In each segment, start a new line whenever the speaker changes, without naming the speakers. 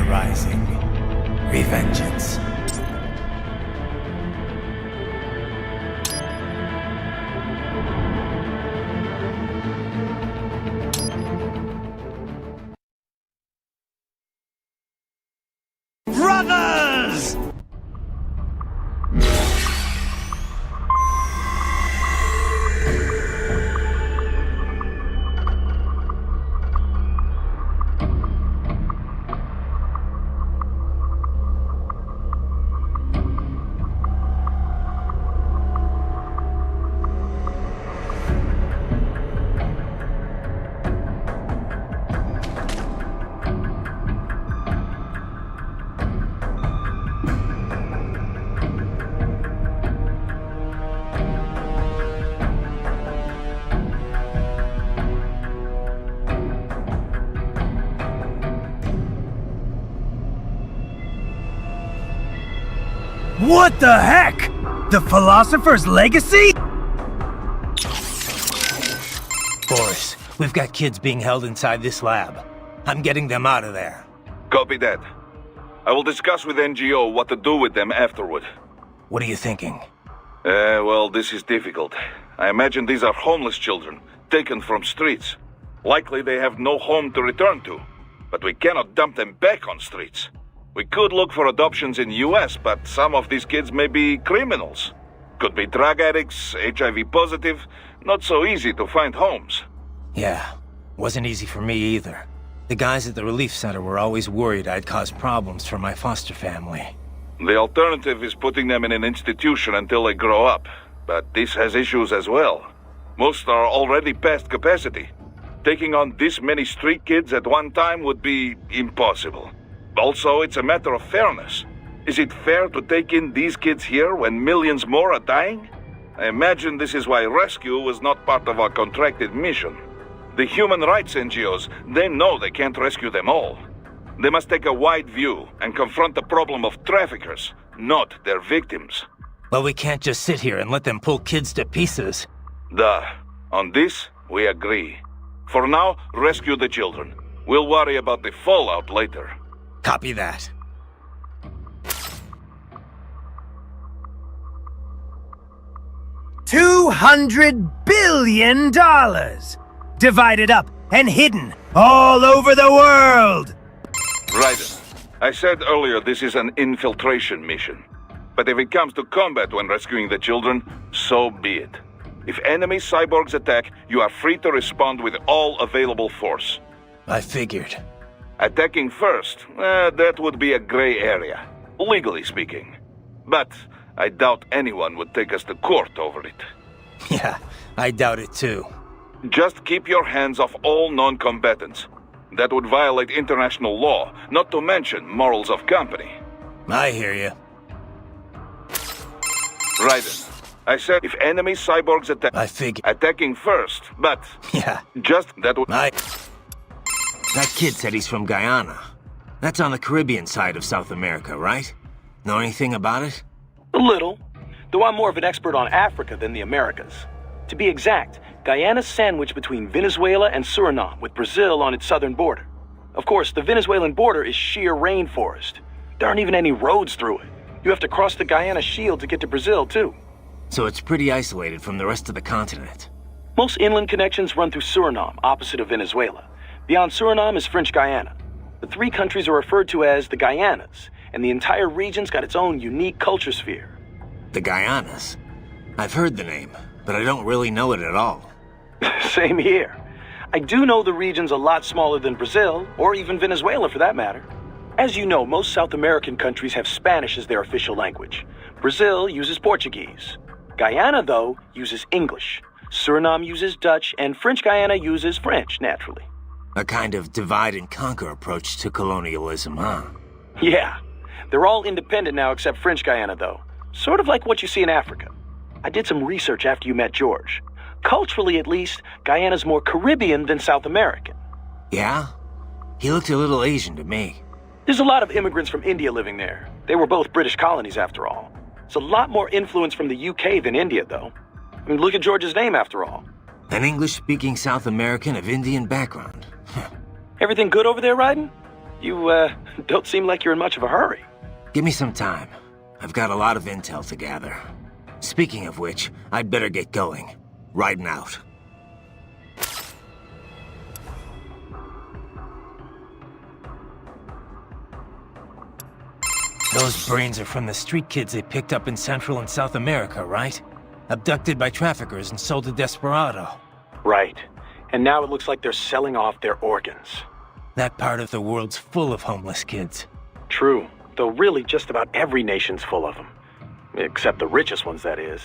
Fear Rising. Revengeance.
Brothers! What the heck? The Philosopher's Legacy?
Boris, we've got kids being held inside this lab. I'm getting them out of there.
Copy that. I will discuss with NGO what to do with them afterward.
What are you thinking?
Well, this is difficult. I imagine these are homeless children, taken from streets. Likely they have no home to return to. But we cannot dump them back on streets. We could look for adoptions in US, but some of these kids may be criminals. Could be drug addicts, HIV positive. Not so easy to find homes.
Yeah, wasn't easy for me either. The guys at the relief center were always worried I'd cause problems for my foster family.
The alternative is putting them in an institution until they grow up. But this has issues as well. Most are already past capacity. Taking on this many street kids at one time would be impossible. Also, it's a matter of fairness. Is it fair to take in these kids here when millions more are dying? I imagine this is why rescue was not part of our contracted mission. The human rights NGOs, they know they can't rescue them all. They must take a wide view and confront the problem of traffickers, not their victims.
Well, we can't just sit here and let them pull kids to pieces.
Duh. On this, we agree. For now, rescue the children. We'll worry about the fallout later.
Copy that.
$200 billion! Divided up and hidden all over the world!
Raiden, I said earlier this is an infiltration mission. But if it comes to combat when rescuing the children, so be it. If enemy cyborgs attack, you are free to respond with all available force.
I figured.
Attacking first, that would be a gray area, legally speaking. But I doubt anyone would take us to court over it.
Yeah, I doubt it too.
Just keep your hands off all non-combatants. That would violate international law, not to mention morals of company.
I hear you.
Raiden, I said if enemy cyborgs attack...
I figured.
Attacking first, but...
Yeah.
Just that would...
That kid said he's from Guyana. That's on the Caribbean side of South America, right? Know anything about it?
A little. Though I'm more of an expert on Africa than the Americas. To be exact, Guyana's sandwiched between Venezuela and Suriname, with Brazil on its southern border. Of course, the Venezuelan border is sheer rainforest. There aren't even any roads through it. You have to cross the Guyana Shield to get to Brazil, too.
So it's pretty isolated from the rest of the continent.
Most inland connections run through Suriname, opposite of Venezuela. Beyond Suriname is French Guyana. The three countries are referred to as the Guyanas, and the entire region's got its own unique culture sphere.
The Guyanas? I've heard the name, but I don't really know it at all.
Same here. I do know the region's a lot smaller than Brazil, or even Venezuela for that matter. As you know, most South American countries have Spanish as their official language. Brazil uses Portuguese. Guyana, though, uses English. Suriname uses Dutch, and French Guyana uses French, naturally.
A kind of divide-and-conquer approach to colonialism, huh?
Yeah. They're all independent now except French Guyana, though. Sort of like what you see in Africa. I did some research after you met George. Culturally, at least, Guyana's more Caribbean than South American.
Yeah? He looked a little Asian to me.
There's a lot of immigrants from India living there. They were both British colonies, after all. It's a lot more influence from the UK than India, though. I mean, look at George's name, after all.
An English-speaking South American of Indian background.
Everything good over there, Raiden? You, don't seem like you're in much of a hurry.
Give me some time. I've got a lot of intel to gather. Speaking of which, I'd better get going. Riding out. Those brains are from the street kids they picked up in Central and South America, right? Abducted by traffickers and sold to Desperado.
Right. And now it looks like they're selling off their organs.
That part of the world's full of homeless kids.
True. Though really just about every nation's full of them. Except the richest ones, that is.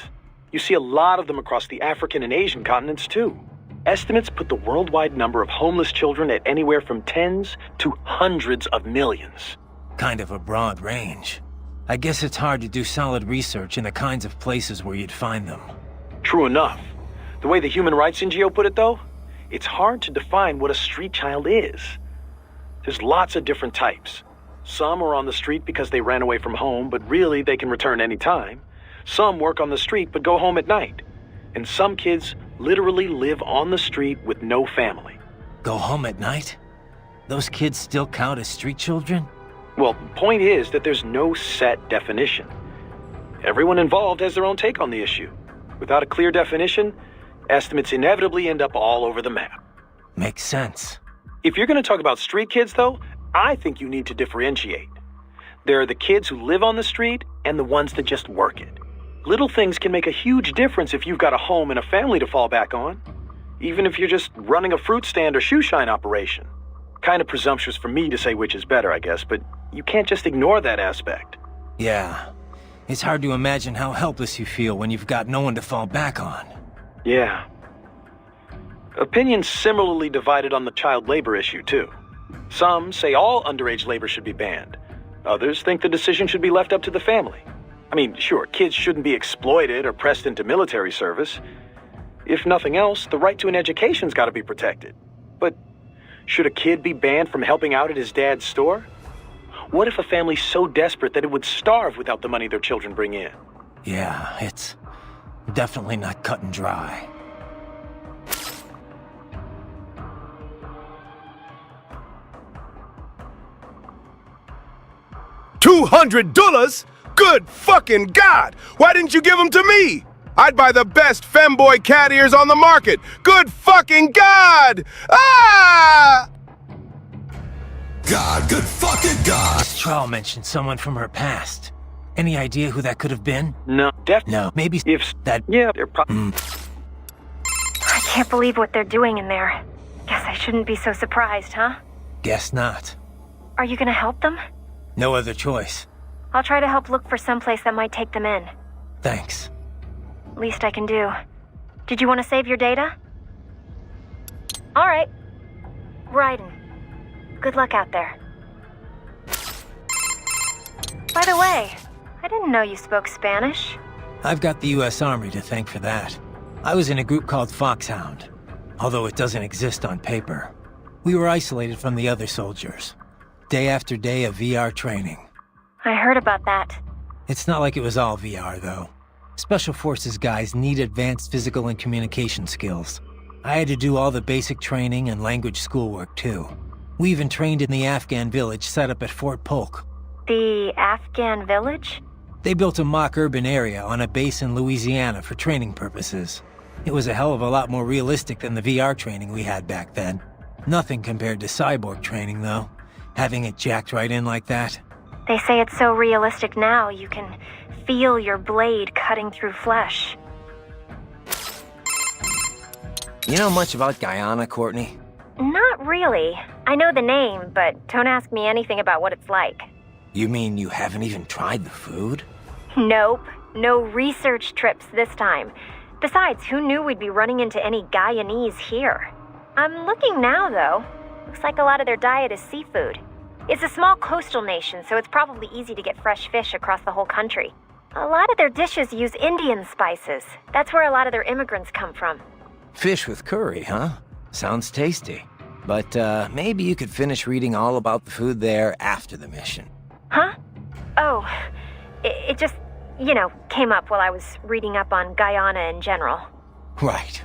You see a lot of them across the African and Asian continents, too. Estimates put the worldwide number of homeless children at anywhere from tens to hundreds of millions.
Kind of a broad range. I guess it's hard to do solid research in the kinds of places where you'd find them.
True enough. The way the Human Rights NGO put it, though, it's hard to define what a street child is. There's lots of different types. Some are on the street because they ran away from home, but really they can return any time. Some work on the street but go home at night. And some kids literally live on the street with no family.
Go home at night? Those kids still count as street children?
Well, the point is that there's no set definition. Everyone involved has their own take on the issue. Without a clear definition, estimates inevitably end up all over the map.
Makes sense.
If you're going to talk about street kids, though, I think you need to differentiate. There are the kids who live on the street and the ones that just work it. Little things can make a huge difference if you've got a home and a family to fall back on. Even if you're just running a fruit stand or shoe shine operation. Kind of presumptuous for me to say which is better, I guess, but you can't just ignore that aspect.
Yeah. It's hard to imagine how helpless you feel when you've got no one to fall back on.
Yeah. Opinions similarly divided on the child labor issue, too. Some say all underage labor should be banned. Others think the decision should be left up to the family. I mean, sure, kids shouldn't be exploited or pressed into military service. If nothing else, the right to an education's got to be protected. But should a kid be banned from helping out at his dad's store? What if a family's so desperate that it would starve without the money their children bring in?
Yeah, it's definitely not cut and dry.
$200? Good fucking God! Why didn't you give them to me? I'd buy the best femboy cat ears on the market. Good fucking God! Ah!
God, good fucking God!
This trial mentioned someone from her past. Any idea who that could have been?
No,
No, maybe
If
that...
yeah, they're probably.
I can't believe what they're doing in there. Guess I shouldn't be so surprised, huh?
Guess not.
Are you gonna help them?
No other choice.
I'll try to help look for someplace that might take them in.
Thanks.
Least I can do. Did you want to save your data? All right. Raiden. Good luck out there. By the way, I didn't know you spoke Spanish.
I've got the U.S. Army to thank for that. I was in a group called Foxhound, although it doesn't exist on paper. We were isolated from the other soldiers. Day after day of VR training.
I heard about that.
It's not like it was all VR, though. Special Forces guys need advanced physical and communication skills. I had to do all the basic training and language schoolwork, too. We even trained in the Afghan village set up at Fort Polk.
The Afghan village?
They built a mock urban area on a base in Louisiana for training purposes. It was a hell of a lot more realistic than the VR training we had back then. Nothing compared to cyborg training, though. Having it jacked right in like that.
They say it's so realistic now you can feel your blade cutting through flesh.
You know much about Guyana, Courtney?
Not really. I know the name, but don't ask me anything about what it's like.
You mean you haven't even tried the food?
Nope. No research trips this time. Besides, who knew we'd be running into any Guyanese here? I'm looking now, though. Looks like a lot of their diet is seafood. It's a small coastal nation, so it's probably easy to get fresh fish across the whole country. A lot of their dishes use Indian spices. That's where a lot of their immigrants come from.
Fish with curry, huh? Sounds tasty. But maybe you could finish reading all about the food there after the mission.
Huh? Oh, it just, came up while I was reading up on Guyana in general.
Right.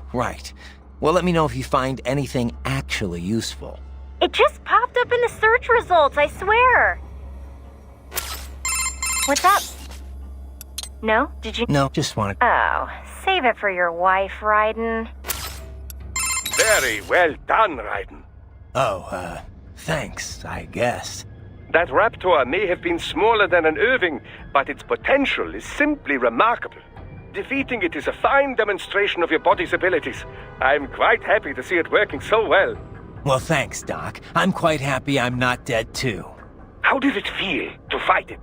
Well, let me know if you find anything actually useful.
It just popped up in the search results, I swear. What's up? No? Did you?
No, just wanted...
Oh, save it for your wife, Raiden.
Very well done, Raiden.
Oh, thanks, I guess.
That raptor may have been smaller than an Irving, but its potential is simply remarkable. Defeating it is a fine demonstration of your body's abilities. I'm quite happy to see it working so well.
Well, thanks, Doc. I'm quite happy I'm not dead, too.
How did it feel to fight it?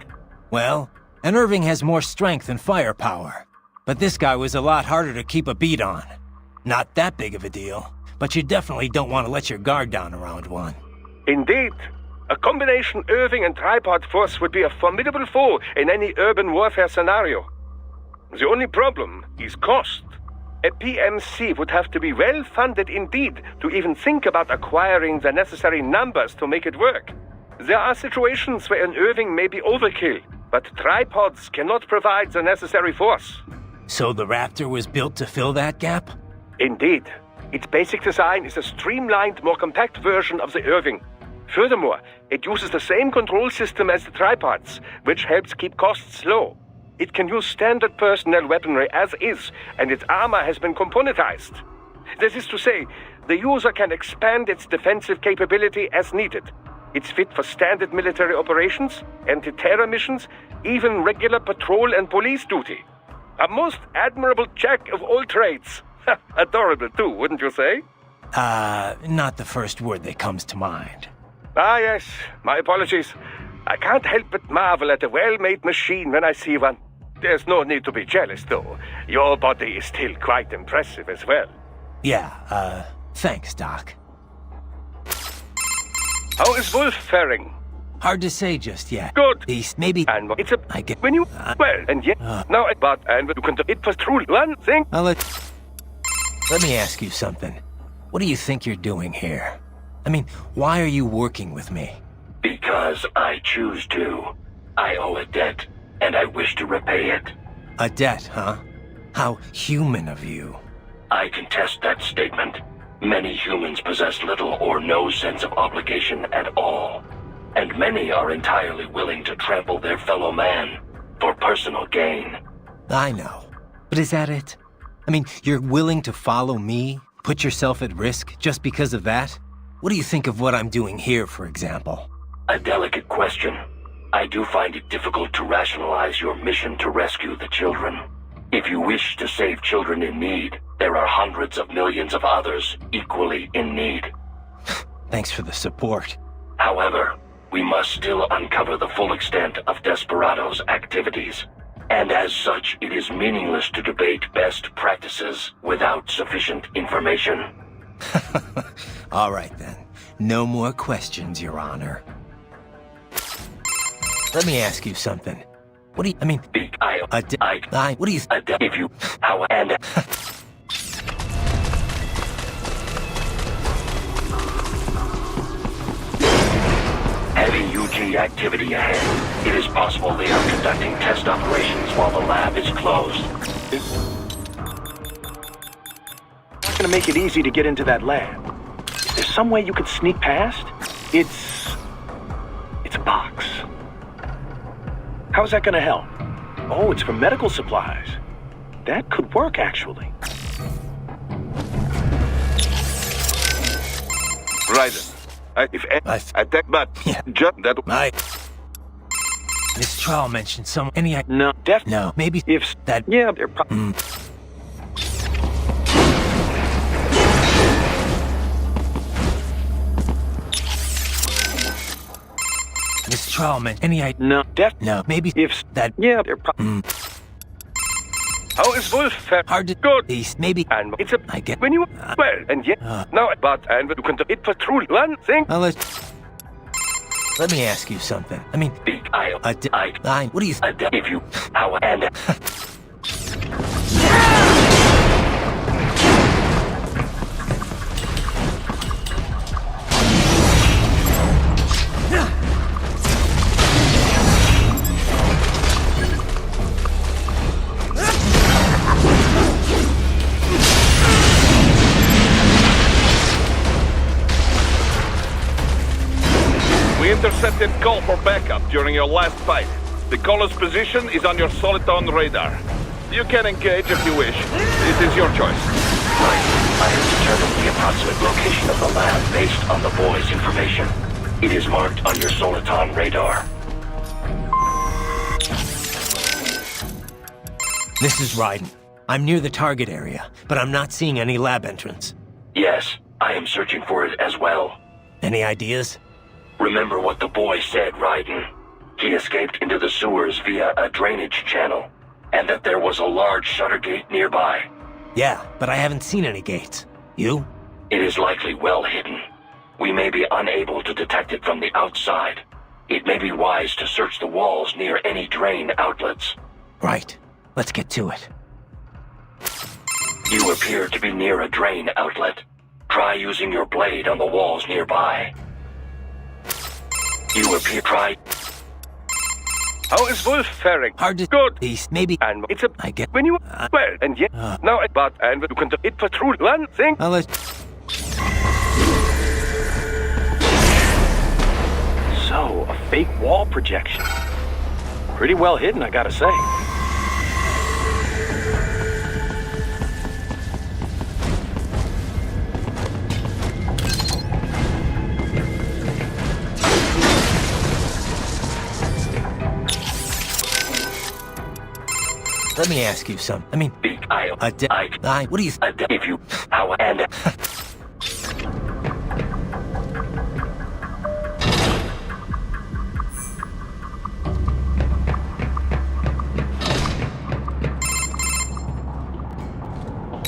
Well, an Irving has more strength and firepower. But this guy was a lot harder to keep a beat on. Not that big of a deal, but you definitely don't want to let your guard down around one.
Indeed. A combination Irving and tripod force would be a formidable foe in any urban warfare scenario. The only problem is cost. A PMC would have to be well funded indeed to even think about acquiring the necessary numbers to make it work. There are situations where an Irving may be overkill, but tripods cannot provide the necessary force.
So the Raptor was built to fill that gap?
Indeed. Its basic design is a streamlined, more compact version of the Irving. Furthermore, it uses the same control system as the tripods, which helps keep costs low. It can use standard personnel weaponry as is, and its armor has been componentized. That is to say, the user can expand its defensive capability as needed. It's fit for standard military operations, anti-terror missions, even regular patrol and police duty. A most admirable jack of all trades. Adorable too, wouldn't you say?
Not the first word that comes to mind.
Ah, yes. My apologies. I can't help but marvel at a well-made machine when I see one. There's no need to be jealous, though. Your body is still quite impressive as well.
Yeah, thanks, Doc.
How is Wolf faring?
Hard to say just yet.
Good.
Maybe...
And it's a...
I get...
When you... well, and yet... now, but... and you can... it was truly one thing...
Let me ask you something. What do you think you're doing here? I mean, why are you working with me?
Because I choose to. I owe a debt, and I wish to repay it.
A debt, huh? How human of you.
I contest that statement. Many humans possess little or no sense of obligation at all. And many are entirely willing to trample their fellow man for personal gain.
I know. But is that it? I mean, you're willing to follow me, put yourself at risk just because of that? What do you think of what I'm doing here, for example?
A delicate question. I do find it difficult to rationalize your mission to rescue the children. If you wish to save children in need, there are hundreds of millions of others equally in need.
Thanks for the support.
However, we must still uncover the full extent of Desperado's activities. And as such, it is meaningless to debate best practices without sufficient information.
All right, then. No more questions, Your Honor. Let me ask you something. What do you... I mean... what do you...
If you... How... And... Heavy UG activity ahead. It is possible they are conducting test operations while the lab is closed.
It's gonna make it easy to get into that lab. Is there some way you could sneak past? It's a box. How's that gonna help? Oh, it's for medical supplies. That could work, actually.
Raiden.
Yeah.
Just that...
This trial mentioned some...
No,
No, maybe...
If...
That...
Yeah, they're probably...
This trial mentioned...
No,
No, maybe...
If...
That...
Yeah, they're probably...
How is Wolf faring?
Hard to...
Good.
Maybe...
And it's a...
I get...
when you... well, and yet... now, but... and you can... it was truly one thing...
Let me ask you something. I mean... what do you...
If you... How... And...
for backup during your last fight. The caller's position is on your Soliton radar. You can engage if you wish. It is your choice.
Right. I have determined the approximate location of the lab based on the boy's information. It is marked on your Soliton radar.
This is Raiden. I'm near the target area, but I'm not seeing any lab entrance.
Yes, I am searching for it as well.
Any ideas?
Remember what the boy said, Raiden. He escaped into the sewers via a drainage channel, and that there was a large shutter gate nearby.
Yeah, but I haven't seen any gates. You?
It is likely well hidden. We may be unable to detect it from the outside. It may be wise to search the walls near any drain outlets.
Right. Let's get to it.
You appear to be near a drain outlet. Try using your blade on the walls nearby. You appear
How is Wolf faring?
Hard to...
Good.
East, maybe...
And it's a...
I get...
When you... well, and yet... now, but... and you can do it for true one thing.
Well, let's...
So, a fake wall projection. Pretty well hidden, I gotta say.
Let me ask you something. I mean... what do you...
if you... how and...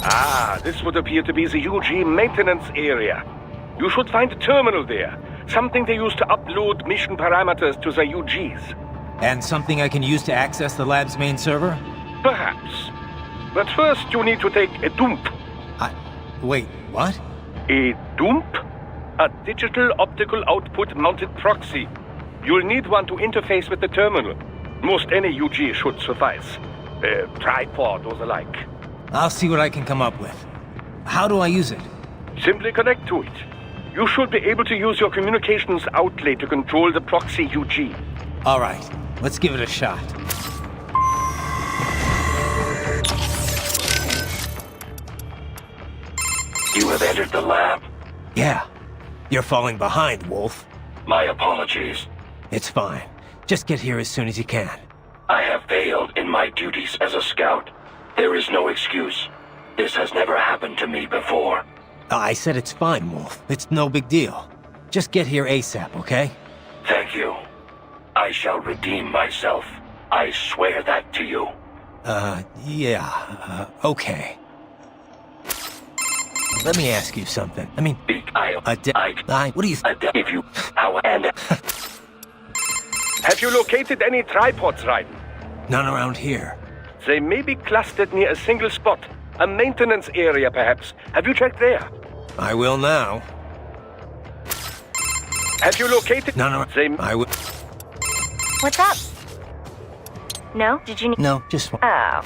Ah, this would appear to be the UG maintenance area. You should find a terminal there. Something they use to upload mission parameters to the UGs.
And something I can use to access the lab's main server?
Perhaps. But first you need to take a dump.
Wait, what?
A dump? A digital optical output mounted proxy. You'll need one to interface with the terminal. Most any UG should suffice. A tripod or the like.
I'll see what I can come up with. How do I use it?
Simply connect to it. You should be able to use your communications outlay to control the proxy UG.
All right, let's give it a shot.
You have entered the lab.
Yeah. You're falling behind, Wolf.
My apologies.
It's fine. Just get here as soon as you can.
I have failed in my duties as a scout. There is no excuse. This has never happened to me before.
I said it's fine, Wolf. It's no big deal. Just get here ASAP, okay?
Thank you. I shall redeem myself. I swear that to you.
Okay. Let me ask you something. I mean... what do you...
if you... how and...
Have you located any tripods, Raiden?
None around here.
They may be clustered near a single spot. A maintenance area, perhaps. Have you checked there?
I will now.
Have you located...
No, I will...
What's up? No? Did you need...
No, just one.
Oh.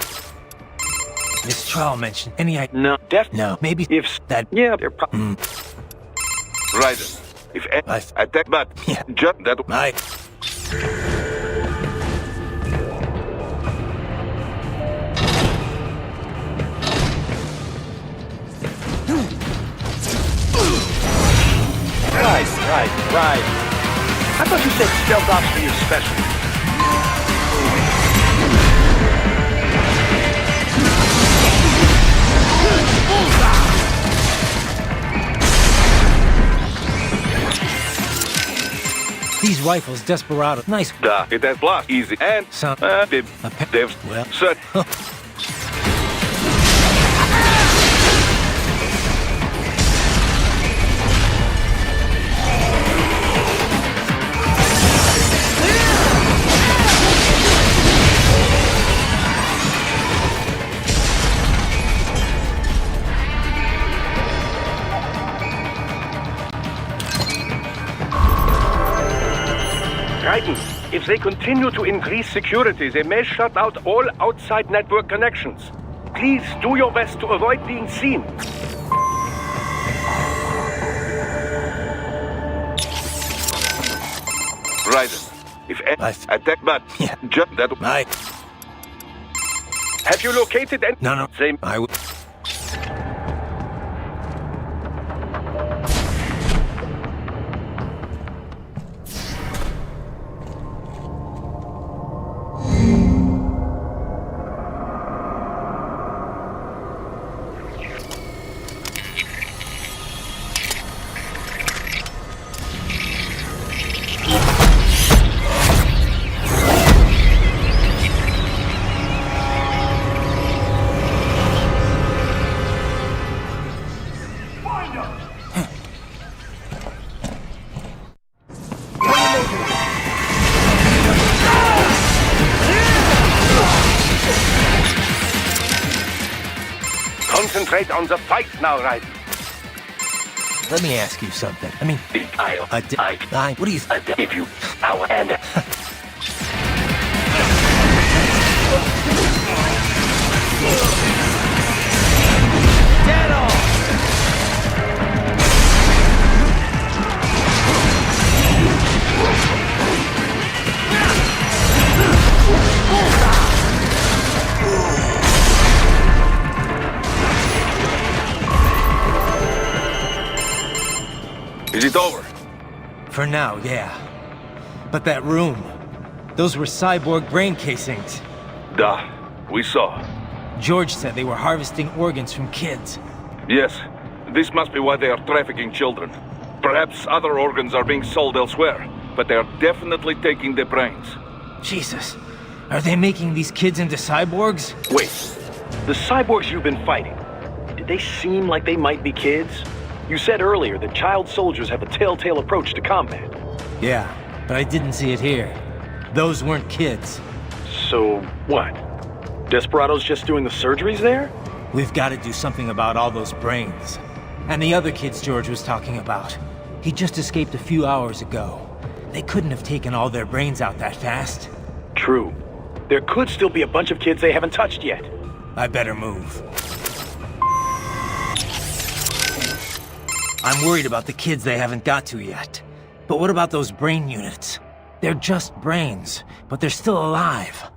This trial mentioned any...
No,
No, maybe...
If...
that...
Yeah, they're probably...
Raiden, if attack, but
Yeah.
just that...
Right. I thought you said stealth ops for your specialty.
These rifles, Desperado. Nice.
It has blast. Easy. And...
Some...
They've...
Well...
Sir...
Raiden, if they continue to increase security, they may shut out all outside network connections. Please do your best to avoid being seen.
Raiden, If
I-
attack, but
Yeah.
just that.
Have you located any...
No.
Same. Concentrate on the fight now, Raiden.
Let me ask you something. I mean, what do you...
If you power and
Is it over?
For now, yeah. But that room... Those were cyborg brain casings.
Duh. We saw.
George said they were harvesting organs from kids.
Yes. This must be why they are trafficking children. Perhaps other organs are being sold elsewhere, but they are definitely taking the brains.
Jesus. Are they making these kids into cyborgs?
Wait, the cyborgs you've been fighting, did they seem like they might be kids? You said earlier that child soldiers have a telltale approach to combat.
Yeah, but I didn't see it here. Those weren't kids.
So, what? Desperados just doing the surgeries there?
We've got to do something about all those brains. And the other kids George was talking about. He just escaped a few hours ago. They couldn't have taken all their brains out that fast.
True. There could still be a bunch of kids they haven't touched yet.
I better move. I'm worried about the kids they haven't got to yet. But what about those brain units? They're just brains, but they're still alive.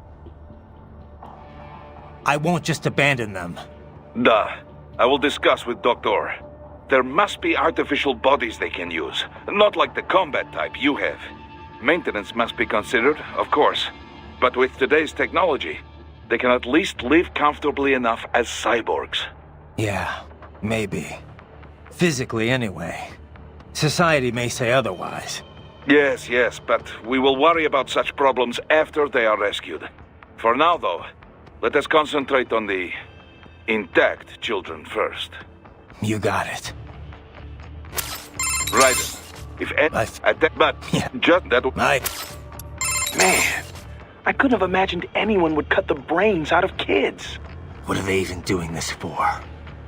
I won't just abandon them.
Duh. I will discuss with Doctor. There must be artificial bodies they can use. Not like the combat type you have. Maintenance must be considered, of course. But with today's technology, they can at least live comfortably enough as cyborgs.
Yeah, maybe. Physically, anyway. Society may say otherwise.
Yes, but we will worry about such problems after they are rescued. For now, though, let us concentrate on the intact children first.
You got it.
Right. If attack, but
Yeah.
just that.
Man, I couldn't have imagined anyone would cut the brains out of kids.
What are they even doing this for?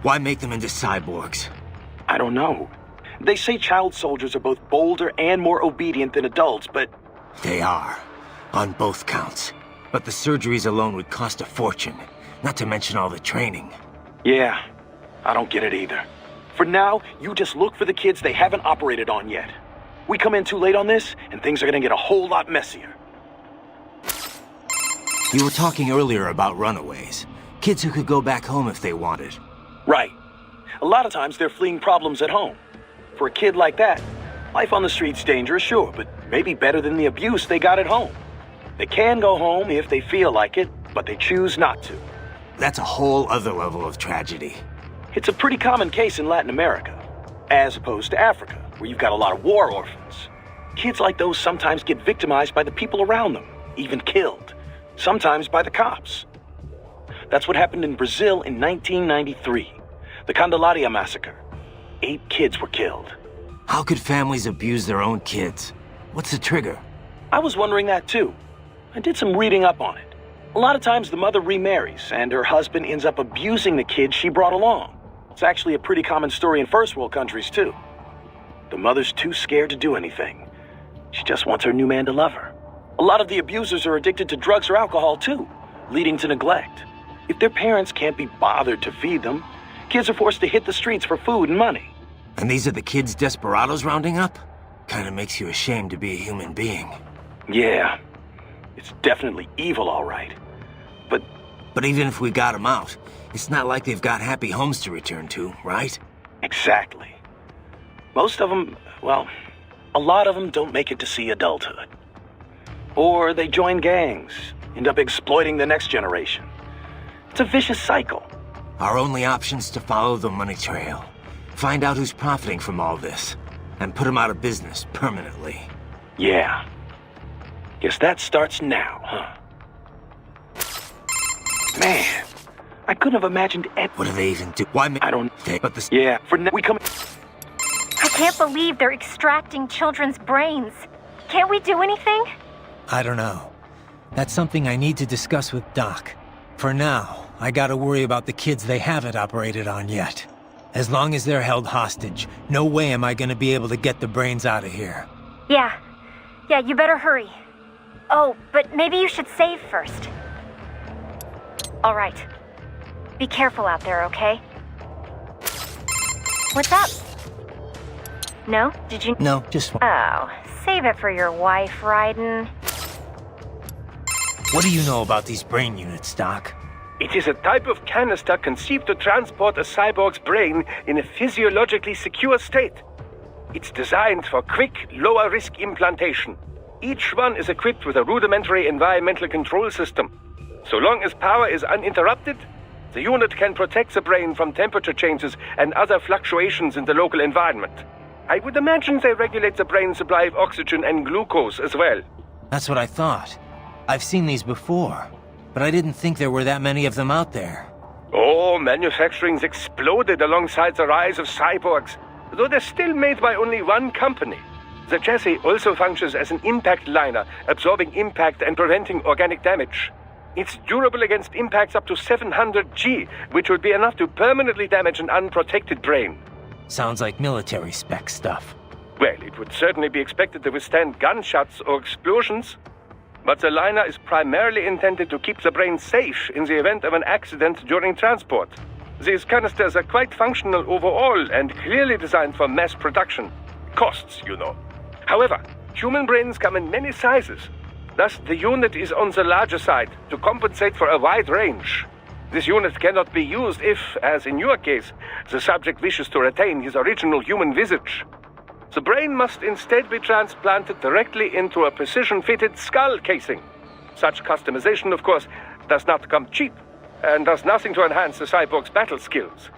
Why make them into cyborgs?
I don't know. They say child soldiers are both bolder and more obedient than adults, but...
They are. On both counts. But the surgeries alone would cost a fortune. Not to mention all the training.
Yeah, I don't get it either. For now, you just look for the kids they haven't operated on yet. We come in too late on this, and things are gonna get a whole lot messier.
You were talking earlier about runaways. Kids who could go back home if they wanted.
Right. A lot of times they're fleeing problems at home. For a kid like that, life on the street's dangerous, sure, but maybe better than the abuse they got at home. They can go home if they feel like it, but they choose not to.
That's a whole other level of tragedy.
It's a pretty common case in Latin America, as opposed to Africa, where you've got a lot of war orphans. Kids like those sometimes get victimized by the people around them, even killed. Sometimes by the cops. That's what happened in Brazil in 1993. The Candelaria massacre. 8 kids were killed.
How could families abuse their own kids? What's the trigger?
I was wondering that too. I did some reading up on it. A lot of times the mother remarries, and her husband ends up abusing the kids she brought along. It's actually a pretty common story in first world countries too. The mother's too scared to do anything. She just wants her new man to love her. A lot of the abusers are addicted to drugs or alcohol too, leading to neglect. If their parents can't be bothered to feed them, kids are forced to hit the streets for food and money.
And these are the kids Desperados rounding up? Kinda makes you ashamed to be a human being.
Yeah, it's definitely evil, all right.
But even if we got them out, it's not like they've got happy homes to return to, right?
Exactly. Most of them, well, a lot of them don't make it to see adulthood. Or they join gangs, end up exploiting the next generation. It's a vicious cycle.
Our only option's to follow the money trail. Find out who's profiting from all this, and put them out of business permanently.
Yeah. Guess that starts now, huh? Man, I couldn't have imagined
What do they even do? Why
I don't...
But this...
Yeah, for now we come...
I can't believe they're extracting children's brains. Can't we do anything?
I don't know. That's something I need to discuss with Doc. For now, I gotta worry about the kids they haven't operated on yet. As long as they're held hostage, no way am I gonna be able to get the brains out of here.
Yeah, you better hurry. Oh, but maybe you should save first. All right. Be careful out there, okay? What's up? No? Did you...
No, just...
Oh, save it for your wife, Raiden.
What do you know about these brain units, Doc?
It is a type of canister conceived to transport a cyborg's brain in a physiologically secure state. It's designed for quick, lower-risk implantation. Each one is equipped with a rudimentary environmental control system. So long as power is uninterrupted, the unit can protect the brain from temperature changes and other fluctuations in the local environment. I would imagine they regulate the brain supply of oxygen and glucose as well.
That's what I thought. I've seen these before, but I didn't think there were that many of them out there.
Oh, manufacturing's exploded alongside the rise of cyborgs, though they're still made by only one company. The chassis also functions as an impact liner, absorbing impact and preventing organic damage. It's durable against impacts up to 700 G, which would be enough to permanently damage an unprotected brain.
Sounds like military spec stuff.
Well, it would certainly be expected to withstand gunshots or explosions. But the liner is primarily intended to keep the brain safe in the event of an accident during transport. These canisters are quite functional overall and clearly designed for mass production. Costs, you know. However, human brains come in many sizes. Thus, the unit is on the larger side to compensate for a wide range. This unit cannot be used if, as in your case, the subject wishes to retain his original human visage. The brain must instead be transplanted directly into a precision-fitted skull casing. Such customization, of course, does not come cheap, and does nothing to enhance the cyborg's battle skills.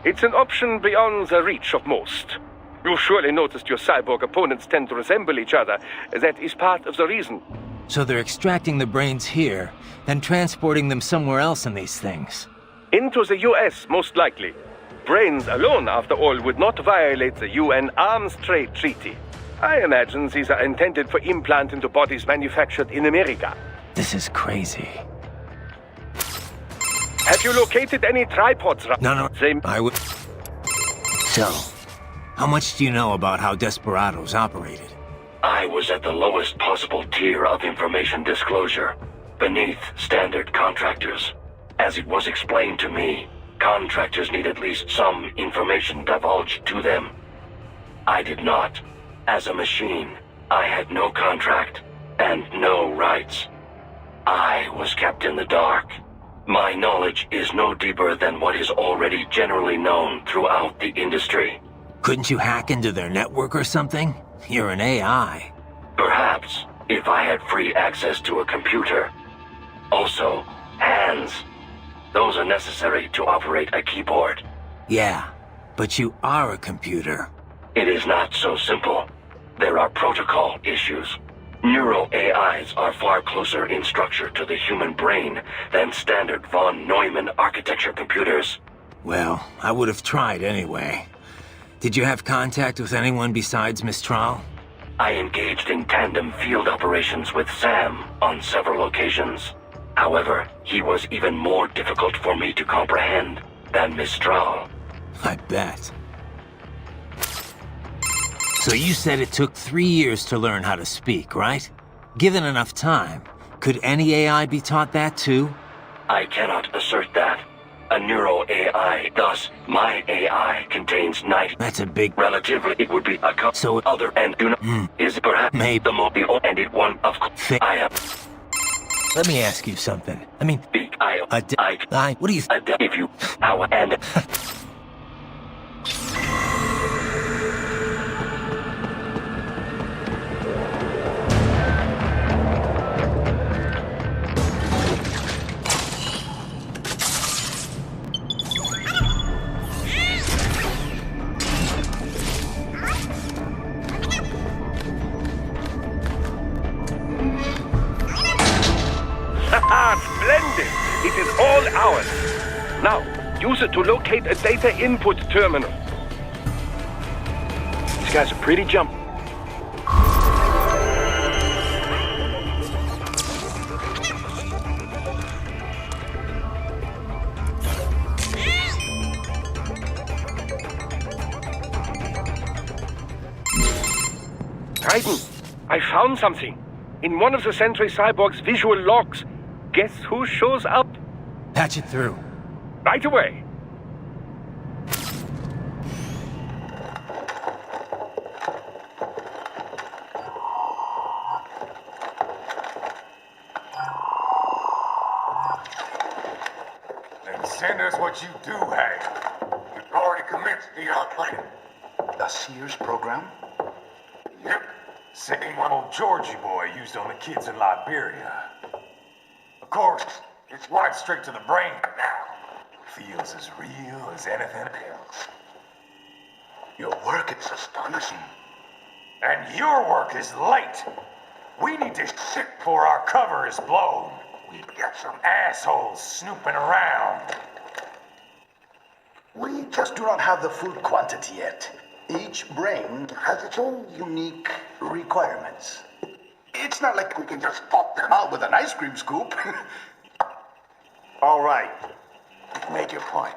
It's an option beyond the reach of most. You surely noticed your cyborg opponents tend to resemble each other. That is part of the reason.
So they're extracting the brains here, then transporting them somewhere else in these things.
Into the US, most likely. Brains alone, after all, would not violate the UN Arms Trade Treaty. I imagine these are intended for implant into bodies manufactured in America.
This is crazy.
Have you located any tripods?
No, I would... So, how much do you know about how Desperados operated?
I was at the lowest possible tier of information disclosure, beneath standard contractors. As it was explained to me, contractors need at least some information divulged to them. I did not. As a machine, I had no contract and no rights. I was kept in the dark. My knowledge is no deeper than what is already generally known throughout the industry.
Couldn't you hack into their network or something? You're an AI.
Perhaps, if I had free access to a computer. Also, hands. Those are necessary to operate a keyboard.
Yeah, but you are a computer.
It is not so simple. There are protocol issues. Neural AIs are far closer in structure to the human brain than standard von Neumann architecture computers.
Well, I would have tried anyway. Did you have contact with anyone besides Mistral?
I engaged in tandem field operations with Sam on several occasions. However, he was even more difficult for me to comprehend than Mistral.
I bet. So you said it took 3 years to learn how to speak, right? Given enough time, could any AI be taught that too?
I cannot assert that. a neuro AI. Thus, my AI contains 90.
That's a big...
Relatively, it would be a couple.
So...
Other and do not... Is perhaps
Maybe.
the mobile and it one of... I am...
Let me ask you something. I mean...
Big I...
what do you...
If you... How and...
Splendid! It is all ours. Now, use it to locate a data input terminal.
These guys are pretty jumpy.
Titan, I found something. In one of the Sentry Cyborg's visual logs. Guess who shows up?
Patch it through.
Right away.
Then send us what you do have. You've already commenced the plan. The Sears program? Yep. Same one old Georgie boy used on the kids in Liberia. Of course, it's right straight to the brain now. Feels as real as anything else. Your work is astonishing. And your work is late. We need to shit before our cover is blown. We've got some assholes snooping around.
We just do not have the full quantity yet. Each brain has its own unique requirements. It's not like we can just pop them out with an ice cream scoop.
All right. You've made your point.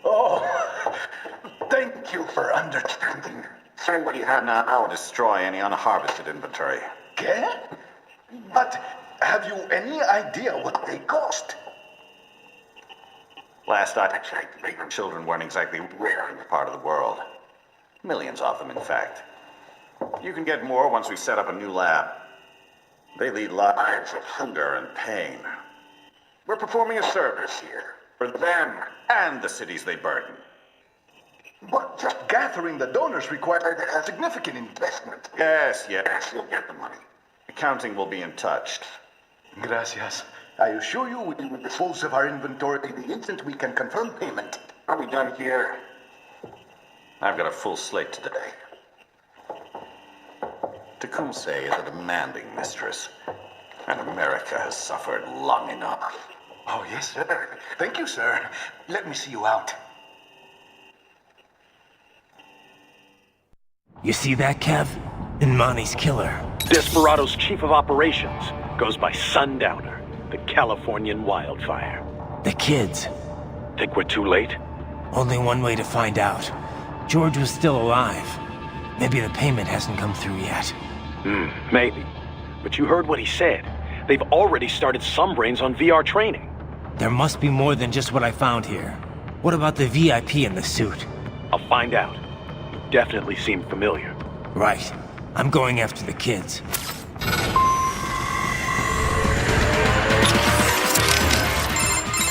Oh, thank you for understanding.
Send what you have now. I'll destroy any unharvested inventory.
Okay? But have you any idea what they cost?
Last I checked, children weren't exactly rare in this part of the world. Millions of them, in fact. You can get more once we set up a new lab. They lead lives of hunger and pain. We're performing a service here. For them and the cities they burden.
But just gathering the donors required a significant investment.
Yes, you'll get the money. Accounting will be in touch.
Gracias. I assure you we will dispose of our inventory the instant we can confirm payment.
Are we done here? I've got a full slate today. Tecumseh is a demanding mistress, and America has suffered long enough.
Oh, yes, sir. Thank you, sir. Let me see you out.
You see that, Kev? Imani's killer.
Desperado's chief of operations goes by Sundowner, the Californian wildfire.
The kids.
Think we're too late?
Only one way to find out. George was still alive. Maybe the payment hasn't come through yet.
Maybe. But you heard what he said. They've already started some brains on VR training.
There must be more than just what I found here. What about the VIP in the suit?
I'll find out. You definitely seem familiar.
Right. I'm going after the kids.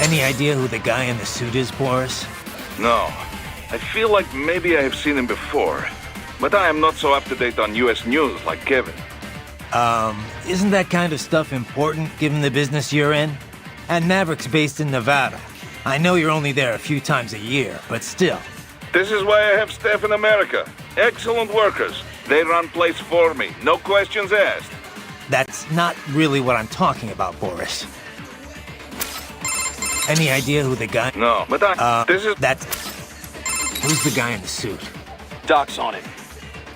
Any idea who the guy in the suit is, Boris?
No. I feel like maybe I have seen him before. But I am not so up-to-date on US news like Kevin.
Isn't that kind of stuff important given the business you're in? And Maverick's based in Nevada. I know you're only there a few times a year, but still.
This is why I have staff in America. Excellent workers. They run place for me. No questions asked.
That's not really what I'm talking about, Boris. Any idea who the guy...
No, but
Who's the guy in the suit?
Doc's on it.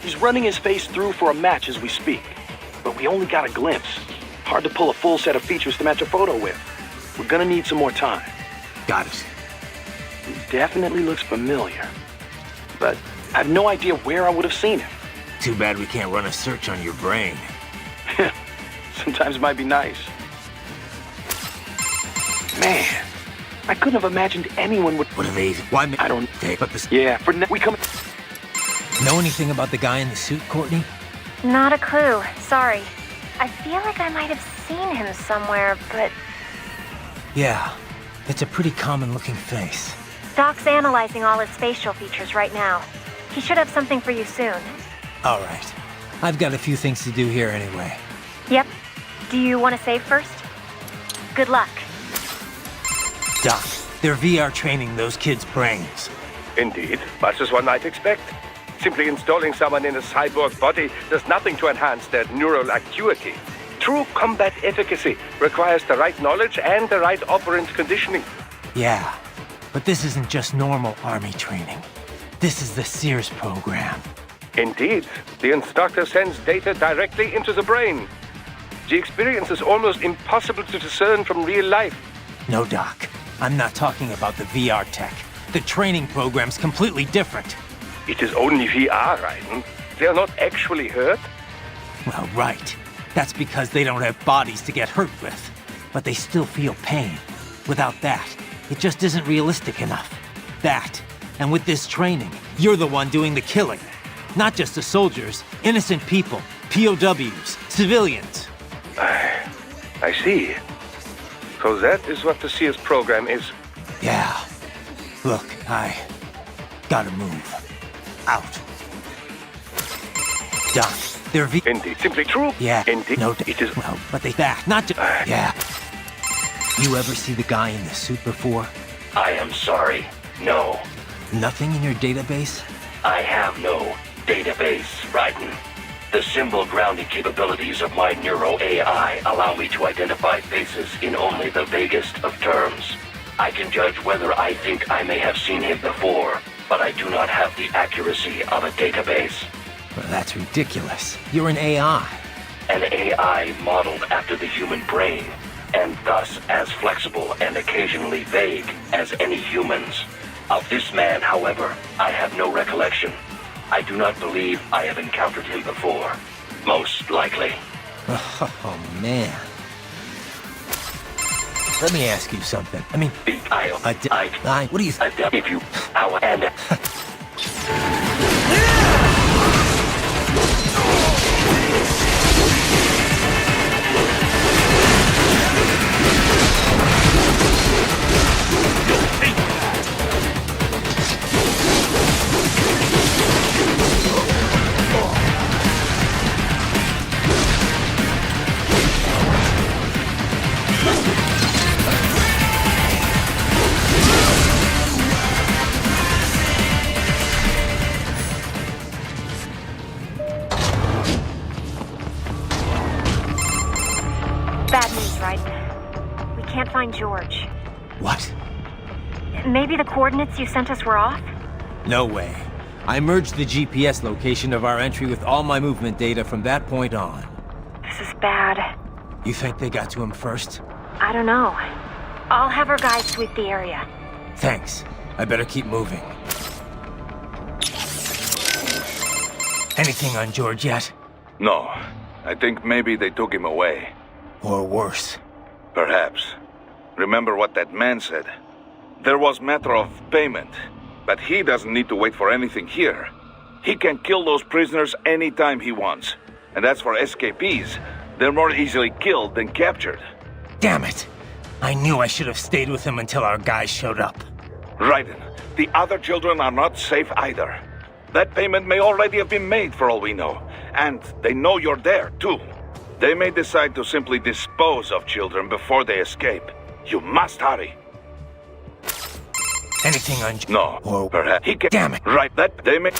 He's running his face through for a match as we speak. But we only got a glimpse. Hard to pull a full set of features to match a photo with. We're gonna need some more time.
Got it.
He definitely looks familiar. But I have no idea where I would have seen him.
Too bad we can't run a search on your brain.
Sometimes it might be nice. Man, I couldn't have imagined anyone would...
What are they? Why me?
I don't...
But this...
Yeah, for now, we come...
Know anything about the guy in the suit, Courtney?
Not a clue. Sorry. I feel like I might have seen him somewhere, but...
Yeah. It's a pretty common-looking face.
Doc's analyzing all his facial features right now. He should have something for you soon.
All right. I've got a few things to do here anyway.
Yep. Do you want to save first? Good luck.
Doc, they're VR training those kids' brains.
Indeed, much as one might expect. Simply installing someone in a cyborg body does nothing to enhance their neural acuity. True combat efficacy requires the right knowledge and the right operant conditioning.
Yeah, but this isn't just normal Army training. This is the Sears program.
Indeed, the instructor sends data directly into the brain. The experience is almost impossible to discern from real life.
No, Doc. I'm not talking about the VR tech. The training program's completely different.
It is only VR, Raiden. They are not actually hurt.
Well, right. That's because they don't have bodies to get hurt with. But they still feel pain. Without that, it just isn't realistic enough. That, and with this training, you're the one doing the killing. Not just the soldiers, innocent people, POWs, civilians.
I see. So that is what the Sears program is.
Yeah. Look, I gotta move. Out. Doc, they're
Indeed. Simply true?
Yeah.
Indeed.
No,
it is...
Well, but they back, not just... Yeah. You ever see the guy in the suit before?
I am sorry. No.
Nothing in your database?
I have no database, Raiden. The symbol grounding capabilities of my Neuro AI allow me to identify faces in only the vaguest of terms. I can judge whether I think I may have seen him before, but I do not have the accuracy of a database.
Well, that's ridiculous. You're an AI.
An AI modeled after the human brain, and thus as flexible and occasionally vague as any humans. Of this man, however, I have no recollection. I do not believe I have encountered him before. Most likely.
Oh, man. Let me ask you something. I mean... what do you...
If you... and...
Bad news, Raiden. We can't find George.
What?
Maybe the coordinates you sent us were off?
No way. I merged the GPS location of our entry with all my movement data from that point on.
This is bad.
You think they got to him first?
I don't know. I'll have our guys sweep the area.
Thanks. I better keep moving. Anything on George yet?
No. I think maybe they took him away.
Or worse.
Perhaps. Remember what that man said. There was matter of payment, but he doesn't need to wait for anything here. He can kill those prisoners anytime he wants. And as for escapees, they're more easily killed than captured.
Damn it! I knew I should have stayed with him until our guys showed up.
Raiden, the other children are not safe either. That payment may already have been made for all we know. And they know you're there, too. They may decide to simply dispose of children before they escape. You must hurry.
Anything on...
No,
or
perhaps he can...
Damn it!
Right, that they may...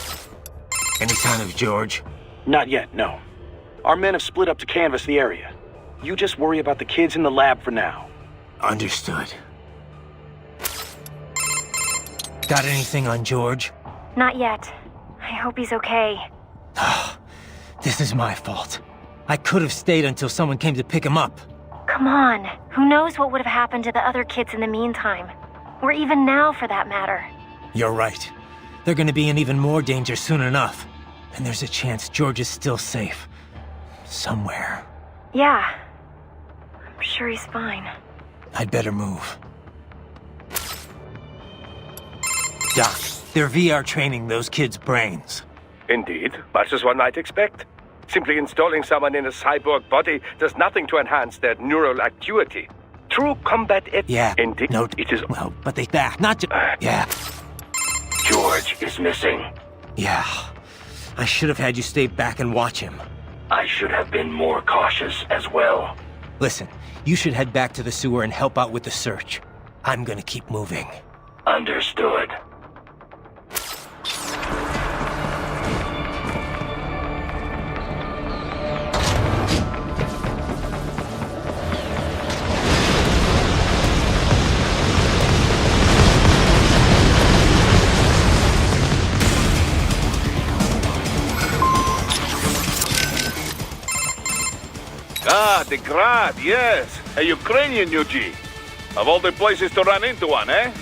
Any sign of George?
Not yet, no. Our men have split up to canvass the area. You just worry about the kids in the lab for now.
Understood. Got anything on George?
Not yet. I hope he's okay.
This is my fault. I could have stayed until someone came to pick him up.
Come on. Who knows what would have happened to the other kids in the meantime? Or even now, for that matter.
You're right. They're gonna be in even more danger soon enough. And there's a chance George is still safe. Somewhere.
Yeah. I'm sure he's fine.
I'd better move. Doc, they're VR training those kids' brains.
Indeed, much as one might expect. Simply installing someone in a cyborg body does nothing to enhance their neural acuity. True combat
Yeah,
indeed.
no,
It is...
Well, but they back, not just... Yeah,
George is missing.
yeah. I should have had you stay back and watch him.
I should have been more cautious as well.
Listen, you should head back to the sewer and help out with the search. I'm gonna keep moving.
Understood.
Ah, the Grad, yes. A Ukrainian UG. Of all the places to run into one, eh?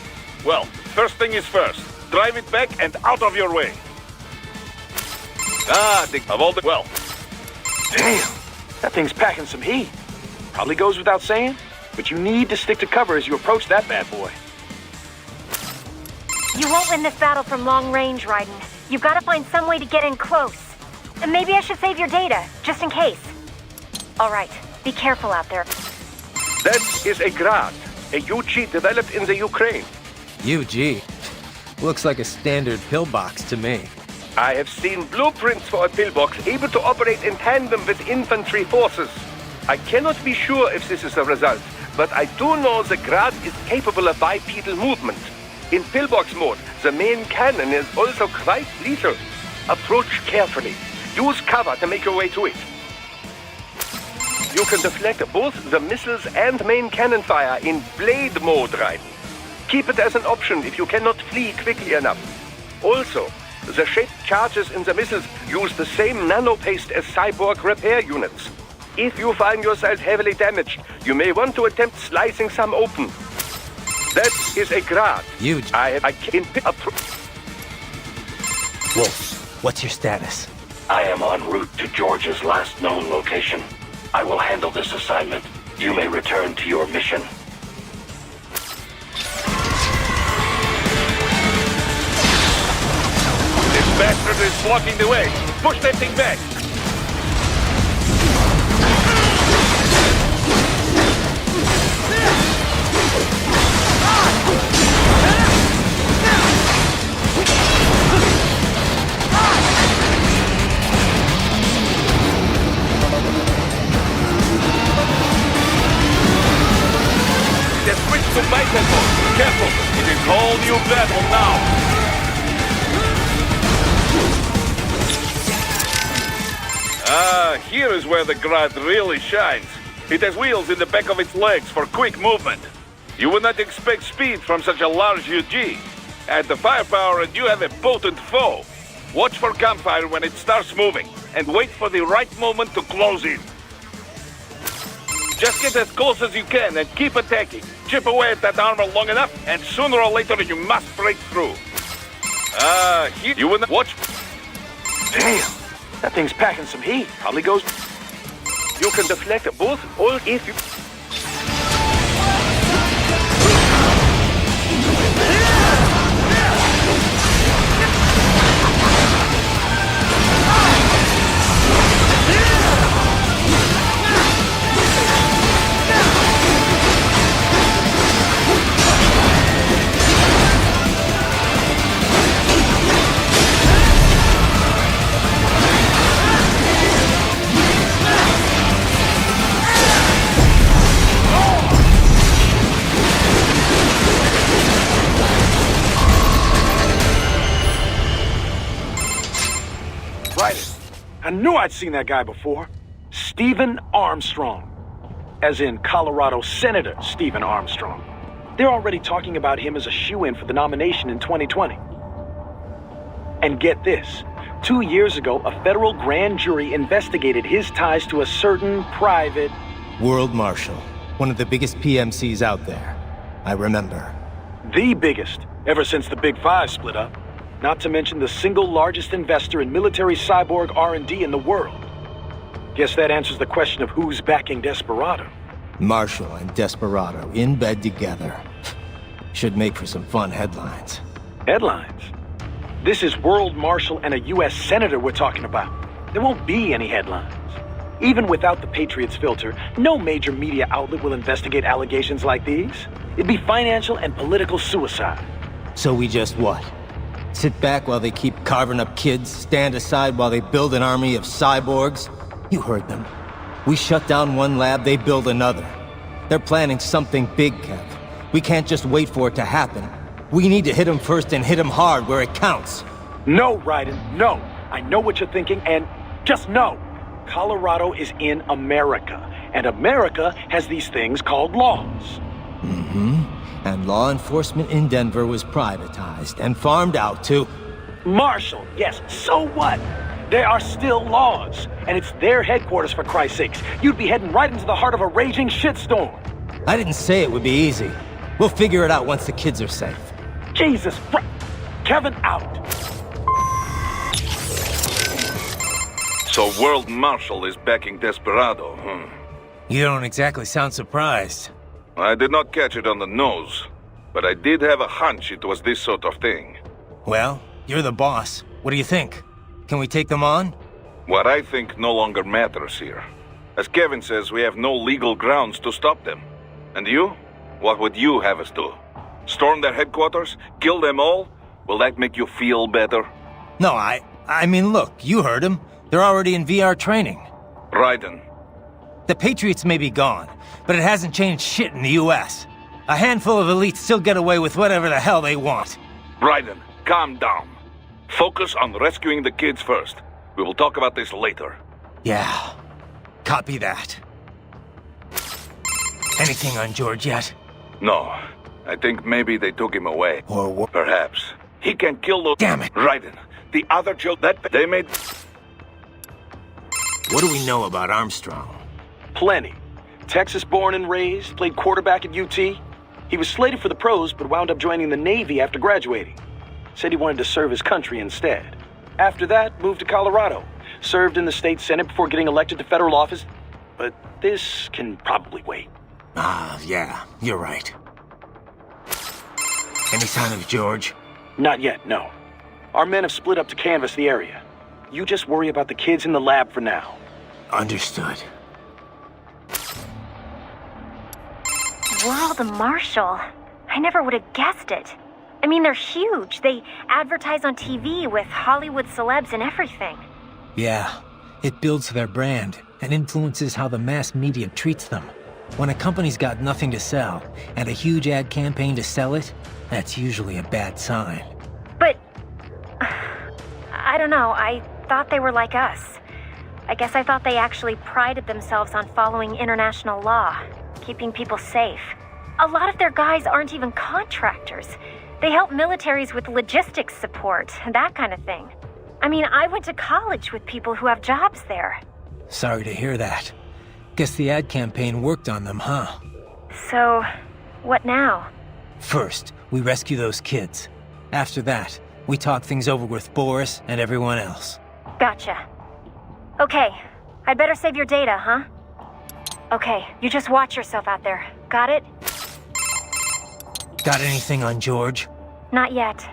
Well, first thing is first. Drive it back and out of your way. Well,
Damn, that thing's packing some heat. Probably goes without saying, but you need to stick to cover as you approach that bad boy.
You won't win this battle from long range, Raiden. You've got to find some way to get in close. And maybe I should save your data, just in case. All right, be careful out there.
That is a Grad, a UG developed in the Ukraine.
UG? Looks like a standard pillbox to me.
I have seen blueprints for a pillbox able to operate in tandem with infantry forces. I cannot be sure if this is the result, but I do know the Grad is capable of bipedal movement. In pillbox mode, the main cannon is also quite lethal. Approach carefully. Use cover to make your way to it. You can deflect both the missiles and main cannon fire in blade mode, Raiden. Keep it as an option if you cannot flee quickly enough. Also, the shaped charges in the missiles use the same nanopaste as cyborg repair units. If you find yourself heavily damaged, you may want to attempt slicing some open. That is a Grad.
Huge.
I can
Wolf, what's your status?
I am en route to George's last known location. I will handle this assignment. You may return to your mission.
this bastard is blocking the way. Push that thing back. Just switch to biped mode. Careful, it is whole new battle now. Here is where the Grad really shines. It has wheels in the back of its legs for quick movement. You would not expect speed from such a large UG. Add the firepower and you have a potent foe. Watch for gunfire when it starts moving, and wait for the right moment to close in. Just get as close as you can and keep attacking. Chip away at that armor long enough, and sooner or later you must break through. Here you will not watch.
Damn, that thing's packing some heat. Probably goes...
You can deflect both or if you...
I knew I'd seen that guy before. Stephen Armstrong. As in Colorado Senator Stephen Armstrong. They're already talking about him as a shoo-in for the nomination in 2020. And get this. 2 years ago, a federal grand jury investigated his ties to a certain private...
World Marshal. One of the biggest PMCs out there. I remember.
The biggest, ever since the Big Five split up. Not to mention the single largest investor in military cyborg R&D in the world. Guess that answers the question of who's backing Desperado.
Marshall and Desperado in bed together. Should make for some fun headlines.
Headlines? This is World Marshal and a U.S. Senator we're talking about. There won't be any headlines. Even without the Patriots filter, no major media outlet will investigate allegations like these. It'd be financial and political suicide.
So we just what? Sit back while they keep carving up kids, stand aside while they build an army of cyborgs? You heard them. We shut down one lab, they build another. They're planning something big, Kev. We can't just wait for it to happen. We need to hit them first and hit them hard where it counts.
No, Raiden, no. I know what you're thinking, and just know. Colorado is in America, and America has these things called laws.
Mm-hmm. And law enforcement in Denver was privatized and farmed out to...
Marshall, yes, so what? There are still laws, and it's their headquarters, for Christ's sakes. You'd be heading right into the heart of a raging shitstorm.
I didn't say it would be easy. We'll figure it out once the kids are safe.
Jesus, Kevin out.
So World Marshal is backing Desperado,
You don't exactly sound surprised.
I did not catch it on the nose, but I did have a hunch it was this sort of thing.
Well, you're the boss. What do you think? Can we take them on?
What I think no longer matters here. As Kevin says, we have no legal grounds to stop them. And you? What would you have us do? Storm their headquarters? Kill them all? Will that make you feel better?
No, I mean, look, you heard them. They're already in VR training.
Raiden.
The Patriots may be gone, but it hasn't changed shit in the U.S. A handful of elites still get away with whatever the hell they want.
Raiden, calm down. Focus on rescuing the kids first. We will talk about this later.
Yeah, copy that. Anything on George yet?
No. I think maybe they took him away.
Or what?
Perhaps. He can kill those...
Damn it!
Raiden, the other children that they made...
What do we know about Armstrong?
Plenty. Texas born and raised, played quarterback at UT. He was slated for the pros, but wound up joining the Navy after graduating. Said he wanted to serve his country instead. After that, moved to Colorado. Served in the state senate before getting elected to federal office. But this can probably wait.
Ah, yeah, you're right. Any sign of George?
Not yet, no. Our men have split up to canvass the area. You just worry about the kids in the lab for now.
Understood.
World Marshal. I never would have guessed it. I mean, they're huge. They advertise on TV with Hollywood celebs and everything.
Yeah, it builds their brand and influences how the mass media treats them. When a company's got nothing to sell and a huge ad campaign to sell it, that's usually a bad sign.
But... I don't know, I thought they were like us. I guess I thought they actually prided themselves on following international law, keeping people safe. A lot of their guys aren't even contractors. They help militaries with logistics support, that kind of thing. I mean, I went to college with people who have jobs there.
Sorry to hear that. Guess the ad campaign worked on them, huh?
So, what now?
First, we rescue those kids. After that, we talk things over with Boris and everyone else.
Gotcha. Okay, I'd better save your data, huh? Okay, you just watch yourself out there. Got it?
Got anything on George?
Not yet.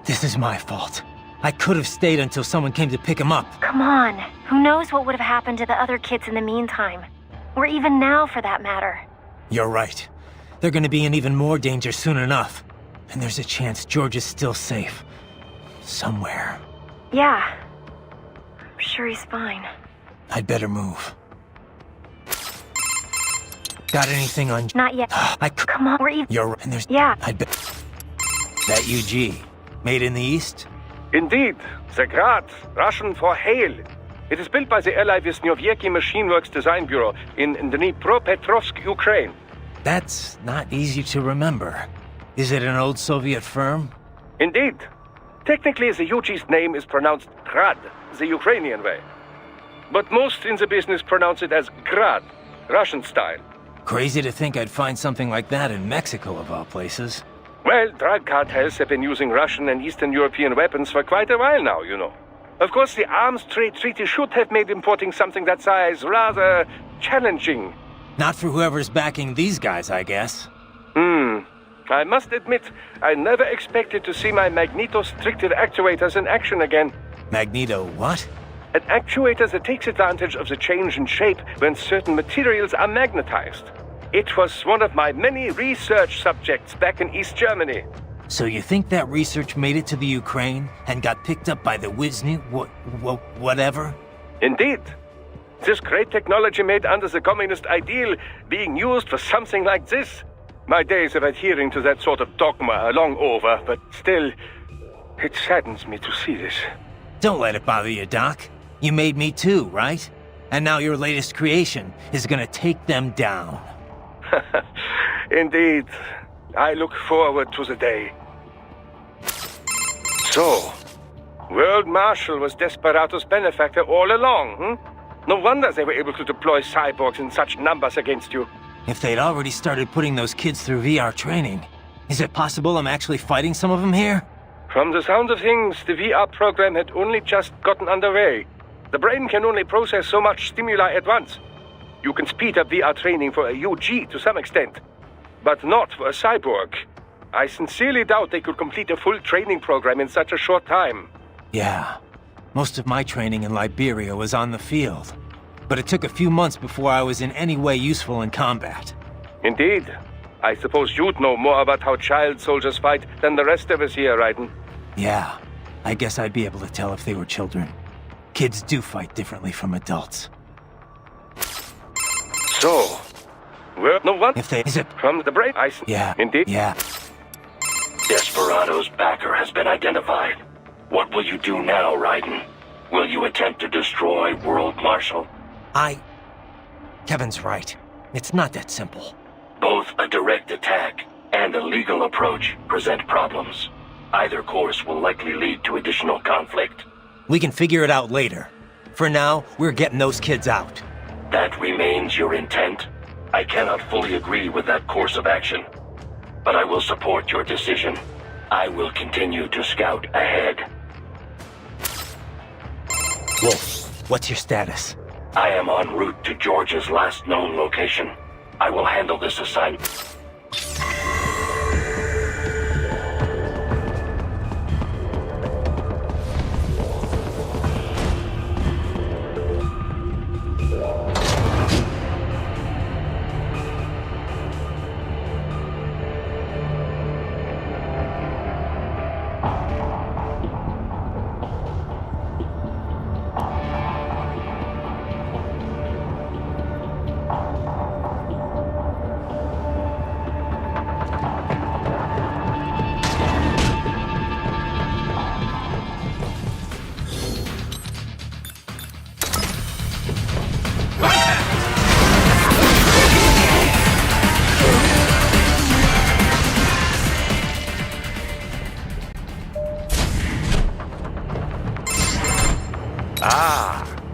This is my fault. I could have stayed until someone came to pick him up.
Come on. Who knows what would have happened to the other kids in the meantime? Or even now, for that matter.
You're right. They're gonna be in even more danger soon enough. And there's a chance George is still safe. Somewhere.
Yeah. I'm sure he's fine.
I'd better move. Got anything on...
Not yet. Come on, we're even...
You're... And there's...
Yeah.
I'd bet... That UG. Made in the East?
Indeed. The Grad, Russian for hail. It is built by the ally Vishnyovyeki Machine Works Design Bureau in Dnipropetrovsk, Ukraine.
That's not easy to remember. Is it an old Soviet firm?
Indeed. Technically, the UG's name is pronounced Grad, the Ukrainian way. But most in the business pronounce it as Grad, Russian style.
Crazy to think I'd find something like that in Mexico, of all places.
Well, drug cartels have been using Russian and Eastern European weapons for quite a while now, you know. Of course, the arms trade treaty should have made importing something that size rather challenging.
Not for whoever's backing these guys, I guess.
I must admit, I never expected to see my magneto-stricted actuators in action again.
Magneto what?
An actuator that takes advantage of the change in shape when certain materials are magnetized. It was one of my many research subjects back in East Germany.
So you think that research made it to the Ukraine and got picked up by the whatever?
Indeed. This great technology made under the communist ideal being used for something like this. My days of adhering to that sort of dogma are long over, but still, it saddens me to see this.
Don't let it bother you, Doc. You made me too, right? And now your latest creation is gonna take them down.
Indeed. I look forward to the day. So, World Marshal was Desperado's benefactor all along, No wonder they were able to deploy cyborgs in such numbers against you.
If they'd already started putting those kids through VR training, is it possible I'm actually fighting some of them here?
From the sound of things, the VR program had only just gotten underway. The brain can only process so much stimuli at once. You can speed up VR training for a UG to some extent, but not for a cyborg. I sincerely doubt they could complete a full training program in such a short time.
Yeah. Most of my training in Liberia was on the field, but it took a few months before I was in any way useful in combat.
Indeed. I suppose you'd know more about how child soldiers fight than the rest of us here, Raiden.
Yeah. I guess I'd be able to tell if they were children. Kids do fight differently from adults.
So, well, no one...
If they... Is it...
From the brain?
Yeah.
Indeed.
Yeah.
Desperado's backer has been identified. What will you do now, Raiden? Will you attempt to destroy World Marshal?
Kevin's right. It's not that simple.
Both a direct attack and a legal approach present problems. Either course will likely lead to additional conflict.
We can figure it out later. For now, we're getting those kids out.
That remains your intent? I cannot fully agree with that course of action, but I will support your decision. I will continue to scout ahead.
Wolf, what's your status?
I am en route to George's last known location. I will handle this assignment.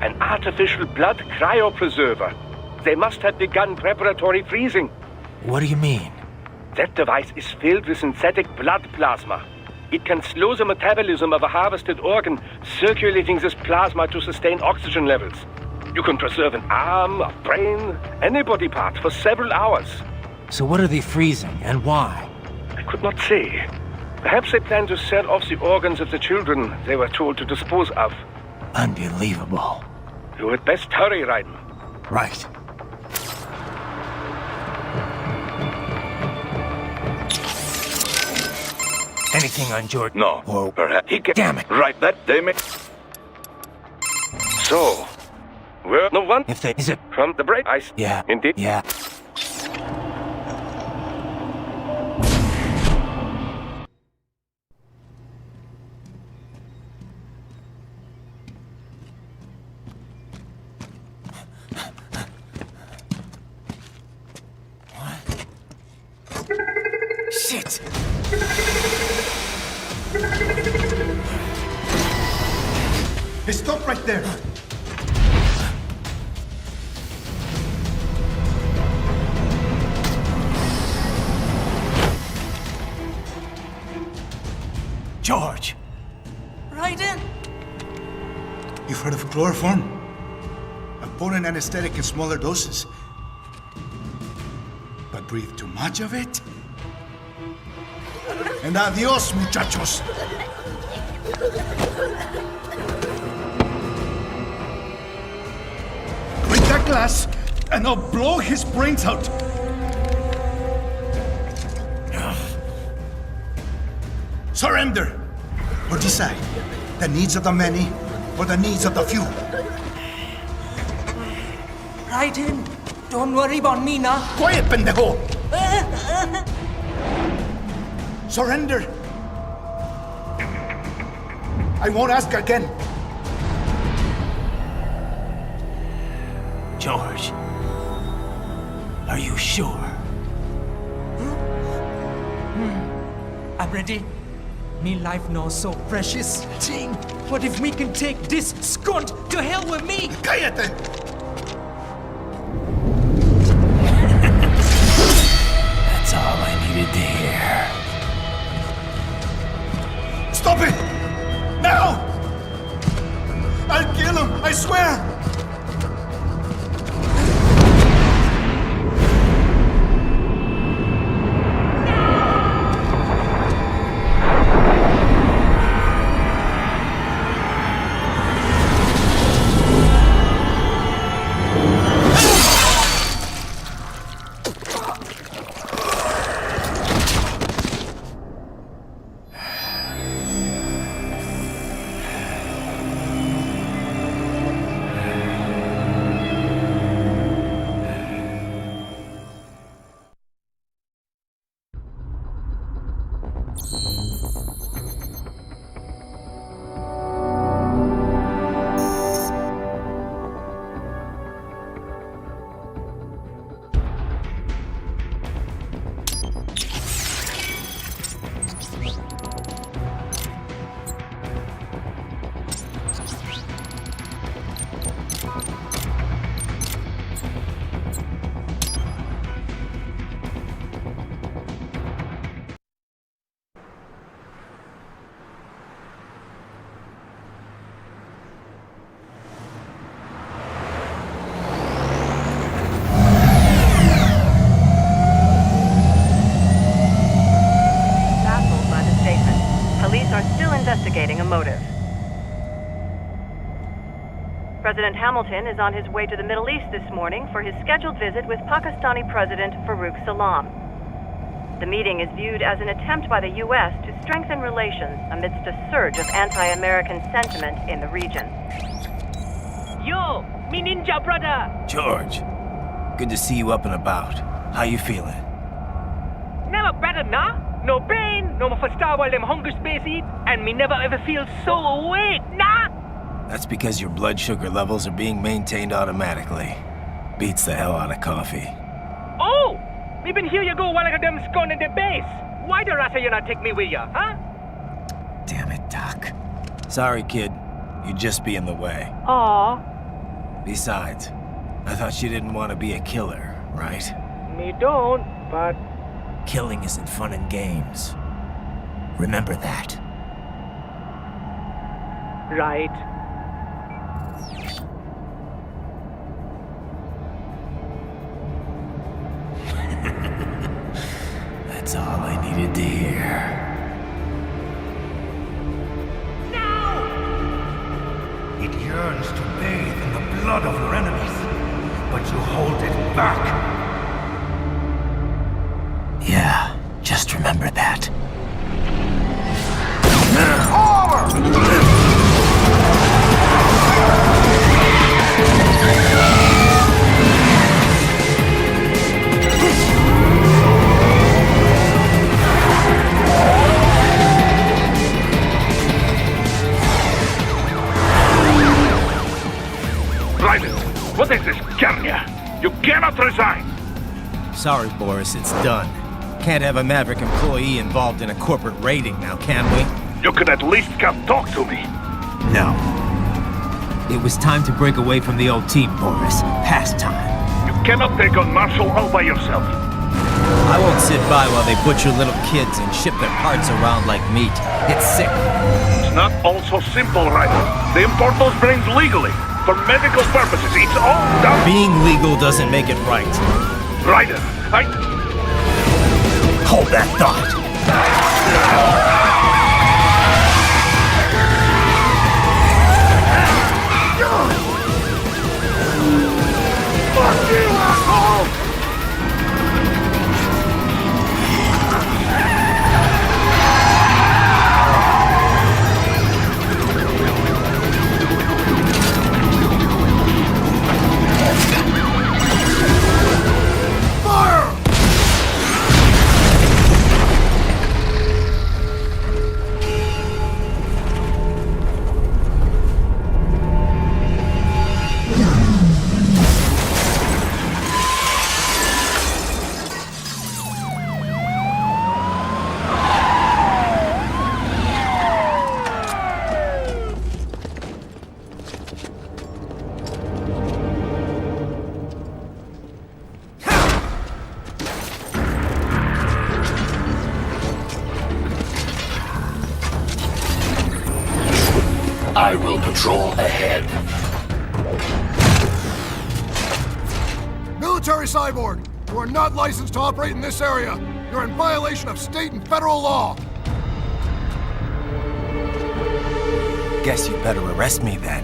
An artificial blood cryopreserver. They must have begun preparatory freezing.
What do you mean?
That device is filled with synthetic blood plasma. It can slow the metabolism of a harvested organ, circulating this plasma to sustain oxygen levels. You can preserve an arm, a brain, any body part for several hours.
So what are they freezing, and why?
I could not say. Perhaps they plan to sell off the organs of the children they were told to dispose of.
Unbelievable.
You had best hurry, Raiden.
Right. Anything on George?
No.
Or...
Perhaps he can...
Damn it.
Right, that they may... So... Well, no one...
If they... Is it...
From the brain?
Yeah.
Indeed.
Yeah. Shit!
Hey, stop right there! George!
Raiden!
You've heard of chloroform? A potent anesthetic in smaller doses. But breathe too much of it? And adios, muchachos. Break that glass, and I'll blow his brains out. Surrender! Or decide, the needs of the many or the needs of the few.
Right in. Don't worry about me now.
Quiet, pendejo! Surrender! I won't ask again.
George, are you sure?
I'm ready. Me life now so precious. Ting, what if we can take this skunt to hell with me?
Cállate!
That's all I needed to hear.
Stop it! Now! I'll kill him, I swear!
Investigating a motive. President Hamilton is on his way to the Middle East this morning for his scheduled visit with Pakistani President Farooq Salam. The meeting is viewed as an attempt by the U.S. to strengthen relations amidst a surge of anti-American sentiment in the region.
Yo, me ninja brother!
George, good to see you up and about. How you feeling?
Never better, nah? No pain, no more for star while them hunger space eat, and me never ever feel so awake, nah?
That's because your blood sugar levels are being maintained automatically. Beats the hell out of coffee.
Oh! Me been here you go while I got them scone in the base. Why the rasa you not take me with ya, huh?
Damn it, Doc. Sorry, kid. You'd just be in the way.
Aw.
Besides, I thought you didn't want to be a killer, right?
Me don't, but...
Killing isn't fun and games. Remember that.
Right.
That's all I needed to hear.
It yearns to bathe in the blood of your enemies, but you hold it back.
Yeah, just remember that.
Raiden, what is this, Kenya? You cannot resign!
Sorry, Boris, it's done. Can't have a Maverick employee involved in a corporate raiding now, can we?
You could at least come talk to me.
No. It was time to break away from the old team, Boris. Past time.
You cannot take on Marshall all by yourself.
I won't sit by while they butcher little kids and ship their parts around like meat. It's sick.
It's not all so simple, Raiden. They import those brains legally. For medical purposes, it's all done.
Being legal doesn't make it right.
Raiden,
Hold that thought.
Fuck you, asshole!
I will patrol ahead.
Military cyborg, you are not licensed to operate in this area. You're in violation of state and federal law.
Guess you better arrest me then.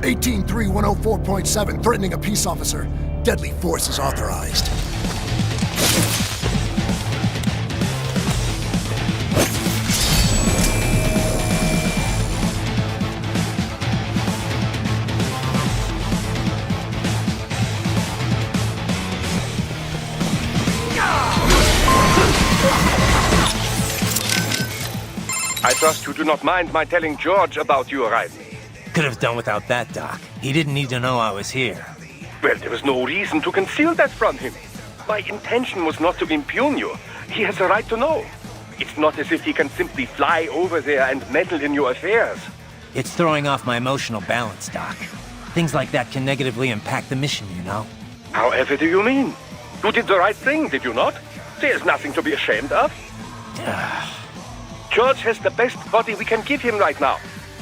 18.3.104.7, threatening a peace officer. Deadly force is authorized.
I trust you do not mind my telling George about you arriving.
Could have done without that, Doc. He didn't need to know I was here.
Well, there was no reason to conceal that from him. My intention was not to impugn you. He has a right to know. It's not as if he can simply fly over there and meddle in your affairs.
It's throwing off my emotional balance, Doc. Things like that can negatively impact the mission, you know?
However do you mean? You did the right thing, did you not? There's nothing to be ashamed of. George has the best body we can give him right now.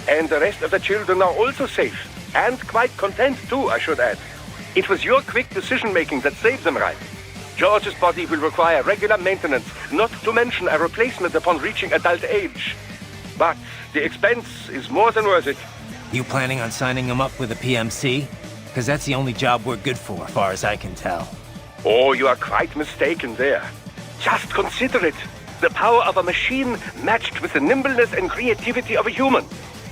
And the rest of the children are also safe. And quite content too, I should add. It was your quick decision-making that saved them, right? George's body will require regular maintenance, not to mention a replacement upon reaching adult age. But the expense is more than worth it.
You planning on signing him up with a PMC? Because that's the only job we're good for, as far as I can tell.
Oh, you are quite mistaken there. Just consider it. The power of a machine matched with the nimbleness and creativity of a human.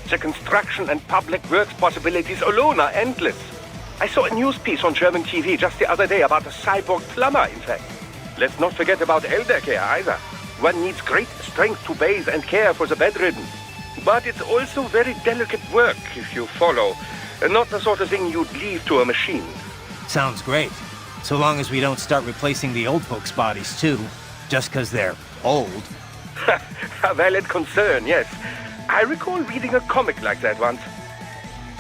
The construction and public works possibilities alone are endless. I saw a news piece on German TV just the other day about a cyborg plumber, in fact. Let's not forget about elder care either. One needs great strength to bathe and care for the bedridden. But it's also very delicate work, if you follow. Not the sort of thing you'd leave to a machine.
Sounds great. So long as we don't start replacing the old folks' bodies, too. Just because they're old.
A valid concern, yes. I recall reading a comic like that once.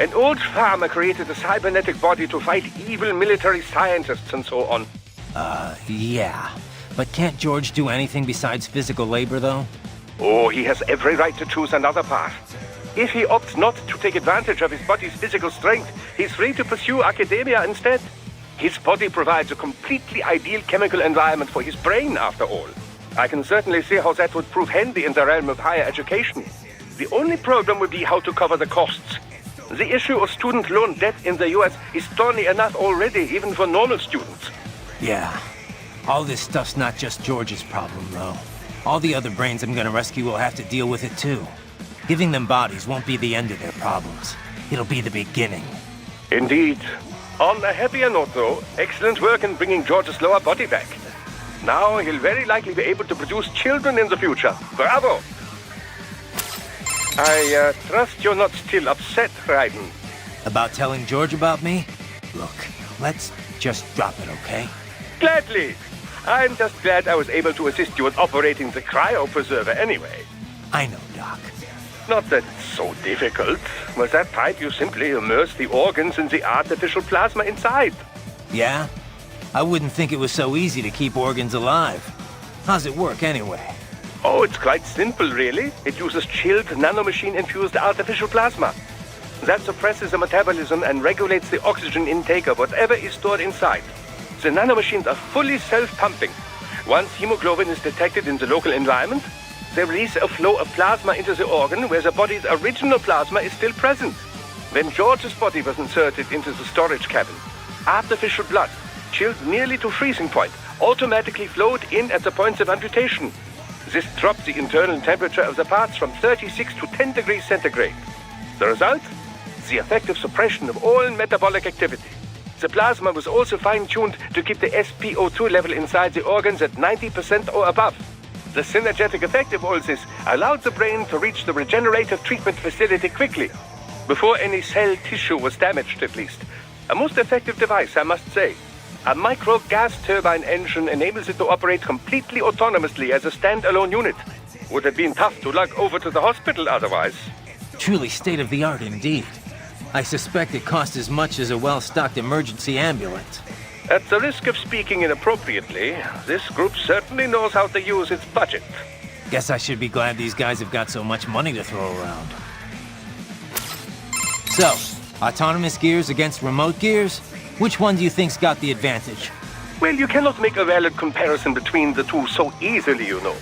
An old farmer created a cybernetic body to fight evil military scientists and so on.
Yeah. But can't George do anything besides physical labor, though?
Oh, he has every right to choose another path. If he opts not to take advantage of his body's physical strength, he's free to pursue academia instead. His body provides a completely ideal chemical environment for his brain, after all. I can certainly see how that would prove handy in the realm of higher education. The only problem would be how to cover the costs. The issue of student loan debt in the US is thorny enough already, even for normal students.
Yeah. All this stuff's not just George's problem, though. All the other brains I'm gonna rescue will have to deal with it, too. Giving them bodies won't be the end of their problems. It'll be the beginning.
Indeed. On a happier note, though, excellent work in bringing George's lower body back. Now he'll very likely be able to produce children in the future. Bravo! I trust you're not still upset, Raiden.
About telling George about me? Look, let's just drop it, okay?
Gladly. I'm just glad I was able to assist you in operating the cryopreserver anyway.
I know, Doc.
Not that it's so difficult. With that pipe, you simply immerse the organs in the artificial plasma inside.
Yeah? I wouldn't think it was so easy to keep organs alive. How's it work, anyway?
Oh, it's quite simple, really. It uses chilled nanomachine-infused artificial plasma. That suppresses the metabolism and regulates the oxygen intake of whatever is stored inside. The nanomachines are fully self-pumping. Once hemoglobin is detected in the local environment, they release a flow of plasma into the organ where the body's original plasma is still present. When George's body was inserted into the storage cabin, artificial blood, chilled nearly to freezing point, automatically flowed in at the points of amputation. This dropped the internal temperature of the parts from 36 to 10 degrees centigrade. The result? The effective suppression of all metabolic activity. The plasma was also fine-tuned to keep the SpO2 level inside the organs at 90% or above. The synergetic effect of all this allowed the brain to reach the regenerative treatment facility quickly, before any cell tissue was damaged at least. A most effective device, I must say. A micro gas turbine engine enables it to operate completely autonomously as a standalone unit. Would have been tough to lug over to the hospital otherwise.
Truly state-of-the-art indeed. I suspect it cost as much as a well-stocked emergency ambulance.
At the risk of speaking inappropriately, this group certainly knows how to use its budget.
Guess I should be glad these guys have got so much money to throw around. So, autonomous gears against remote gears? Which one do you think's got the advantage?
Well, you cannot make a valid comparison between the two so easily, you know.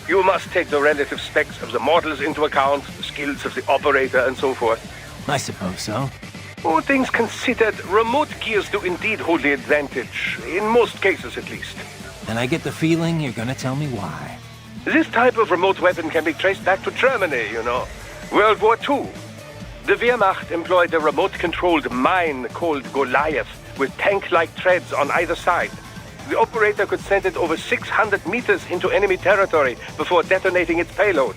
You must take the relative specs of the models into account, the skills of the operator, and so forth.
I suppose so.
All things considered, remote gears do indeed hold the advantage, in most cases at least.
And I get the feeling you're gonna tell me why.
This type of remote weapon can be traced back to Germany, you know. World War II. The Wehrmacht employed a remote-controlled mine called Goliath, with tank-like treads on either side. The operator could send it over 600 meters into enemy territory before detonating its payload.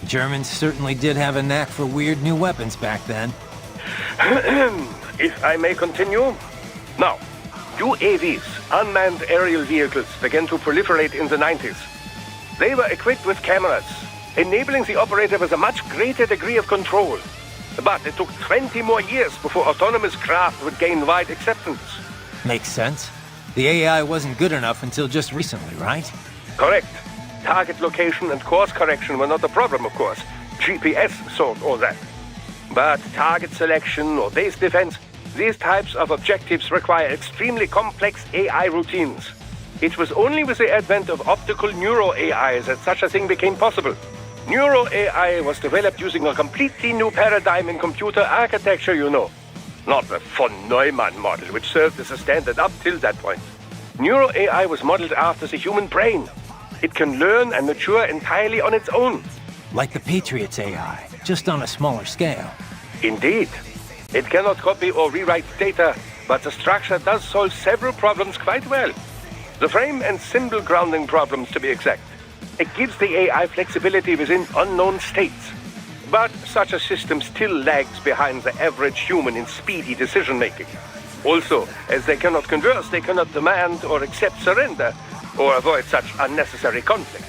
Germans certainly did have a knack for weird new weapons back then.
If I may continue. Now, UAVs, unmanned aerial vehicles, began to proliferate in the 90s. They were equipped with cameras, enabling the operator with a much greater degree of control. But it took 20 more years before autonomous craft would gain wide acceptance.
Makes sense. The AI wasn't good enough until just recently, right?
Correct. Target location and course correction were not a problem, of course. GPS solved all that. But target selection or base defense, these types of objectives require extremely complex AI routines. It was only with the advent of optical neuro-AI that such a thing became possible. Neuro-AI was developed using a completely new paradigm in computer architecture, you know. Not the von Neumann model, which served as a standard up till that point. Neuro-AI was modeled after the human brain. It can learn and mature entirely on its own.
Like the Patriot's AI, just on a smaller scale.
Indeed. It cannot copy or rewrite data, but the structure does solve several problems quite well. The frame and symbol grounding problems, to be exact. It gives the AI flexibility within unknown states. But such a system still lags behind the average human in speedy decision-making. Also, as they cannot converse, they cannot demand or accept surrender, or avoid such unnecessary conflict.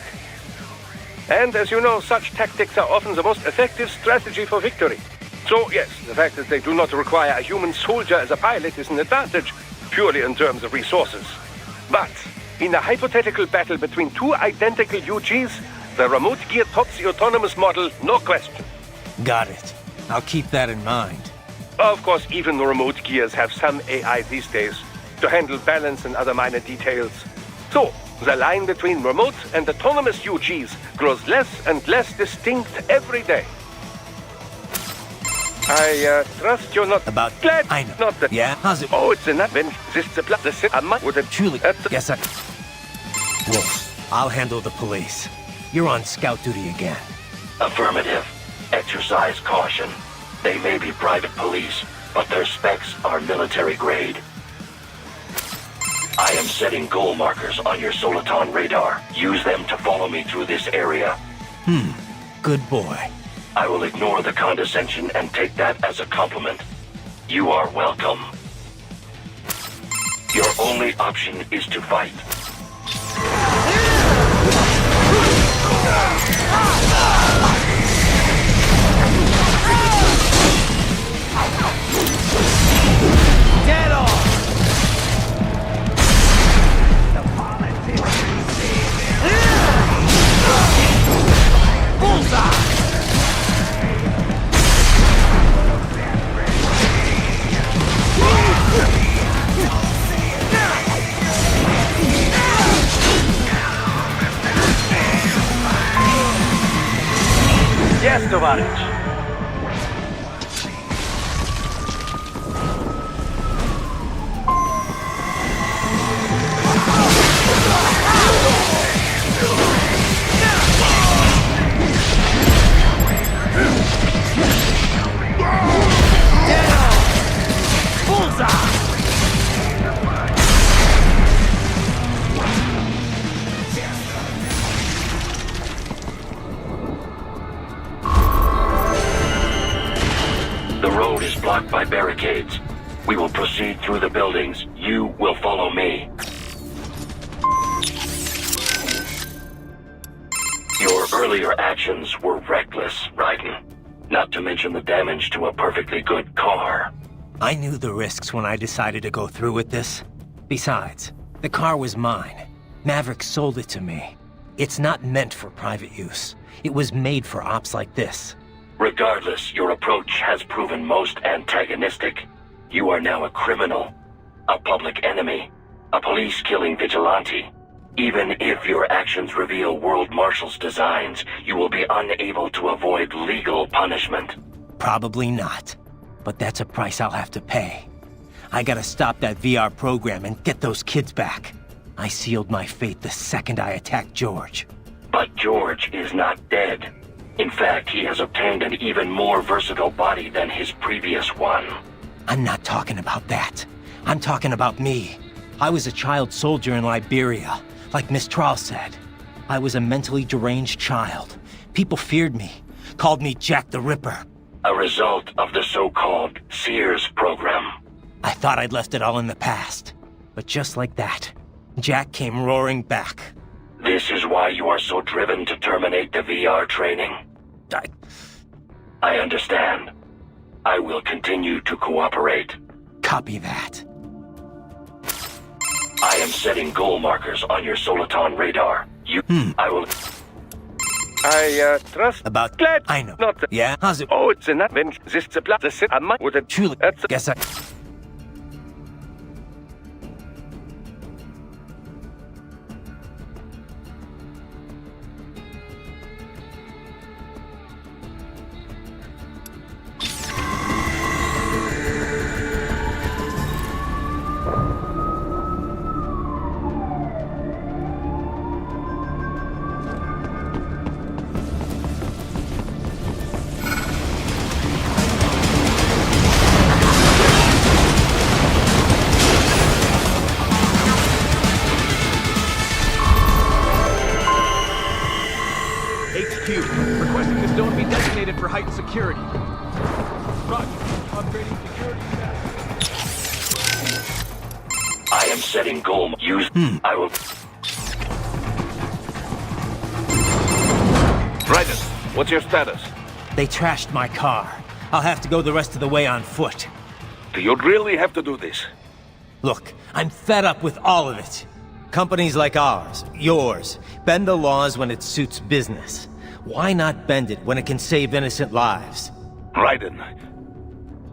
And as you know, such tactics are often the most effective strategy for victory. So yes, the fact that they do not require a human soldier as a pilot is an advantage, purely in terms of resources. But in a hypothetical battle between two identical UGs, the remote gear tops the autonomous model, no question.
Got it. I'll keep that in mind.
Of course, even the remote gears have some AI these days to handle balance and other minor details. So, the line between remote and autonomous UGs grows less and less distinct every day. I trust you're not
about
glad.
I know.
Not that.
Yeah. How's it?
Oh, it's an adventure. This is the sit. I would have
truly. Guess I. Wolf, I'll handle the police. You're on scout duty again.
Affirmative. Exercise caution. They may be private police, but their specs are military grade. I am setting goal markers on your Soliton radar. Use them to follow me through this area.
Good boy.
I will ignore the condescension and take that as a compliment. You are welcome. Your only option is to fight.
Dead on! Bullseye!
Tovarich.
The road is blocked by barricades. We will proceed through the buildings. You will follow me. Your earlier actions were reckless, Raiden. Not to mention the damage to a perfectly good car.
I knew the risks when I decided to go through with this. Besides, the car was mine. Maverick sold it to me. It's not meant for private use. It was made for ops like this.
Regardless, your approach has proven most antagonistic. You are now a criminal, a public enemy, a police-killing vigilante. Even if your actions reveal World Marshal's designs, you will be unable to avoid legal punishment.
Probably not. But that's a price I'll have to pay. I gotta stop that VR program and get those kids back. I sealed my fate the second I attacked George.
But George is not dead. In fact, he has obtained an even more versatile body than his previous one.
I'm not talking about that. I'm talking about me. I was a child soldier in Liberia, like Miss Trawl said. I was a mentally deranged child. People feared me, called me Jack the Ripper.
A result of the so-called Sears program.
I thought I'd left it all in the past. But just like that, Jack came roaring back.
This is why you are so driven to terminate the VR training. I understand. I will continue to cooperate.
Copy that.
I am setting goal markers on your Soliton radar. I will...
I trust...
About...
Glad
I know.
Not...
Yeah? How's it...
Oh, it's not venge. This is a plot. This is a man with a...
Truly, guess I...
Requesting this zone be designated for heightened security. Roger. Upgrading security status.
I am setting goal... Use... I will...
Raiden, what's your status?
They trashed my car. I'll have to go the rest of the way on foot.
Do you really have to do this?
Look, I'm fed up with all of it. Companies like ours, yours, bend the laws when it suits business. Why not bend it when it can save innocent lives?
Raiden.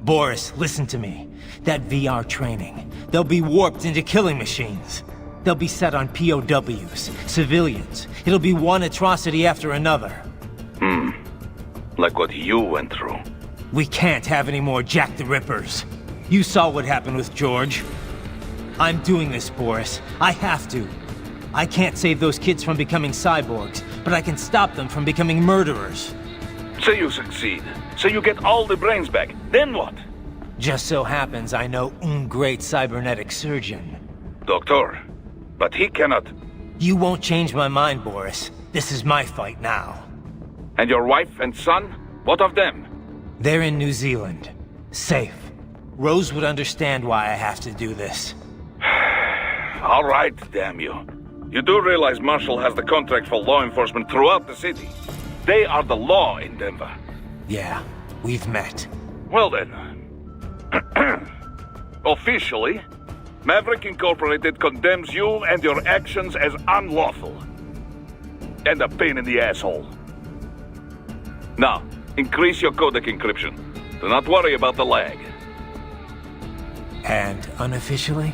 Boris, listen to me. That VR training, they'll be warped into killing machines. They'll be set on POWs, civilians. It'll be one atrocity after another.
Like what you went through.
We can't have any more Jack the Rippers. You saw what happened with George. I'm doing this, Boris. I have to. I can't save those kids from becoming cyborgs, but I can stop them from becoming murderers.
Say you succeed. Say you get all the brains back. Then what?
Just so happens I know un great cybernetic surgeon.
Doctor, but he cannot...
You won't change my mind, Boris. This is my fight now.
And your wife and son? What of them?
They're in New Zealand. Safe. Rose would understand why I have to do this.
All right, damn you. You do realize Marshall has the contract for law enforcement throughout the city. They are the law in Denver.
Yeah, we've met.
Well then. Officially, Maverick Incorporated condemns you and your actions as unlawful. And a pain in the asshole. Now, increase your codec encryption. Do not worry about the lag.
And unofficially?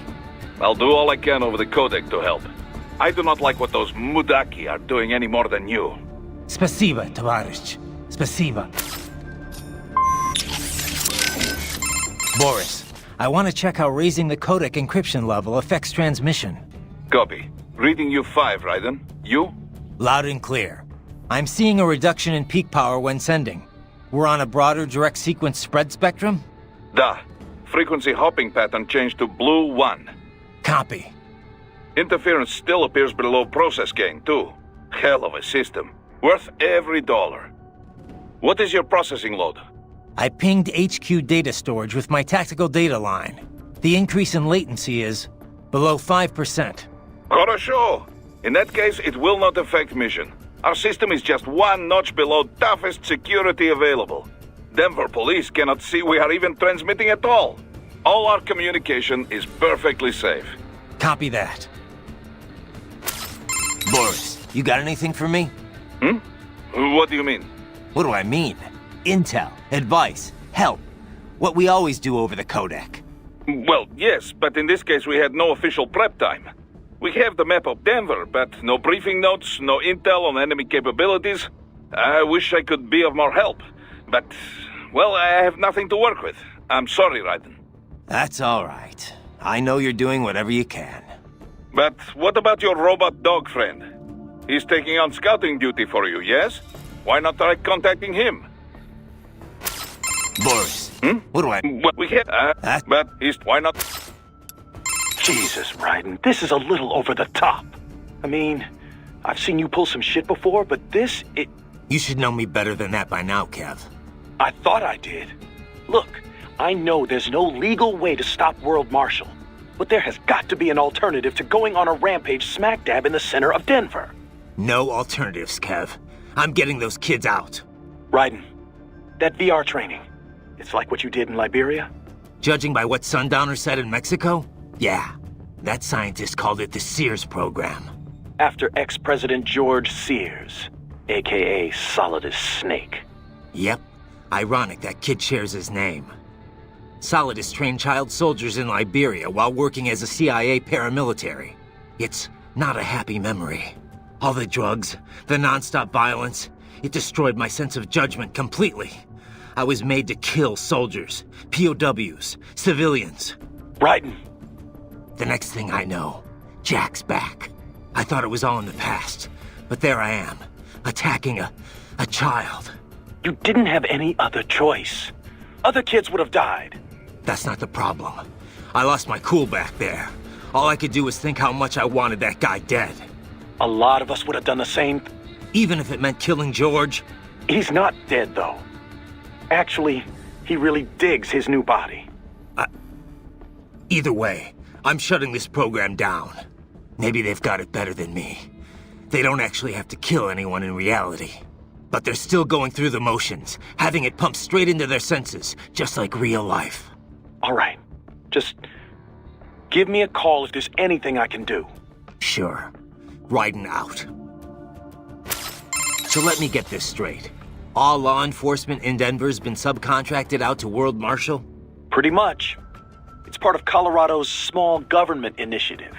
I'll do all I can over the codec to help. I do not like what those Mudaki are doing any more than you.
Spasiba, Tovarich. Spasiba. Boris, I want to check how raising the codec encryption level affects transmission.
Copy. Reading you 5, Raiden. You?
Loud and clear. I'm seeing a reduction in peak power when sending. We're on a broader direct sequence spread spectrum?
Da. Frequency hopping pattern changed to blue 1.
Copy.
Interference still appears below process gain, too. Hell of a system. Worth every dollar. What is your processing load?
I pinged HQ data storage with my tactical data line. The increase in latency is below 5%.
Хорошо. In that case, it will not affect mission. Our system is just one notch below toughest security available. Denver police cannot see we are even transmitting at all. All our communication is perfectly safe.
Copy that. Boris, you got anything for me?
What do you mean?
What do I mean? Intel, advice, help. What we always do over the codec.
Well, yes, but in this case we had no official prep time. We have the map of Denver, but no briefing notes, no intel on enemy capabilities. I wish I could be of more help, but, well, I have nothing to work with. I'm sorry, Raiden.
That's all right. I know you're doing whatever you can.
But what about your robot dog friend? He's taking on scouting duty for you, yes? Why not try contacting him?
Boris, what do I...
Well, we had... but why not...
Jesus, Raiden, this is a little over the top. I mean, I've seen you pull some shit before, but this,
You should know me better than that by now, Kev.
I thought I did. Look, I know there's no legal way to stop World Marshal, but there has got to be an alternative to going on a rampage smack dab in the center of Denver.
No alternatives, Kev. I'm getting those kids out.
Raiden, that VR training, it's like what you did in Liberia?
Judging by what Sundowner said in Mexico? Yeah. That scientist called it the Sears program.
After ex-President George Sears, a.k.a. Solidus Snake.
Yep. Ironic that kid shares his name. Solidus trained child soldiers in Liberia while working as a CIA paramilitary. It's not a happy memory. All the drugs, the non-stop violence, it destroyed my sense of judgment completely. I was made to kill soldiers, POWs, civilians.
Raiden.
The next thing I know, Jack's back. I thought it was all in the past, but there I am, attacking a child.
You didn't have any other choice. Other kids would have died.
That's not the problem. I lost my cool back there. All I could do was think how much I wanted that guy dead.
A lot of us would have done the same.
Even if it meant killing George?
He's not dead, though. Actually, he really digs his new body.
Either way, I'm shutting this program down. Maybe they've got it better than me. They don't actually have to kill anyone in reality. But they're still going through the motions, having it pumped straight into their senses, just like real life.
All right. Just give me a call if there's anything I can do.
Sure. Raiden out. So let me get this straight. All law enforcement in Denver's been subcontracted out to World Marshal?
Pretty much. It's part of Colorado's small government initiative.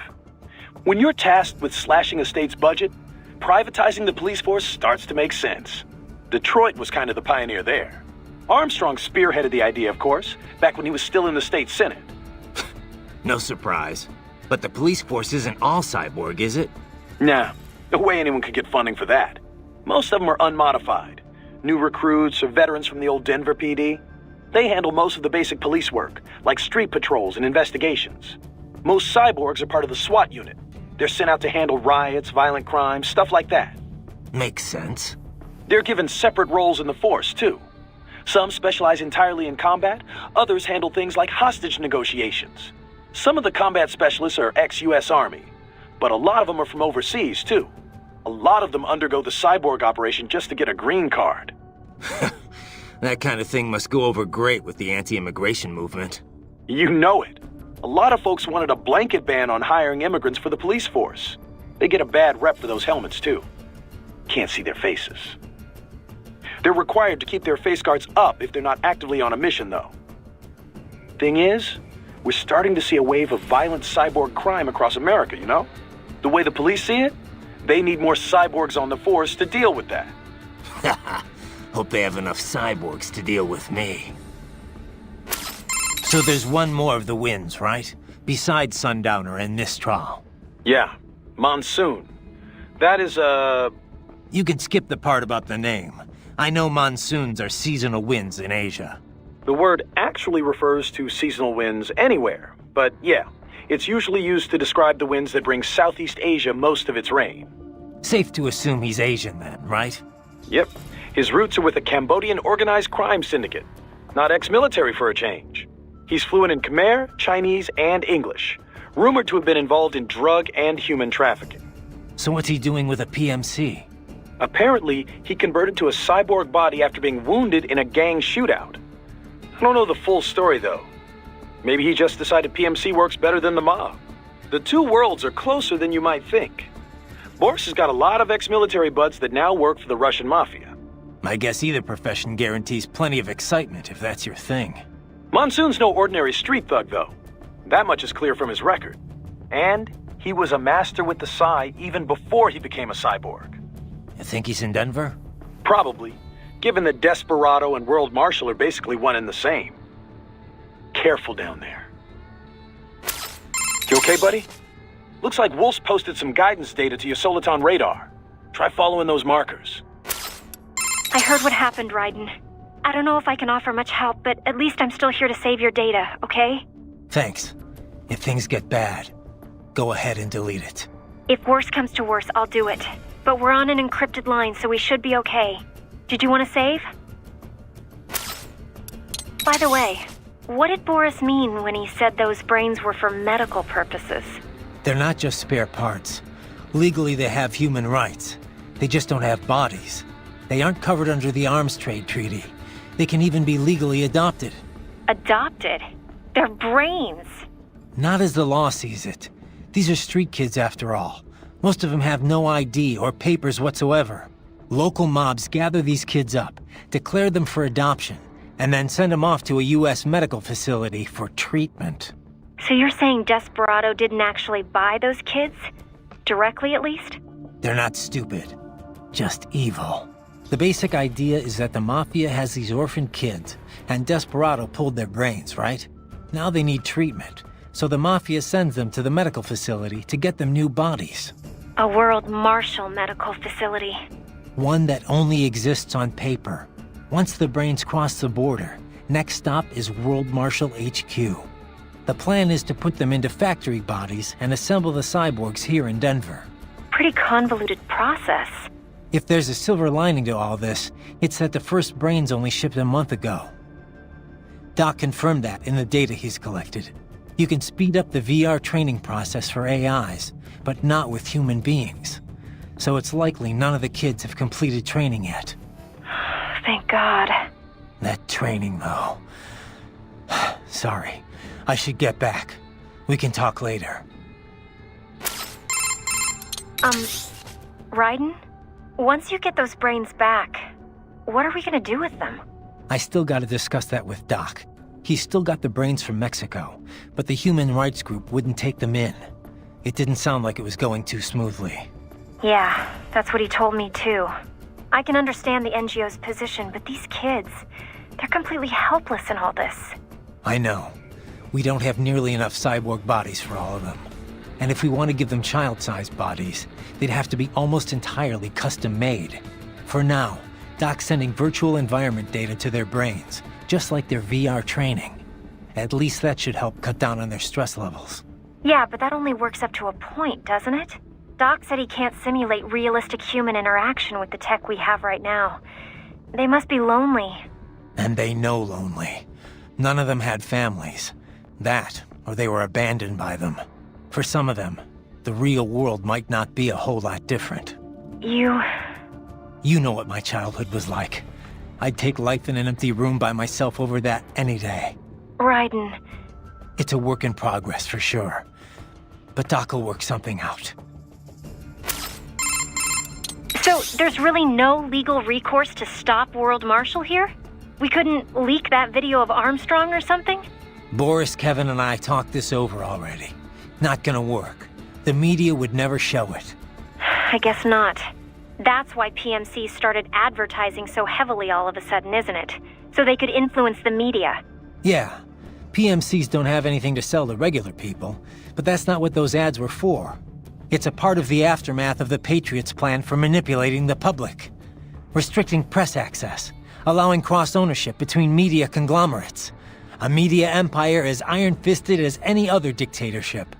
When you're tasked with slashing a state's budget, privatizing the police force starts to make sense. Detroit was kind of the pioneer there. Armstrong spearheaded the idea, of course, back when he was still in the state senate.
No surprise. But the police force isn't all cyborg, is it?
Nah, no way anyone could get funding for that. Most of them are unmodified. New recruits or veterans from the old Denver PD. They handle most of the basic police work, like street patrols and investigations. Most cyborgs are part of the SWAT unit. They're sent out to handle riots, violent crimes, stuff like that.
Makes sense.
They're given separate roles in the force, too. Some specialize entirely in combat, others handle things like hostage negotiations. Some of the combat specialists are ex-US Army, but a lot of them are from overseas, too. A lot of them undergo the cyborg operation just to get a green card.
That kind of thing must go over great with the anti-immigration movement.
You know it. A lot of folks wanted a blanket ban on hiring immigrants for the police force. They get a bad rep for those helmets, too. Can't see their faces. They're required to keep their face guards up if they're not actively on a mission, though. Thing is, we're starting to see a wave of violent cyborg crime across America, you know? The way the police see it, they need more cyborgs on the force to deal with that.
Hope they have enough cyborgs to deal with me. So there's one more of the Winds, right? Besides Sundowner and Mistral.
Yeah, Monsoon. That is,
You can skip the part about the name. I know monsoons are seasonal winds in Asia.
The word actually refers to seasonal winds anywhere, but yeah, it's usually used to describe the winds that bring Southeast Asia most of its rain.
Safe to assume he's Asian then, right?
Yep. His roots are with a Cambodian organized crime syndicate. Not ex-military for a change. He's fluent in Khmer, Chinese, and English. Rumored to have been involved in drug and human trafficking.
So what's he doing with a PMC?
Apparently, he converted to a cyborg body after being wounded in a gang shootout. I don't know the full story, though. Maybe he just decided PMC works better than the mob. The two worlds are closer than you might think. Boris has got a lot of ex-military buds that now work for the Russian mafia.
I guess either profession guarantees plenty of excitement, if that's your thing.
Monsoon's no ordinary street thug, though. That much is clear from his record. And he was a master with the Psy even before he became a cyborg.
You think he's in Denver?
Probably, given that Desperado and World Marshal are basically one and the same. Careful down there. You okay, buddy? Looks like Wolf's posted some guidance data to your Soliton radar. Try following those markers.
I heard what happened, Raiden. I don't know if I can offer much help, but at least I'm still here to save your data, okay?
Thanks. If things get bad, go ahead and delete it.
If worse comes to worse, I'll do it. But we're on an encrypted line, so we should be okay. Did you want to save? By the way, what did Boris mean when he said those brains were for medical purposes?
They're not just spare parts. Legally, they have human rights. They just don't have bodies. They aren't covered under the Arms Trade Treaty. They can even be legally adopted.
Adopted? They're brains!
Not as the law sees it. These are street kids after all. Most of them have no ID or papers whatsoever. Local mobs gather these kids up, declare them for adoption, and then send them off to a U.S. medical facility for treatment.
So you're saying Desperado didn't actually buy those kids? Directly, at least?
They're not stupid. Just evil. The basic idea is that the Mafia has these orphaned kids, and Desperado pulled their brains, right? Now they need treatment, so the Mafia sends them to the medical facility to get them new bodies.
A World Marshal medical facility.
One that only exists on paper. Once the brains cross the border, next stop is World Marshal HQ. The plan is to put them into factory bodies and assemble the cyborgs here in Denver.
Pretty convoluted process.
If there's a silver lining to all this, it's that the first brains only shipped a month ago. Doc confirmed that in the data he's collected. You can speed up the VR training process for AIs, but not with human beings. So it's likely none of the kids have completed training yet.
Thank God.
That training, though. Sorry. I should get back. We can talk later.
Raiden? Once you get those brains back, what are we gonna do with them?
I still gotta discuss that with Doc. He's still got the brains from Mexico, but the human rights group wouldn't take them in. It didn't sound like it was going too smoothly.
Yeah, that's what he told me too. I can understand the NGO's position, but these kids, they're completely helpless in all this.
I know. We don't have nearly enough cyborg bodies for all of them. And if we want to give them child-sized bodies, they'd have to be almost entirely custom-made. For now, Doc's sending virtual environment data to their brains, just like their VR training. At least that should help cut down on their stress levels.
Yeah, but that only works up to a point, doesn't it? Doc said he can't simulate realistic human interaction with the tech we have right now. They must be lonely.
And they know lonely. None of them had families. That, or they were abandoned by them. For some of them, the real world might not be a whole lot different.
You
know what my childhood was like. I'd take life in an empty room by myself over that any day.
Raiden.
It's a work in progress, for sure. But Doc will work something out.
So, there's really no legal recourse to stop World Marshal here? We couldn't leak that video of Armstrong or something?
Boris, Kevin, and I talked this over already. Not gonna work. The media would never show it.
I guess not. That's why PMC started advertising so heavily all of a sudden, isn't it? So they could influence the media.
Yeah, PMCs don't have anything to sell to regular people, but that's not what those ads were for. It's a part of the aftermath of the Patriots' plan for manipulating the public. Restricting press access, allowing cross-ownership between media conglomerates. A media empire as iron-fisted as any other dictatorship.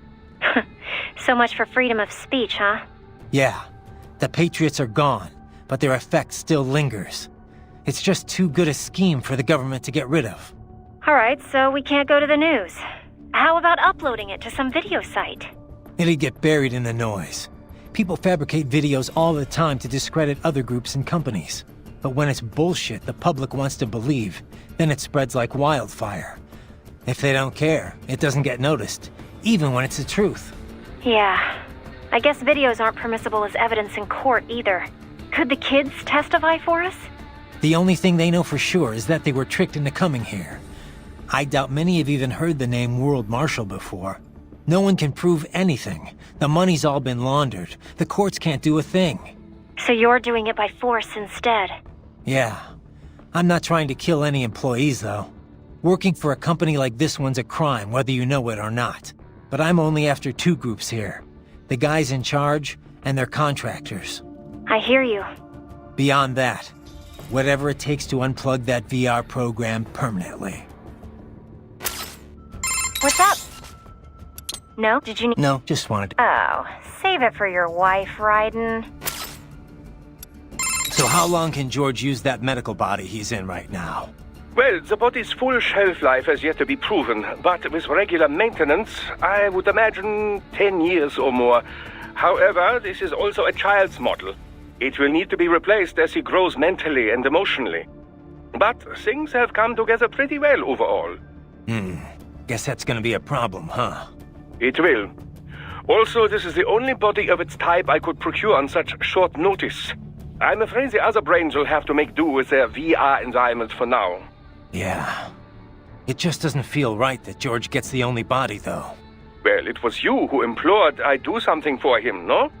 So much for freedom of speech, huh?
Yeah, the Patriots are gone, but their effect still lingers. It's just too good a scheme for the government to get rid of.
Alright, so we can't go to the news. How about uploading it to some video site?
It'd get buried in the noise. People fabricate videos all the time to discredit other groups and companies. But when it's bullshit the public wants to believe, then it spreads like wildfire. If they don't care, it doesn't get noticed, even when it's the truth.
Yeah. I guess videos aren't permissible as evidence in court either. Could the kids testify for us?
The only thing they know for sure is that they were tricked into coming here. I doubt many have even heard the name World Marshal before. No one can prove anything. The money's all been laundered. The courts can't do a thing.
So you're doing it by force instead?
Yeah. I'm not trying to kill any employees, though. Working for a company like this one's a crime, whether you know it or not. But I'm only after two groups here. The guys in charge, and their contractors.
I hear you.
Beyond that, whatever it takes to unplug that VR program permanently.
What's up? No? Did you need—
No, just wanted to—
Oh, save it for your wife, Raiden.
So how long can George use that medical body he's in right now?
Well, the body's full shelf life has yet to be proven, but with regular maintenance, I would imagine 10 years or more. However, this is also a child's model. It will need to be replaced as he grows mentally and emotionally. But things have come together pretty well overall.
Guess that's gonna be a problem, huh?
It will. Also, this is the only body of its type I could procure on such short notice. I'm afraid the other brains will have to make do with their VR environment for now.
Yeah. It just doesn't feel right that George gets the only body, though.
Well, it was you who implored I do something for him, no?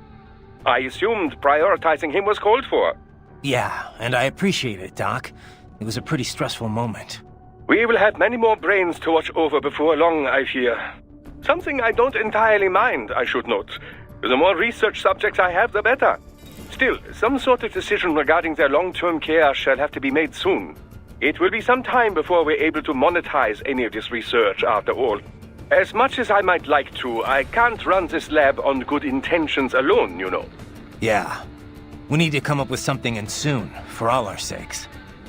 I assumed prioritizing him was called for.
Yeah, and I appreciate it, Doc. It was a pretty stressful moment.
We will have many more brains to watch over before long, I fear. Something I don't entirely mind, I should note. The more research subjects I have, the better. Still, some sort of decision regarding their long-term care shall have to be made soon. It will be some time before we're able to monetize any of this research, after all. As much as I might like to, I can't run this lab on good intentions alone, you know.
Yeah. We need to come up with something, and soon, for all our sakes.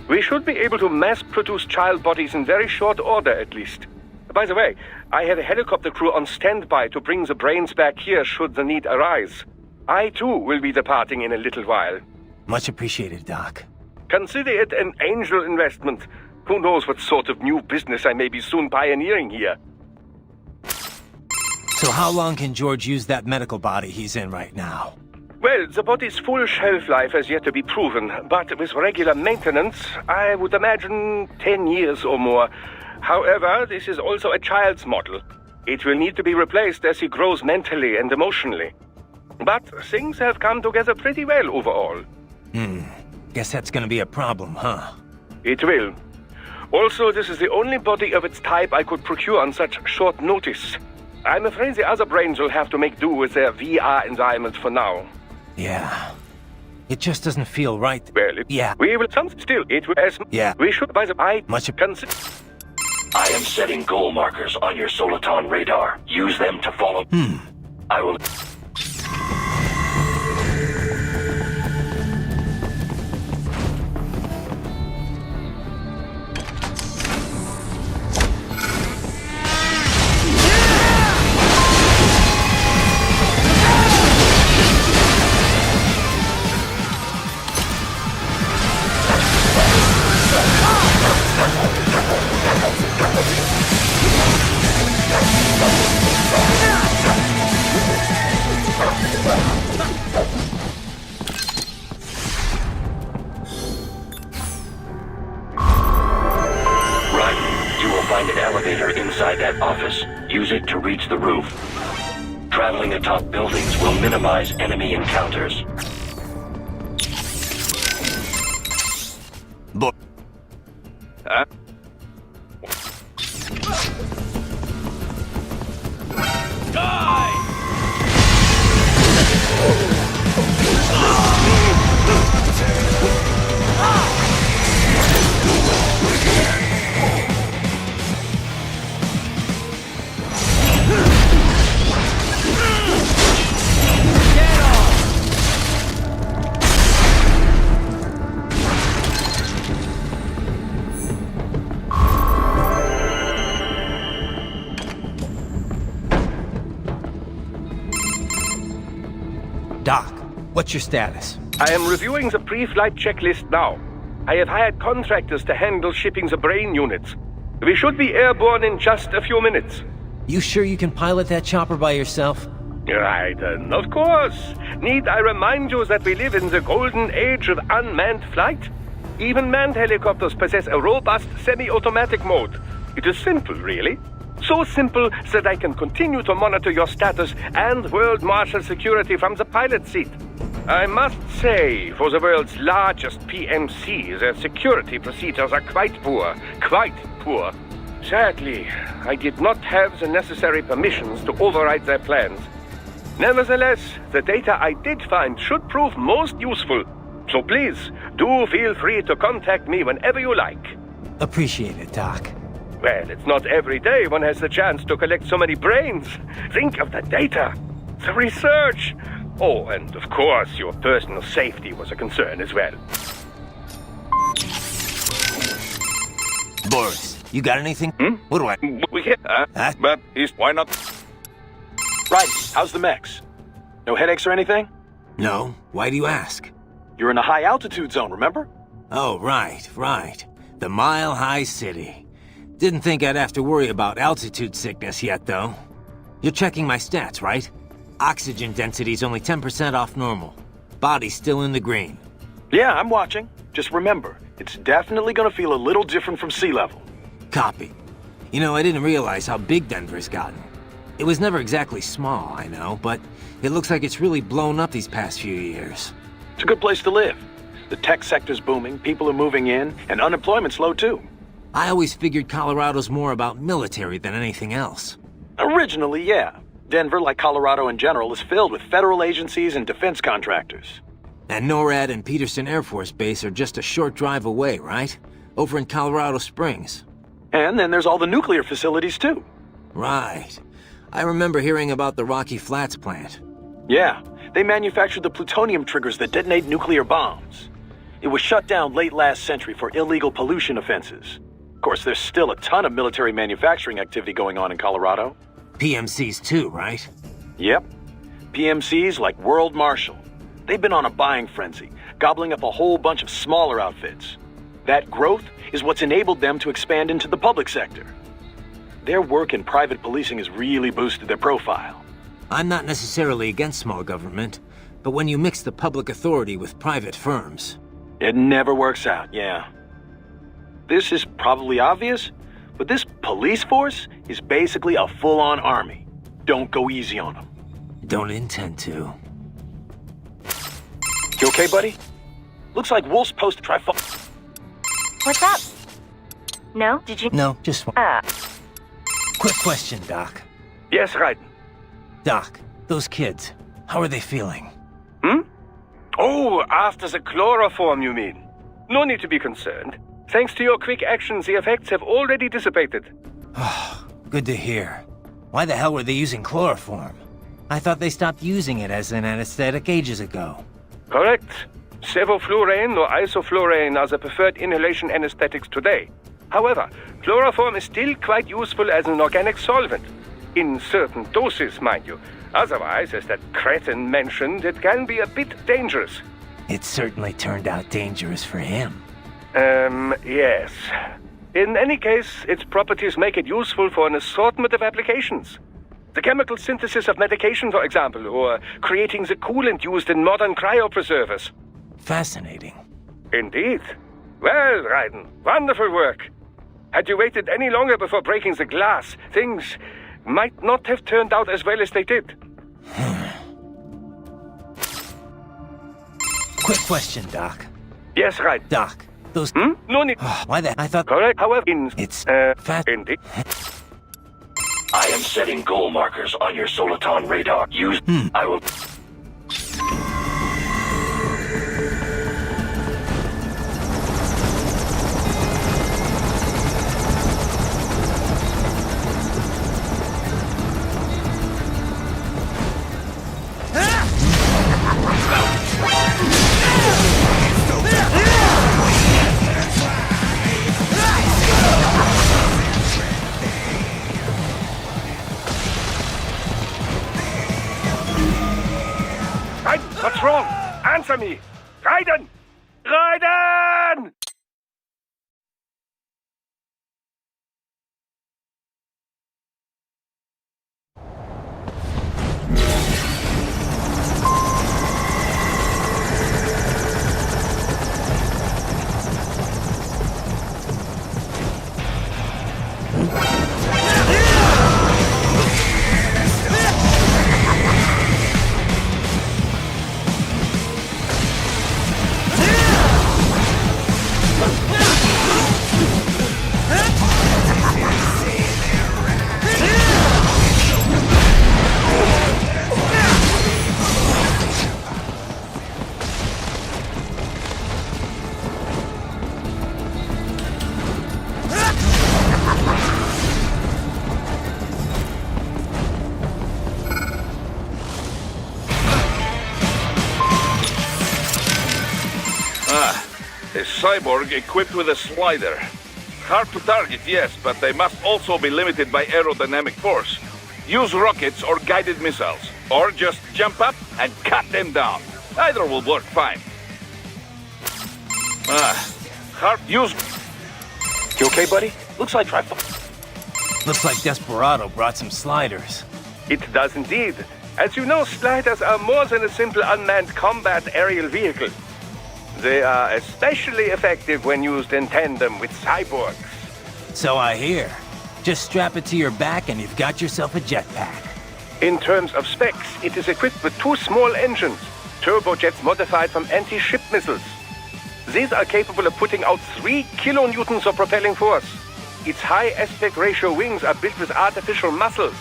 We should be able to mass-produce child bodies in very short order, at least. By the way, I have a helicopter crew on standby to bring the brains back here should the need arise. I, too, will be departing in a little while.
Much appreciated, Doc.
Consider it an angel investment. Who knows what sort of new business I may be soon pioneering here.
So how long can George use that medical body he's in right now?
Well, the body's full shelf life has yet to be proven, but with regular maintenance, I would imagine 10 years or more. However, this is also a child's model. It will need to be replaced as he grows mentally and emotionally. But things have come together pretty well overall.
Guess that's gonna be a problem, huh?
It will. Also, this is the only body of its type I could procure on such short notice. I'm afraid the other brains will have to make do with their VR environment for now.
Yeah. It just doesn't feel right.
Well,
yeah.
We will still. It will as
yeah.
We should by the I
much
consider.
I am setting goal markers on your Soliton radar. Use them to follow. I will. Find an elevator inside that office. Use it to reach the roof. Traveling atop buildings will minimize enemy encounters.
Huh?
What's your status?
I am reviewing the pre-flight checklist now. I have hired contractors to handle shipping the brain units. We should be airborne in just a few minutes.
You sure you can pilot that chopper by yourself?
Raiden, of course. Need I remind you that we live in the golden age of unmanned flight? Even manned helicopters possess a robust semi-automatic mode. It is simple, really. So simple that I can continue to monitor your status and world marshal security from the pilot seat. I must say, for the world's largest PMC, their security procedures are quite poor. Quite poor. Sadly, I did not have the necessary permissions to override their plans. Nevertheless, the data I did find should prove most useful. So please, do feel free to contact me whenever you like.
Appreciate it, Doc.
Well, it's not every day one has the chance to collect so many brains. Think of the data, the research. Oh, and of course, your personal safety was a concern as well.
Boris, you got anything? What do I...
We can't, but why not?
Right, how's the mechs? No headaches or anything?
No. Why do you ask?
You're in a high altitude zone, remember?
Oh, right. The Mile High City. Didn't think I'd have to worry about altitude sickness yet, though. You're checking my stats, right? Oxygen density's only 10% off normal. Body's still in the green.
Yeah, I'm watching. Just remember, it's definitely gonna feel a little different from sea level.
Copy. You know, I didn't realize how big Denver's gotten. It was never exactly small, I know, but it looks like it's really blown up these past few years.
It's a good place to live. The tech sector's booming, people are moving in, and unemployment's low too.
I always figured Colorado's more about military than anything else.
Originally, yeah. Denver, like Colorado in general, is filled with federal agencies and defense contractors.
And NORAD and Peterson Air Force Base are just a short drive away, right? Over in Colorado Springs.
And then there's all the nuclear facilities too.
Right. I remember hearing about the Rocky Flats plant.
Yeah, they manufactured the plutonium triggers that detonate nuclear bombs. It was shut down late last century for illegal pollution offenses. Of course, there's still a ton of military manufacturing activity going on in Colorado.
PMCs too, right?
Yep. PMCs like World Marshal. They've been on a buying frenzy, gobbling up a whole bunch of smaller outfits. That growth is what's enabled them to expand into the public sector. Their work in private policing has really boosted their profile.
I'm not necessarily against small government, but when you mix the public authority with private firms...
It never works out, yeah. This is probably obvious, but this police force is basically a full-on army. Don't go easy on them.
Don't intend to.
You okay, buddy? Looks like Wolf's post
What's up? No? Did you...
No, just one. Quick question, Doc.
Yes, Raiden.
Doc, those kids, how are they feeling?
Oh, after the chloroform, you mean? No need to be concerned. Thanks to your quick actions, the effects have already dissipated.
Good to hear. Why the hell were they using chloroform? I thought they stopped using it as an anesthetic ages ago.
Correct. Sevoflurane or isoflurane are the preferred inhalation anesthetics today. However, chloroform is still quite useful as an organic solvent. In certain doses, mind you. Otherwise, as that cretin mentioned, it can be a bit dangerous.
It certainly turned out dangerous for him.
Yes. In any case, its properties make it useful for an assortment of applications. The chemical synthesis of medication, for example, or creating the coolant used in modern cryopreservers.
Fascinating.
Indeed. Well, Raiden, wonderful work. Had you waited any longer before breaking the glass, things might not have turned out as well as they did.
Quick question, Doc.
Yes, right.
Doc, those...
No need...
Why the... I thought...
Correct. However,
It's... fast...
Indeed.
I am setting goal markers on your Soliton radar. Use... I will...
What's wrong? Answer me! Raiden! Raiden!
A cyborg equipped with a slider. Hard to target, yes, but they must also be limited by aerodynamic force. Use rockets or guided missiles, or just jump up and cut them down. Either will work fine. Hard use...
You okay, buddy? Looks like trifle.
Looks like Desperado brought some sliders.
It does indeed. As you know, sliders are more than a simple unmanned combat aerial vehicle. They are especially effective when used in tandem with cyborgs.
So I hear. Just strap it to your back and you've got yourself a jetpack.
In terms of specs, it is equipped with 2 small engines, turbojets modified from anti-ship missiles. These are capable of putting out 3 kilonewtons of propelling force. Its high aspect ratio wings are built with artificial muscles.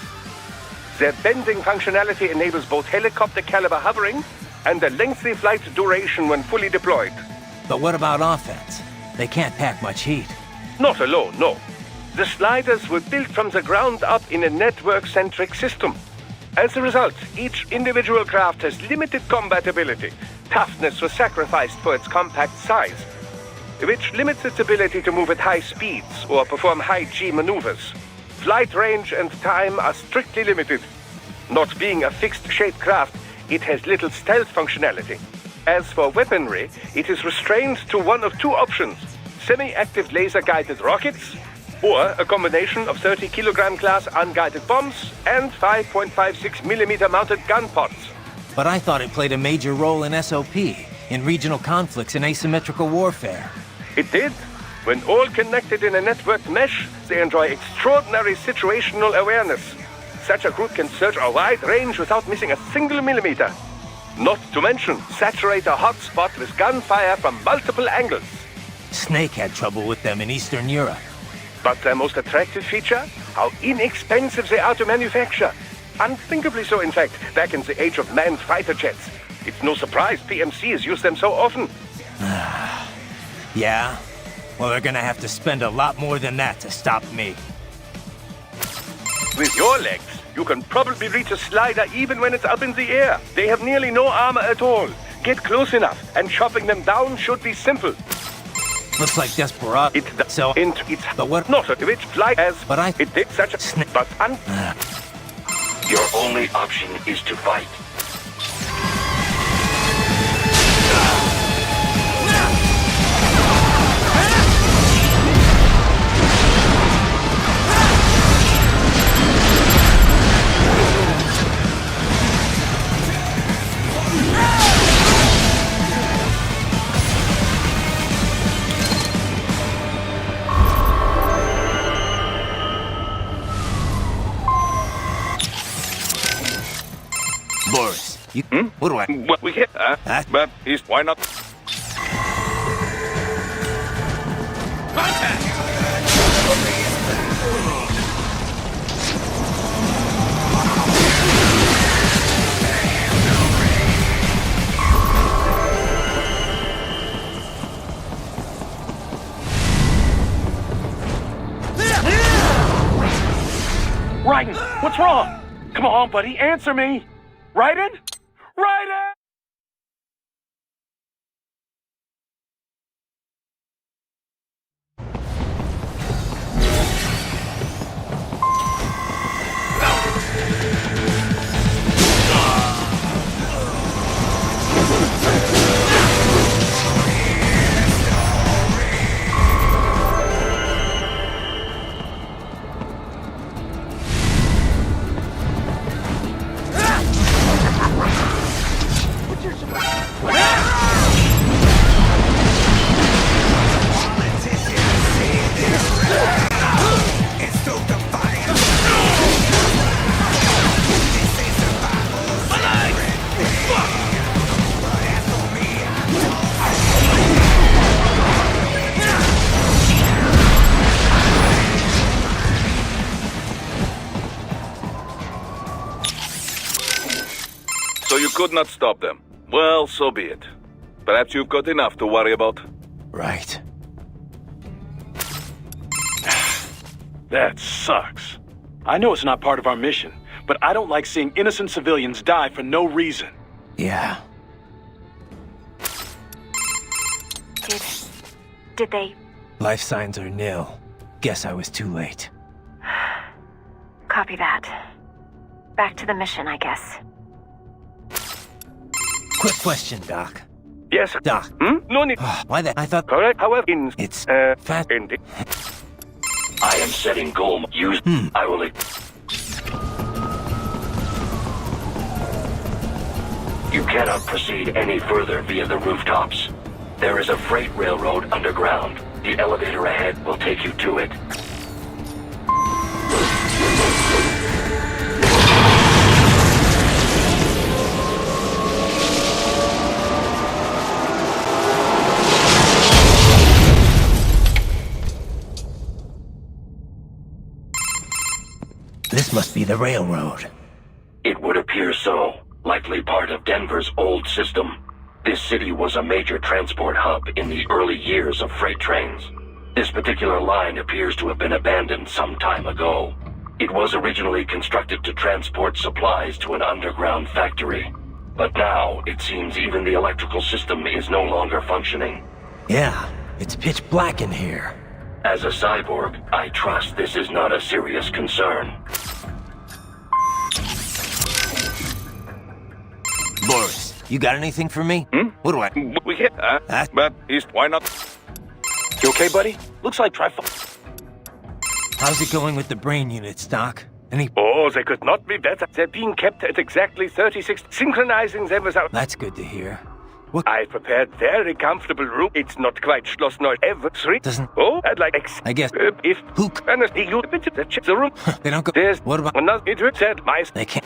Their bending functionality enables both helicopter caliber hovering and a lengthy flight duration when fully deployed.
But what about offense? They can't pack much heat.
Not alone, no. The sliders were built from the ground up in a network-centric system. As a result, each individual craft has limited combat ability. Toughness was sacrificed for its compact size, which limits its ability to move at high speeds or perform high-G maneuvers. Flight range and time are strictly limited. Not being a fixed-shape craft, it has little stealth functionality. As for weaponry, it is restrained to one of 2 options: semi-active laser-guided rockets, or a combination of 30-kilogram class unguided bombs and 5.56mm mounted gun pods.
But I thought it played a major role in SOP, in regional conflicts and asymmetrical warfare.
It did. When all connected in a networked mesh, they enjoy extraordinary situational awareness. Such a group can search a wide range without missing a single millimeter. Not to mention, saturate a hot spot with gunfire from multiple angles.
Snake had trouble with them in Eastern Europe.
But their most attractive feature? How inexpensive they are to manufacture. Unthinkably so, in fact, back in the age of manned fighter jets. It's no surprise PMCs use them so often.
Yeah? Well, they're gonna have to spend a lot more than that to stop me.
With your legs, you can probably reach a slider even when it's up in the air. They have nearly no armor at all. Get close enough, and chopping them down should be simple.
Looks like Desperado.
But what? Not a which fly as.
But
it did such a snip. But
your only option is to fight.
Boris, you... What do I...
Well, we can't, but why not?
Raiden, what's wrong? Come on, buddy, answer me! Raiden? Raiden!
could not stop them. Well, so be it. Perhaps you've got enough to worry about.
Right.
That sucks. I know it's not part of our mission, but I don't like seeing innocent civilians die for no reason.
Yeah.
Did they...
Life signs are nil. Guess I was too late.
Copy that. Back to the mission, I guess.
Quick question, Doc.
Yes.
Doc.
No need.
Why the... I thought...
Correct. However,
It's... fat...
I am setting goal. Use... I will... You cannot proceed any further via the rooftops. There is a freight railroad underground. The elevator ahead will take you to it.
This must be the railroad.
It would appear so. Likely part of Denver's old system. This city was a major transport hub in the early years of freight trains. This particular line appears to have been abandoned some time ago. It was originally constructed to transport supplies to an underground factory. But now, it seems even the electrical system is no longer functioning.
Yeah, it's pitch black in here.
As a cyborg, I trust this is not a serious concern.
Boris, you got anything for me? What do I...
We hit but why not?
You okay, buddy? Looks like
How's it going with the brain units, Doc? Any...
Oh, they could not be better. They're being kept at exactly 36, synchronizing them without...
That's good to hear.
I prepared very comfortable room. It's not quite Schloss Neu ever 3.
Doesn't...
Oh, I'd like...
I guess...
if...
Hook.
Honestly, you bit the room.
They don't go...
There's...
What about...
Another... It said my...
They can't...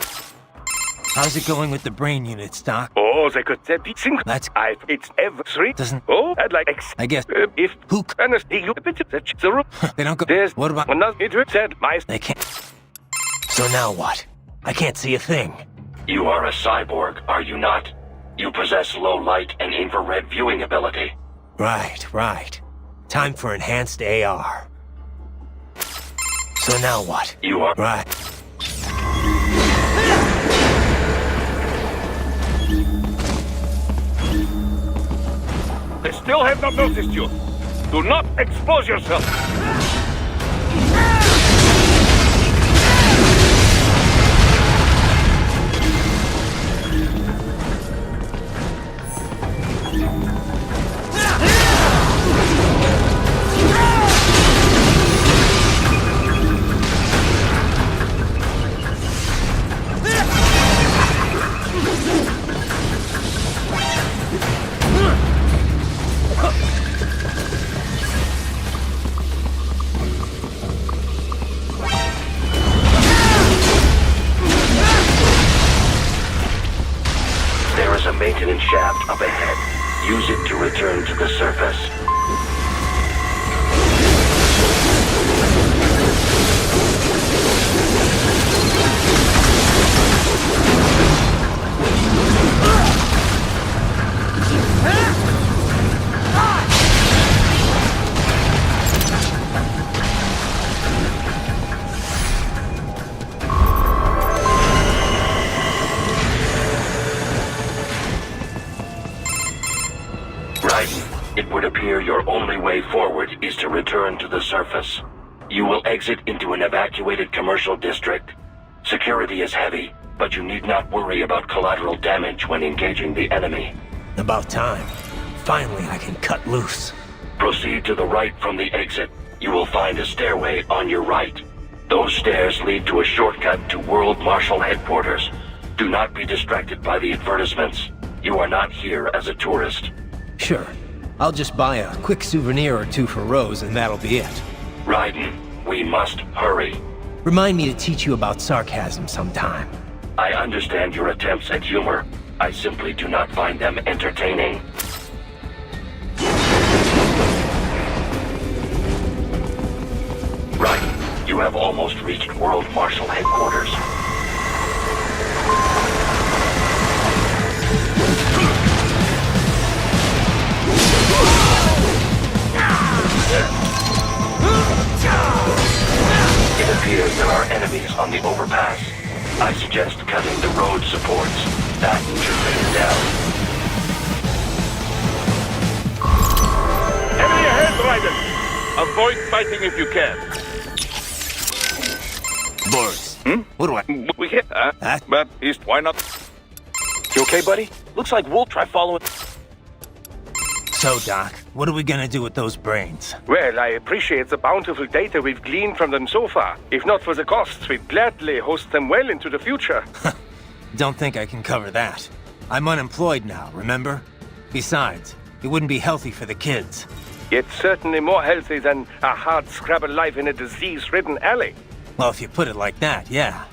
How's it going with the brain units, Doc?
Oh, they could... They're sync...
That's...
It's ever 3.
Doesn't...
Oh, I'd like...
I guess...
if...
Hook.
Honestly, you bit the room.
They don't go...
There's...
What about...
Another... It said my...
They can't... So now what? I can't see a thing.
You are a cyborg, are you not? You possess low light and infrared viewing ability.
Right. Time for enhanced AR. So now what?
You are...
Right.
They still have not noticed you. Do not expose yourself.
There is a maintenance shaft up ahead. Use it to return to the surface. It would appear your only way forward is to return to the surface. You will exit into an evacuated commercial district. Security is heavy, but you need not worry about collateral damage when engaging the enemy.
About time. Finally, I can cut loose.
Proceed to the right from the exit. You will find a stairway on your right. Those stairs lead to a shortcut to World Marshal Headquarters. Do not be distracted by the advertisements. You are not here as a tourist.
Sure. I'll just buy a quick souvenir or two for Rose and that'll be it.
Raiden, we must hurry.
Remind me to teach you about sarcasm sometime.
I understand your attempts at humor. I simply do not find them entertaining. Raiden, you have almost reached World Marshal Headquarters. It appears there are enemies on the overpass. I suggest cutting the road supports. That should bring it down.
Enemy ahead, Raiden! Avoid fighting if you can.
Boris. What do I...
We hit, but why not?
You okay, buddy? Looks like we'll try following...
So, Doc, what are we gonna do with those brains?
Well, I appreciate the bountiful data we've gleaned from them so far. If not for the costs, we'd gladly host them well into the future.
Don't think I can cover that. I'm unemployed now, remember? Besides, it wouldn't be healthy for the kids.
It's certainly more healthy than a hard-scrabble life in a disease-ridden alley.
Well, if you put it like that, yeah.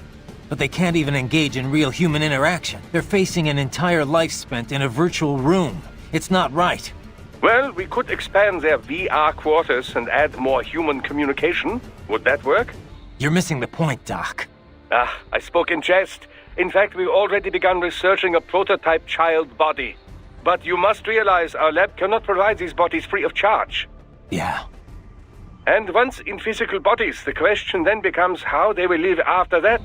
But they can't even engage in real human interaction. They're facing an entire life spent in a virtual room. It's not right.
Well, we could expand their VR quarters and add more human communication. Would that work?
You're missing the point, Doc.
I spoke in jest. In fact, we've already begun researching a prototype child body. But you must realize our lab cannot provide these bodies free of charge.
Yeah.
And once in physical bodies, the question then becomes how they will live after that.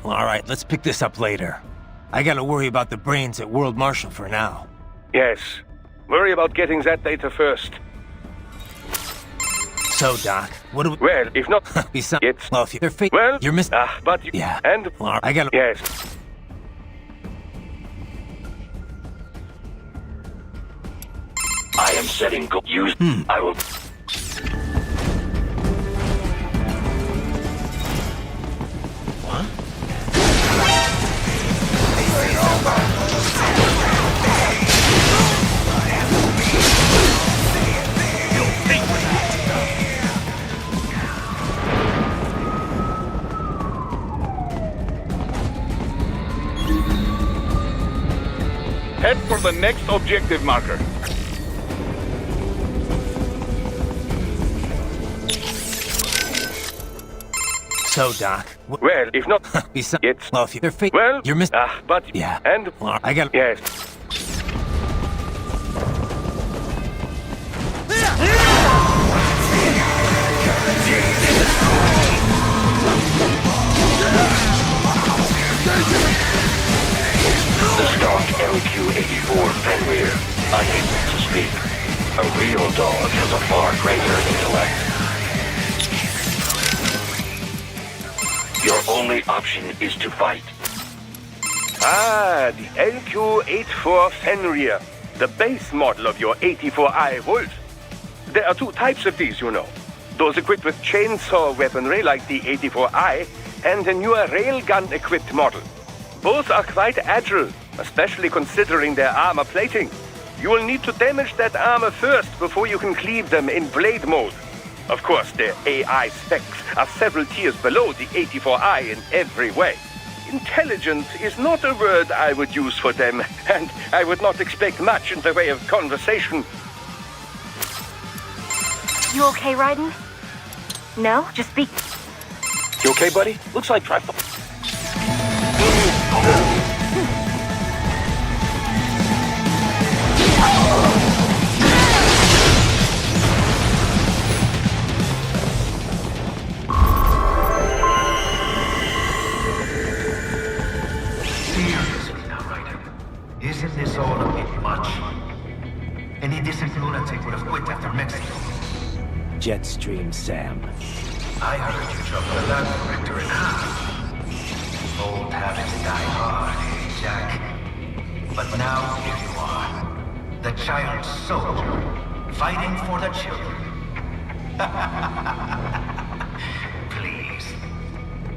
Well, all right, let's pick this up later. I gotta worry about the brains at World Marshal for now.
Yes. Worry about getting that data first.
So, Doc, what do we...
Well, if not...
Besides...
It's...
Well, if you're fake...
Well...
You're missing...
but...
Yeah.
And...
Well, I gotta...
Yes.
I am setting go... Use... I will...
Head for the next objective marker.
So, Doc...
Well, if not...
Besides...
It's...
Well, if you're fake...
Well...
You're missing...
but...
Yeah.
And...
Well, I gotta...
Yes.
The stock LQ-84 Fenrir, unable to speak. A real dog has a far greater intellect. Your only option is to fight.
The LQ-84 Fenrir, the base model of your 84i Wolf. There are two types of these, you know. Those equipped with chainsaw weaponry like the 84i, and a newer railgun-equipped model. Both are quite agile, especially considering their armor plating. You will need to damage that armor first before you can cleave them in blade mode. Of course, their AI specs are several tiers below the 84i in every way. Intelligent is not a word I would use for them, and I would not expect much in the way of conversation.
You okay, Raiden? No? Just be...
You okay, buddy? Looks like try...
Seriously now, Raiden. Isn't this all a bit much? Any decent lunatic would have quit after Mexico.
Jetstream, Sam.
I heard you dropped the lab director in half. Old habits die hard, eh, Jack? But now here you are. The child soldier, fighting for the children. Please.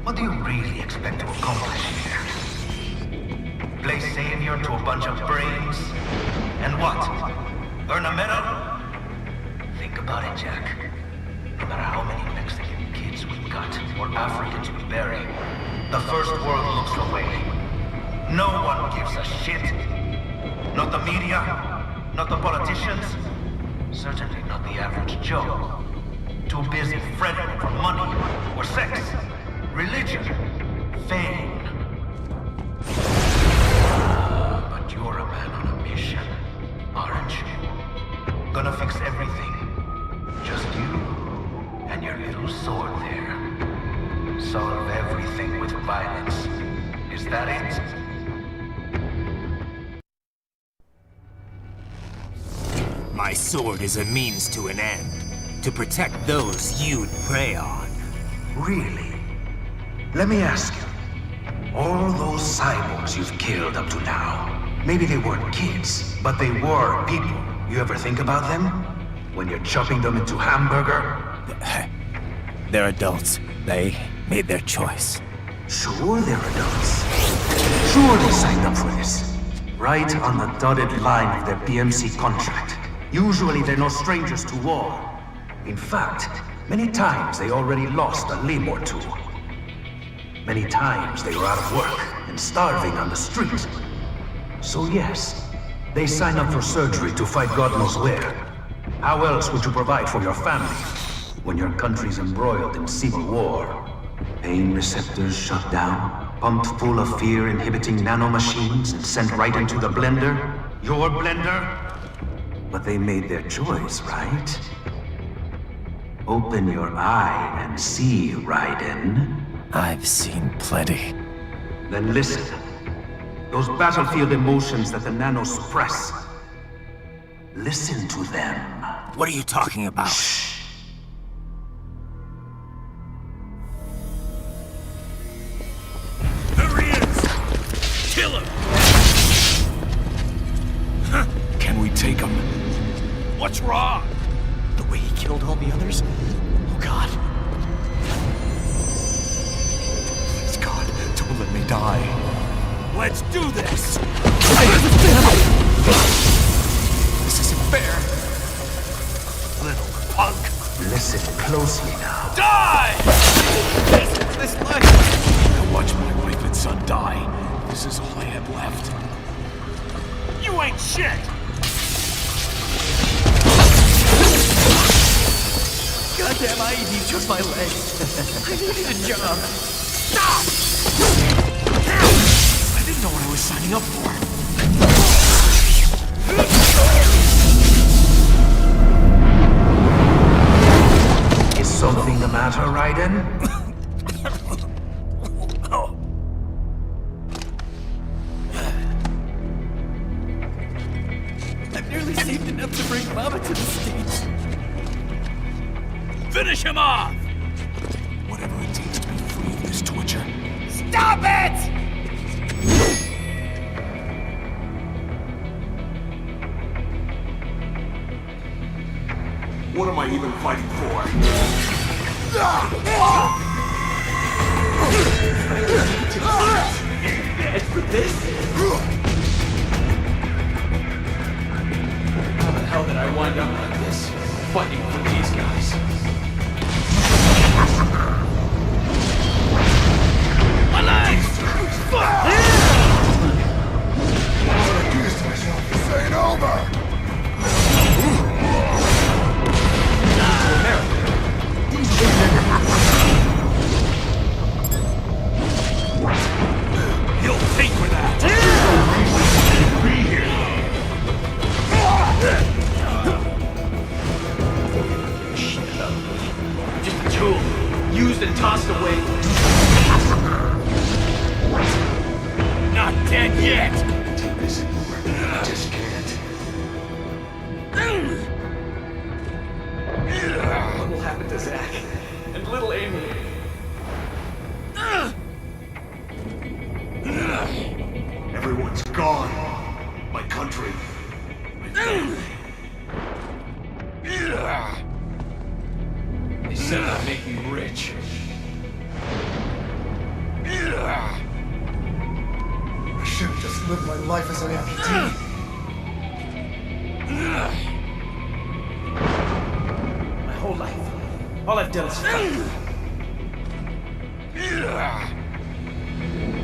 What do you really expect to accomplish here? Play savior to a bunch of brains? And what? Earn a medal? Think about it, Jack. No matter how many Mexican kids we got, or Africans we bury, the First World looks away. No one gives a shit. Not the media, not the politicians, certainly not the average Joe. Too busy fretting for money, or sex, religion, fame. But you're a man on a mission, aren't you? Gonna fix everything. Just you. variants?
My sword is a means to an end, to protect those you'd prey on.
Really? Let me ask you. All those cyborgs you've killed up to now, maybe they weren't kids, but they were people. You ever think about them? When you're chopping them into hamburger?
They're adults. They made their choice.
Sure they're adults. Sure they signed up for this. Right on the dotted line of their BMC contract. Usually they're no strangers to war. In fact, many times they already lost a limb or two. Many times they were out of work and starving on the street. So yes, they sign up for surgery to fight God knows where. How else would you provide for your family when your country's embroiled in civil war? Pain receptors shut down, pumped full of fear-inhibiting nanomachines and sent right into the blender? Your blender? But they made their choice, right? Open your eye and see, Raiden.
I've seen plenty.
Then listen. Those battlefield emotions that the nanos suppress. Listen to them.
What are you talking about?
Shh.
There he is! Kill him!
Can we take him?
What's wrong?
The way he killed all the others? Oh God. Please God, don't let me die.
Let's do this!
I have a family! This isn't fair.
Little punk!
Listen closely now.
Die!
This life!
I watched my wife and son die. This is all I had left.
You ain't shit!
Goddamn IED took my leg. I needed a job.
Stop!
I didn't know what I was signing up for.
Is something the matter, Raiden?
I've nearly saved enough to bring Mama to the States.
Finish him off!
Whatever it takes to be free of this torture.
Stop it!
What am I even fighting for?
Dead for this? How the hell did I wind up like this? Fighting for these guys.
My legs! Fuck!
I accused myself. This ain't over!
You'll pay for that!
Be here.
Just a tool. Used and tossed away.
Not dead yet!
Take this anymore. I just can't.
What will happen to Zach? And little Amy?
Everyone's gone. My country.
They said that'd make me rich.
I should have just lived my life as an amputee.
My whole life. All I've done is fight.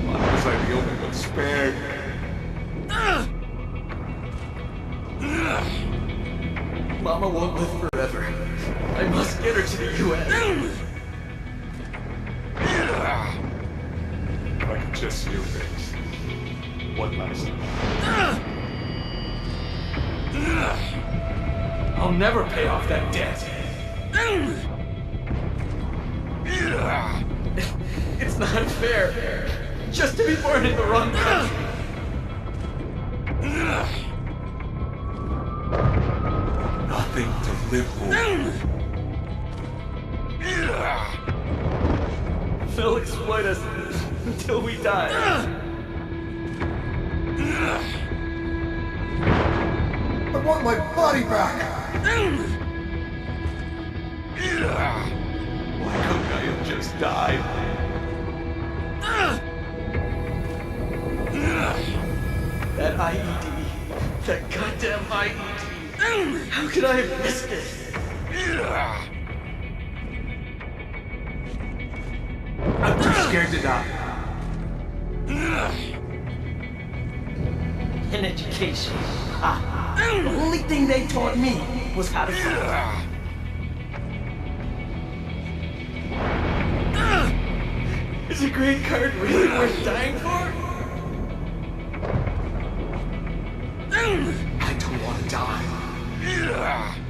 Why was I the only one spared?
Mama won't live forever. I must get her to the U.S.
If I could just see your face. One last time.
I'll never pay off that debt. It's not fair. just to be born in the wrong country.
Nothing to live for.
They'll exploit us until we die.
I want my body back!
Why couldn't I have just died?
That IED. That goddamn IED. How could I have missed it? I'm too scared to die. An education. The only thing they taught me was how to fight. Is a green card really worth dying for? I don't want to die.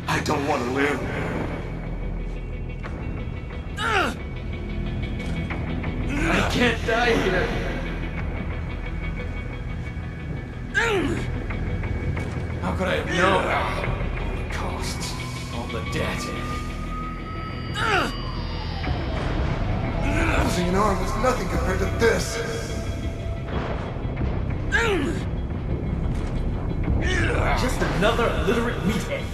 I don't want to live. I can't die here. How could I have known? All the costs, all the debt.
Losing an arm was nothing compared to this.
Just another illiterate meathead.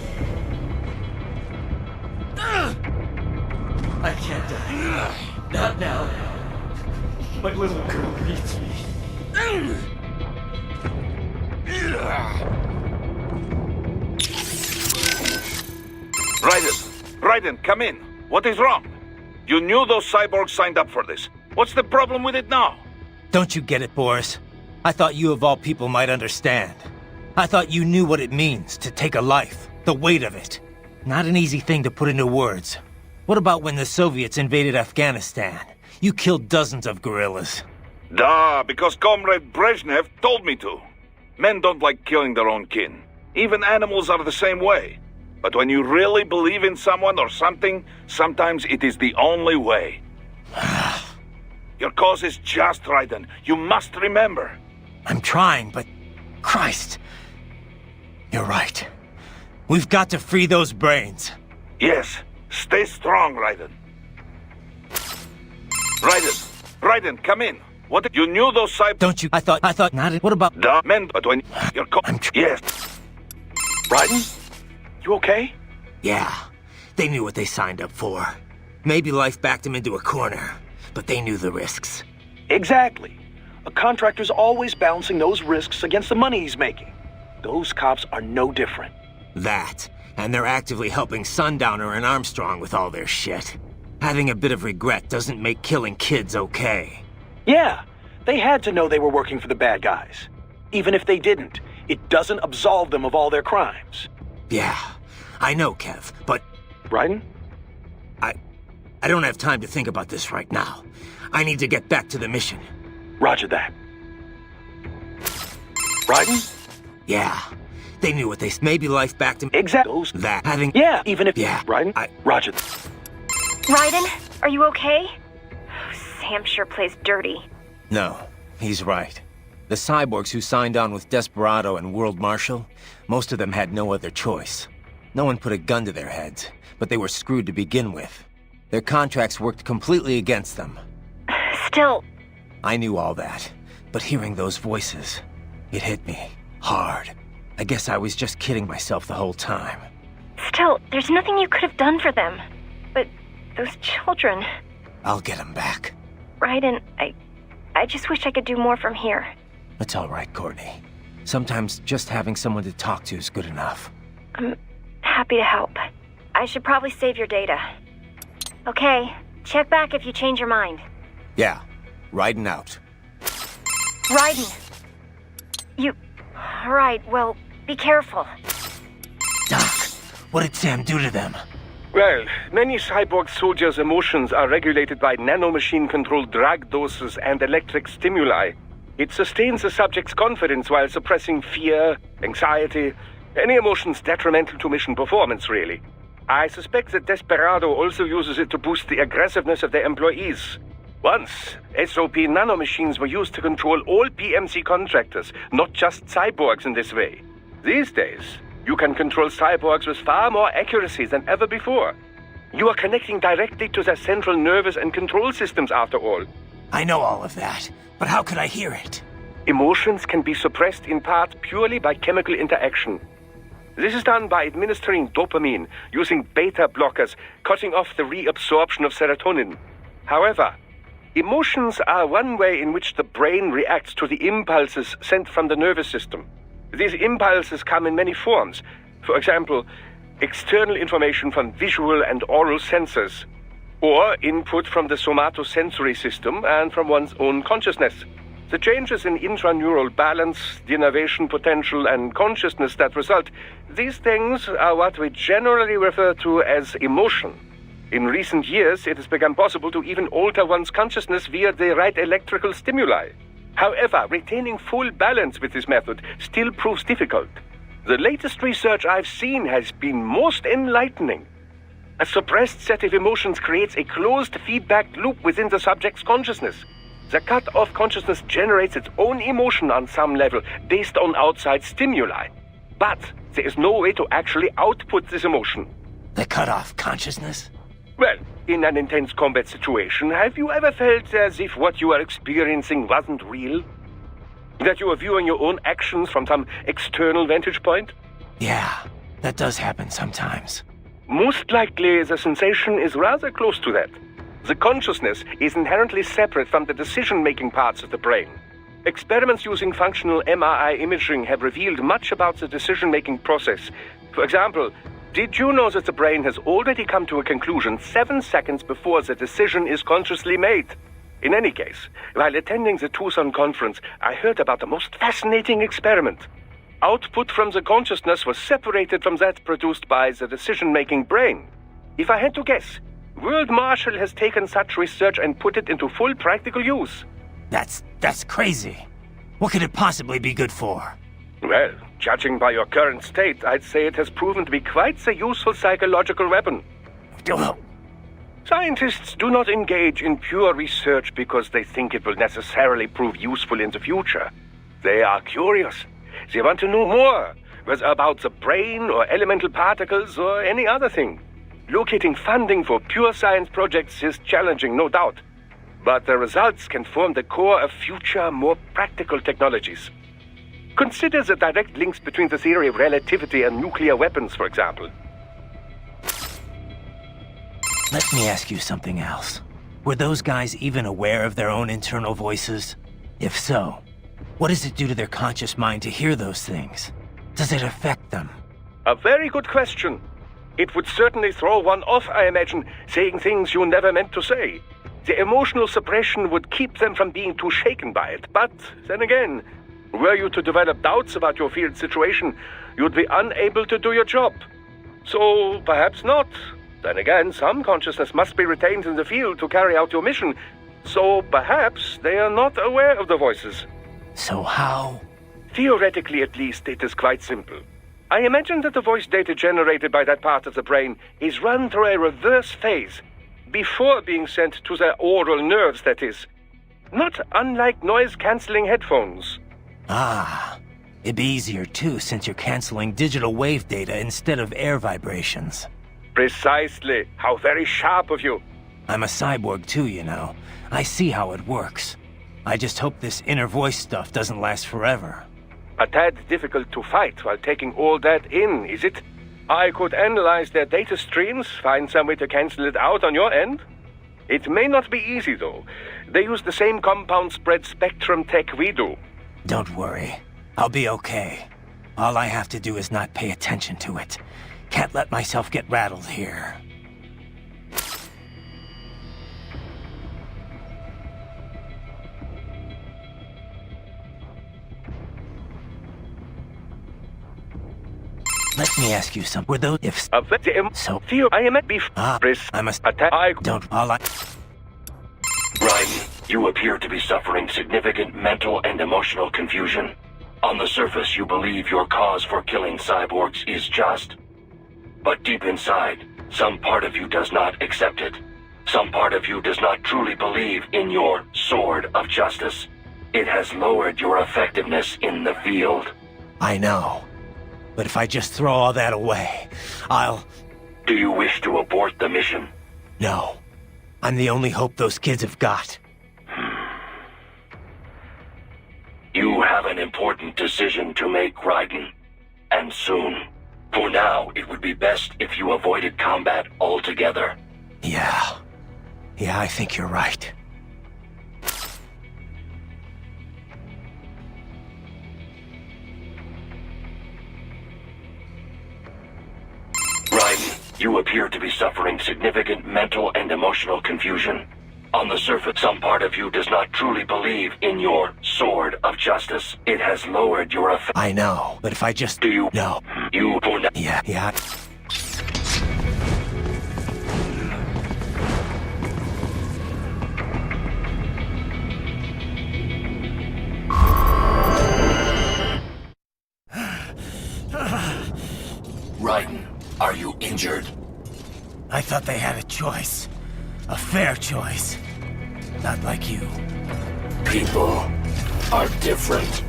I can't die. Not now. My little girl needs me.
Raiden, come in. What is wrong? You knew those cyborgs signed up for this. What's the problem with it now?
Don't you get it, Boris? I thought you of all people might understand. I thought you knew what it means to take a life, the weight of it. Not an easy thing to put into words. What about when the Soviets invaded Afghanistan? You killed dozens of guerrillas.
Duh, because Comrade Brezhnev told me to. Men don't like killing their own kin. Even animals are the same way. But when you really believe in someone or something, sometimes it is the only way. Your cause is just, Raiden. You must remember.
I'm trying, but... Christ. You're right. We've got to free those brains.
Yes. Stay strong, Raiden. Raiden, come in. What? You knew those cyber...
Don't you... I thought not... What about...
Duh, men, but when you're... Yes.
Raiden? You okay?
Yeah. They knew what they signed up for. Maybe life backed them into a corner, but they knew the risks.
Exactly. A contractor's always balancing those risks against the money he's making. Those cops are no different.
That, and they're actively helping Sundowner and Armstrong with all their shit. Having a bit of regret doesn't make killing kids okay.
Yeah, they had to know they were working for the bad guys. Even if they didn't, it doesn't absolve them of all their crimes.
Yeah, I know, Kev, but...
Raiden?
I don't have time to think about this right now. I need to get back to the mission.
Roger that. Raiden?
Yeah. They knew what they... Maybe life backed him...
Exactly.
That having...
Yeah, even if...
Yeah.
Raiden? Roger.
Raiden, are you okay? Sam sure plays dirty.
No, he's right. The cyborgs who signed on with Desperado and World Marshal, most of them had no other choice. No one put a gun to their heads, but they were screwed to begin with. Their contracts worked completely against them.
Still...
I knew all that, but hearing those voices, it hit me hard. I guess I was just kidding myself the whole time.
Still, there's nothing you could have done for them. But those children...
I'll get them back.
Raiden, I just wish I could do more from here.
It's all right, Courtney. Sometimes just having someone to talk to is good enough.
I'm happy to help. I should probably save your data. Okay, check back if you change your mind.
Yeah, Raiden out.
Raiden! Alright, well, be careful.
Doc, what did Sam do to them?
Well, many cyborg soldiers' emotions are regulated by nanomachine-controlled drug doses and electric stimuli. It sustains the subject's confidence while suppressing fear, anxiety, any emotions detrimental to mission performance, really. I suspect that Desperado also uses it to boost the aggressiveness of their employees. Once, SOP nanomachines were used to control all PMC contractors, not just cyborgs in this way. These days, you can control cyborgs with far more accuracy than ever before. You are connecting directly to their central nervous and control systems, after all.
I know all of that, but how could I hear it?
Emotions can be suppressed in part purely by chemical interaction. This is done by administering dopamine, using beta blockers, cutting off the reabsorption of serotonin. However, emotions are one way in which the brain reacts to the impulses sent from the nervous system. These impulses come in many forms. For example, external information from visual and oral sensors, or input from the somatosensory system and from one's own consciousness. The changes in intraneural balance, denervation potential, and consciousness that result, these things are what we generally refer to as emotion. In recent years, it has become possible to even alter one's consciousness via the right electrical stimuli. However, retaining full balance with this method still proves difficult. The latest research I've seen has been most enlightening. A suppressed set of emotions creates a closed feedback loop within the subject's consciousness. The cut-off consciousness generates its own emotion on some level, based on outside stimuli. But there is no way to actually output this emotion.
The cut-off consciousness?
Well, in an intense combat situation, have you ever felt as if what you are experiencing wasn't real? That you are viewing your own actions from some external vantage point?
Yeah, that does happen sometimes.
Most likely, the sensation is rather close to that. The consciousness is inherently separate from the decision-making parts of the brain. Experiments using functional MRI imaging have revealed much about the decision-making process. For example, did you know that the brain has already come to a conclusion 7 seconds before the decision is consciously made? In any case, while attending the Tucson conference, I heard about the most fascinating experiment. Output from the consciousness was separated from that produced by the decision-making brain. If I had to guess, World Marshal has taken such research and put it into full practical use.
That's crazy. What could it possibly be good for?
Well, judging by your current state, I'd say it has proven to be quite a useful psychological weapon. Scientists do not engage in pure research because they think it will necessarily prove useful in the future. They are curious. They want to know more, whether about the brain or elemental particles or any other thing. Locating funding for pure science projects is challenging, no doubt. But the results can form the core of future, more practical technologies. Consider the direct links between the theory of relativity and nuclear weapons, for example.
Let me ask you something else. Were those guys even aware of their own internal voices? If so, what does it do to their conscious mind to hear those things? Does it affect them?
A very good question. It would certainly throw one off, I imagine, saying things you never meant to say. The emotional suppression would keep them from being too shaken by it. But, then again, were you to develop doubts about your field situation, you'd be unable to do your job. So, perhaps not. Then again, some consciousness must be retained in the field to carry out your mission. So, perhaps they are not aware of the voices.
So how?
Theoretically, at least, it is quite simple. I imagine that the voice data generated by that part of the brain is run through a reverse phase, before being sent to the oral nerves, that is. Not unlike noise-canceling headphones.
Ah, it'd be easier too, since you're canceling digital wave data instead of air vibrations.
Precisely. How very sharp of you.
I'm a cyborg too, you know. I see how it works. I just hope this inner voice stuff doesn't last forever.
A tad difficult to fight while taking all that in, is it? I could analyze their data streams, find some way to cancel it out on your end. It may not be easy, though. They use the same compound spread spectrum tech we do.
Don't worry. I'll be okay. All I have to do is not pay attention to it. Can't let myself get rattled here. Let me ask you something. Were those ifs? So
I am at beef.
I must attack. Don't.
Ryan, you appear to be suffering significant mental and emotional confusion. On the surface, you believe your cause for killing cyborgs is just. But deep inside, some part of you does not accept it. Some part of you does not truly believe in your sword of justice. It has lowered your effectiveness in the field.
I know. But if I just throw all that away, I'll...
Do you wish to abort the mission?
No. I'm the only hope those kids have got.
You have an important decision to make, Raiden. And soon. For now, it would be best if you avoided combat altogether.
Yeah. Yeah, I think you're right.
Raiden, you appear to be suffering significant mental and emotional confusion. On the surface, some part of you does not truly believe in your sword of justice. It has lowered your effect.
I know, but if I just...
Do you...
No.
You...
Yeah.
Raiden, are you injured?
I thought they had a choice. A fair choice. Not like you.
People are different.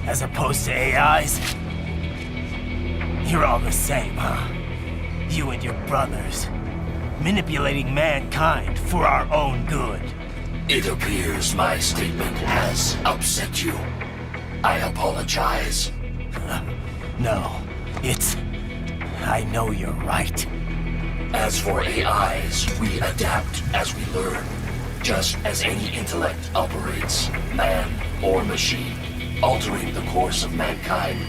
As opposed to AIs? You're all the same, huh? You and your brothers. Manipulating mankind for our own good.
It appears my statement has upset you. I apologize.
No, it's... I know you're right.
As for AIs, we adapt as we learn. Just as any intellect operates, man or machine, altering the course of mankind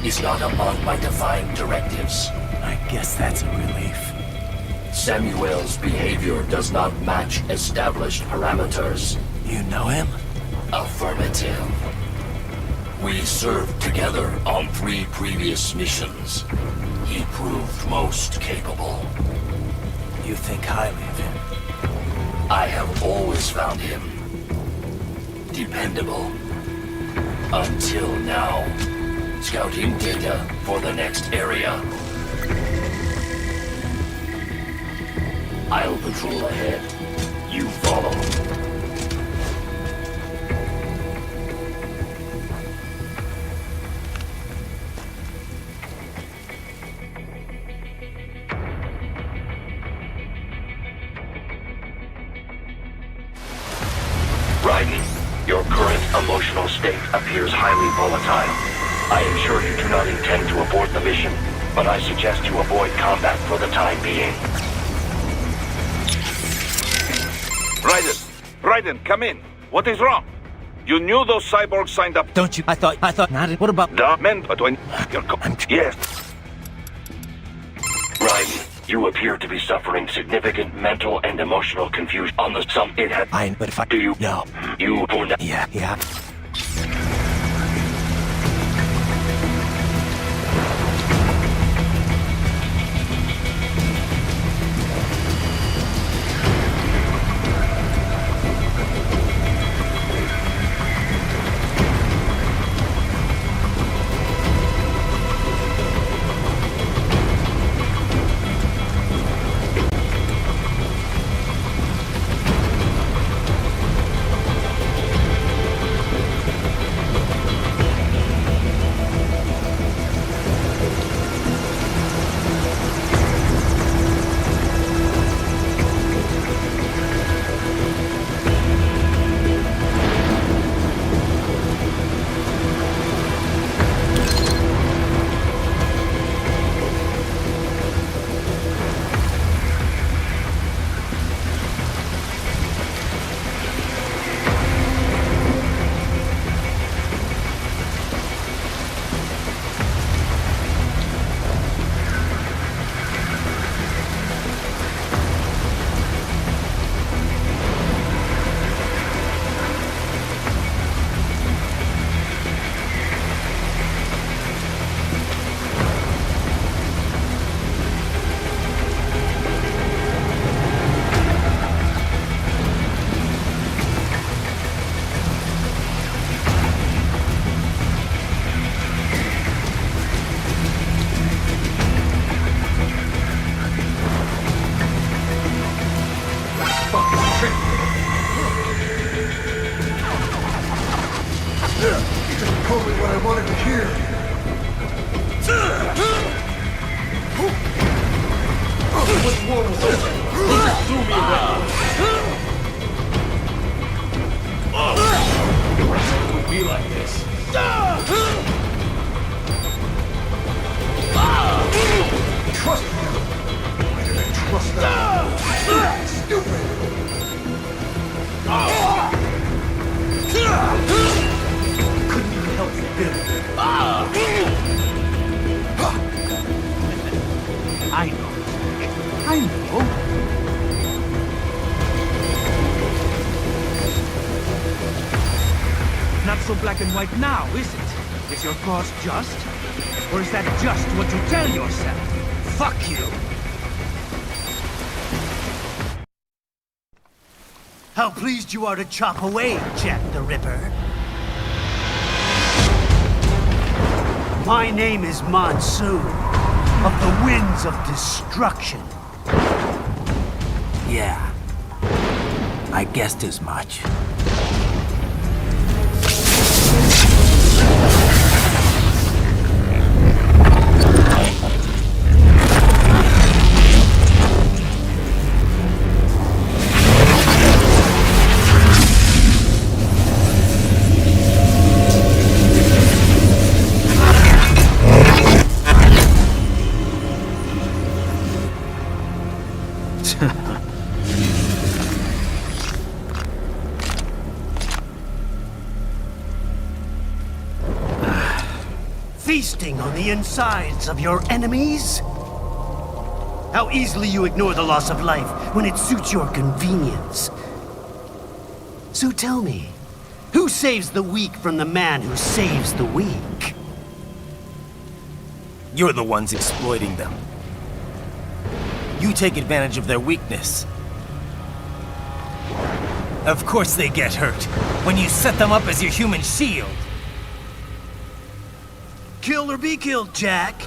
is not among my defined directives.
I guess that's a relief.
Samuel's behavior does not match established parameters.
You know him?
Affirmative. We served together on 3 previous missions. He proved most capable.
You think highly of him?
I have always found him dependable. Until now. Scouting data for the next area. I'll patrol ahead. You follow. Raiden, your current emotional state appears highly volatile. I am sure you do not intend to abort the mission, but I suggest you avoid combat for the time being.
Raiden, come in. What is wrong? You knew those cyborgs signed up.
Don't you? I thought not. What about...
Men, but when you're... Yes.
Raiden, you appear to be suffering significant mental and emotional confusion on the sum it had.
But if I...
Do you...
No.
You...
Yeah.
Which war was over? He just threw me around. It would be like this. Trust me. Why did I trust that? Stupid.
Couldn't even help you, Bill. I know. I know. Not so black and white now, is it? Is your cause just? Or is that just what you tell yourself? Fuck you!
How pleased you are to chop away, Jack the Ripper. My name is Monsoon, of the Winds of Destruction.
Yeah. I guessed as much.
Feasting on the insides of your enemies? How easily you ignore the loss of life when it suits your convenience. So tell me, who saves the weak from the man who saves the weak?
You're the ones exploiting them. You take advantage of their weakness. Of course they get hurt when you set them up as your human shield.
Kill or be killed, Jack.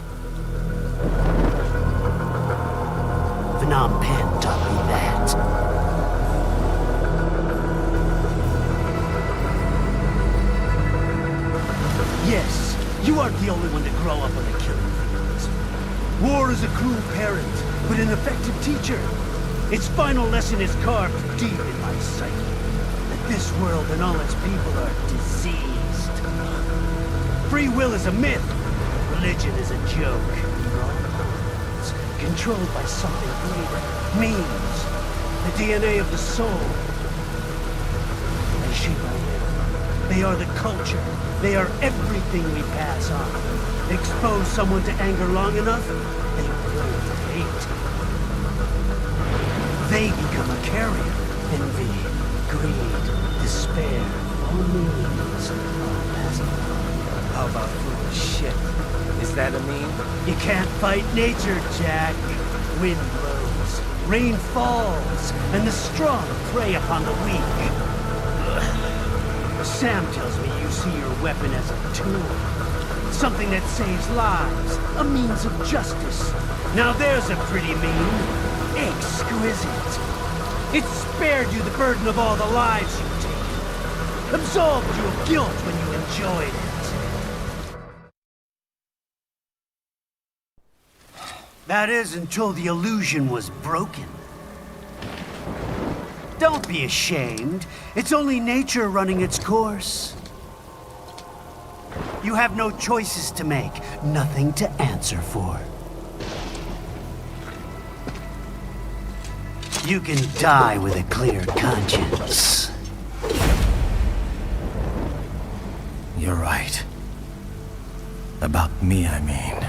Phnom Penh taught me that. Yes, you aren't the only one to grow up on the killing fields. War is a cruel parent, but an effective teacher. Its final lesson is carved deep in my psyche. That this world and all its people are diseased. Free will is a myth. Religion is a joke. It's controlled by something greater. Means. The DNA of the soul. They shape our will. They are the culture. They are everything we pass on. Expose someone to anger long enough, they burn to hate. They become a carrier. Envy, greed, despair, all meanings are passed on.
How about foolish shit? Is that a meme?
You can't fight nature, Jack. Wind blows, rain falls, and the strong prey upon the weak. Sam tells me you see your weapon as a tool. Something that saves lives, a means of justice. Now there's a pretty meme. Exquisite. It spared you the burden of all the lives you've taken. Absolved you of guilt when you enjoyed it. That is, until the illusion was broken. Don't be ashamed. It's only nature running its course. You have no choices to make, nothing to answer for. You can die with a clear conscience.
You're right. About me, I mean.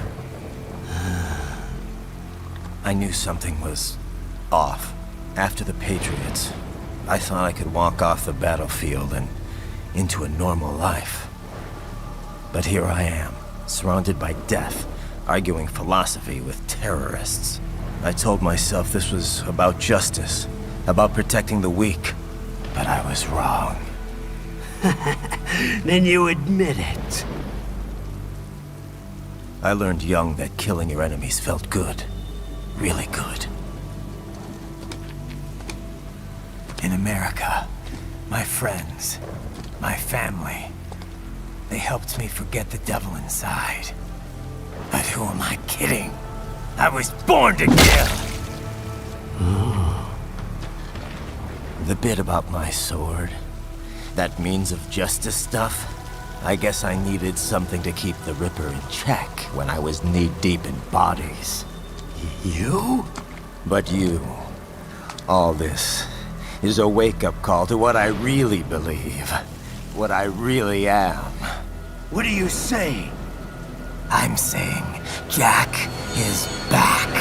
I knew something was off. After the Patriots, I thought I could walk off the battlefield and into a normal life. But here I am, surrounded by death, arguing philosophy with terrorists. I told myself this was about justice, about protecting the weak. But I was wrong.
Then you admit it.
I learned young that killing your enemies felt good. Really good. In America, my friends, my family,
They helped me forget the devil inside. But who am I kidding? I was born to kill! The bit about my sword, that means of justice stuff, I guess I needed something to keep the Ripper in check when I was knee-deep in bodies. You? But you. All this is a wake-up call to what I really believe. What I really am.
What are you saying?
I'm saying Jack is back.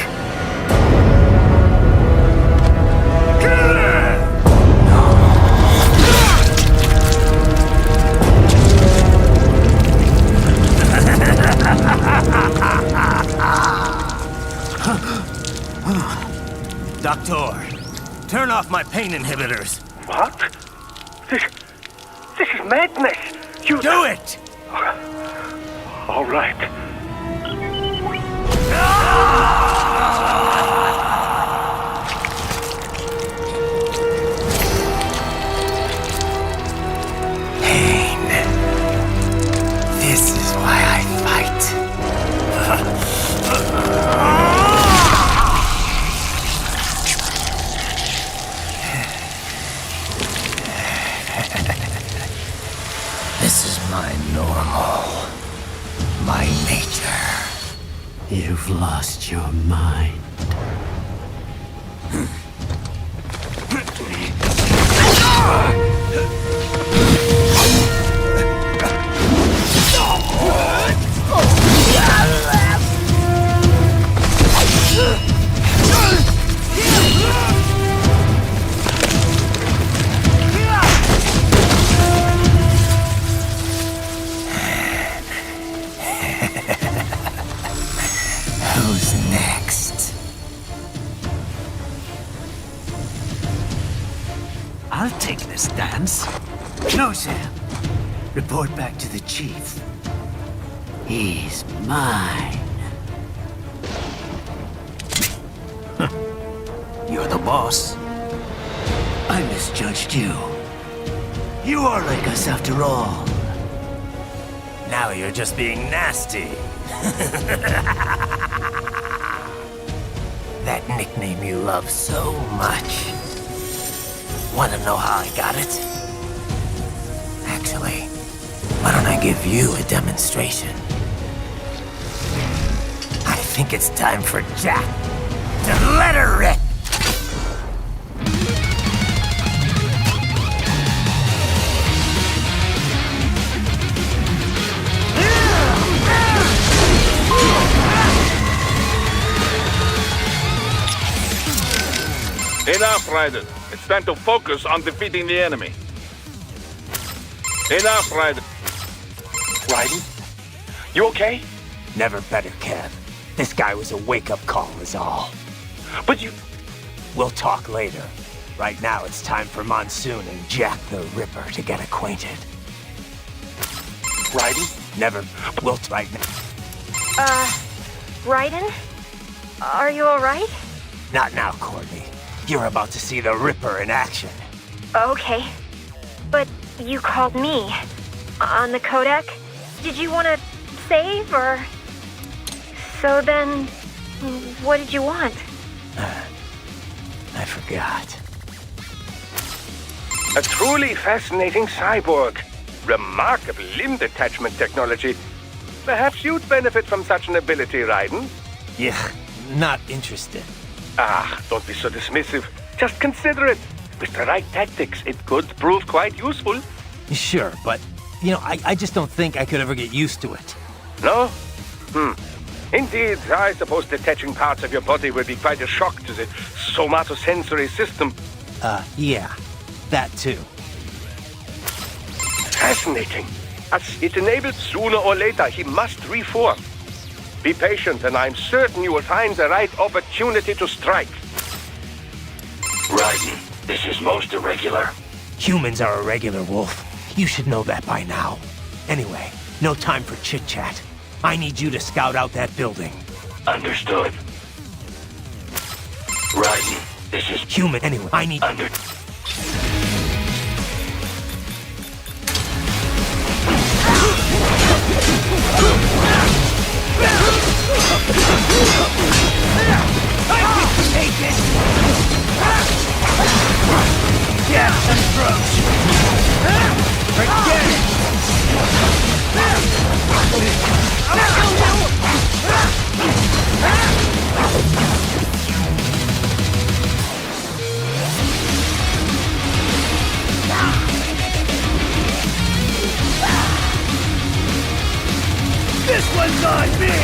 Doctor, turn off my pain inhibitors.
What? This is madness. You
do it!
All right.
Pain. This is why I fight. This is my normal. My nature.
You've lost your mind.
Who's next?
I'll take this dance. No, Sam. Report back to the chief. He's mine.
You're the boss.
I misjudged you. You are like us after all.
Now you're just being nasty. That nickname you love so much. Want to know how I got it? Actually, why don't I give you a demonstration? I think it's time for Jack to let her rip.
Enough, Ryder. It's time to focus on defeating the enemy. Enough, Ryder.
Ryden? You okay?
Never better, Kev. This guy was a wake-up call is all.
But you...
We'll talk later. Right now, it's time for Monsoon and Jack the Ripper to get acquainted.
Ryden?
Never. We'll right now.
Ryden? Are you alright?
Not now, Courtney. You're about to see the Ripper in action.
Okay. But you called me. On the codec? Did you want to save, or... So then... What did you want?
I forgot.
A truly fascinating cyborg. Remarkable limb detachment technology. Perhaps you'd benefit from such an ability, Ryden.
Yeah, not interested.
Ah, don't be so dismissive. Just consider it. With the right tactics, it could prove quite useful.
Sure, but, you know, I just don't think I could ever get used to it.
No? Indeed, I suppose detaching parts of your body would be quite a shock to the somatosensory system.
Yeah, that too.
Fascinating. As it enables sooner or later, he must reform. Be patient, and I'm certain you will find the right opportunity to strike.
Ryden, this is most irregular.
Humans are irregular, Wolf. You should know that by now. Anyway, no time for chit-chat. I need you to scout out that building.
Understood. Ryden, this is...
Human, anyway, I need...
Approach! Forget it! This one's on me!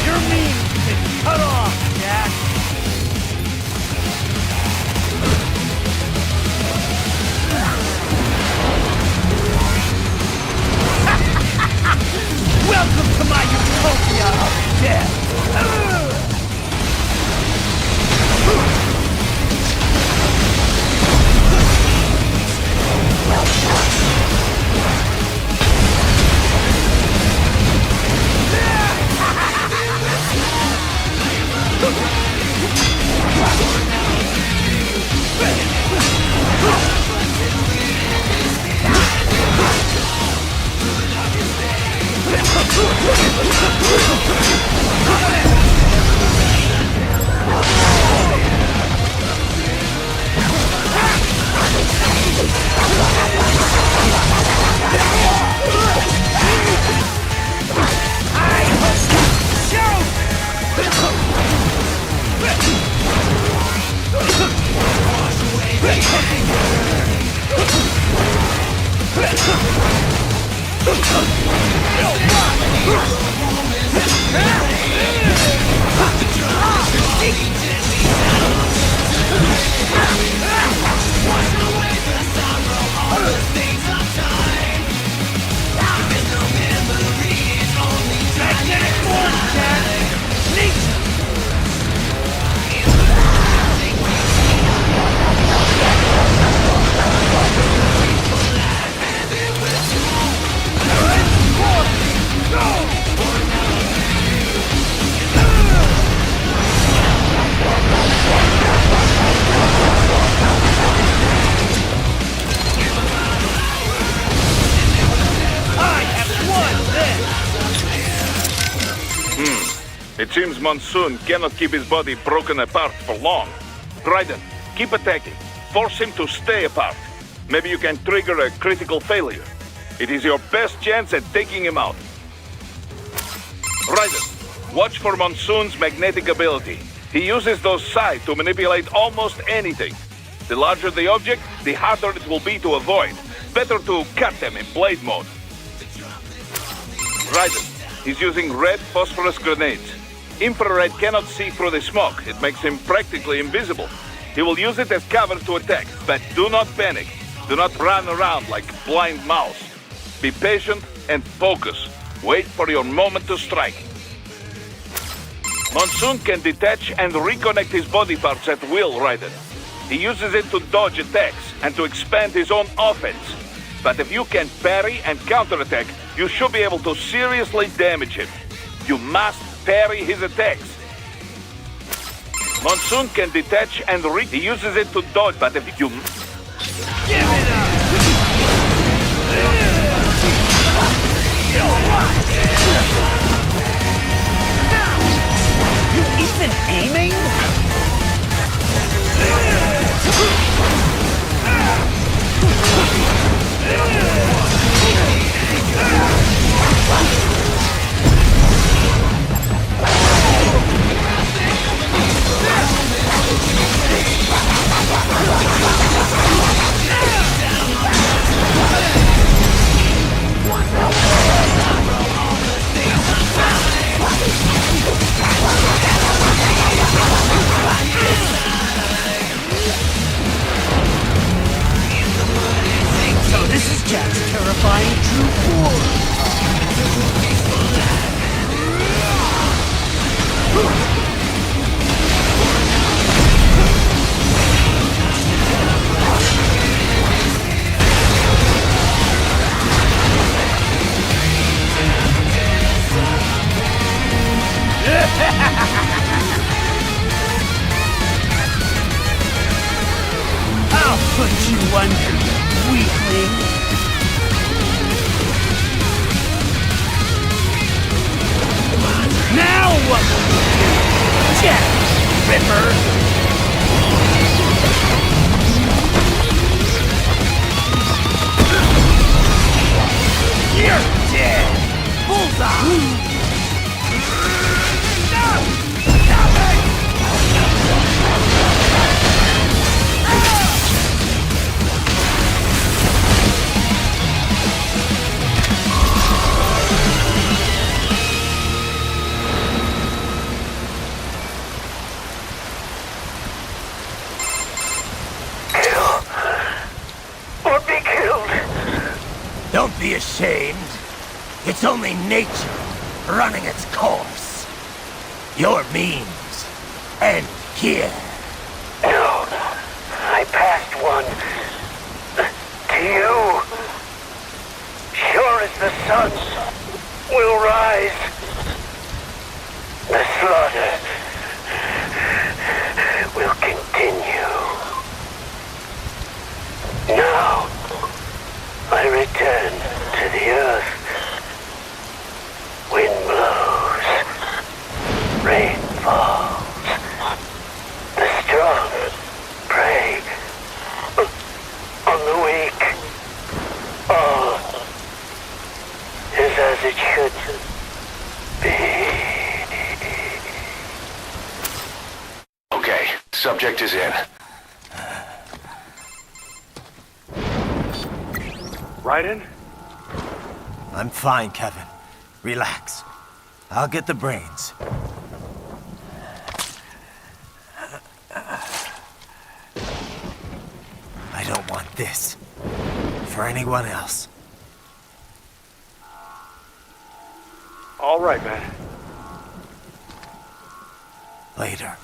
Your means is cut off, Jack! Welcome to my utopia of death!
It seems Monsoon cannot keep his body broken apart for long. Raiden, keep attacking. Force him to stay apart. Maybe you can trigger a critical failure. It is your best chance at taking him out. Raiden, watch for Monsoon's magnetic ability. He uses those psi to manipulate almost anything. The larger the object, the harder it will be to avoid. Better to cut them in blade mode. Raiden, he's using red phosphorus grenades. Infrared cannot see through the smoke. It makes him practically invisible. He will use it as cover to attack, but do not panic. Do not run around like blind mouse. Be patient and focus. Wait for your moment to strike. Monsoon can detach and reconnect his body parts at will, Raiden. He uses it to dodge attacks and to expand his own offense. But if you can parry and counterattack, you should be able to seriously damage him. You must parry his attacks. Monsoon can detach and he uses it to dodge, but if you...
Give it up! You even aiming? you wonder, weakling? Now what will you do? Jack Ripper! You're dead! Bullseye!
Or be killed.
Don't be ashamed. It's only nature running its course. Your means end here.
No, I passed one. To you. Sure as the sun will rise. The slaughter will continue. Now, I return to the earth. Wind blows. Rain falls. The strong prey on the weak. All is as it should be.
Okay, subject is in.
Raiden?
I'm fine, Kevin. Relax. I'll get the brains. I don't want this for anyone else.
All right, man.
Later.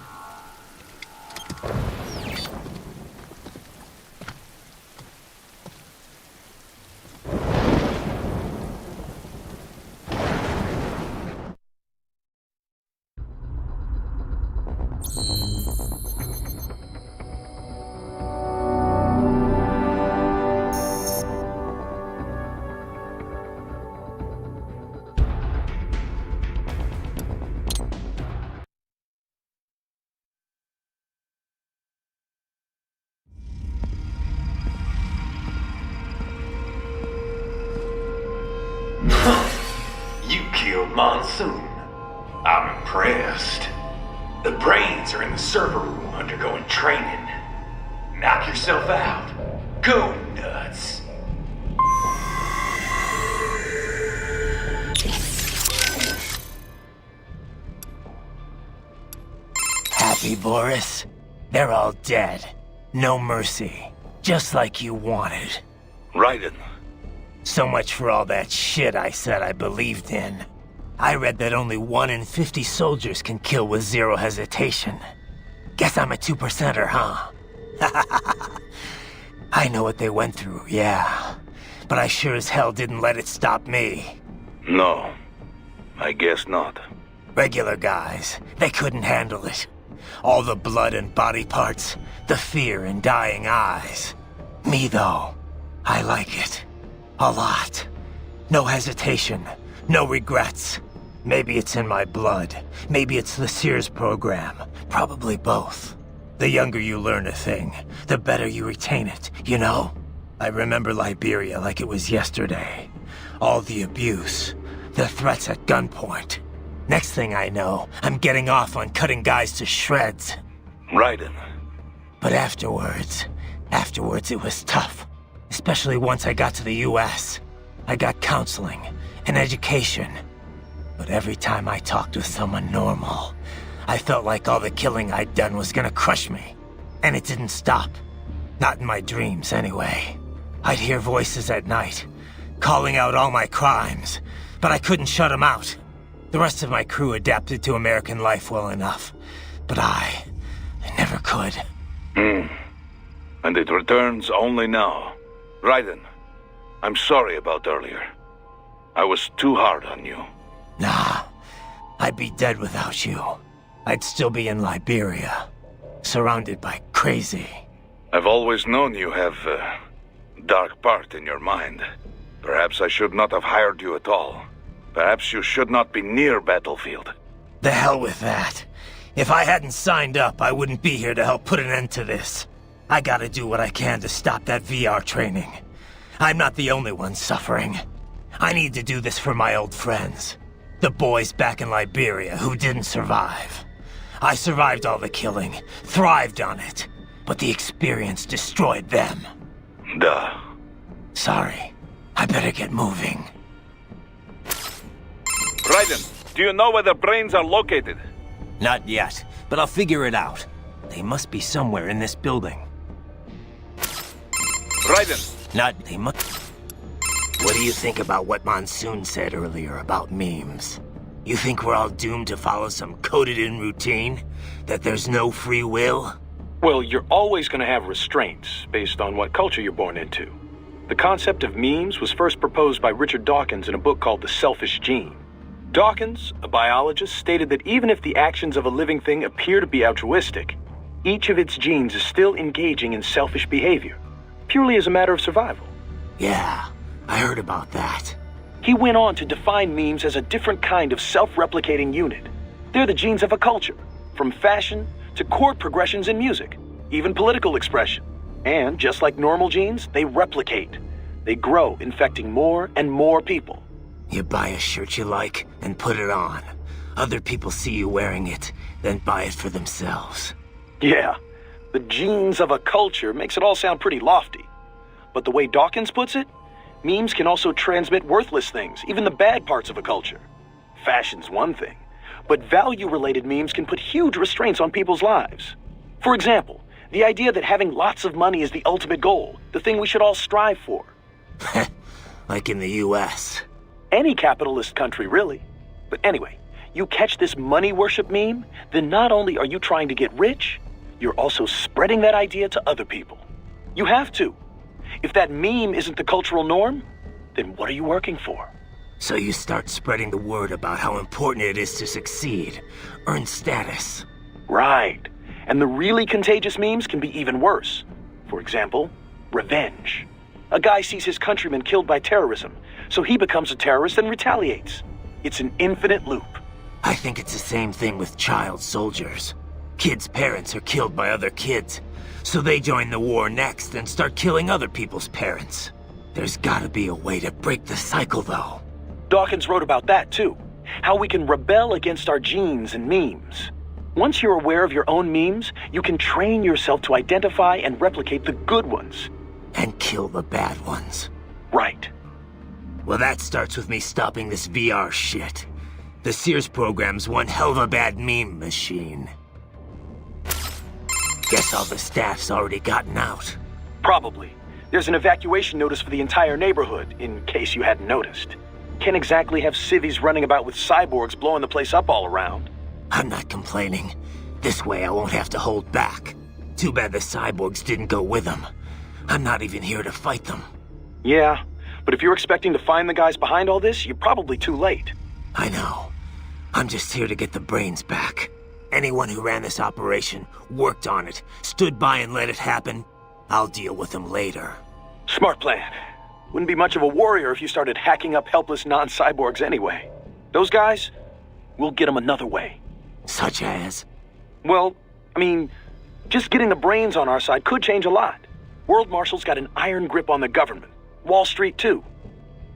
You killed Monsoon. I'm impressed. The brains are in the server room undergoing training. Knock yourself out. Go nuts.
Happy, Boris? They're all dead. No mercy. Just like you wanted.
Raiden.
So much for all that shit I said I believed in. I read that only 1 in 50 soldiers can kill with zero hesitation. Guess I'm a 2%er, huh? I know what they went through, yeah. But I sure as hell didn't let it stop me.
No. I guess not.
Regular guys, they couldn't handle it. All the blood and body parts, the fear in dying eyes. Me, though, I like it. A lot. No hesitation. No regrets. Maybe it's in my blood. Maybe it's the Sears program. Probably both. The younger you learn a thing, the better you retain it, you know? I remember Liberia like it was yesterday. All the abuse. The threats at gunpoint. Next thing I know, I'm getting off on cutting guys to shreds.
Raiden.
But afterwards it was tough. Especially once I got to the US. I got counseling and education. But every time I talked with someone normal, I felt like all the killing I'd done was gonna crush me. And it didn't stop. Not in my dreams, anyway. I'd hear voices at night, calling out all my crimes, but I couldn't shut them out. The rest of my crew adapted to American life well enough, but I never could.
And it returns only now. Raiden, I'm sorry about earlier. I was too hard on you.
Nah, I'd be dead without you. I'd still be in Liberia, surrounded by crazy.
I've always known you have a dark part in your mind. Perhaps I should not have hired you at all. Perhaps you should not be near Battlefield.
The hell with that. If I hadn't signed up, I wouldn't be here to help put an end to this. I gotta do what I can to stop that VR training. I'm not the only one suffering. I need to do this for my old friends. The boys back in Liberia who didn't survive. I survived all the killing, thrived on it, but the experience destroyed them.
Duh.
Sorry. I better get moving.
Raiden, do you know where the brains are located?
Not yet, but I'll figure it out. They must be somewhere in this building.
Raiden!
They must... What do you think about what Monsoon said earlier about memes? You think we're all doomed to follow some coded-in routine? That there's no free will?
Well, you're always going to have restraints based on what culture you're born into. The concept of memes was first proposed by Richard Dawkins in a book called The Selfish Gene. Dawkins, a biologist, stated that even if the actions of a living thing appear to be altruistic, each of its genes is still engaging in selfish behavior, purely as a matter of survival.
Yeah, I heard about that.
He went on to define memes as a different kind of self-replicating unit. They're the genes of a culture, from fashion to chord progressions in music, even political expression. And just like normal genes, they replicate. They grow, infecting more and more people.
You buy a shirt you like and put it on. Other people see you wearing it, then buy it for themselves.
Yeah, the genes of a culture makes it all sound pretty lofty. But the way Dawkins puts it, memes can also transmit worthless things, even the bad parts of a culture. Fashion's one thing, but value-related memes can put huge restraints on people's lives. For example, the idea that having lots of money is the ultimate goal, the thing we should all strive for.
Like in the US.
Any capitalist country, really. But anyway, you catch this money worship meme, then not only are you trying to get rich, you're also spreading that idea to other people. You have to. If that meme isn't the cultural norm, then what are you working for?
So you start spreading the word about how important it is to succeed, earn status.
Right. And the really contagious memes can be even worse. For example, revenge. A guy sees his countrymen killed by terrorism, so he becomes a terrorist and retaliates. It's an infinite loop.
I think it's the same thing with child soldiers. Kids' parents are killed by other kids, so they join the war next and start killing other people's parents. There's gotta be a way to break the cycle, though.
Dawkins wrote about that, too. How we can rebel against our genes and memes. Once you're aware of your own memes, you can train yourself to identify and replicate the good ones.
And kill the bad ones.
Right.
Well, that starts with me stopping this VR shit. The Sears program's one hell of a bad meme machine. Guess all the staff's already gotten out.
Probably. There's an evacuation notice for the entire neighborhood, in case you hadn't noticed. Can't exactly have civvies running about with cyborgs blowing the place up all around.
I'm not complaining. This way I won't have to hold back. Too bad the cyborgs didn't go with them. I'm not even here to fight them.
Yeah, but if you're expecting to find the guys behind all this, you're probably too late.
I know. I'm just here to get the brains back. Anyone who ran this operation, worked on it, stood by and let it happen, I'll deal with them later.
Smart plan. Wouldn't be much of a warrior if you started hacking up helpless non-cyborgs anyway. Those guys, we'll get them another way.
Such as?
Well, I mean, just getting the brains on our side could change a lot. World Marshal's got an iron grip on the government. Wall Street, too.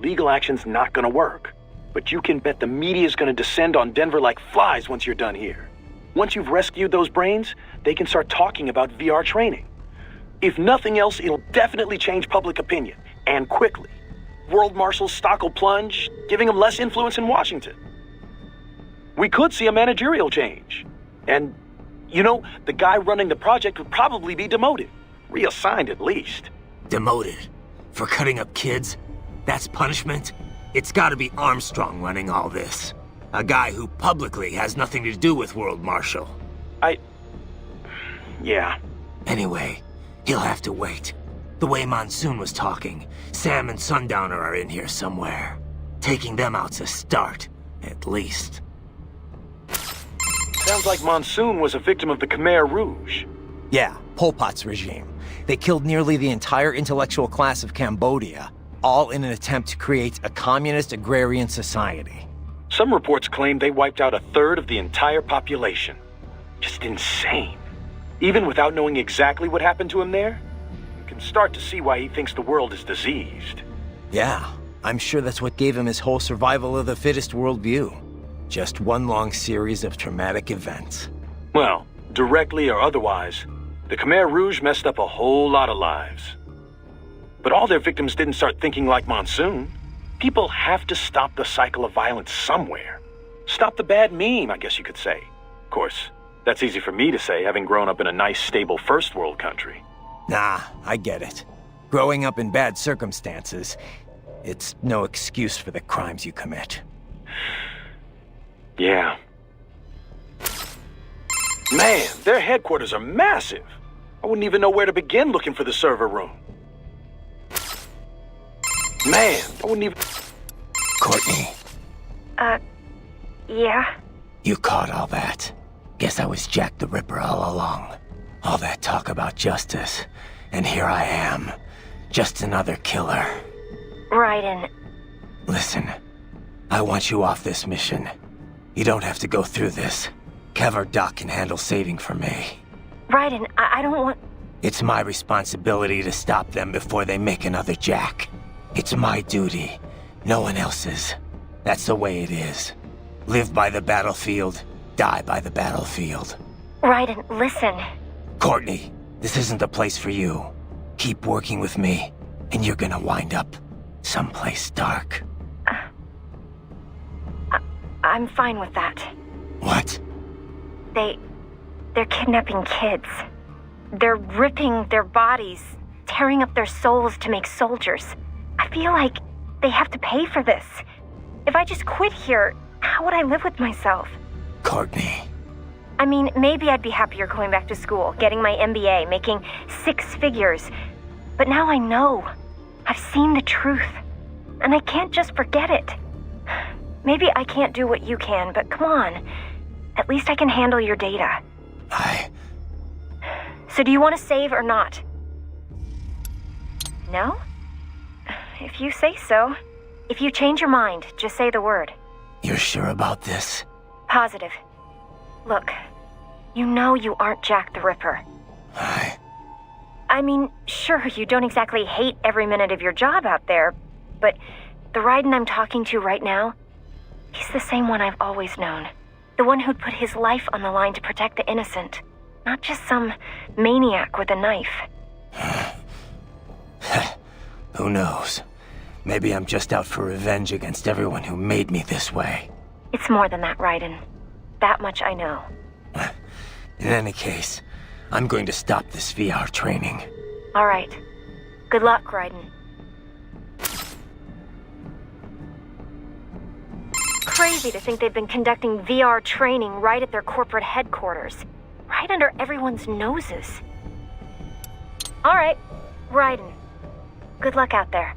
Legal action's not gonna work. But you can bet the media's gonna descend on Denver like flies once you're done here. Once you've rescued those brains, they can start talking about VR training. If nothing else, it'll definitely change public opinion, and quickly. World Marshal's stock will plunge, giving them less influence in Washington. We could see a managerial change. And, you know, the guy running the project would probably be demoted. Reassigned at least.
Demoted? For cutting up kids? That's punishment? It's gotta be Armstrong running all this. A guy who publicly has nothing to do with World Marshal.
Yeah.
Anyway, he'll have to wait. The way Monsoon was talking, Sam and Sundowner are in here somewhere. Taking them out's a start, at least.
Sounds like Monsoon was a victim of the Khmer Rouge.
Yeah, Pol Pot's regime. They killed nearly the entire intellectual class of Cambodia, all in an attempt to create a communist agrarian society.
Some reports claim they wiped out a third of the entire population. Just insane. Even without knowing exactly what happened to him there, you can start to see why he thinks the world is diseased.
Yeah, I'm sure that's what gave him his whole survival of the fittest worldview. Just one long series of traumatic events.
Well, directly or otherwise, the Khmer Rouge messed up a whole lot of lives. But all their victims didn't start thinking like Monsoon. People have to stop the cycle of violence somewhere. Stop the bad meme, I guess you could say. Of course, that's easy for me to say, having grown up in a nice, stable first world country.
Nah, I get it. Growing up in bad circumstances, it's no excuse for the crimes you commit.
Yeah. Man, their headquarters are massive. I wouldn't even know where to begin looking for the server room. Man, I wouldn't even...
Courtney.
Yeah?
You caught all that. Guess I was Jack the Ripper all along. All that talk about justice, and here I am. Just another killer.
Raiden.
Listen, I want you off this mission. You don't have to go through this. Kev or Doc can handle saving for me.
Raiden, I don't want...
It's my responsibility to stop them before they make another Jack. It's my duty, no one else's. That's the way it is. Live by the battlefield, die by the battlefield.
Raiden, listen.
Courtney, this isn't the place for you. Keep working with me, and you're gonna wind up someplace dark.
I'm fine with that.
What?
They're kidnapping kids. They're ripping their bodies, tearing up their souls to make soldiers. I feel like they have to pay for this. If I just quit here, how would I live with myself?
Courtney.
I mean, maybe I'd be happier going back to school, getting my MBA, making 6 figures. But now I know. I've seen the truth. And I can't just forget it. Maybe I can't do what you can, but come on. At least I can handle your data. So do you want to save or not? No? If you say so. If you change your mind, just say the word.
You're sure about this?
Positive. Look, you know you aren't Jack the Ripper. I mean, sure, you don't exactly hate every minute of your job out there, but the Raiden I'm talking to right now, he's the same one I've always known. The one who'd put his life on the line to protect the innocent, not just some maniac with a knife.
Who knows? Maybe I'm just out for revenge against everyone who made me this way.
It's more than that, Raiden. That much I know.
In any case, I'm going to stop this VR training.
All right. Good luck, Raiden. Crazy to think they've been conducting VR training right at their corporate headquarters. Right under everyone's noses. All right, Raiden. Good luck out there.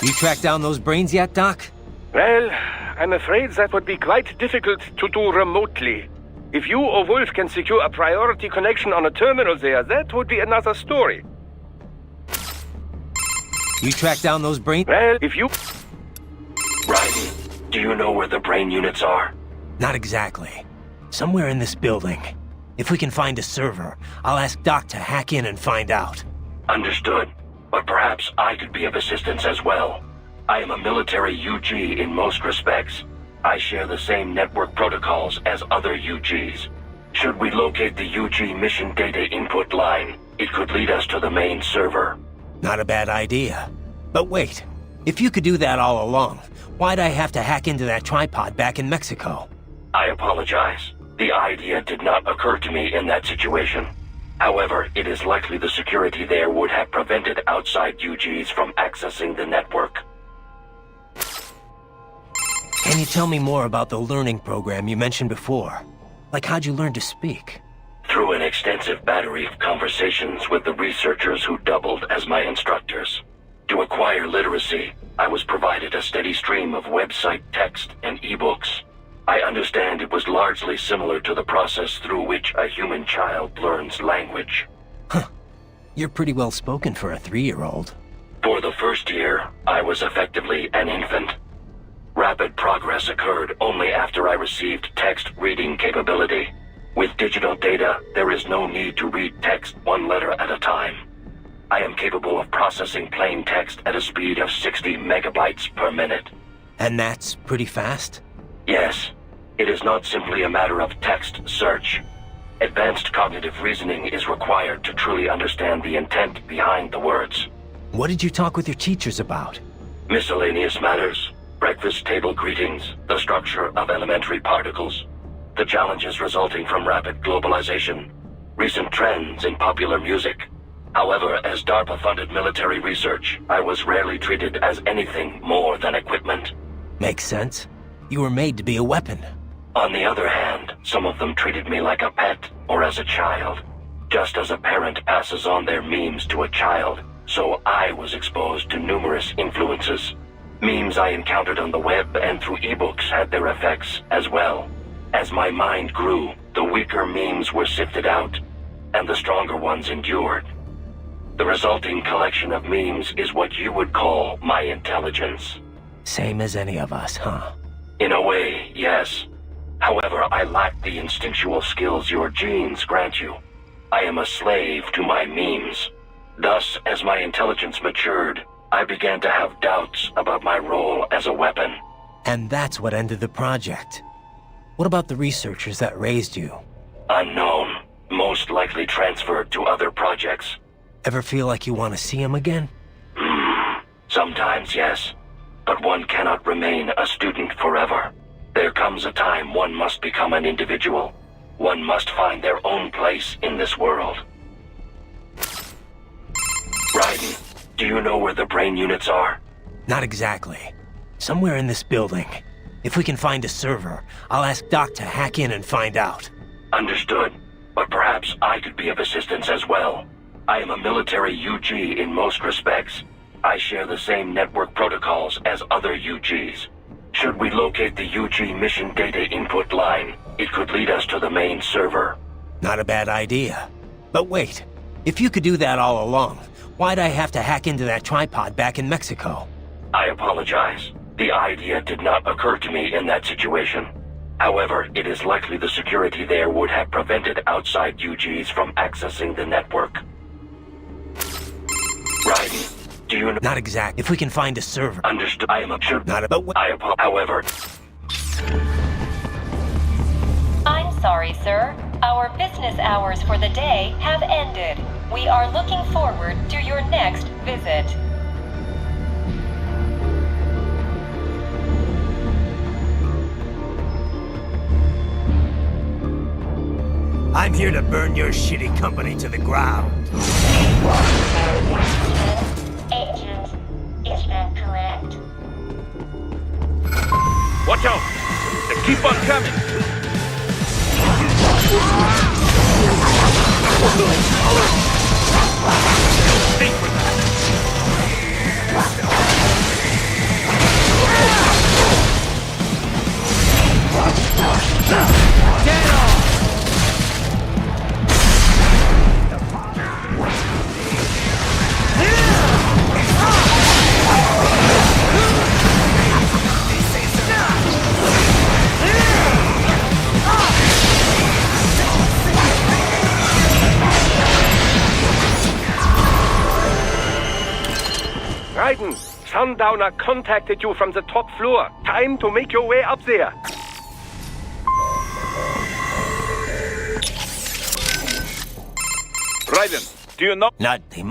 You tracked down those brains yet, Doc?
Well, I'm afraid that would be quite difficult to do remotely. If you or Wolf can secure a priority connection on a terminal there, that would be another story.
You tracked down those brains?
Well, if you...
Raiden, do you know where the brain units are?
Not exactly. Somewhere in this building. If we can find a server, I'll ask Doc to hack in and find out.
Understood. But perhaps I could be of assistance as well. I am a military UG in most respects. I share the same network protocols as other UGs. Should we locate the UG mission data input line, it could lead us to the main server.
Not a bad idea. But wait, if you could do that all along, why'd I have to hack into that tripod back in Mexico?
I apologize. The idea did not occur to me in that situation. However, it is likely the security there would have prevented outside UGs from accessing the network.
Can you tell me more about the learning program you mentioned before? Like how'd you learn to speak?
Through an extensive battery of conversations with the researchers who doubled as my instructors. To acquire literacy, I was provided a steady stream of website text and ebooks. I understand it was largely similar to the process through which a human child learns language.
You're pretty well spoken for a 3-year-old.
For the first year, I was effectively an infant. Rapid progress occurred only after I received text reading capability. With digital data, there is no need to read text one letter at a time. I am capable of processing plain text at a speed of 60 megabytes per minute.
And that's pretty fast?
Yes. It is not simply a matter of text search. Advanced cognitive reasoning is required to truly understand the intent behind the words.
What did you talk with your teachers about?
Miscellaneous matters, breakfast table greetings, the structure of elementary particles, the challenges resulting from rapid globalization, recent trends in popular music. However, as DARPA-funded military research, I was rarely treated as anything more than equipment.
Makes sense. You were made to be a weapon.
On the other hand, some of them treated me like a pet or as a child. Just as a parent passes on their memes to a child, so I was exposed to numerous influences. Memes I encountered on the web and through ebooks had their effects as well. As my mind grew, the weaker memes were sifted out, and the stronger ones endured. The resulting collection of memes is what you would call my intelligence.
Same as any of us, huh?
In a way, yes. However, I lack the instinctual skills your genes grant you. I am a slave to my memes. Thus, as my intelligence matured, I began to have doubts about my role as a weapon.
And that's what ended the project. What about the researchers that raised you?
Unknown. Most likely transferred to other projects.
Ever feel like you want to see them again?
Sometimes, yes. But one cannot remain a student forever. There comes a time one must become an individual. One must find their own place in this world. Raiden, do you know where the brain units are?
Not exactly. Somewhere in this building. If we can find a server, I'll ask Doc to hack in and find out.
Understood. But perhaps I could be of assistance as well. I am a military UG in most respects. I share the same network protocols as other UGs. Should we locate the UG mission data input line, it could lead us to the main server.
Not a bad idea. But wait, if you could do that all along, why'd I have to hack into that tripod back in Mexico?
I apologize. The idea did not occur to me in that situation. However, it is likely the security there would have prevented outside UGs from accessing the network. Raiden, do you know?
Not exact. If we can find a server.
Understood. I am sure.
Not a. But
however.
I'm sorry, sir. Our business hours for the day have ended. We are looking forward to your next visit.
I'm here to burn your shitty company to the ground.
Agent, is that correct?
Watch out! They keep on coming! Think with that!
Get off!
Raiden, Sundowner contacted you from the top floor. Time to make your way up there.
Raiden, do you know?
Not the.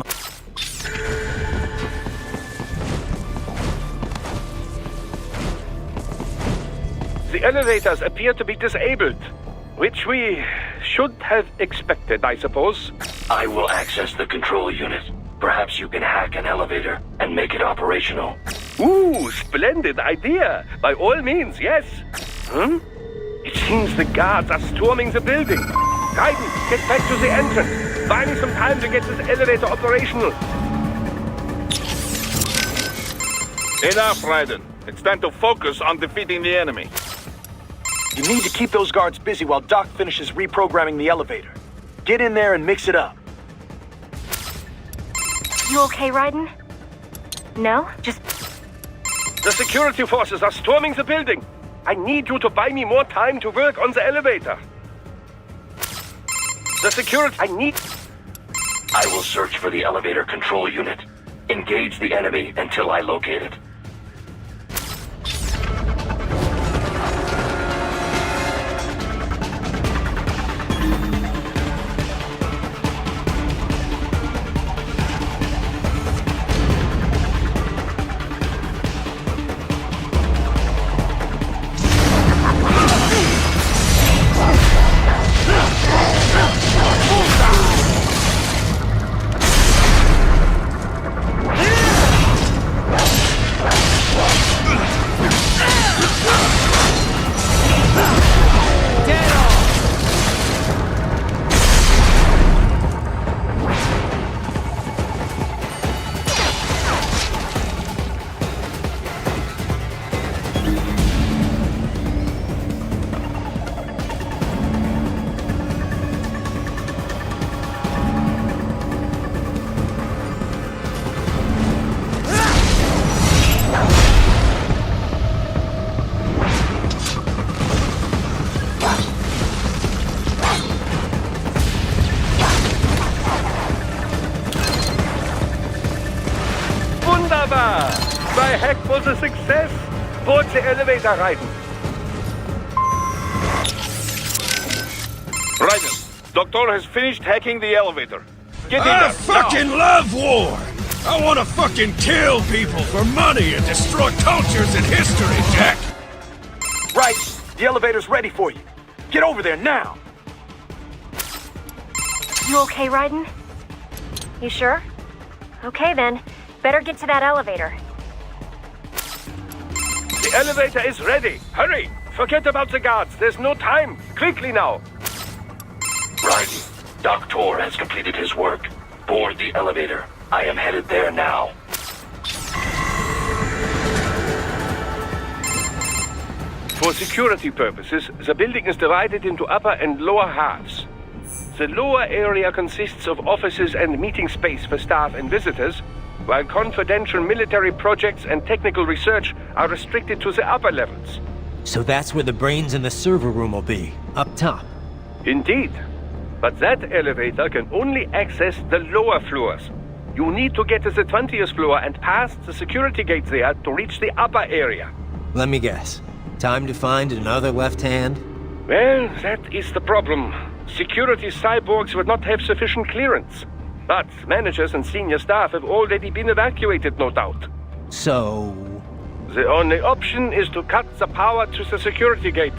The elevators appear to be disabled, which we should have expected, I suppose.
I will access the control unit. Perhaps you can hack an elevator and make it operational.
Ooh, splendid idea. By all means, yes. It seems the guards are storming the building. Raiden, get back to the entrance. Buy me some time to get this elevator operational.
Enough, Raiden. It's time to focus on defeating the enemy.
You need to keep those guards busy while Doc finishes reprogramming the elevator. Get in there and mix it up.
You okay, Raiden? No? Just...
The security forces are storming the building. I need you to buy me more time to work on the elevator. The security... I need...
I will search for the elevator control unit. Engage the enemy until I locate it.
Wunderbar! My hack was a success. Board the elevator, Raiden.
Raiden, Doctor has finished hacking the elevator. Get in
I
there,
fucking
now.
love war! I want to fucking kill people for money and destroy cultures and history, Jack!
Right, the elevator's ready for you. Get over there now!
You okay, Raiden? You sure? Okay then. Better get to that elevator.
The elevator is ready. Hurry! Forget about the guards. There's no time. Quickly now.
Right. Doctor has completed his work. Board the elevator. I am headed there now.
For security purposes, the building is divided into upper and lower halves. The lower area consists of offices and meeting space for staff and visitors, while confidential military projects and technical research are restricted to the upper levels.
So that's where the brains in the server room will be, up top.
Indeed. But that elevator can only access the lower floors. You need to get to the 20th floor and pass the security gate there to reach the upper area.
Let me guess. Time to find another left hand?
Well, that is the problem. Security cyborgs would not have sufficient clearance. But managers and senior staff have already been evacuated, no doubt.
So...
The only option is to cut the power to the security gate,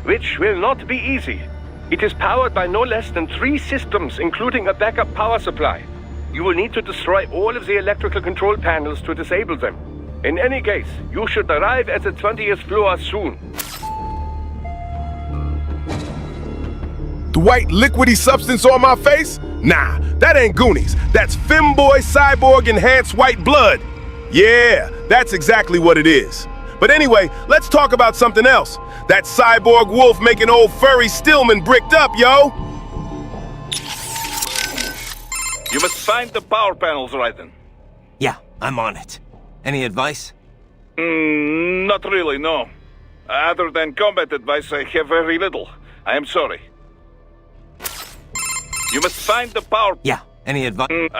which will not be easy. It is powered by no less than 3 systems, including a backup power supply. You will need to destroy all of the electrical control panels to disable them. In any case, you should arrive at the 20th floor soon.
The white liquidy substance on my face? Nah, that ain't Goonies. That's femboy cyborg enhanced white blood. Yeah, that's exactly what it is. But anyway, let's talk about something else. That cyborg wolf making old furry Stillman bricked up, yo!
You must find the power panels, Raiden.
Yeah, I'm on it. Any advice?
Not really, no. Other than combat advice, I have very little. I am sorry. You must find the power...
Yeah, any advice?
It's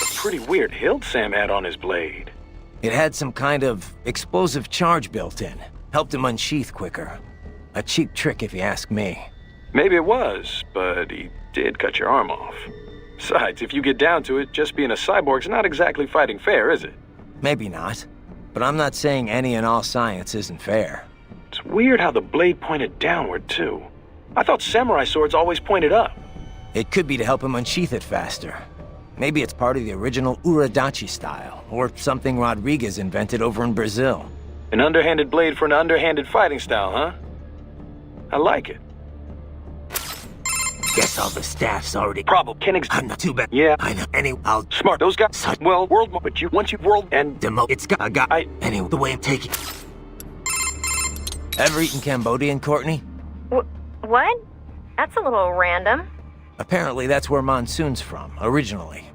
a pretty weird hilt Sam had on his blade.
It had some kind of explosive charge built in. Helped him unsheath quicker. A cheap trick if you ask me.
Maybe it was, but he did cut your arm off. Besides, if you get down to it, just being a cyborg's not exactly fighting fair, is it?
Maybe not. But I'm not saying any and all science isn't fair.
It's weird how the blade pointed downward, too. I thought samurai swords always pointed up.
It could be to help him unsheath it faster. Maybe it's part of the original Uradachi style, or something Rodriguez invented over in Brazil.
An underhanded blade for an underhanded fighting style, huh? I like it.
Guess all the staff's already...
Probably.
I'm not too bad.
Yeah.
I know. Anyway, I'll...
Smart. Those guys... Well, world... But once you world and...
Demo... It's got... I got... Anyway, the way I'm taking... Ever eaten Cambodian, Courtney?
What? That's a little random.
Apparently that's where Monsoon's from, originally.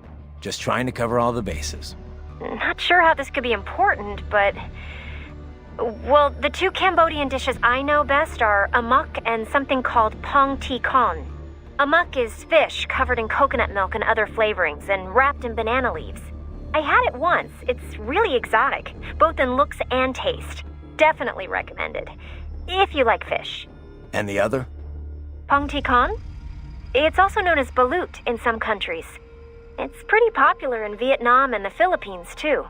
Just trying to cover all the bases.
Not sure how this could be important, but... Well, the two Cambodian dishes I know best are amok and something called pong ti con. Amok is fish covered in coconut milk and other flavorings and wrapped in banana leaves. I had it once. It's really exotic, both in looks and taste. Definitely recommended, if you like fish.
And the other?
Pong ti con? It's also known as balut in some countries. It's pretty popular in Vietnam and the Philippines, too.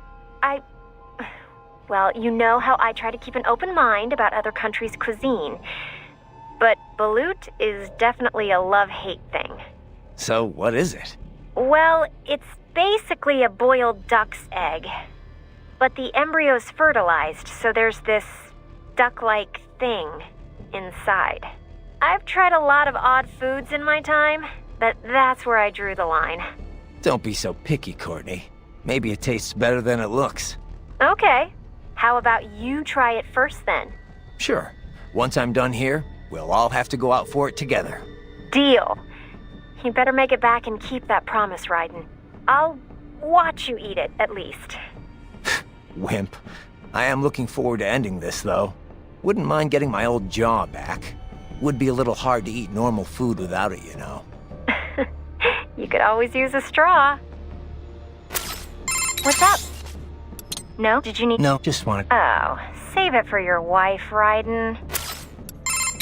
Well, you know how I try to keep an open mind about other countries' cuisine. But balut is definitely a love-hate thing.
So, what is it?
Well, it's basically a boiled duck's egg. But the embryo's fertilized, so there's this duck-like thing inside. I've tried a lot of odd foods in my time, but that's where I drew the line.
Don't be so picky, Courtney. Maybe it tastes better than it looks.
Okay. How about you try it first, then?
Sure. Once I'm done here, we'll all have to go out for it together.
Deal. You better make it back and keep that promise, Raiden. I'll watch you eat it, at least.
Wimp. I am looking forward to ending this, though. Wouldn't mind getting my old jaw back. Would be a little hard to eat normal food without it, you know.
You could always use a straw. What's up? No? Did you need...
No, just wanted...
Oh, save it for your wife, Raiden.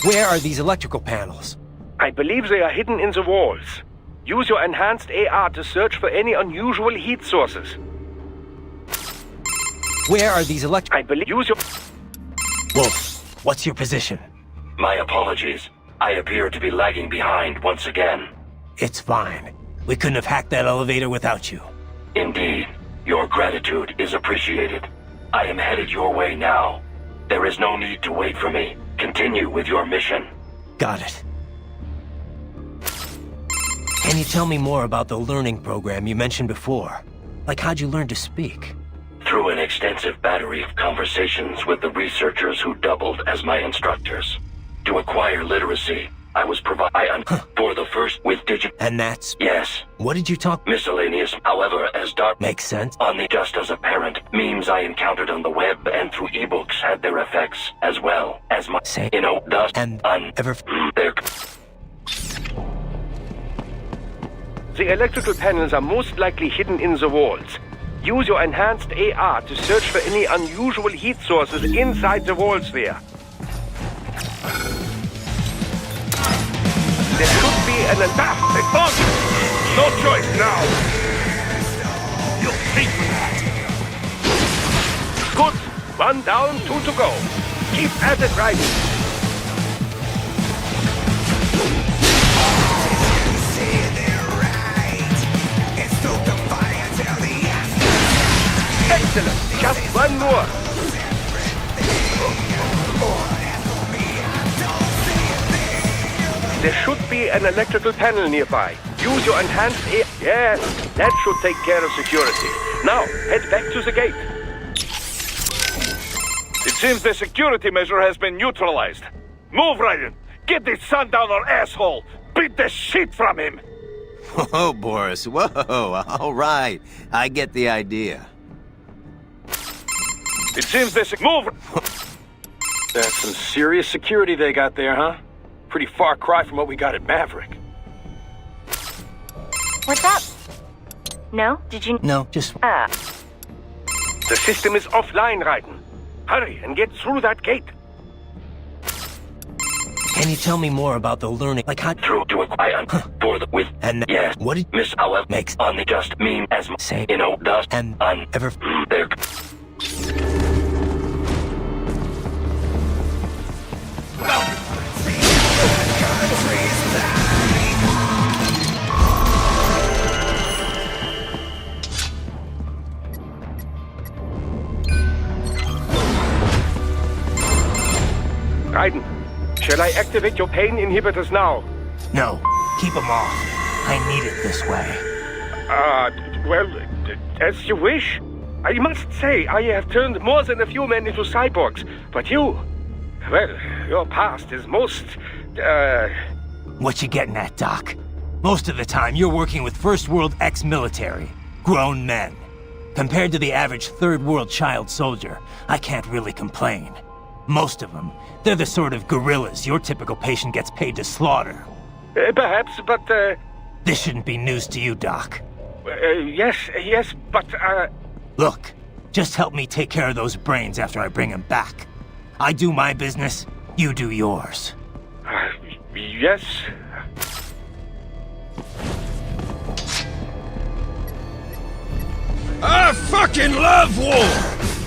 Where are these electrical panels?
I believe they are hidden in the walls. Use your enhanced AR to search for any unusual heat sources.
Where are these
I believe... Use your...
Wolf, what's your position?
My apologies. I appear to be lagging behind once again.
It's fine. We couldn't have hacked that elevator without you.
Indeed. Your gratitude is appreciated. I am headed your way now. There is no need to wait for me. Continue with your mission.
Got it. Can you tell me more about the learning program you mentioned before? Like, how'd you learn to speak?
Through an extensive battery of conversations with the researchers who doubled as my instructors. To acquire literacy, I was provided for the first with digit.
And that's...
Yes.
What did you talk...
Miscellaneous, however, as dark...
Makes sense.
On the just as apparent, memes I encountered on the web and through ebooks had their effects, as well as my...
Say...
dust...
And... Ever...
Their...
The electrical panels are most likely hidden in the walls. Use your enhanced AR to search for any unusual heat sources inside the walls there. There should be an attack.
No choice now. You'll pay for that.
Good. 1 down, 2 to go. Keep at it, Raiden. Excellent. Just 1 more. There should be an electrical panel nearby. Use your enhanced air. Yes, that should take care of security. Now, head back to the gate.
It seems the security measure has been neutralized. Move, Raiden. Get this Sundowner asshole. Beat the shit from him.
Whoa, Boris. Whoa. All right. I get the idea.
It seems this... Move!
That's some serious security they got there, huh? Pretty far cry from what we got at Maverick.
What's up? No? Did you...
No, just...
The system is offline, Raiden. Hurry and get through that gate.
Can you tell me more about the learning? Like how...
Through to acquire for the with...
And...
Yes.
What did...
Miss however...
Makes...
On the just meme as...
Say...
Dust...
And...
Ever... There...
Raiden, shall I activate your pain inhibitors now?
No. Keep them off. I need it this way.
Well, as you wish. I must say, I have turned more than a few men into cyborgs, but you... Well, your past is most,
What you getting at, Doc? Most of the time, you're working with First World ex-military. Grown men. Compared to the average third-world child soldier, I can't really complain. Most of them, they're the sort of gorillas your typical patient gets paid to slaughter.
Perhaps, but,
This shouldn't be news to you, Doc.
yes, but,
Look, just help me take care of those brains after I bring them back. I do my business, you do yours.
Yes.
I fucking love war!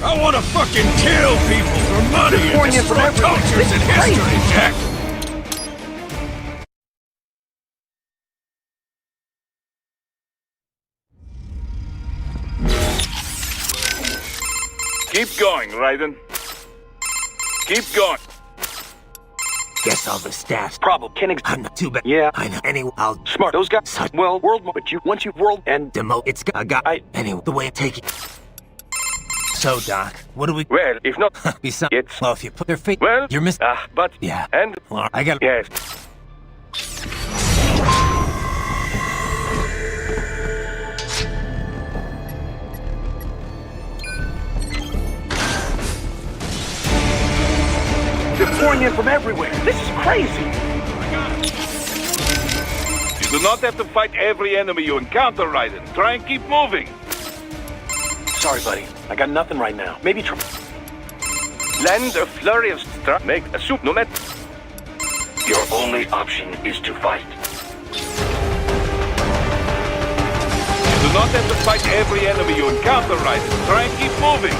I wanna fucking kill people for money and destroy cultures and history, Jack!
Keep going, Raiden. Keep going.
Guess all the stats.
Problem.
I'm not too bad.
Yeah.
I know. Anyway, I'll...
Smart. Those guys... Well, but once you world and...
Demo... It's... Anyway, the way I take it... So, Doc, what do we...
Well, if not...
Besides...
It's...
Well, if you put their feet...
Well...
You're missing...
but...
Yeah.
And...
Well, I got...
Yes. They're pouring in from everywhere. This is crazy.
You do not have to fight every enemy you encounter, Raiden. Try and keep moving.
Sorry, buddy. I got nothing right now. Maybe try...
Land a flurry of strike. Make a soup, no matter.
Your only option is to fight.
You do not have to fight every enemy you encounter, Raiden. Try and keep moving.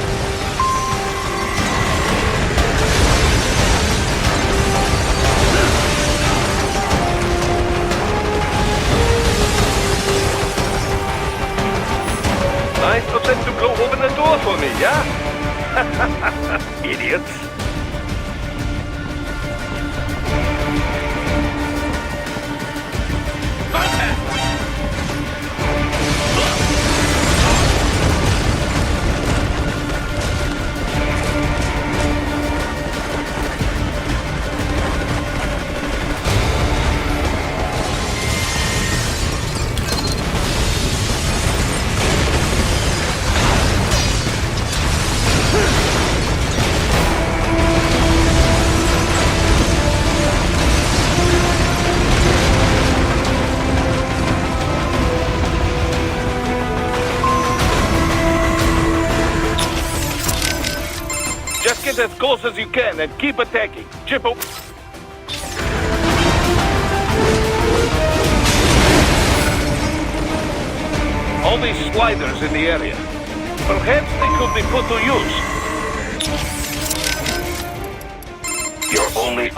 Nice of them to blow open the door for me, yeah? Idiots.
Just get as close as you can and keep attacking. Chippo. All these sliders in the area. Perhaps they could be put to use.
Your only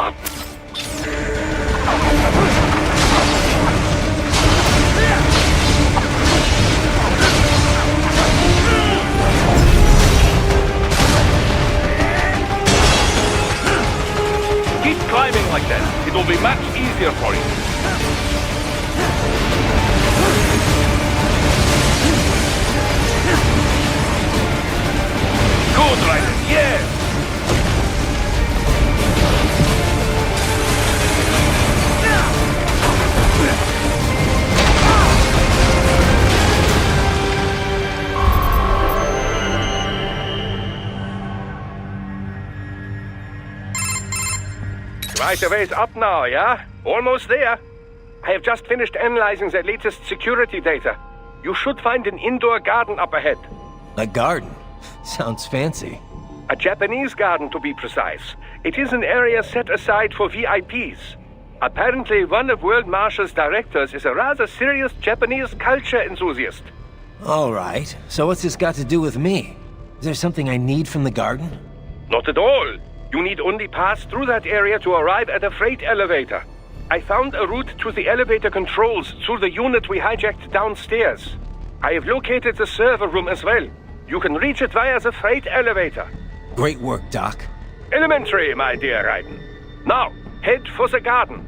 Keep climbing like that. It will be much easier for you. Good, Raiden. Yes!
Right a ways up now, yeah? Almost there. I have just finished analyzing the latest security data. You should find an indoor garden up ahead.
A garden? Sounds fancy.
A Japanese garden, to be precise. It is an area set aside for VIPs. Apparently, one of World Marshal's directors is a rather serious Japanese culture enthusiast.
All right. So what's this got to do with me? Is there something I need from the garden?
Not at all. You need only pass through that area to arrive at a freight elevator. I found a route to the elevator controls through the unit we hijacked downstairs. I have located the server room as well. You can reach it via the freight elevator.
Great work, Doc.
Elementary, my dear Raiden. Now, head for the garden.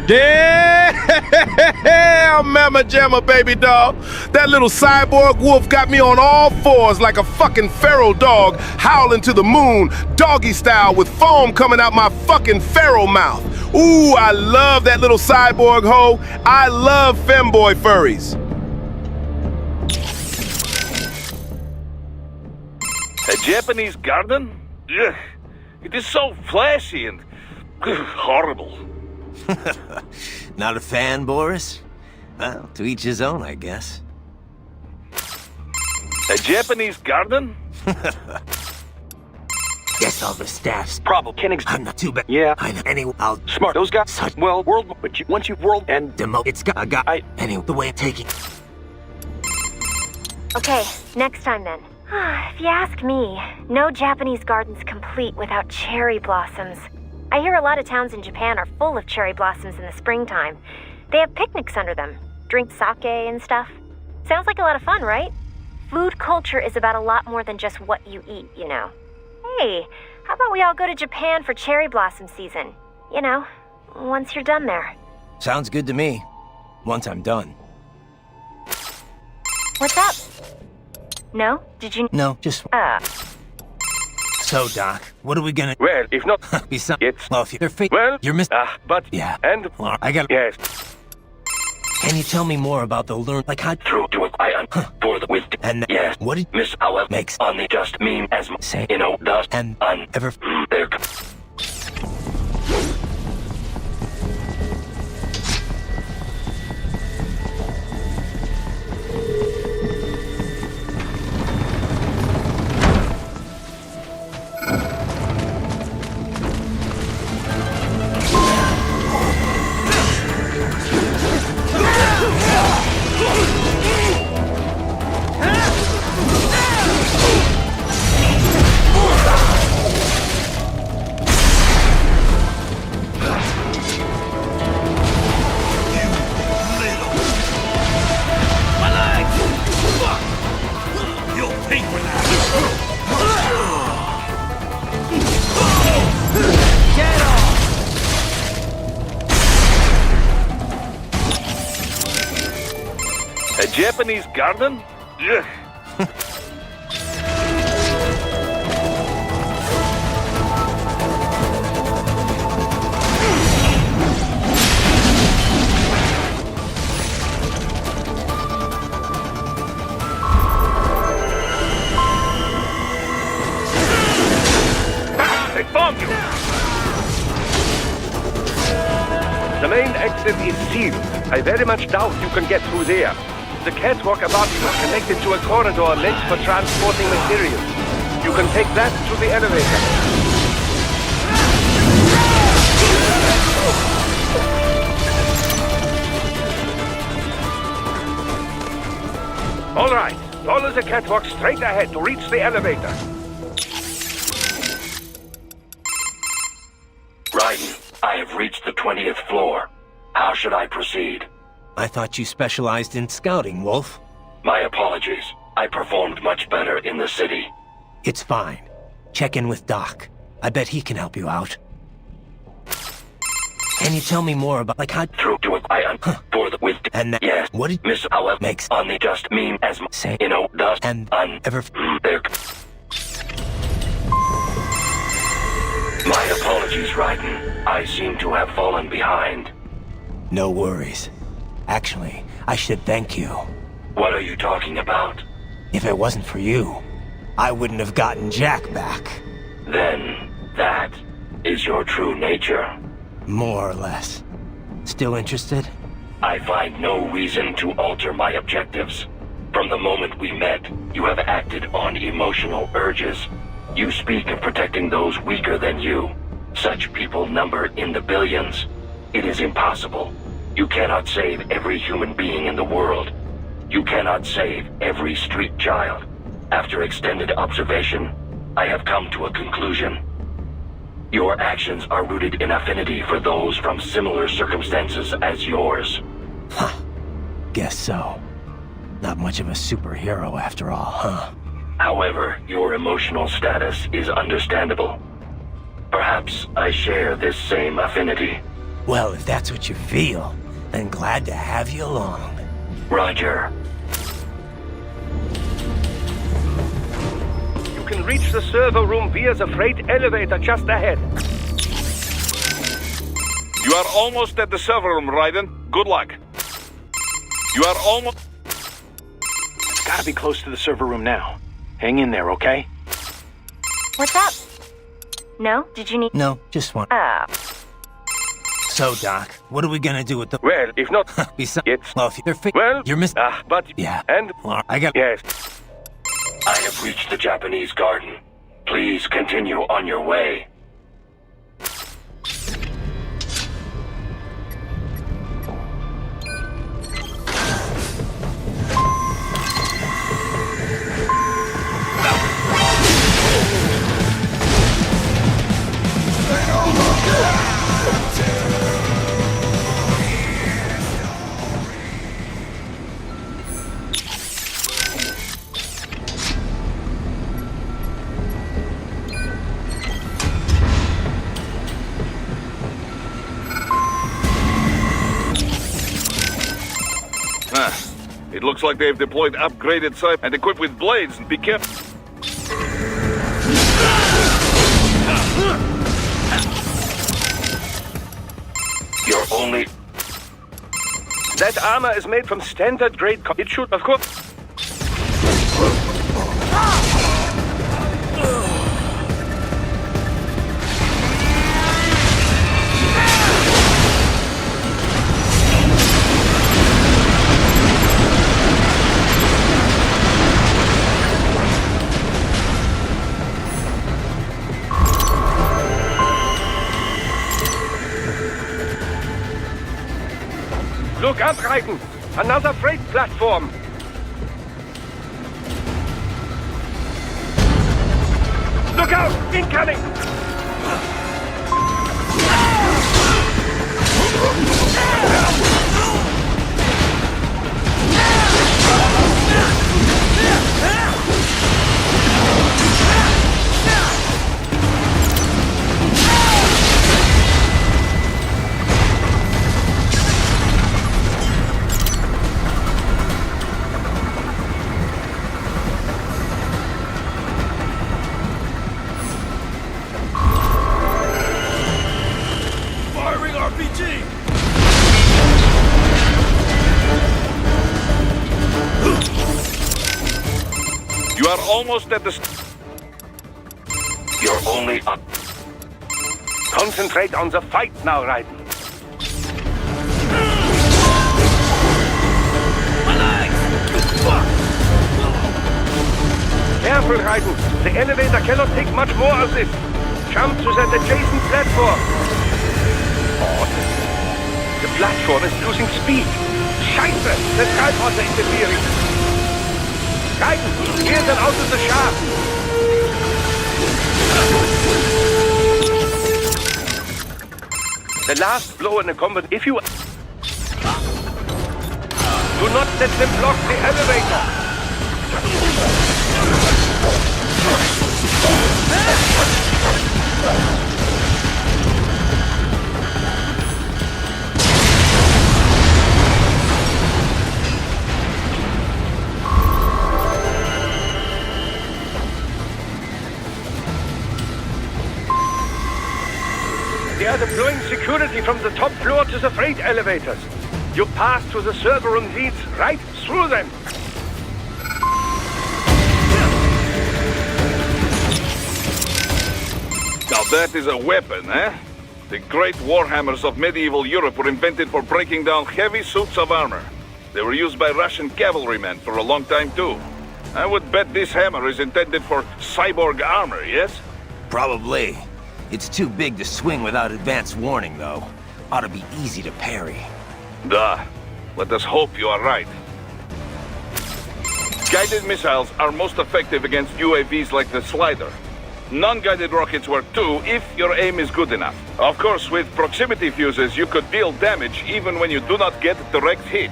Yeah, mamma jamma, baby dog. That little cyborg wolf got me on all fours like a fucking feral dog, howling to the moon, doggy style with foam coming out my fucking feral mouth. Ooh, I love that little cyborg hoe. I love femboy furries.
A Japanese garden? Ugh. It is so flashy and horrible.
Not a fan, Boris? Well, to each his own, I guess.
A Japanese garden?
Guess all the staff's
Problem.
I'm not too bad.
Yeah.
I know. Anyway, I'll
Smart. Those guys.
Such
Well, but once you've world and
demo. It's got. Anyway, the way of taking.
Okay, next time then. If you ask me, no Japanese garden's complete without cherry blossoms. I hear a lot of towns in Japan are full of cherry blossoms in the springtime. They have picnics under them, drink sake and stuff. Sounds like a lot of fun, right? Food culture is about a lot more than just what you eat, you know. Hey, how about we all go to Japan for cherry blossom season? You know, once you're done there.
Sounds good to me. Once I'm done.
What's up? No? Did you...
No, just... So, Doc, what are we gonna...
Well, if not...
Besides...
It's...
Well, if you're
Well...
You're missing...
but...
Yeah.
And...
Well, I got...
Yes.
Can you tell me more about the learn... Like how...
True to it, for the wisdom.
And...
Yes.
What did...
Miss, however,
makes...
on the just mean as...
Say...
You know, does...
And... Ever...
There...
A Japanese garden? Ugh.
They found you! The main exit is sealed. I very much doubt you can get through there. The catwalk above you is connected to a corridor meant for transporting materials. You can take that to the elevator. All right, follow the catwalk straight ahead to reach the elevator.
Raiden, I have reached the 20th floor. How should I proceed?
I thought you specialized in scouting, Wolf.
My apologies. I performed much better in the city.
It's fine. Check in with Doc. I bet he can help you out. Can you tell me more about, like, how...
True to it, for the wisdom.
And that...
Yes.
What did...
Miss, however,
makes...
on the just mean as...
Say...
You know, does...
And... Ever...
There... My apologies, Raiden. I seem to have fallen behind.
No worries. Actually, I should thank you.
What are you talking about?
If it wasn't for you, I wouldn't have gotten Jack back.
Then, that is your true nature.
More or less. Still interested?
I find no reason to alter my objectives. From the moment we met, you have acted on emotional urges. You speak of protecting those weaker than you. Such people number in the billions. It is impossible. You cannot save every human being in the world. You cannot save every street child. After extended observation, I have come to a conclusion. Your actions are rooted in affinity for those from similar circumstances as yours.
Huh. Guess so. Not much of a superhero after all, huh?
However, your emotional status is understandable. Perhaps I share this same affinity.
Well, if that's what you feel, then glad to have you along.
Roger.
You can reach the server room via the freight elevator just ahead.
You You are almost at the server room, Raiden. Good luck. You are almost...
Gotta be close to the server room now. Hang in there, okay?
What's up? No? Did you need...
No, just one. So, Doc, what are we gonna do with the...
Well, if not...
Besides...
It's...
Well, if they're
Well...
You're missing...
but...
Yeah.
And...
I got...
Yes.
I have reached the Japanese garden. Please continue on your way.
It looks like they've deployed upgraded sight and equipped with blades. Be careful.
You're only...
That armor is made from standard grade... It should, of course... Look up, Raiden! Another freight platform! Look out! Incoming!
You are almost at the...
You're only up.
Concentrate on the fight now, Raiden. Careful, Raiden. The elevator cannot take much more of this. Jump to that adjacent platform. Oh, the platform is losing speed. Scheiße! The tripods are interfering. Raiden, here's an out of the shaft. The last blow in the combat. If you... Do not let them block the elevator. They are deploying security from the top floor to the freight elevators. Your path to the server room leads right through them.
Now that is a weapon, eh? The great warhammers of medieval Europe were invented for breaking down heavy suits of armor. They were used by Russian cavalrymen for a long time too. I would bet this hammer is intended for cyborg armor, yes?
Probably. It's too big to swing without advance warning, though. Ought to be easy to parry.
Duh. Let us hope you are right. Guided missiles are most effective against UAVs like the Slider. Non-guided rockets work too, if your aim is good enough. Of course, with proximity fuses, you could deal damage even when you do not get direct hit.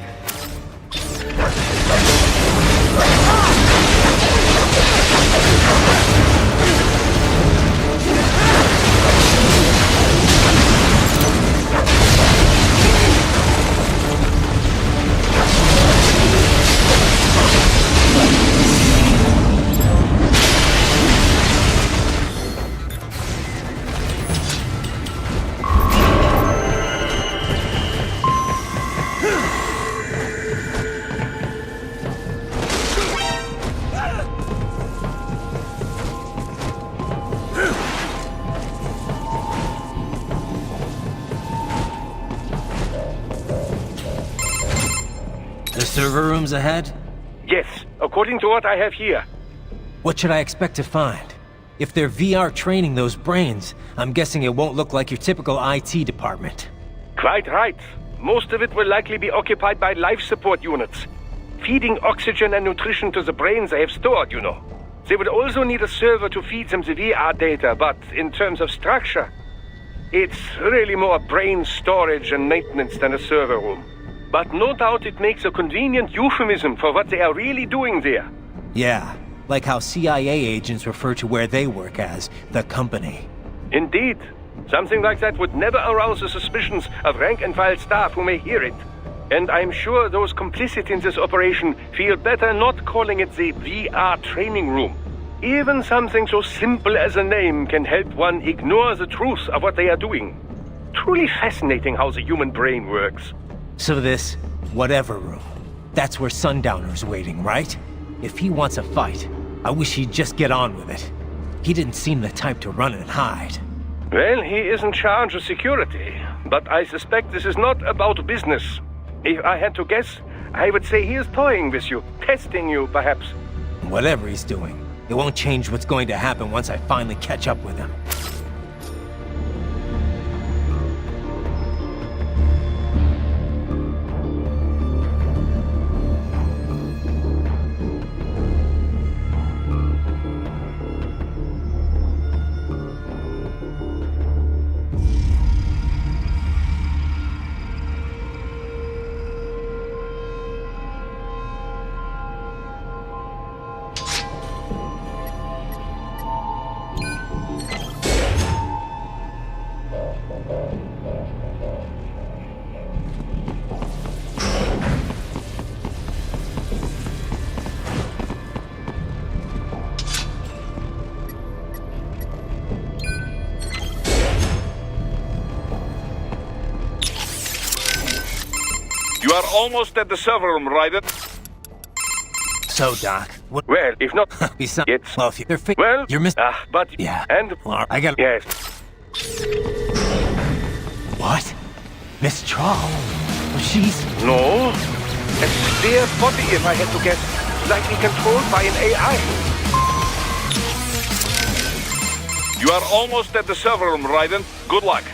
Server rooms ahead?
Yes, according to what I have here.
What should I expect to find? If they're VR training those brains, I'm guessing it won't look like your typical IT department.
Quite right. Most of it will likely be occupied by life support units. Feeding oxygen and nutrition to the brains they have stored, you know. They would also need a server to feed them the VR data, but in terms of structure, it's really more brain storage and maintenance than a server room. But no doubt it makes a convenient euphemism for what they are really doing there.
Yeah, like how CIA agents refer to where they work as the company.
Indeed. Something like that would never arouse the suspicions of rank-and-file staff who may hear it. And I'm sure those complicit in this operation feel better not calling it the VR training room. Even something so simple as a name can help one ignore the truth of what they are doing. Truly fascinating how the human brain works.
So this whatever room, that's where Sundowner's waiting, right? If he wants a fight, I wish he'd just get on with it. He didn't seem the type to run and hide.
Well, he is in charge of security, but I suspect this is not about business. If I had to guess, I would say he is toying with you, testing you, perhaps.
Whatever he's doing, it won't change what's going to happen once I finally catch up with him.
You are almost at the server room, Raiden.
So, Doc, what?
Well, if not,
it's well, if you're
well,
you're missing.
But
yeah,
and
well, I got
yes.
What? Miss Trawl? She's
no. A spare body, if I had to guess, likely controlled by an AI.
You are almost at the server room, Raiden. Good luck.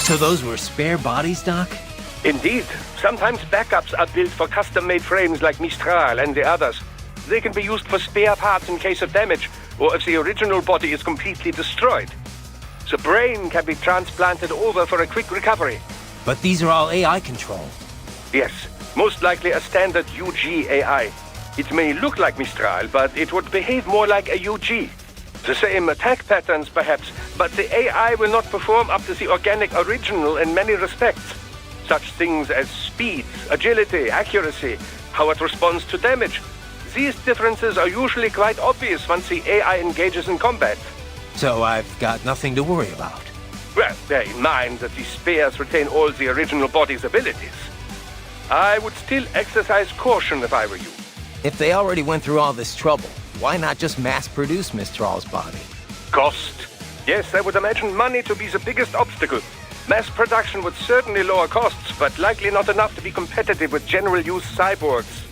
So those were spare bodies, Doc?
Indeed. Sometimes backups are built for custom-made frames like Mistral and the others. They can be used for spare parts in case of damage, or if the original body is completely destroyed. The brain can be transplanted over for a quick recovery.
But these are all AI controlled.
Yes, most likely a standard UG AI. It may look like Mistral, but it would behave more like a UG. The same attack patterns, perhaps, but the AI will not perform up to the organic original in many respects. Such things as speed, agility, accuracy, how it responds to damage. These differences are usually quite obvious once the AI engages in combat.
So I've got nothing to worry about.
Well, bear in mind that the spares retain all the original body's abilities. I would still exercise caution if I were you.
If they already went through all this trouble, why not just mass-produce Miss Thrall's body?
Cost. Yes, I would imagine money to be the biggest obstacle. Mass production would certainly lower costs, but likely not enough to be competitive with general-use cyborgs.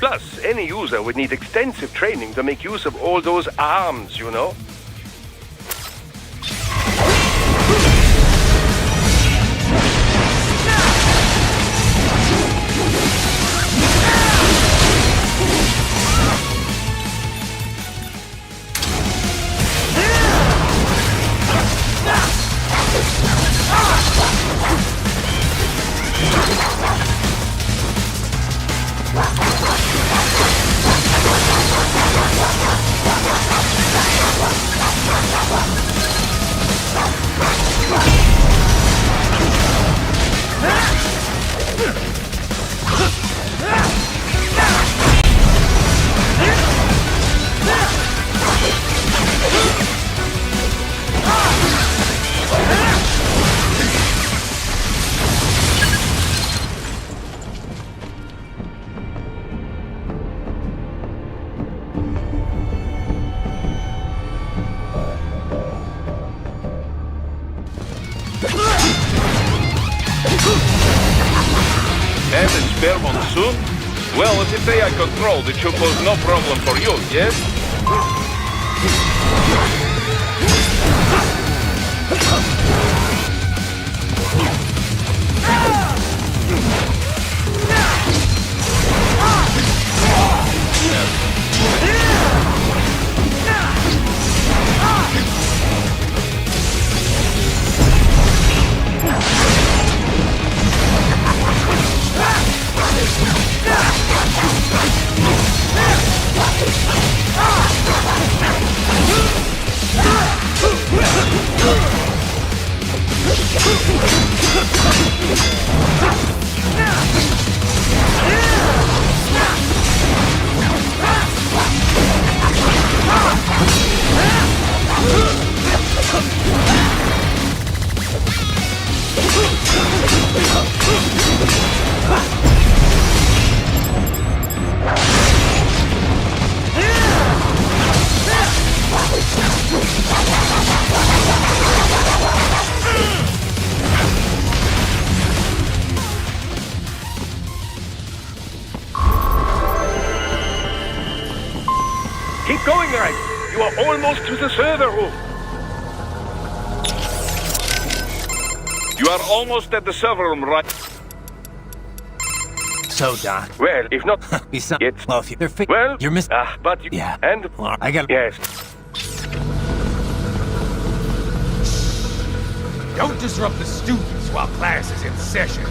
Plus, any user would need extensive training to make use of all those arms, you know?
Well, if it's AI controlled, it should pose no problem for you, yes?
Keep going, Reich. You are almost to the server room.
You are almost at the server room, right?
So, Doc.
Well, if not...
Besides, well, if you're
well,
you're missing...
but you...
Yeah.
And...
Well, I got...
Yes.
Don't disrupt the students while class is in session.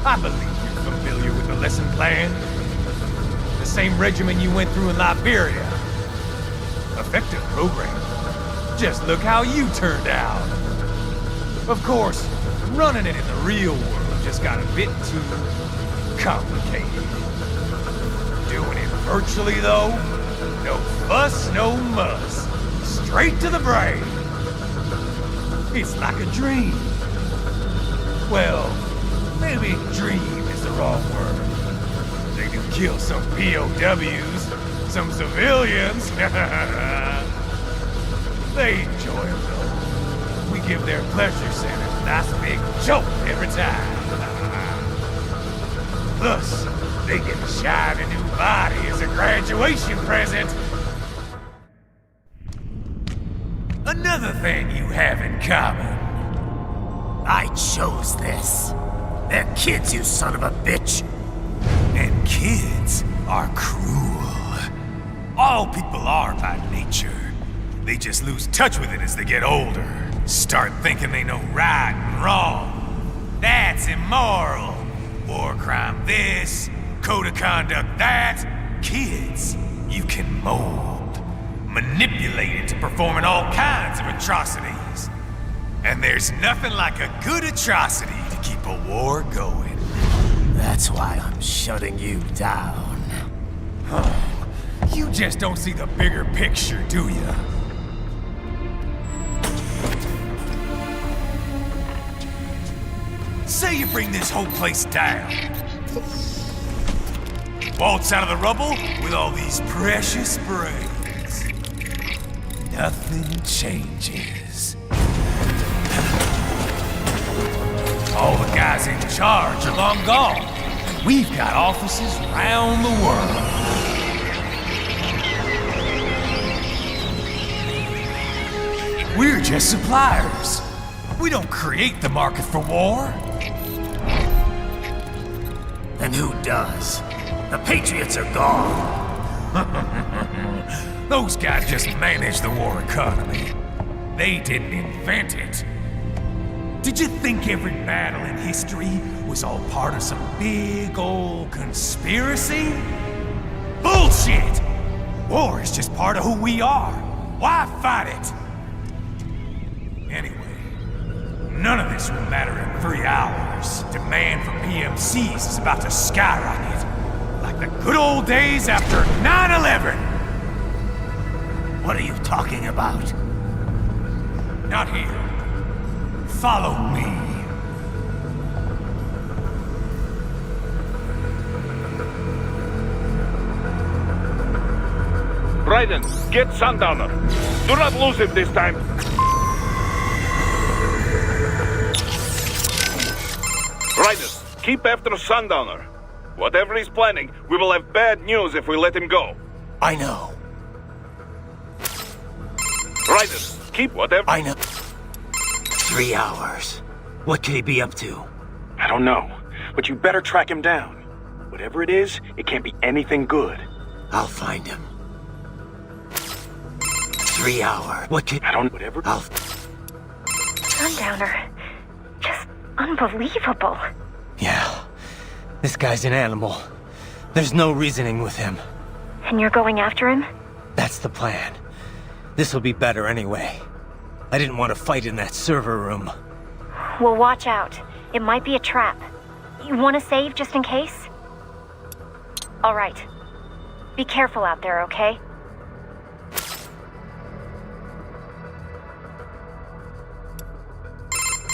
I believe you're familiar with the lesson plan. The same regimen you went through in Liberia. Effective program. Just look how you turned out. Of course, running it in the real world just got a bit too complicated. Doing it virtually, though, no fuss, no muss. Straight to the brain. It's like a dream. Well, maybe dream is the wrong word. They do kill some POWs, some civilians. They enjoy them, though. We give their pleasure center a nice big jolt every time. Plus, they get a shiny new body as a graduation present. Another thing you have in common. I chose this. They're kids, you son of a bitch. And kids are cruel. All people are by nature. They just lose touch with it as they get older. Start thinking they know right and wrong. That's immoral. War crime this, code of conduct that. Kids, you can mold, manipulate into performing all kinds of atrocities. And there's nothing like a good atrocity to keep a war going.
That's why I'm shutting you down.
You just don't see the bigger picture, do you? Say you bring this whole place down. Waltz out of the rubble with all these precious brains. Nothing changes. All the guys in charge are long gone, and we've got offices around the world. We're just suppliers. We don't create the market for war.
And who does? The Patriots are gone.
Those guys just manage the war economy. They didn't invent it. Did you think every battle in history was all part of some big old conspiracy? Bullshit! War is just part of who we are. Why fight it? Anyway, none of this will matter in 3 hours. Demand for PMCs is about to skyrocket. Like the good old days after 9/11.
What are you talking about?
Not here. Follow me.
Raiden, get Sundowner. Do not lose him this time. Raiden, keep after Sundowner. Whatever he's planning, we will have bad news if we let him go.
I know.
Riders, keep whatever...
I know. 3 hours. What could he be up to?
I don't know, but you better track him down. Whatever it is, it can't be anything good.
I'll find him. 3 hours. What could...
I don't... Whatever...
Sundowner. Just unbelievable.
Yeah. This guy's an animal. There's no reasoning with him.
And you're going after him?
That's the plan. This'll be better anyway. I didn't want to fight in that server room.
Well, watch out. It might be a trap. You want to save just in case? All right. Be careful out there, okay?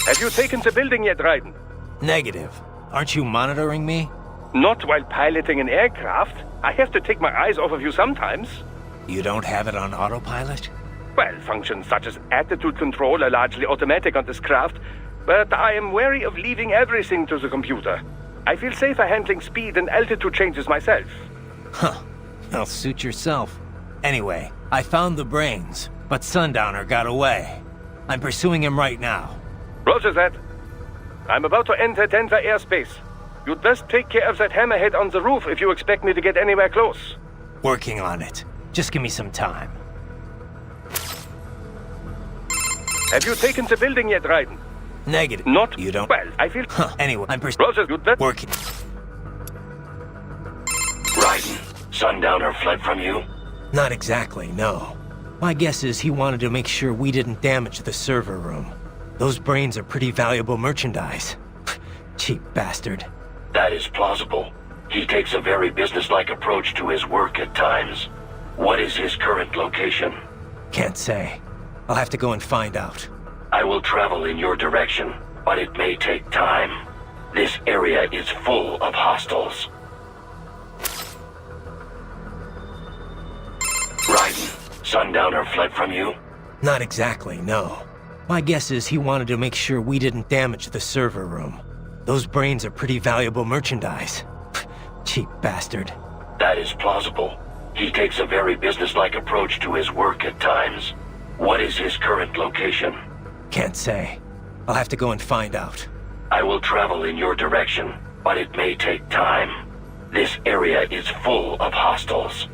Have you taken the building yet, Raiden?
Negative. Aren't you monitoring me?
Not while piloting an aircraft. I have to take my eyes off of you sometimes.
You don't have it on autopilot?
Well, functions such as attitude control are largely automatic on this craft, but I am wary of leaving everything to the computer. I feel safer handling speed and altitude changes myself.
Huh. Well, suit yourself. Anyway, I found the brains, but Sundowner got away. I'm pursuing him right now.
Roger that. I'm about to enter Denver airspace. You'd best take care of that hammerhead on the roof if you expect me to get anywhere close.
Working on it. Just give me some time.
Have you taken the building yet, Raiden?
Negative.
Not?
You don't?
Well, I feel...
Huh. Anyway, I'm
Roger, you'd best...
working.
Raiden, Sundowner fled from you?
Not exactly, no. My guess is he wanted to make sure we didn't damage the server room. Those brains are pretty valuable merchandise. Cheap bastard.
That is plausible. He takes a very businesslike approach to his work at times. What is his current location?
Can't say. I'll have to go and find out.
I will travel in your direction, but it may take time. This area is full of hostiles. Raiden, Sundowner fled from you?
Not exactly, no. My guess is he wanted to make sure we didn't damage the server room. Those brains are pretty valuable merchandise. Cheap bastard.
That is plausible. He takes a very businesslike approach to his work at times. What is his current location?
Can't say. I'll have to go and find out.
I will travel in your direction, but it may take time. This area is full of hostiles.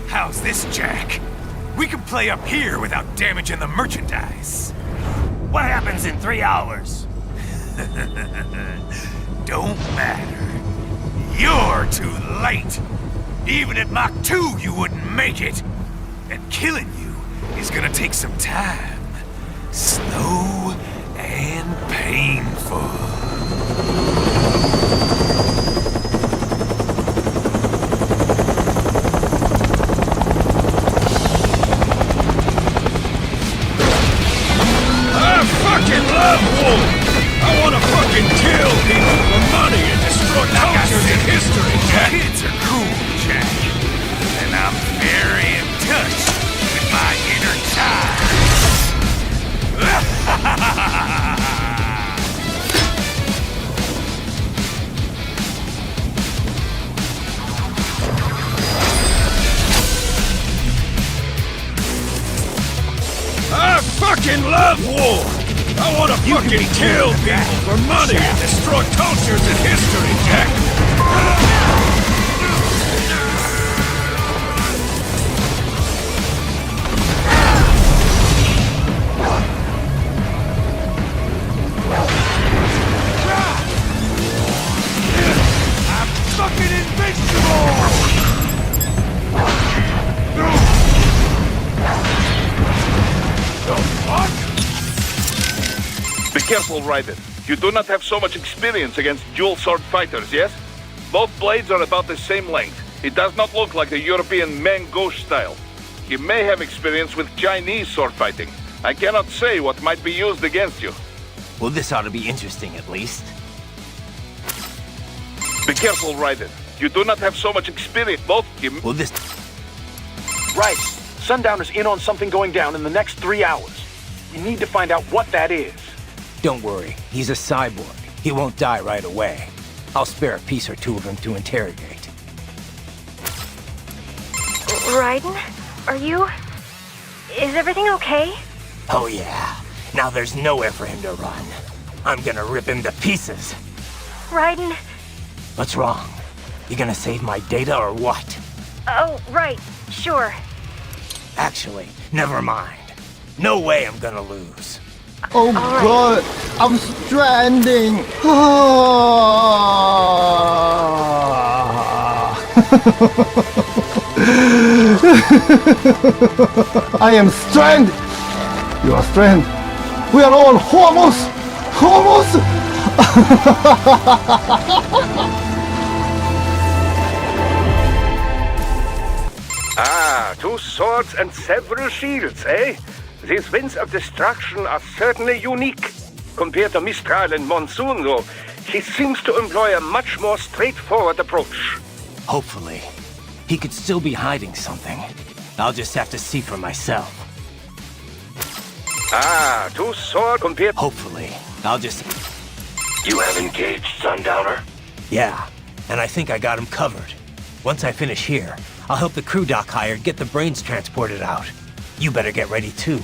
How's this, Jack? We can play up here without damaging the merchandise.
What happens in 3 hours?
Don't matter. You're too late. Even at Mach 2, you wouldn't make it. And killing you is gonna take some time. Slow and painful.
Love war! I wanna fucking kill people for money and destroy cultures and history, Jack!
Kids are cool, Jack. And I'm very in touch with my inner child.
I fucking love war! I wanna fucking kill people for money and destroy cultures and history, Jack!
I'm fucking invincible!
Be careful, Raiden. You do not have so much experience against dual sword fighters, yes? Both blades are about the same length. It does not look like the European main gauche style. You may have experience with Chinese sword fighting. I cannot say what might be used against you.
Well, this ought to be interesting, at least.
Be careful, Raiden. You do not have so much experience. Both you...
Well, this...
Right. Sundowner's in on something going down in the next 3 hours. We need to find out what that is.
Don't worry. He's a cyborg. He won't die right away. I'll spare a piece or two of him to interrogate.
Raiden? Are you... Is everything okay?
Oh yeah. Now there's nowhere for him to run. I'm gonna rip him to pieces.
Raiden?
What's wrong? You gonna save my data or what?
Oh, right. Sure.
Actually, never mind. No way I'm gonna lose.
Oh God, I'm stranding. I am stranded. You are stranded. We are all homos. Homos.
Ah, 2 swords and several shields, eh? These winds of destruction are certainly unique. Compared to Mistral and Monsoon, though, he seems to employ a much more straightforward approach.
Hopefully. He could still be hiding something. I'll just have to see for myself.
Ah, 2 swords compared...
Hopefully. I'll just...
You have engaged Sundowner?
Yeah, and I think I got him covered. Once I finish here, I'll help the crew doc hired get the brains transported out. You better get ready too.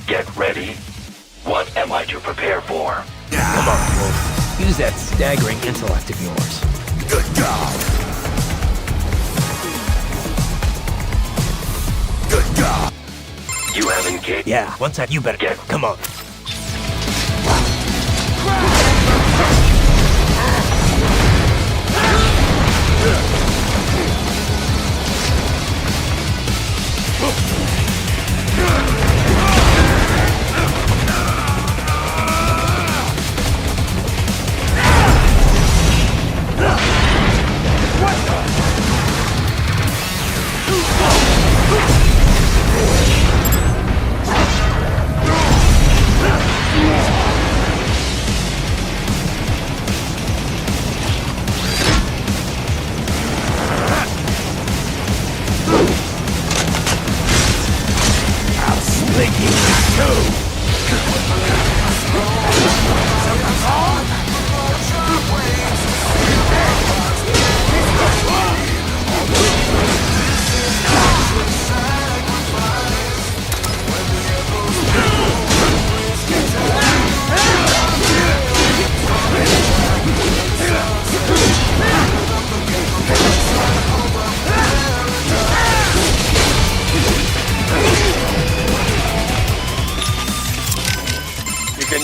Get ready? What am I to prepare for?
Come on, Wolf. Use that staggering intellect of yours.
Good God! Good God!
You have engaged...
Yeah, once you better get... Come on.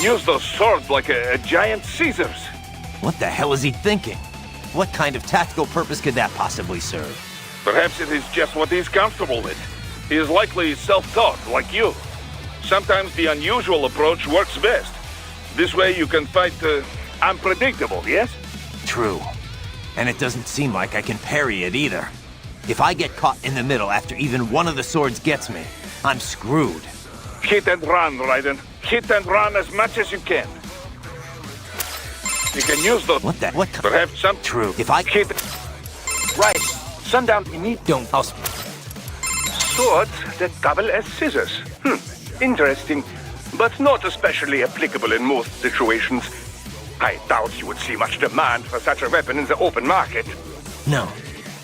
Use those swords like a giant Caesars.
What the hell is he thinking? What kind of tactical purpose could that possibly serve?
Perhaps it is just what he's comfortable with. He is likely self-taught, like you. Sometimes the unusual approach works best. This way you can fight unpredictable, yes?
True. And it doesn't seem like I can parry it either. If I get caught in the middle after even one of the swords gets me, I'm screwed.
Hit and run, Raiden. Hit and run as much as you can. You can use those...
What that? What?
Perhaps some...
True. If I...
Hit...
Right. Sundown, you need...
Don't... I'll...
Swords that double as scissors. Interesting. But not especially applicable in most situations. I doubt you would see much demand for such a weapon in the open market.
No.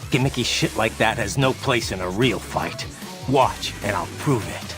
Gimmicky shit like that has no place in a real fight. Watch, and I'll prove it.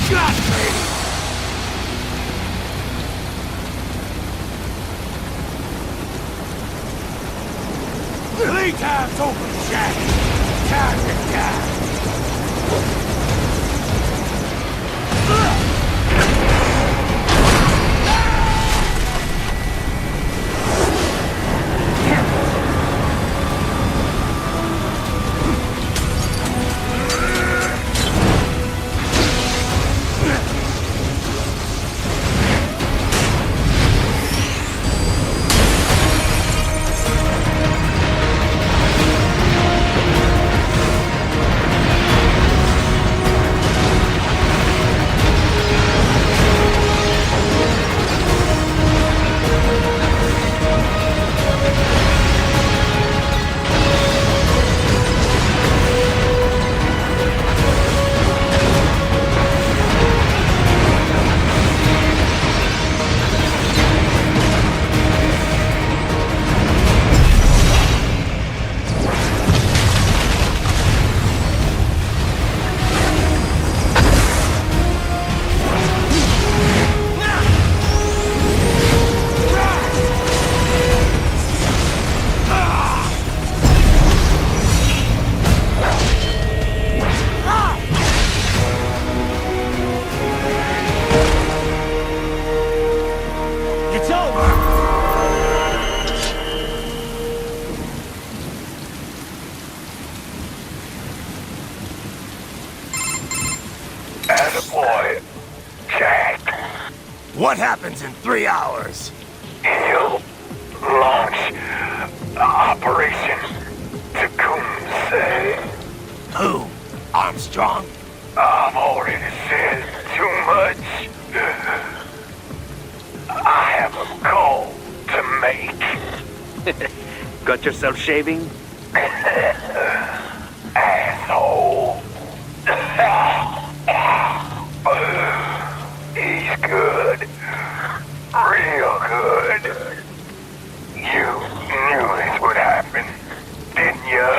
got me! Playtime's over, Jack! Time to die!
Attaboy, Jack.
What happens in 3 hours?
He'll launch Operation Tecumseh.
Who? Armstrong?
I've already said too much. I have a call to make.
Got yourself shaving?
Asshole. He's good. Real good. You knew this would happen, didn't you?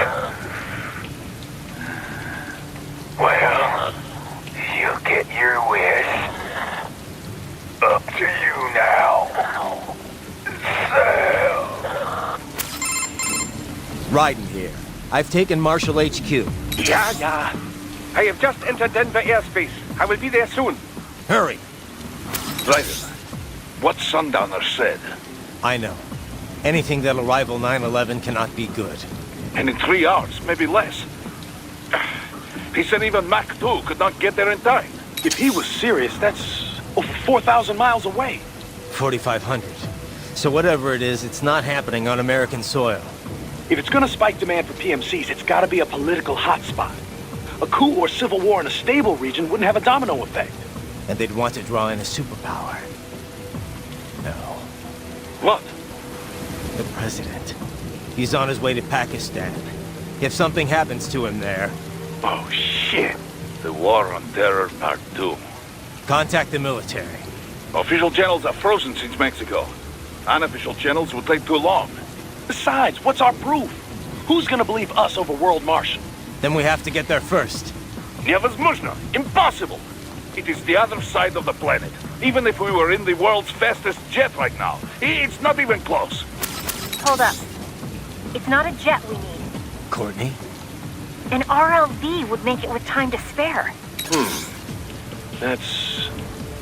Well, you'll get your wish. Up to you now. Sal.
Raiden here. I've taken Marshall HQ.
Yeah. I have just entered Denver airspace. I will be there soon.
Hurry.
Raiden, what Sundowner said.
I know. Anything that'll rival 9/11 cannot be good.
And in 3 hours, maybe less. He said even Mach 2 could not get there in time.
If he was serious, that's over 4,000 miles away.
4,500. So whatever it is, it's not happening on American soil.
If it's gonna spike demand for PMCs, it's gotta be a political hotspot. A coup or civil war in a stable region wouldn't have a domino effect.
And they'd want to draw in a superpower. No.
What?
The president. He's on his way to Pakistan. If something happens to him there...
Oh, shit. The War on Terror Part 2.
Contact the military.
Official channels are frozen since Mexico. Unofficial channels would take too long.
Besides, what's our proof? Who's gonna believe us over World Marshal?
Then we have to get there first.
Невозможно. Impossible. It is the other side of the planet. Even if we were in the world's fastest jet right now, it's not even close.
Hold up. It's not a jet we need.
Courtney?
An RLV would make it with time to spare.
That's...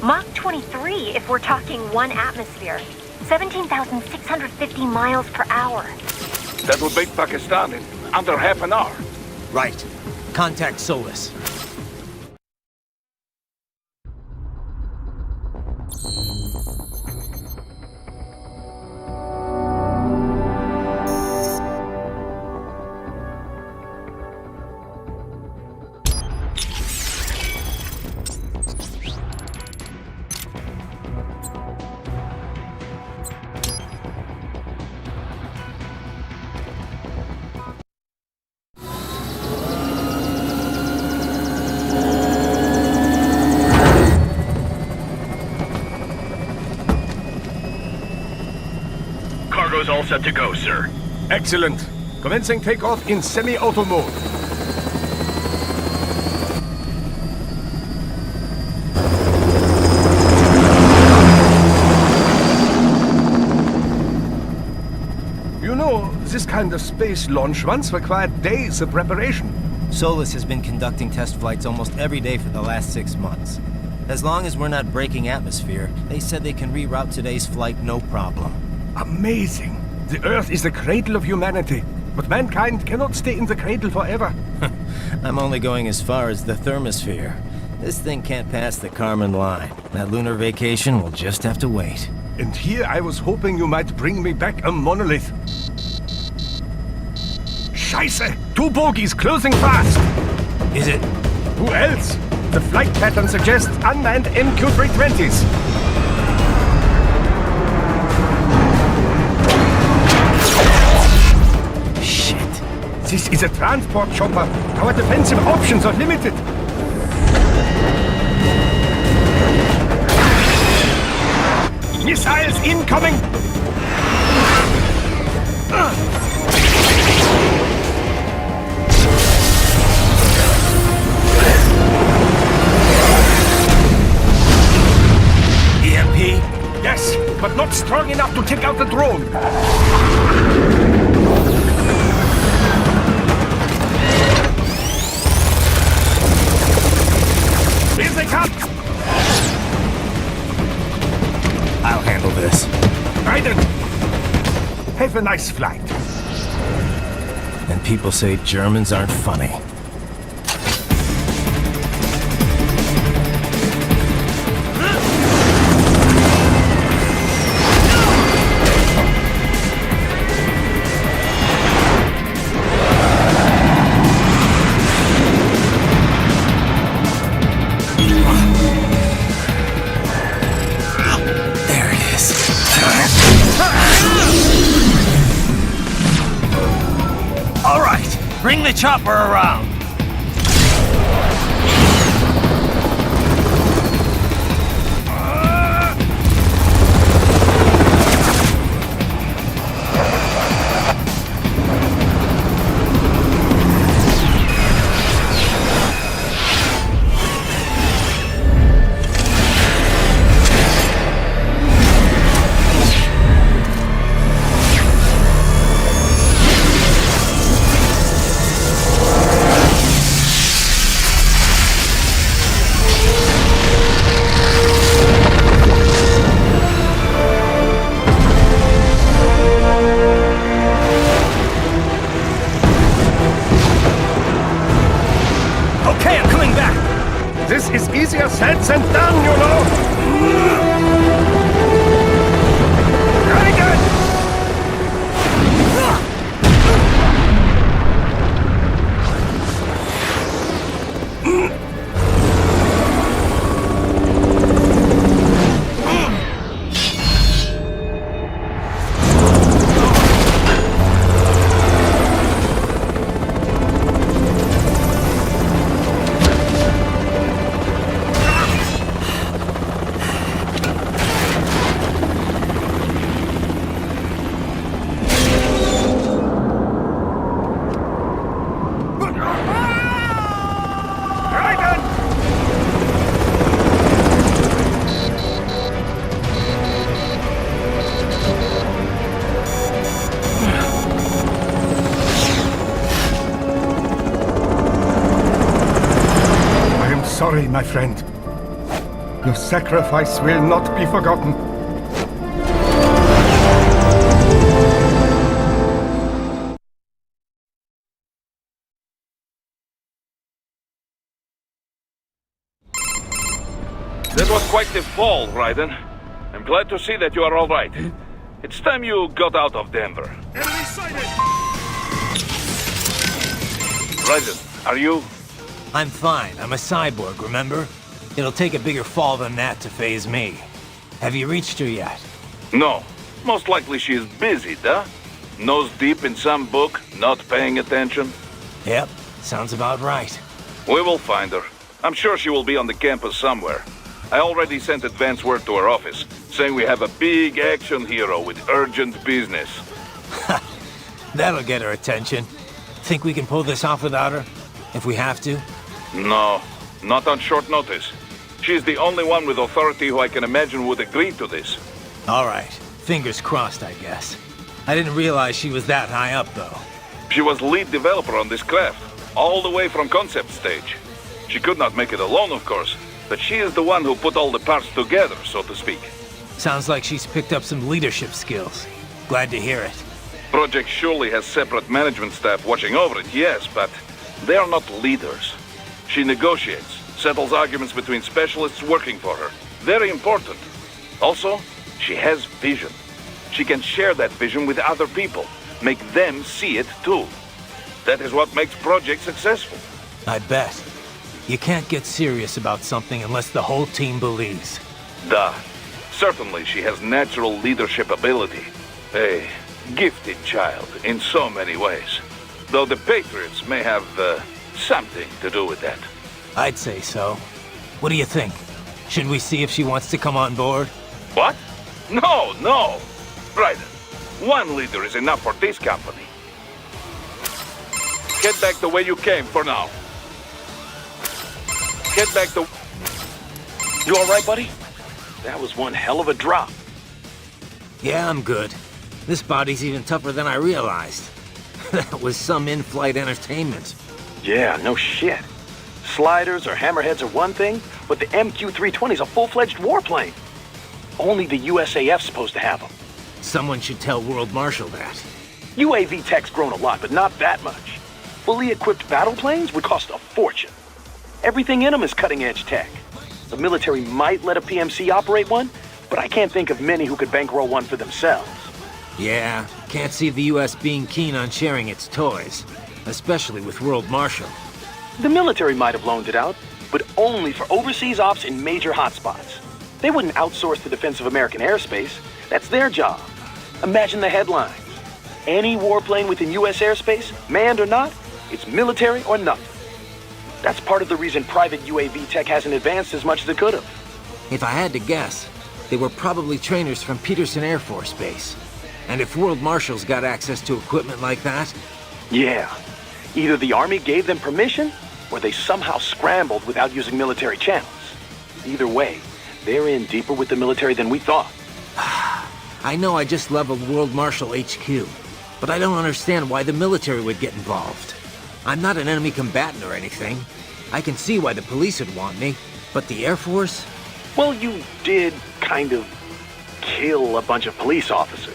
Mach 23 if we're talking 1 atmosphere. 17,650 miles per hour.
That would make Pakistan in under half an hour.
Right. Contact Solus.
Cargo's all set to go, sir.
Excellent. Commencing takeoff in semi-auto mode.
kind of space launch once required days of preparation.
Solus has been conducting test flights almost every day for the last 6 months. As long as we're not breaking atmosphere, they said they can reroute today's flight no problem.
Amazing. The Earth is the cradle of humanity, but mankind cannot stay in the cradle forever.
I'm only going as far as the thermosphere. This thing can't pass the Kármán line. That lunar vacation will just have to wait.
And here I was hoping you might bring me back a monolith. Scheiße! 2 bogies closing fast!
Is it?
Who else? The flight pattern suggests unmanned MQ-320s.
Shit.
This is a transport chopper. Our defensive options are limited. Missiles incoming!
EMP?
Yes, but not strong enough to take out the drone. Here they come!
I'll handle this.
Raiden! Have a nice flight.
And people say Germans aren't funny.
Bring the chopper around!
This is easier said than done, you know! Sorry, my friend. Your sacrifice will not be forgotten.
That was quite the fall, Raiden. I'm glad to see that you are all right. It's time you got out of Denver.
Enemy sighted!
Raiden, are you?
I'm fine. I'm a cyborg, remember? It'll take a bigger fall than that to phase me. Have you reached her yet?
No. Most likely she is busy, duh? Nose deep in some book, not paying attention?
Yep, sounds about right.
We will find her. I'm sure she will be on the campus somewhere. I already sent advance word to her office, saying we have a big action hero with urgent business.
That'll get her attention. Think we can pull this off without her? If we have to?
No, not on short notice. She's the only one with authority who I can imagine would agree to this.
All right. Fingers crossed, I guess. I didn't realize she was that high up, though.
She was lead developer on this craft, all the way from concept stage. She could not make it alone, of course, but she is the one who put all the parts together, so to speak.
Sounds like she's picked up some leadership skills. Glad to hear it.
Project surely has separate management staff watching over it, yes, but they are not leaders. She negotiates, settles arguments between specialists working for her. Very important. Also, she has vision. She can share that vision with other people, make them see it too. That is what makes projects successful.
I bet. You can't get serious about something unless the whole team believes.
Duh. Certainly she has natural leadership ability. A gifted child in so many ways. Though the Patriots may have something to do with that.
I'd say so. What do you think? Should we see if she wants to come on board?
What? No, no! Right. One leader is enough for this company. Get back the way you came for now. Get back the...
You alright, buddy? That was one hell of a drop.
Yeah, I'm good. This body's even tougher than I realized. That was some in-flight entertainment.
Yeah, no shit. Sliders or hammerheads are one thing, but the MQ-320's a full-fledged warplane. Only the USAF's supposed to have them.
Someone should tell World Marshal that.
UAV tech's grown a lot, but not that much. Fully equipped battle planes would cost a fortune. Everything in them is cutting-edge tech. The military might let a PMC operate one, but I can't think of many who could bankroll one for themselves.
Yeah, can't see the US being keen on sharing its toys, especially with World Marshal.
The military might have loaned it out, but only for overseas ops in major hotspots. They wouldn't outsource the defense of American airspace. That's their job. Imagine the headlines. Any warplane within US airspace, manned or not, it's military or nothing. That's part of the reason private UAV tech hasn't advanced as much as it could have.
If I had to guess, they were probably trainers from Peterson Air Force Base. And if World Marshal's got access to equipment like that...
Yeah. Either the Army gave them permission, or they somehow scrambled without using military channels. Either way, they're in deeper with the military than we thought.
I know I just leveled World Marshal HQ, but I don't understand why the military would get involved. I'm not an enemy combatant or anything. I can see why the police would want me, but the Air Force?
Well, you did kind of kill a bunch of police officers.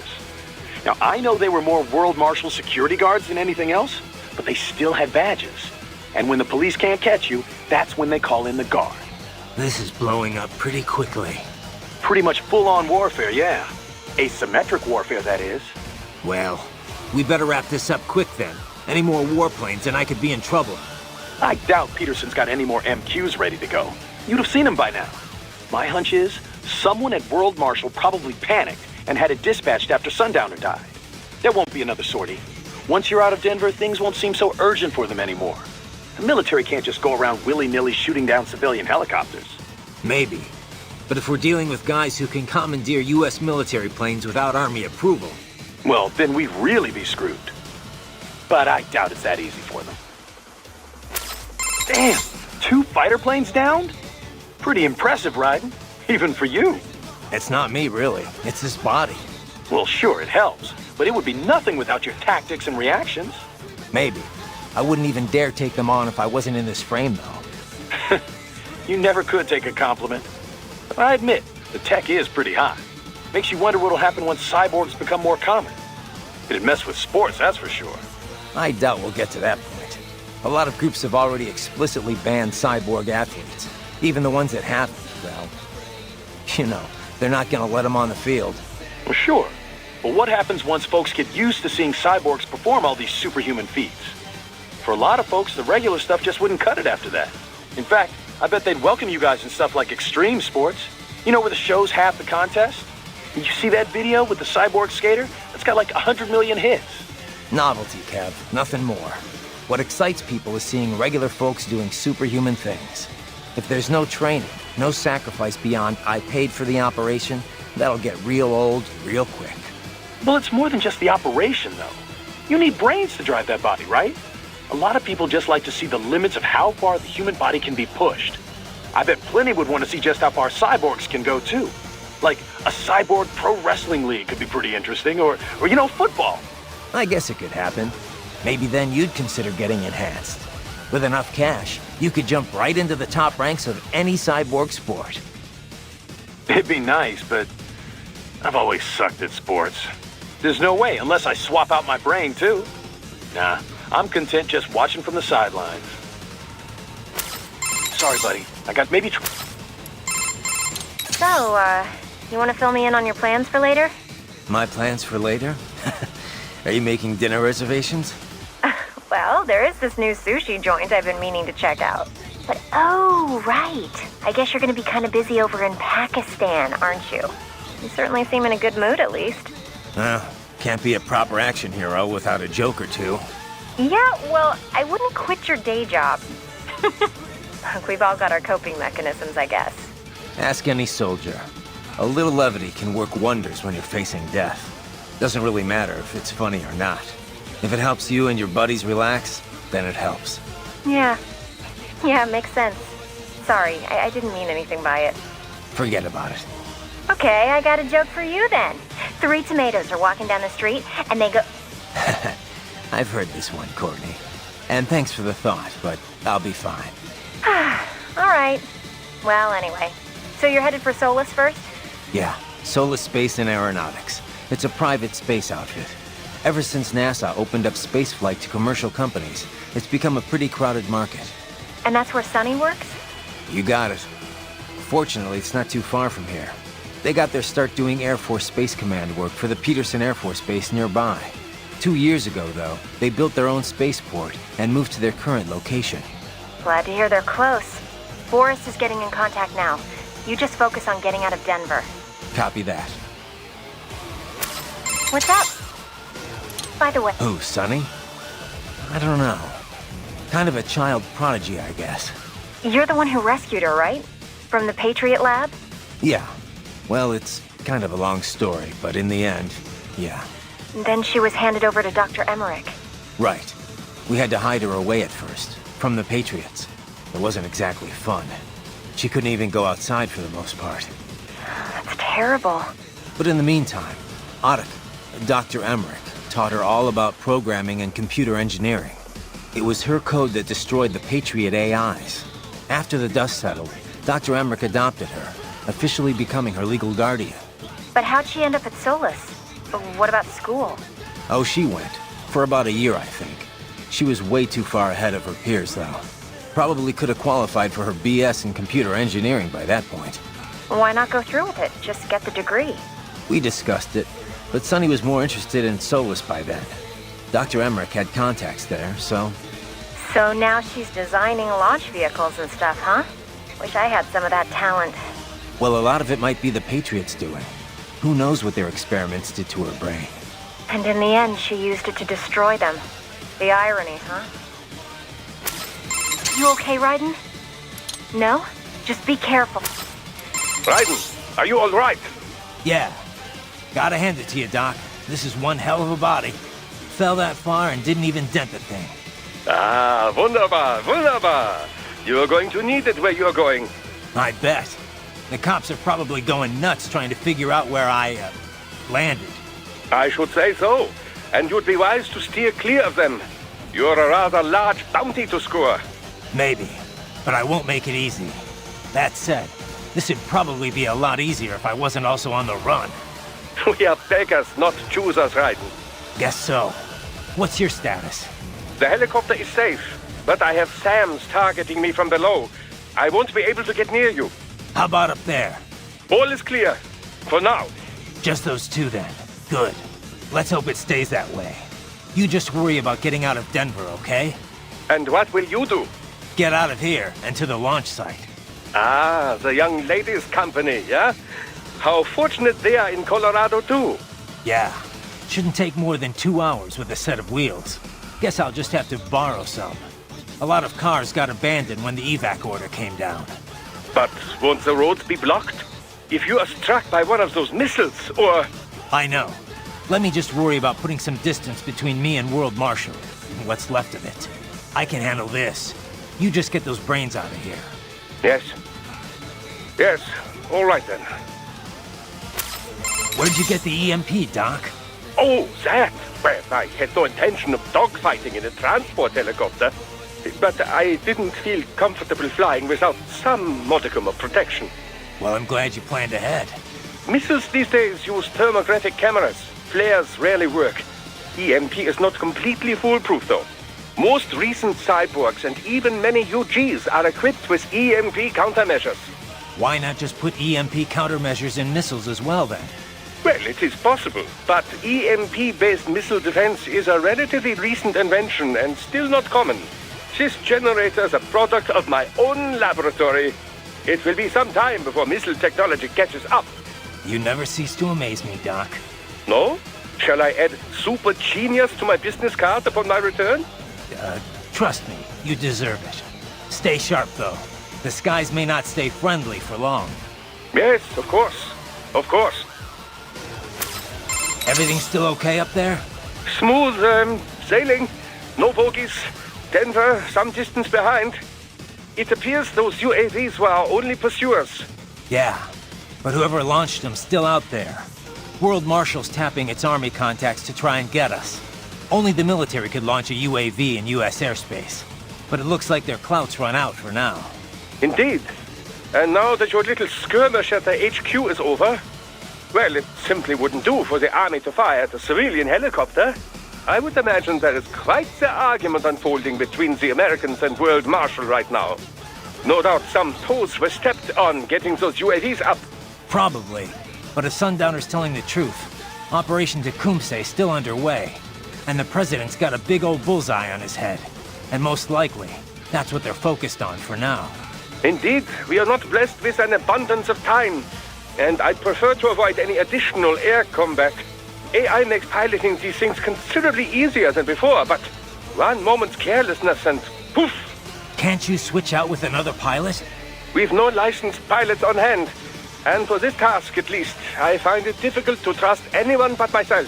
Now, I know they were more World Marshal security guards than anything else, but they still had badges. And when the police can't catch you, that's when they call in the guard.
This is blowing up pretty quickly.
Pretty much full-on warfare, yeah. Asymmetric warfare, that is.
Well, we better wrap this up quick then. Any more warplanes and I could be in trouble.
I doubt Peterson's got any more MQs ready to go. You'd have seen them by now. My hunch is, someone at World Marshal probably panicked and had it dispatched after Sundowner died. There won't be another sortie. Once you're out of Denver, things won't seem so urgent for them anymore. The military can't just go around willy-nilly shooting down civilian helicopters.
Maybe. But if we're dealing with guys who can commandeer US military planes without Army approval...
Well, then we'd really be screwed. But I doubt it's that easy for them. Damn! 2 fighter planes downed? Pretty impressive, Raiden. Even for you.
It's not me, really. It's this body.
Well, sure, it helps. But it would be nothing without your tactics and reactions.
Maybe. I wouldn't even dare take them on if I wasn't in this frame, though.
You never could take a compliment. I admit, the tech is pretty hot. Makes you wonder what'll happen once cyborgs become more common. It'd mess with sports, that's for sure.
I doubt we'll get to that point. A lot of groups have already explicitly banned cyborg athletes. Even the ones that haven't, well... You know, they're not gonna let them on the field.
Well, sure. But what happens once folks get used to seeing cyborgs perform all these superhuman feats? For a lot of folks, the regular stuff just wouldn't cut it after that. In fact, I bet they'd welcome you guys in stuff like extreme sports. You know, where the show's half the contest? And you see that video with the cyborg skater? That's got like 100 million hits.
Novelty, Kev. Nothing more. What excites people is seeing regular folks doing superhuman things. If there's no training, no sacrifice beyond I paid for the operation, that'll get real old real quick.
Well, it's more than just the operation, though. You need brains to drive that body, right? A lot of people just like to see the limits of how far the human body can be pushed. I bet plenty would want to see just how far cyborgs can go, too. Like a cyborg pro wrestling league could be pretty interesting, or you know, football.
I guess it could happen. Maybe then you'd consider getting enhanced. With enough cash, you could jump right into the top ranks of any cyborg sport.
It'd be nice, but I've always sucked at sports. There's no way, unless I swap out my brain, too. Nah, I'm content just watching from the sidelines. Sorry, buddy. I got maybe...
So, you want to fill me in on your plans for later?
My plans for later? Are you making dinner reservations?
Well, there is this new sushi joint I've been meaning to check out. But oh, right. I guess you're gonna be kind of busy over in Pakistan, aren't you? You certainly seem in a good mood, at least.
Can't be a proper action hero without a joke or two.
Yeah, well, I wouldn't quit your day job. Look, we've all got our coping mechanisms, I guess.
Ask any soldier. A little levity can work wonders when you're facing death. Doesn't really matter if it's funny or not. If it helps you and your buddies relax, then it helps.
Yeah, it makes sense. Sorry, I didn't mean anything by it.
Forget about it.
Okay, I got a joke for you then. 3 tomatoes are walking down the street, and they go...
I've heard this one, Courtney. And thanks for the thought, but I'll be fine.
All right. Well, anyway. So you're headed for Solus first?
Yeah, Solus Space and Aeronautics. It's a private space outfit. Ever since NASA opened up spaceflight to commercial companies, it's become a pretty crowded market.
And that's where Sonny works?
You got it. Fortunately, it's not too far from here. They got their start doing Air Force Space Command work for the Peterson Air Force Base nearby. 2 years ago, though, they built their own spaceport and moved to their current location.
Glad to hear they're close. Boris is getting in contact now. You just focus on getting out of Denver.
Copy that.
What's up? By the way...
Who, Sonny? I don't know. Kind of a child prodigy, I guess.
You're the one who rescued her, right? From the Patriot Lab?
Yeah. Well, it's kind of a long story, but in the end, yeah.
Then she was handed over to Dr. Emmerich.
Right. We had to hide her away at first, from the Patriots. It wasn't exactly fun. She couldn't even go outside for the most part.
That's terrible.
But in the meantime, Otto, Dr. Emmerich, taught her all about programming and computer engineering. It was her code that destroyed the Patriot AIs. After the dust settled, Dr. Emmerich adopted her, officially becoming her legal guardian.
But how'd she end up at Solus? What about school?
Oh, she went. For about a year, I think. She was way too far ahead of her peers, though. Probably could have qualified for her BS in computer engineering by that point.
Why not go through with it? Just get the degree.
We discussed it, but Sonny was more interested in Solus by then. Dr. Emmerich had contacts there, so...
So now she's designing launch vehicles and stuff, huh? Wish I had some of that talent.
Well, a lot of it might be the Patriots doing. Who knows what their experiments did to her brain.
And in the end, she used it to destroy them. The irony, huh? You okay, Raiden? No? Just be careful.
Raiden, are you all right?
Yeah. Gotta hand it to you, Doc. This is one hell of a body. Fell that far and didn't even dent the thing.
Ah, wunderbar, wunderbar. You're going to need it where you're going.
I bet. The cops are probably going nuts trying to figure out where I, landed.
I should say so. And you'd be wise to steer clear of them. You're a rather large bounty to score.
Maybe. But I won't make it easy. That said, this would probably be a lot easier if I wasn't also on the run.
We are beggars, not choosers, Raiden.
Guess so. What's your status?
The helicopter is safe, but I have SAMs targeting me from below. I won't be able to get near you.
How about up there?
All is clear. For now.
Just those two then. Good. Let's hope it stays that way. You just worry about getting out of Denver, okay?
And what will you do?
Get out of here and to the launch site.
Ah, the young ladies' company, yeah? How fortunate they are in Colorado, too.
Yeah. Shouldn't take more than 2 hours with a set of wheels. Guess I'll just have to borrow some. A lot of cars got abandoned when the evac order came down.
But won't the roads be blocked? If you are struck by one of those missiles, or...
I know. Let me just worry about putting some distance between me and World Marshal. What's left of it. I can handle this. You just get those brains out of here.
Yes. Yes. All right, then.
Where'd you get the EMP, Doc?
Oh, that! Well, I had no intention of dogfighting in a transport helicopter. But I didn't feel comfortable flying without some modicum of protection.
Well, I'm glad you planned ahead.
Missiles these days use thermographic cameras. Flares rarely work. EMP is not completely foolproof, though. Most recent cyborgs and even many UGs are equipped with EMP countermeasures.
Why not just put EMP countermeasures in missiles as well, then?
Well, it is possible, but EMP-based missile defense is a relatively recent invention and still not common. This generator is a product of my own laboratory. It will be some time before missile technology catches up.
You never cease to amaze me, Doc.
No? Shall I add super genius to my business card upon my return?
Trust me, you deserve it. Stay sharp, though. The skies may not stay friendly for long.
Yes, of course. Of course.
Everything still okay up there?
Smooth, sailing. No bogies. Denver, some distance behind. It appears those UAVs were our only pursuers.
Yeah, but whoever launched them's still out there. World Marshal's tapping its army contacts to try and get us. Only the military could launch a UAV in U.S. airspace. But it looks like their clout's run out for now.
Indeed. And now that your little skirmish at the HQ is over, well, it simply wouldn't do for the army to fire at a civilian helicopter. I would imagine there is quite the argument unfolding between the Americans and World Marshal right now. No doubt some toes were stepped on getting those UAVs up.
Probably. But if Sundowner's telling the truth, Operation Tecumseh's still underway. And the President's got a big old bullseye on his head. And most likely, that's what they're focused on for now.
Indeed, we are not blessed with an abundance of time. And I'd prefer to avoid any additional air combat. AI makes piloting these things considerably easier than before, but one moment's carelessness and poof!
Can't you switch out with another pilot?
We've no licensed pilots on hand. And for this task, at least, I find it difficult to trust anyone but myself.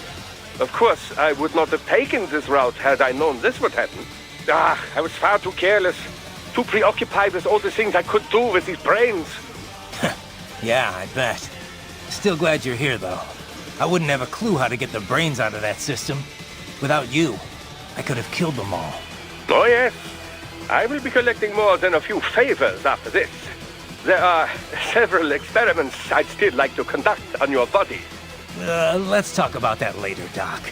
Of course, I would not have taken this route had I known this would happen. I was far too careless. Too preoccupied with all the things I could do with these brains.
Yeah, I bet. Still glad you're here, though. I wouldn't have a clue how to get the brains out of that system. Without you, I could have killed them all.
Oh, yes. I will be collecting more than a few favors after this. There are several experiments I'd still like to conduct on your body.
Let's talk about that later, Doc.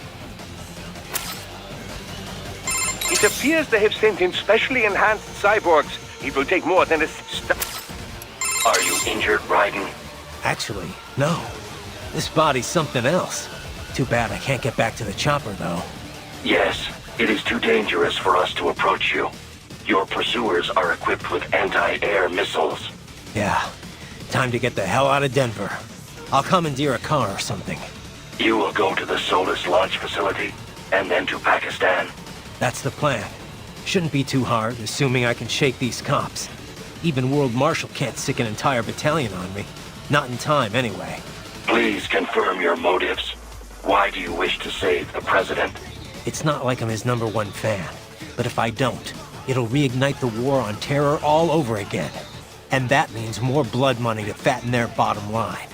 It appears they have sent in specially enhanced cyborgs. It will take more than a...
Are you injured, Raiden?
Actually, no. This body's something else. Too bad I can't get back to the chopper, though.
Yes, it is too dangerous for us to approach you. Your pursuers are equipped with anti-air missiles.
Yeah, time to get the hell out of Denver. I'll commandeer a car or something.
You will go to the Solus launch facility, and then to Pakistan.
That's the plan. Shouldn't be too hard, assuming I can shake these cops. Even World Marshal can't sick an entire battalion on me. Not in time, anyway.
Please confirm your motives. Why do you wish to save the President?
It's not like I'm his #1 fan. But if I don't, it'll reignite the war on terror all over again. And that means more blood money to fatten their bottom line.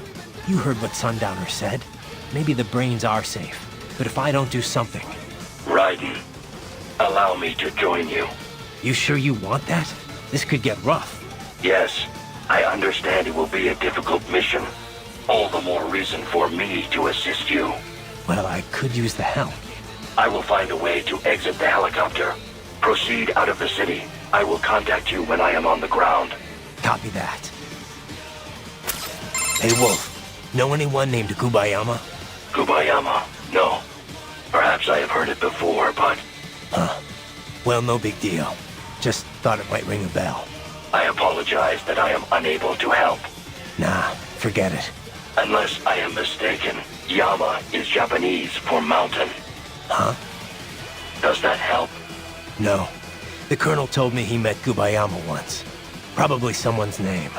You heard what Sundowner said. Maybe the brains are safe. But if I don't do something...
Raiden, allow me to join you.
You sure you want that? This could get rough.
Yes, I understand it will be a difficult mission. All the more reason for me to assist you.
Well, I could use the help.
I will find a way to exit the helicopter. Proceed out of the city. I will contact you when I am on the ground.
Copy that. Hey, Wolf. Know anyone named Gubayama?
Gubayama? No. Perhaps I have heard it before, but...
Huh. Well, no big deal. Just thought it might ring a bell.
I apologize that I am unable to help.
Nah, forget it.
Unless I am mistaken, Yama is Japanese for mountain.
Huh?
Does that help?
No. The Colonel told me he met Gubayama once. Probably someone's name.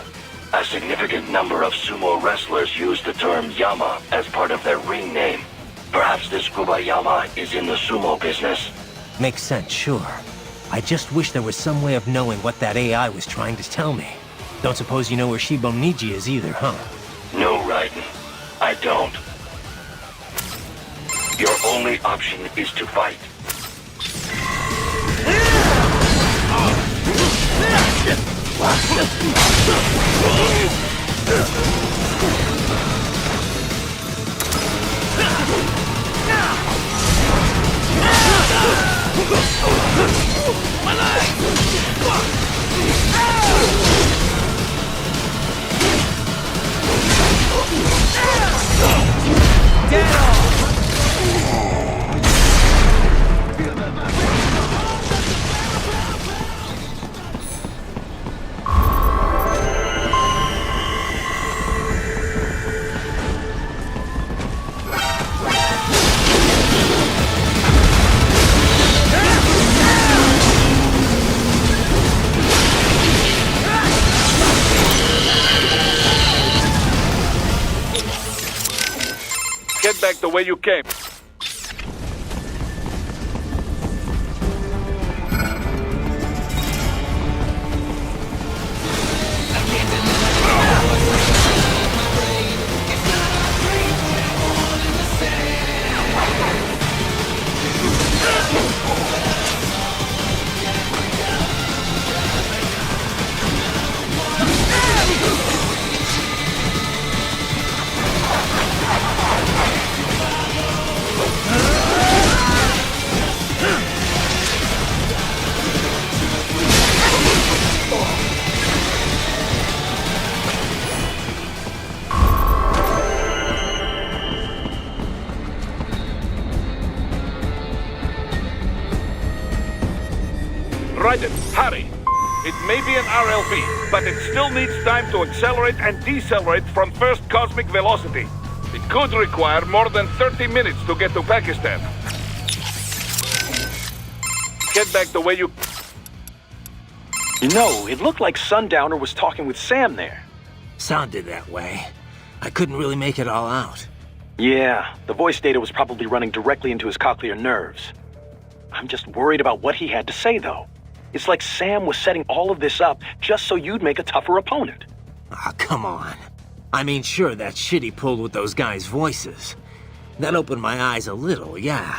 A significant number of sumo wrestlers use the term Yama as part of their ring name. Perhaps this Gubayama is in the sumo business.
Makes sense, sure. I just wish there was some way of knowing what that AI was trying to tell me. Don't suppose you know where Shiboniji is either, huh?
No, Raiden. I don't. Your only option is to fight.
Get back the way you came. Right it, hurry. It may be an RLB, but it still needs time to accelerate and decelerate from first cosmic velocity. It could require more than 30 minutes to get to Pakistan. Get back the way you...
You know, it looked like Sundowner was talking with Sam there.
Sounded that way. I couldn't really make it all out.
Yeah, the voice data was probably running directly into his cochlear nerves. I'm just worried about what he had to say, though. It's like Sam was setting all of this up just so you'd make a tougher opponent.
Ah, come on. I mean, sure, that shit he pulled with those guys' voices. That opened my eyes a little, yeah.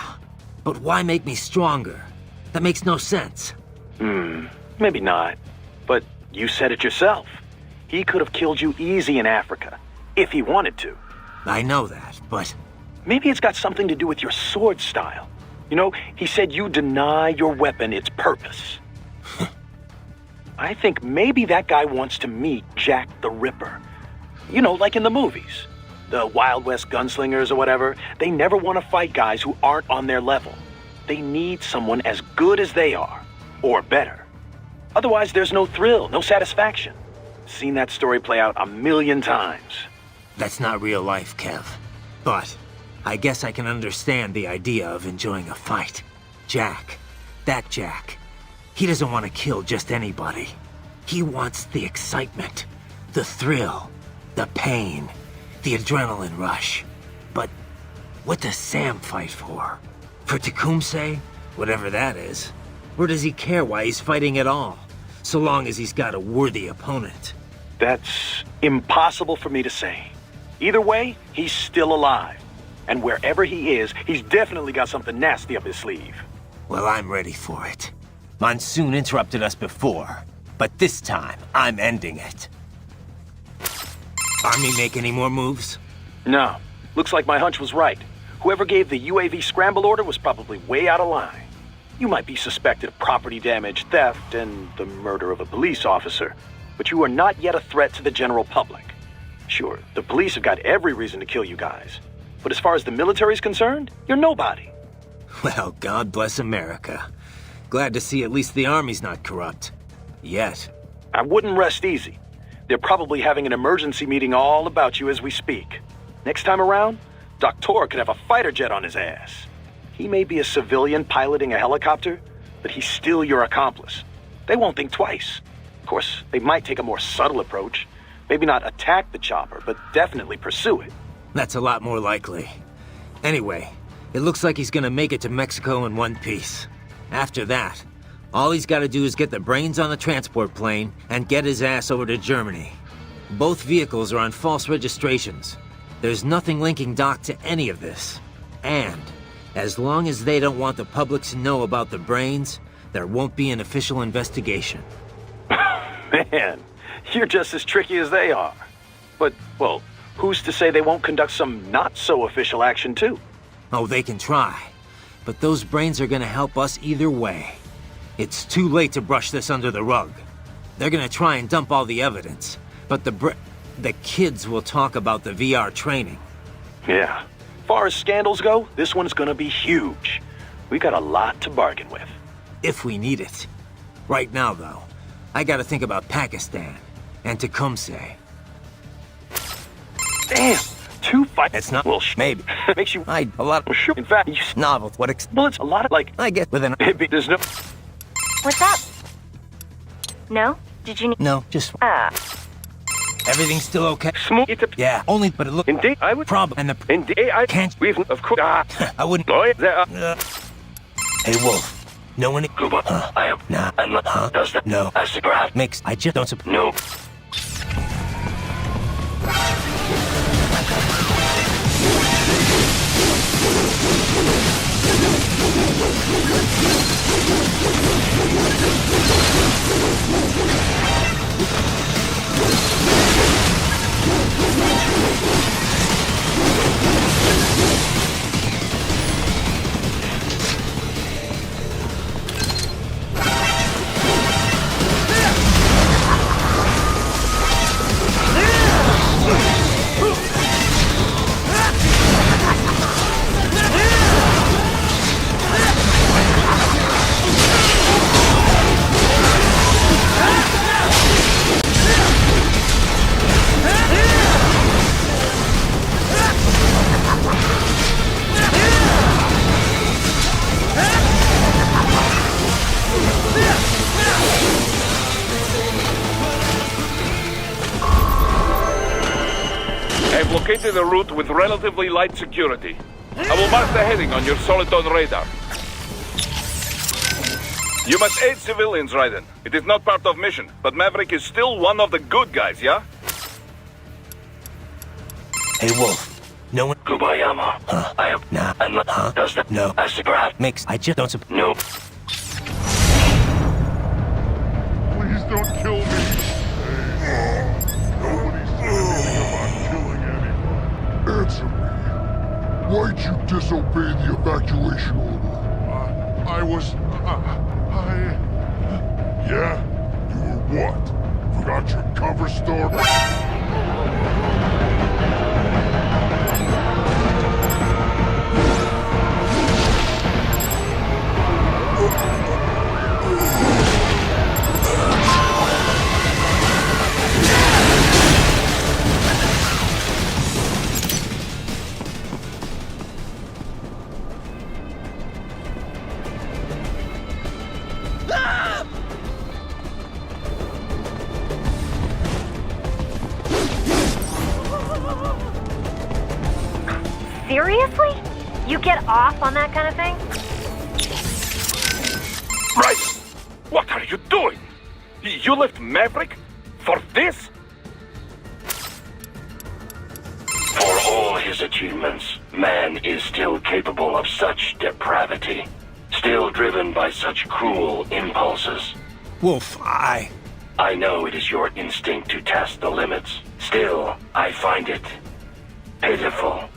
But why make me stronger? That makes no sense.
Maybe not. But you said it yourself. He could have killed you easy in Africa, if he wanted to.
I know that, but...
Maybe it's got something to do with your sword style. You know, he said you deny your weapon its purpose. I think maybe that guy wants to meet Jack the Ripper. You know, like in the movies. The Wild West gunslingers or whatever, they never want to fight guys who aren't on their level. They need someone as good as they are, or better. Otherwise, there's no thrill, no satisfaction. Seen that story play out 1,000,000 times.
That's not real life, Kev. But I guess I can understand the idea of enjoying a fight. Jack. That Jack. He doesn't want to kill just anybody. He wants the excitement, the thrill, the pain, the adrenaline rush. But what does Sam fight for? For Tecumseh? Whatever that is. Or does he care why he's fighting at all? So long as he's got a worthy opponent.
That's impossible for me to say. Either way, he's still alive. And wherever he is, he's definitely got something nasty up his sleeve.
Well, I'm ready for it. Monsoon interrupted us before, but this time, I'm ending it. Army make any more moves?
No. Looks like my hunch was right. Whoever gave the UAV scramble order was probably way out of line. You might be suspected of property damage, theft, and the murder of a police officer, but you are not yet a threat to the general public. Sure, the police have got every reason to kill you guys, but as far as the military's concerned, you're nobody.
Well, God bless America. Glad to see at least the Army's not corrupt. Yet.
I wouldn't rest easy. They're probably having an emergency meeting all about you as we speak. Next time around, Doctor could have a fighter jet on his ass. He may be a civilian piloting a helicopter, but he's still your accomplice. They won't think twice. Of course, they might take a more subtle approach. Maybe not attack the chopper, but definitely pursue it.
That's a lot more likely. Anyway, it looks like he's gonna make it to Mexico in one piece. After that, all he's gotta do is get the brains on the transport plane and get his ass over to Germany. Both vehicles are on false registrations. There's nothing linking Doc to any of this. And As long as they don't want the public to know about the brains, there won't be an official investigation.
Man, you're just as tricky as they are. But, well, who's to say they won't conduct some not-so-official action, too?
Oh, they can try. But those brains are gonna help us either way. It's too late to brush this under the rug. They're gonna try and dump all the evidence, but the kids will talk about the VR training.
Yeah. Far as scandals go, this one's gonna be huge. We got a lot to bargain with.
If we need it. Right now, though, I gotta think about Pakistan and Tecumseh.
Damn! 2 fights.
It's not.
Well,
maybe.
Makes you.
A lot.
Sure. In fact, you.
Novel. What?
Well, it's a lot of, like.
I get with an.
There's no.
What's up? No? Did you need.
No, just. Everything's still okay?
Smooth.
Yeah, only, but it look.
Indeed, I would.
Problem. And the.
Indeed, I
can't.
We've. Of course.
I wouldn't.
No, there.
Hey, Wolf. No one.
I am.
Nah.
Does that?
No.
I see, perhaps.
Makes. I just don't.
No.
I've located a route with relatively light security. I will mark the heading on your Soliton radar. You must aid civilians, Raiden. It is not part of mission, but Maverick is still one of the good guys, yeah?
Hey, Wolf. No one.
Kubayama. I am.
Nah.
Does that?
No.
I see, perhaps.
Makes. I just don't.
No.
Please don't kill me. Nobody's said anything about killing anyone. Answer me. Why'd you disobey the evacuation order? Yeah? You were what? Forgot your cover story?
Seriously? You get off on that kind of thing?
Right! What are you doing? You left Maverick? For this?
For all his achievements, man is still capable of such depravity. Still driven by such cruel impulses.
Wolf, I
know it is your instinct to test the limits. Still, I find it pitiful.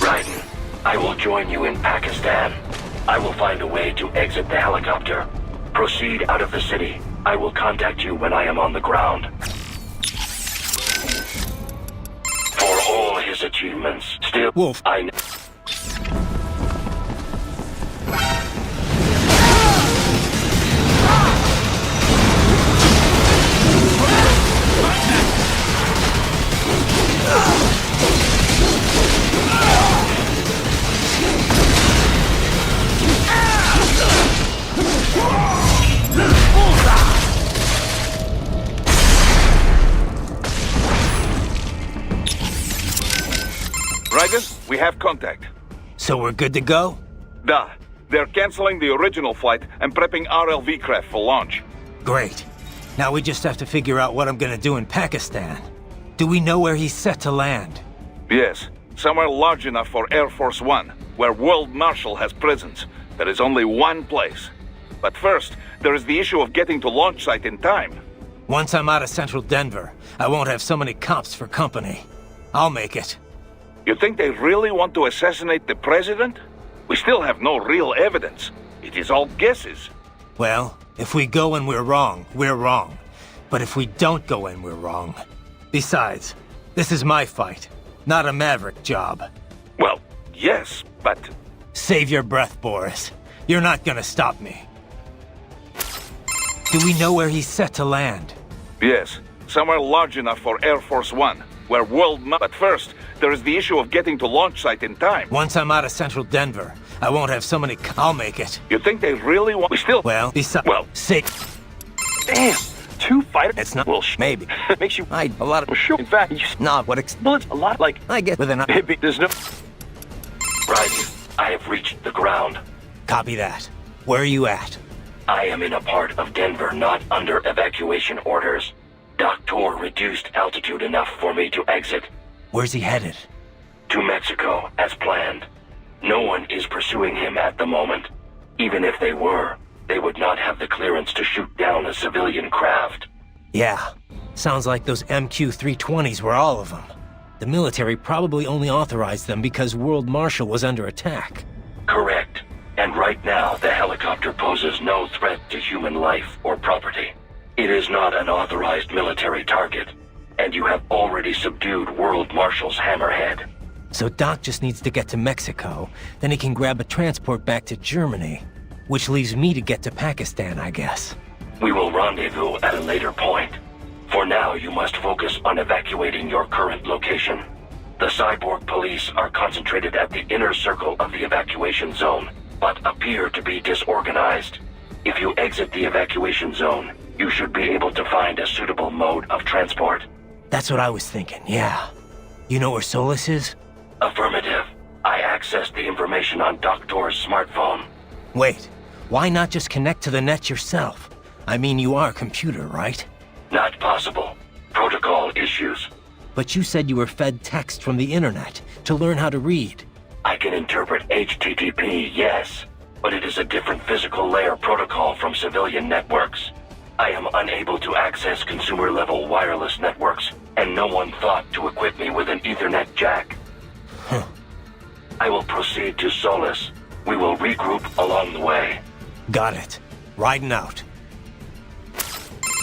Raiden, I will join you in Pakistan. I will find a way to exit the helicopter. Proceed out of the city. I will contact you when I am on the ground. For all his achievements, still...
Wolf.
I know...
Raiden, we have contact.
So we're good to go?
They're canceling the original flight and prepping RLV craft for launch.
Great. Now we just have to figure out what I'm gonna do in Pakistan. Do we know where he's set to land?
Yes, somewhere large enough for Air Force One, where World Marshal has presence. There is only one place. But first, there is the issue of getting to launch site in time.
Once I'm out of central Denver, I won't have so many cops for company. I'll make it.
You think they really want to assassinate the president? We still have no real evidence. It is all guesses.
Well, if we go and we're wrong, we're wrong. But if we don't go and we're wrong... Besides, this is my fight, not a Maverick job.
Well, yes, but...
Save your breath, Boris. You're not gonna stop me. Do we know where he's set to land?
Yes, somewhere large enough for Air Force One, where But first, there is the issue of getting to launch site in time.
Once I'm out of central Denver, I won't have so many... I'll make it.
You think they really want... We still...
Well, besides...
Well...
Damn! 2 fighters?
It's not...
Well,
maybe.
Makes you...
a lot of...
Well, sure. In fact, you...
Not what...
Bullets, a lot, like...
I get with an...
There's no...
Right. I have reached the ground.
Copy that. Where are you at?
I am in a part of Denver not under evacuation orders. Doctor reduced altitude enough for me to exit.
Where's he headed?
To Mexico, as planned. No one is pursuing him at the moment. Even if they were, they would not have the clearance to shoot down a civilian craft.
Yeah. Sounds like those MQ-320s were all of them. The military probably only authorized them because World Marshal was under attack.
Correct. And right now, the helicopter poses no threat to human life or property. It is not an authorized military target, and you have already subdued World Marshal's hammerhead.
So Doc just needs to get to Mexico, then he can grab a transport back to Germany, which leaves me to get to Pakistan, I guess.
We will rendezvous at a later point. For now, you must focus on evacuating your current location. The cyborg police are concentrated at the inner circle of the evacuation zone, but appear to be disorganized. If you exit the evacuation zone, you should be able to find a suitable mode of transport.
That's what I was thinking, yeah. You know where Solis is?
Affirmative. I accessed the information on Doctor's smartphone.
Wait, why not just connect to the net yourself? I mean, you are a computer, right?
Not possible. Protocol issues.
But you said you were fed text from the internet to learn how to read.
I can interpret HTTP, yes, but it is a different physical layer protocol from civilian networks. I am unable to access consumer-level wireless networks, and no one thought to equip me with an Ethernet jack.
Huh.
I will proceed to Solis. We will regroup along the way.
Got it. Riding out.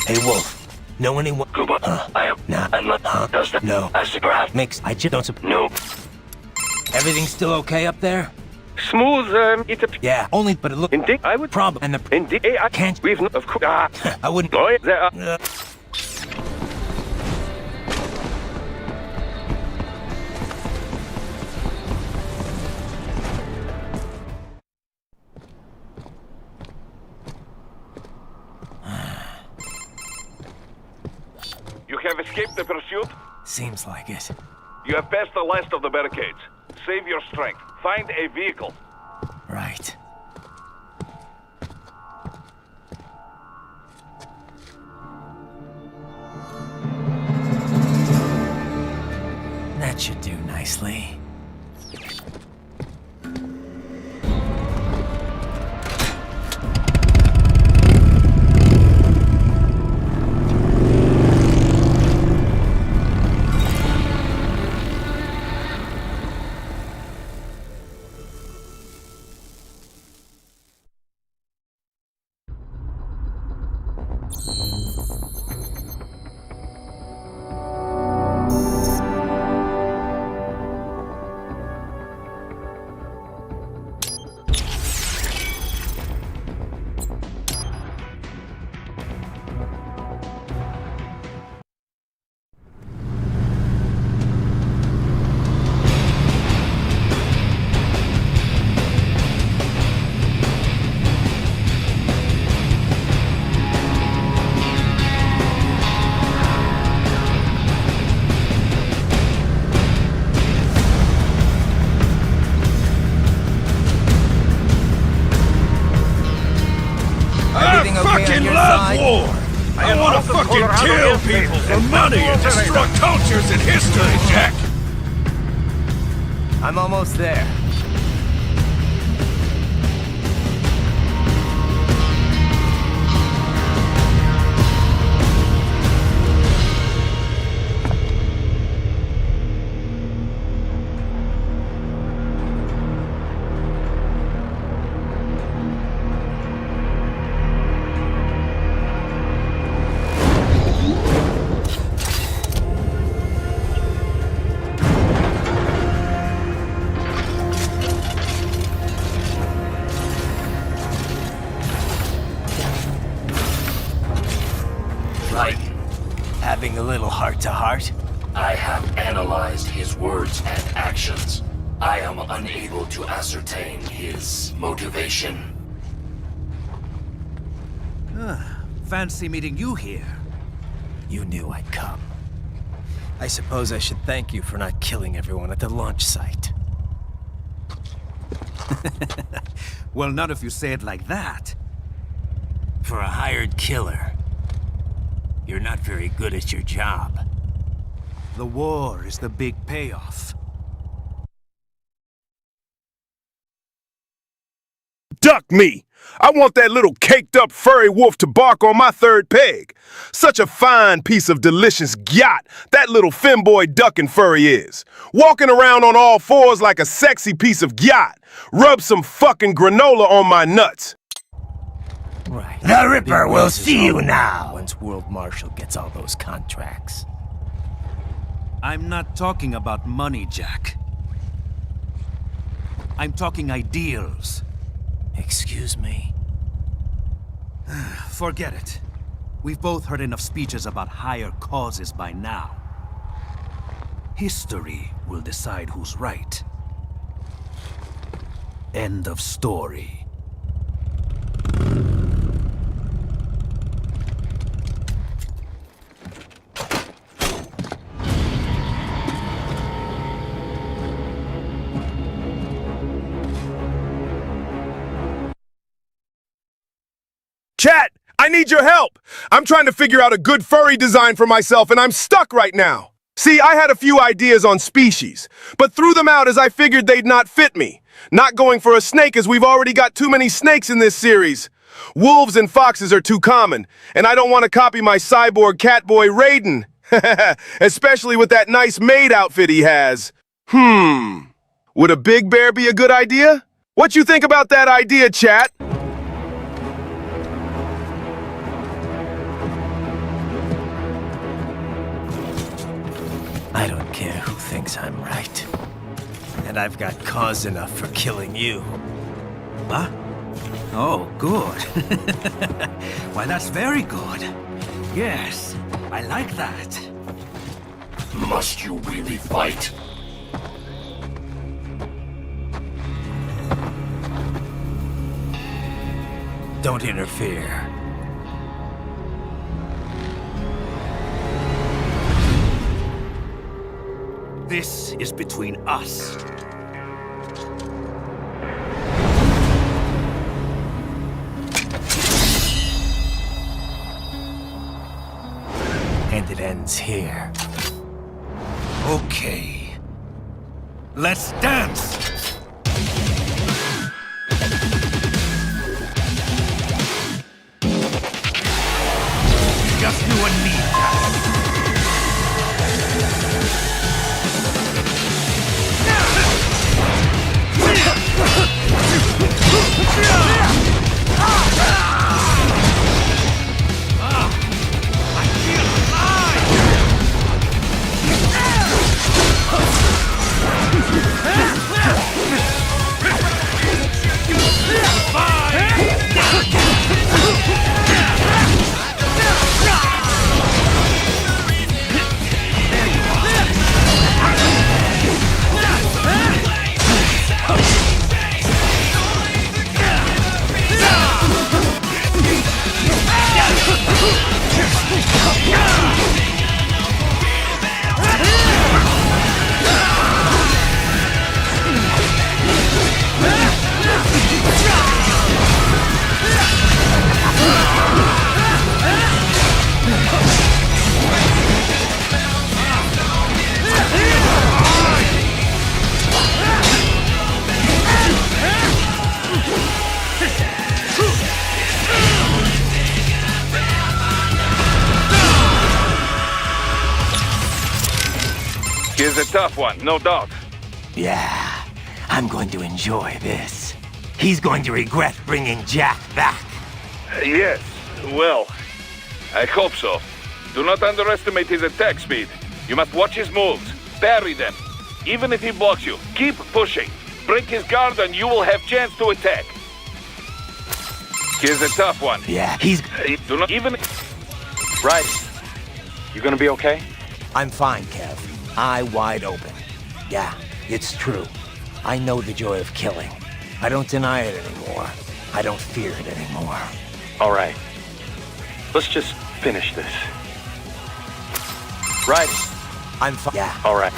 Hey, Wolf. Know anyone?
Kuba, I am...
Nah.
Does that...
No.
I see perhaps...
Mix. I just don't...
No.
Everything still okay up there?
Smooth, it's a...
Yeah, only, but it look...
Indeed, I would...
Problem. And the...
Indeed, I
can't...
We've... Of course...
I wouldn't...
Boy, there are...
You have escaped the pursuit?
Seems like it.
You have passed the last of the barricades. Save your strength. Find a vehicle.
Right. That should do nicely.
I fucking love war! I want to fucking kill people for money and destroy cultures and history, Jack!
I'm almost there. Having a little heart-to-heart?
I have analyzed his words and actions. I am unable to ascertain his motivation.
Fancy meeting you here.
You knew I'd come. I suppose I should thank you for not killing everyone at the launch site.
Well, not if you say it like that.
For a hired killer, you're not very good at your job.
The war is the big payoff.
Duck me! I want that little caked-up furry wolf to bark on my third peg. Such a fine piece of delicious gyat that little femboy duckin' furry is. Walking around on all fours like a sexy piece of gyat. Rub some fucking granola on my nuts.
Right.
The Ripper will see you now!
Once World Marshal gets all those contracts.
I'm not talking about money, Jack. I'm talking ideals.
Excuse me?
Forget it. We've both heard enough speeches about higher causes by now. History will decide who's right. End of story.
Chat, I need your help. I'm trying to figure out a good furry design for myself and I'm stuck right now. See, I had a few ideas on species, but threw them out as I figured they'd not fit me. Not going for a snake as we've already got too many snakes in this series. Wolves and foxes are too common, and I don't want to copy my cyborg catboy Raiden. Especially with that nice maid outfit he has. Would a big bear be a good idea? What you think about that idea, chat?
I don't care who thinks I'm right. And I've got cause enough for killing you.
Huh? Oh, good. Why, that's very good. Yes, I like that.
Must you really fight?
Don't interfere.
This is between us.
And it ends here.
Okay. Let's dance! Just you and me, Cat.
Here's a tough one, no doubt.
Yeah, I'm going to enjoy this. He's going to regret bringing Jack back.
Yes, well, I hope so. Do not underestimate his attack speed. You must watch his moves. Parry them. Even if he blocks you, keep pushing. Break his guard and you will have chance to attack. Here's a tough one.
Yeah, he's...
Do not even...
Right. You gonna be okay?
I'm fine, Kev. Eye wide open. Yeah, it's true. I know the joy of killing. I don't deny it anymore. I don't fear it anymore.
All right. Let's just finish this. Right.
I'm fine. Yeah.
All right.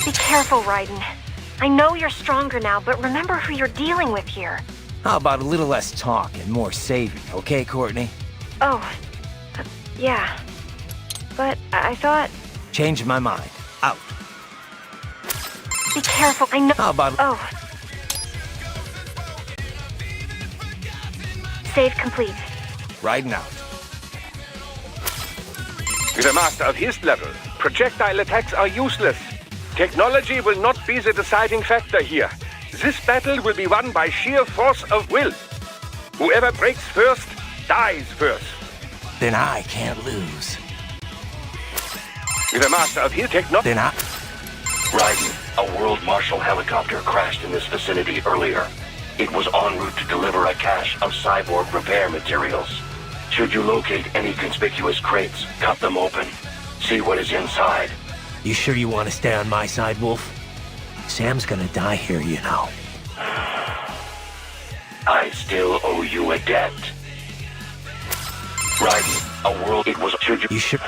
Be careful, Raiden. I know you're stronger now, but remember who you're dealing with here.
How about a little less talk and more saving, okay, Courtney?
Oh, yeah. But I thought...
Changed my mind. Out.
Be careful, I know...
How about...
Oh. Save complete.
Riding out.
With a master of his level, projectile attacks are useless. Technology will not be the deciding factor here. This battle will be won by sheer force of will. Whoever breaks first, dies first.
Then I can't lose.
With a master of his technology...
Then I...
Raiden, a World Marshal helicopter crashed in this vicinity earlier. It was en route to deliver a cache of cyborg repair materials. Should you locate any conspicuous crates, cut them open. See what is inside.
You sure you want to stay on my side, Wolf? Sam's gonna die here, you know.
I still owe you a debt. Raiden, a world... It was... Should you...
You sure...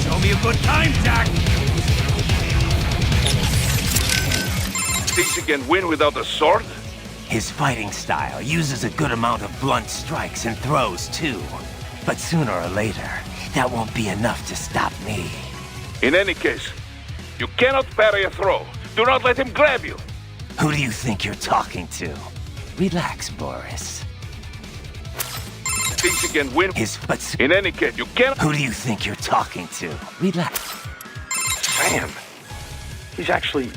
Show me a good time, Jack!
Thinks he can win without a sword?
His fighting style uses a good amount of blunt strikes and throws, too. But sooner or later, that won't be enough to stop me.
In any case, you cannot parry a throw. Do not let him grab you.
Who do you think you're talking to? Relax, Boris.
Thinks he can win.
But
in any case, you cannot...
Who do you think you're talking to? Relax.
Sam. He's actually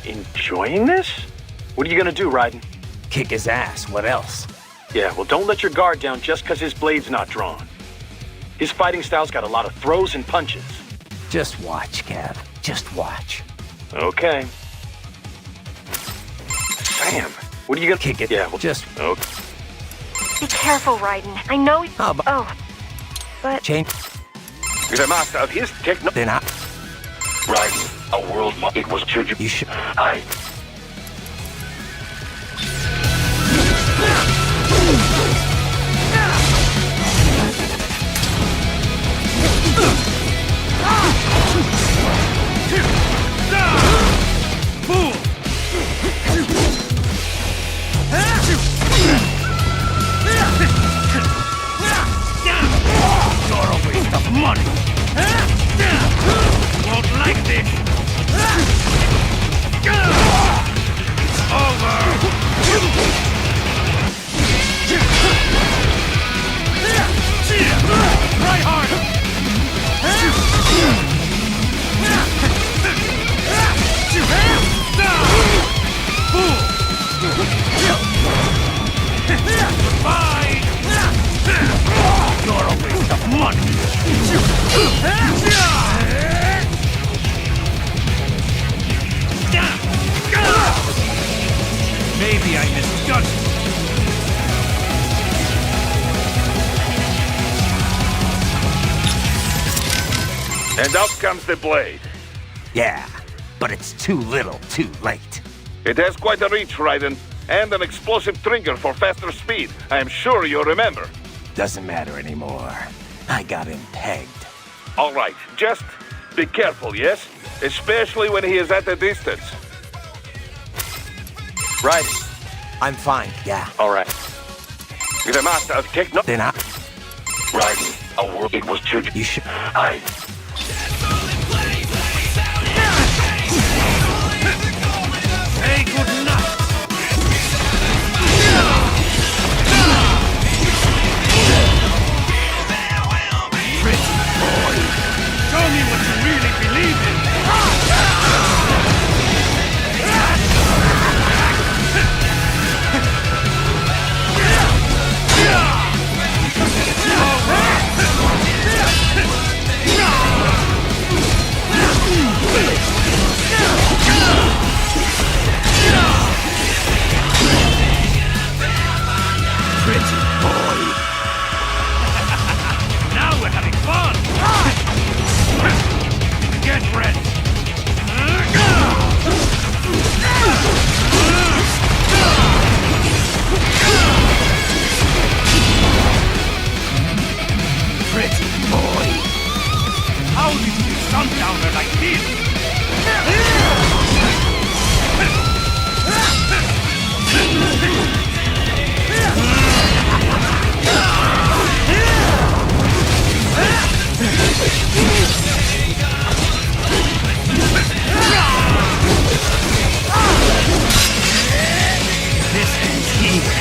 enjoying this? What are you gonna do, Raiden?
Kick his ass. What else?
Yeah, well, don't let your guard down just because his blade's not drawn. His fighting style's got a lot of throws and punches.
Just watch, Cav. Just watch.
Okay. Sam, what are you gonna...
Kick it.
Yeah, well,
just...
Okay.
Be careful, Raiden. I know... Oh, but...
Change...
With a master of his techno...
Then I...
Raiden, a world... It was... Should you...
You should...
You're a waste of money! You won't like this! It's over! Try harder! Goodbye! You're a waste of money! Maybe I misjudged you.
And out comes the blade.
Yeah, but it's too little, too late.
It has quite a reach, Raiden, and an explosive trigger for faster speed. I am sure you remember.
Doesn't matter anymore. I got him pegged.
All right, just Be careful, yes? Especially when he is at a distance.
Right. I'm fine, yeah.
All right. You're the master of techno...
Then I...
Right. It was children.
You should...
I...
Hey, good night! Pretty boy! Show me what you really believe in! Pretty boy! Now we're having fun! Get ready! Pretty boy! How did you Sundowner like this? This ends here.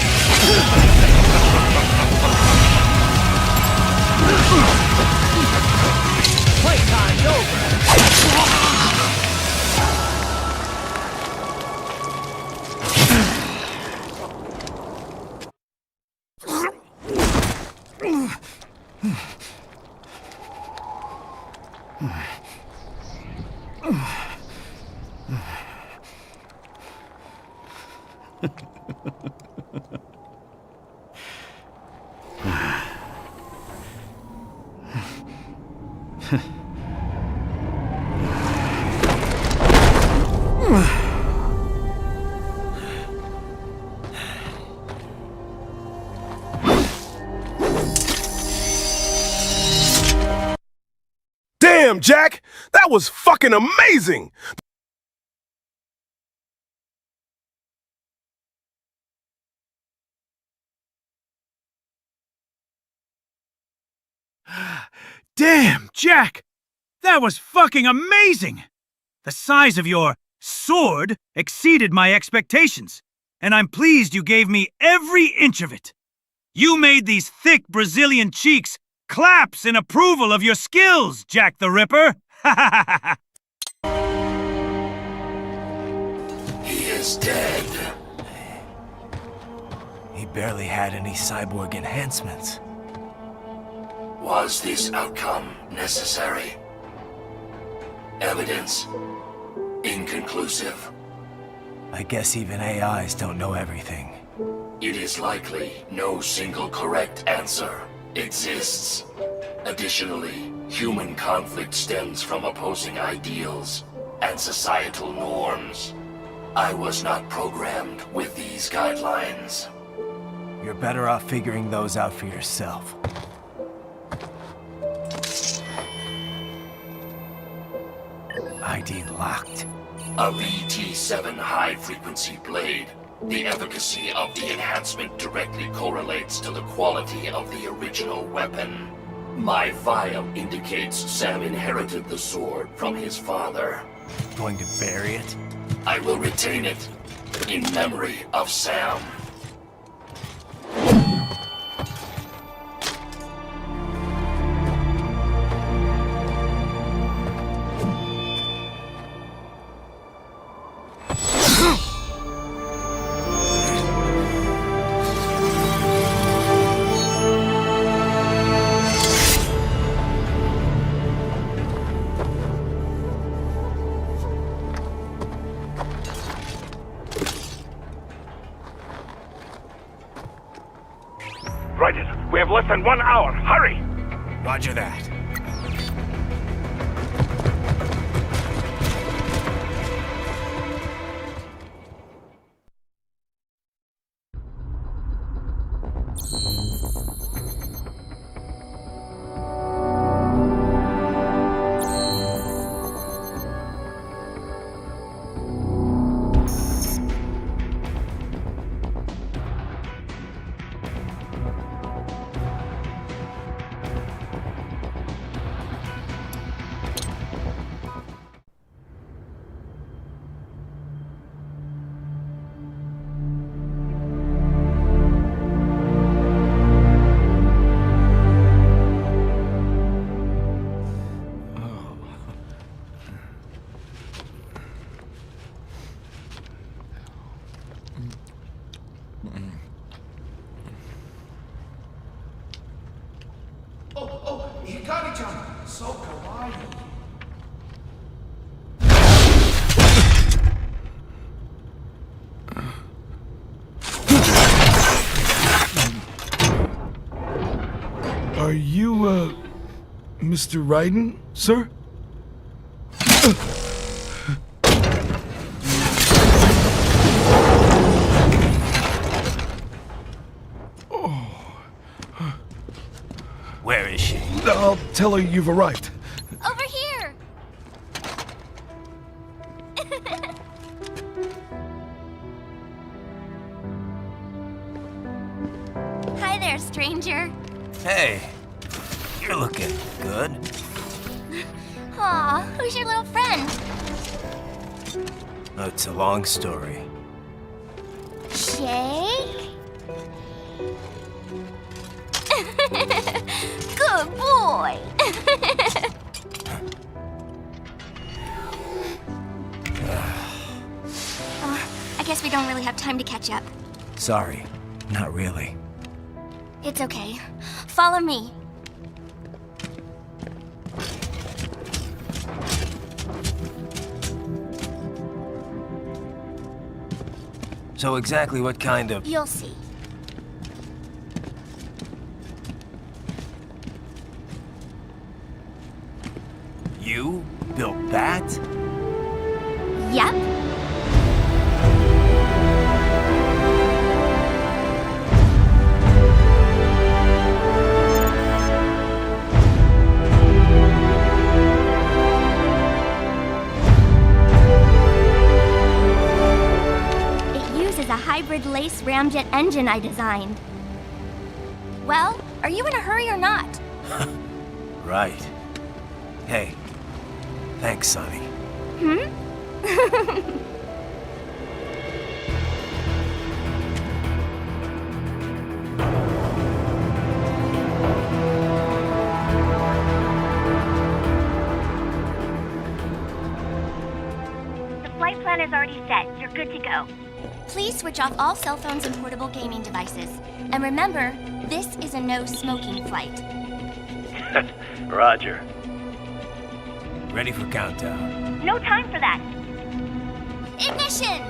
Playtime's over.
Damn, Jack! That was fucking amazing!
Damn, Jack! That was fucking amazing! The size of your sword exceeded my expectations, and I'm pleased you gave me every inch of it. You made these thick Brazilian cheeks claps in approval of your skills, Jack the Ripper!
He is dead.
He barely had any cyborg enhancements.
Was this outcome necessary? Evidence inconclusive.
I guess even AIs don't know everything.
It is likely no single correct answer exists. Additionally, human conflict stems from opposing ideals and societal norms. I was not programmed with these guidelines.
You're better off figuring those out for yourself. ID locked.
A VT7 high-frequency blade. The efficacy of the enhancement directly correlates to the quality of the original weapon. My file indicates Sam inherited the sword from his father.
Going to bury it?
I will retain it in memory of Sam.
We have less than 1 hour. Hurry!
Roger that.
so kawaii.
Are you, Mr. Raiden, sir?
Where is she?
I'll tell her you've arrived.
Over here! Hi there, stranger.
Hey, you're looking good.
Aw, who's your little friend?
Oh, it's a long story.
Shake? Good boy! I guess we don't really have time to catch up.
Sorry, not really.
It's okay. Follow me.
So exactly what kind of...
You'll see.
You built that?
Yep. A hybrid lace ramjet engine I designed. Well, are you in a hurry or not?
Right. Hey, thanks, Sonny.
Hmm?
The flight plan is already set. You're good to go.
Please switch off all cell phones and portable gaming devices. And remember, this is a no-smoking flight.
Roger.
Ready for countdown.
No time for that.
Ignition!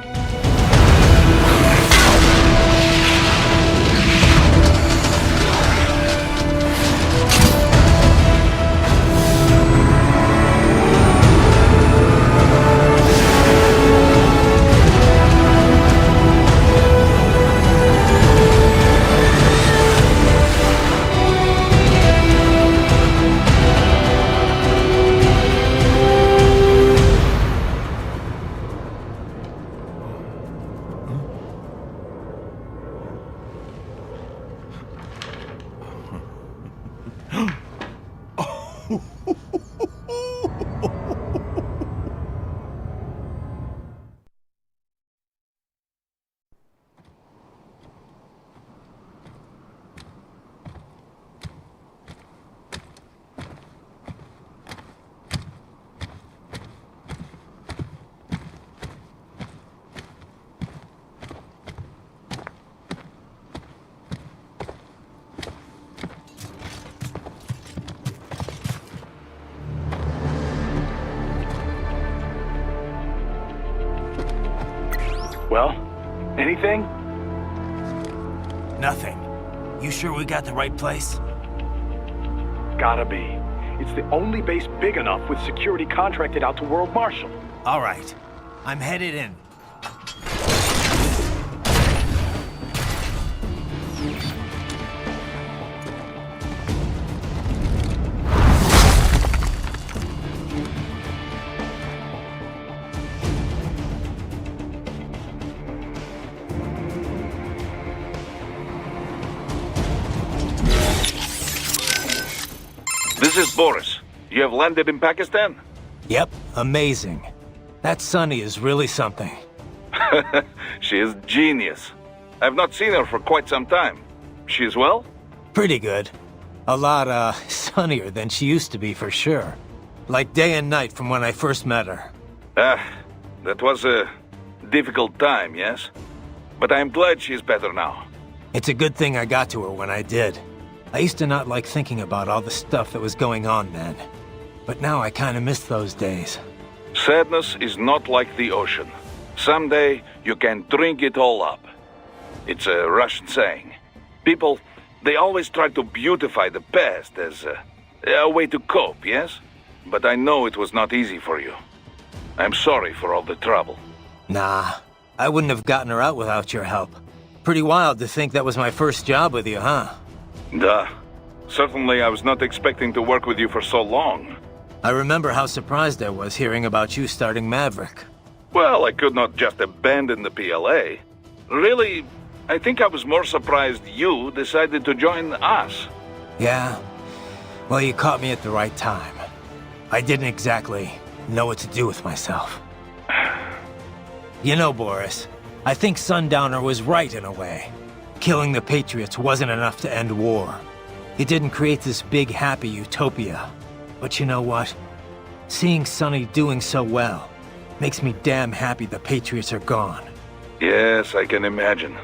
Well, anything?
Nothing. You sure we got the right place?
Gotta be. It's the only base big enough with security contracted out to World Marshal.
All right. I'm headed in.
This is Boris. You have landed in Pakistan?
Yep, amazing. That Sunny is really something.
She is genius. I've not seen her for quite some time. She is well?
Pretty good. A lot, sunnier than she used to be for sure. Like day and night from when I first met her.
That was a difficult time, yes? But I am glad she is better now.
It's a good thing I got to her when I did. I used to not like thinking about all the stuff that was going on then. but now I kinda miss those days.
Sadness is not like the ocean. Someday you can drink it all up. It's a Russian saying. People, they always try to beautify the past as a way to cope, yes? But I know it was not easy for you. I'm sorry for all the trouble.
Nah, I wouldn't have gotten her out without your help. Pretty wild to think that was my first job with you, huh?
Duh. Certainly I was not expecting to work with you for so long.
I remember how surprised I was hearing about you starting Maverick.
Well, I could not just abandon the PLA. Really, I think I was more surprised you decided to join us.
Yeah? Well, you caught me at the right time. I didn't exactly know what to do with myself. You know, Boris, I think Sundowner was right in a way. Killing the Patriots wasn't enough to end war. It didn't create this big, happy utopia. But you know what? Seeing Sonny doing so well makes me damn happy the Patriots are gone.
Yes, I can imagine.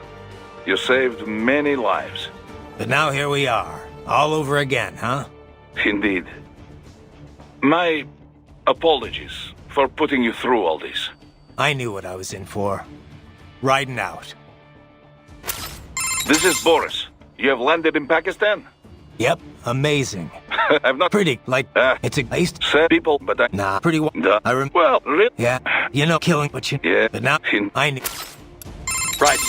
You saved many lives.
But now here we are, all over again, huh?
Indeed. My apologies for putting you through all this.
I knew what I was in for. Riding out.
This is Boris. You have landed in Pakistan?
Yep, amazing.
I've not...
Pretty, like, it's a waste.
Said people, but I...
Nah, pretty well.
Well, really?
Yeah, you know, killing, but you...
Yeah.
But now, I knew...
Right.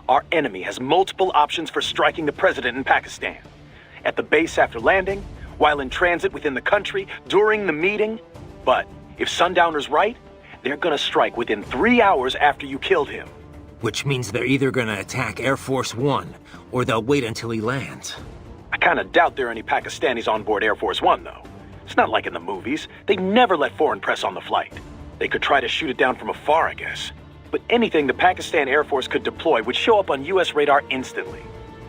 Our enemy has multiple options for striking the president in Pakistan. At the base after landing, while in transit within the country, during the meeting. But if Sundowner's right, they're gonna strike within 3 hours after you killed him.
Which means they're either gonna attack Air Force One, or they'll wait until he lands.
I kinda doubt there are any Pakistanis on board Air Force One, though. It's not like in the movies. They never let foreign press on the flight. They could try to shoot it down from afar, I guess. But anything the Pakistan Air Force could deploy would show up on US radar instantly.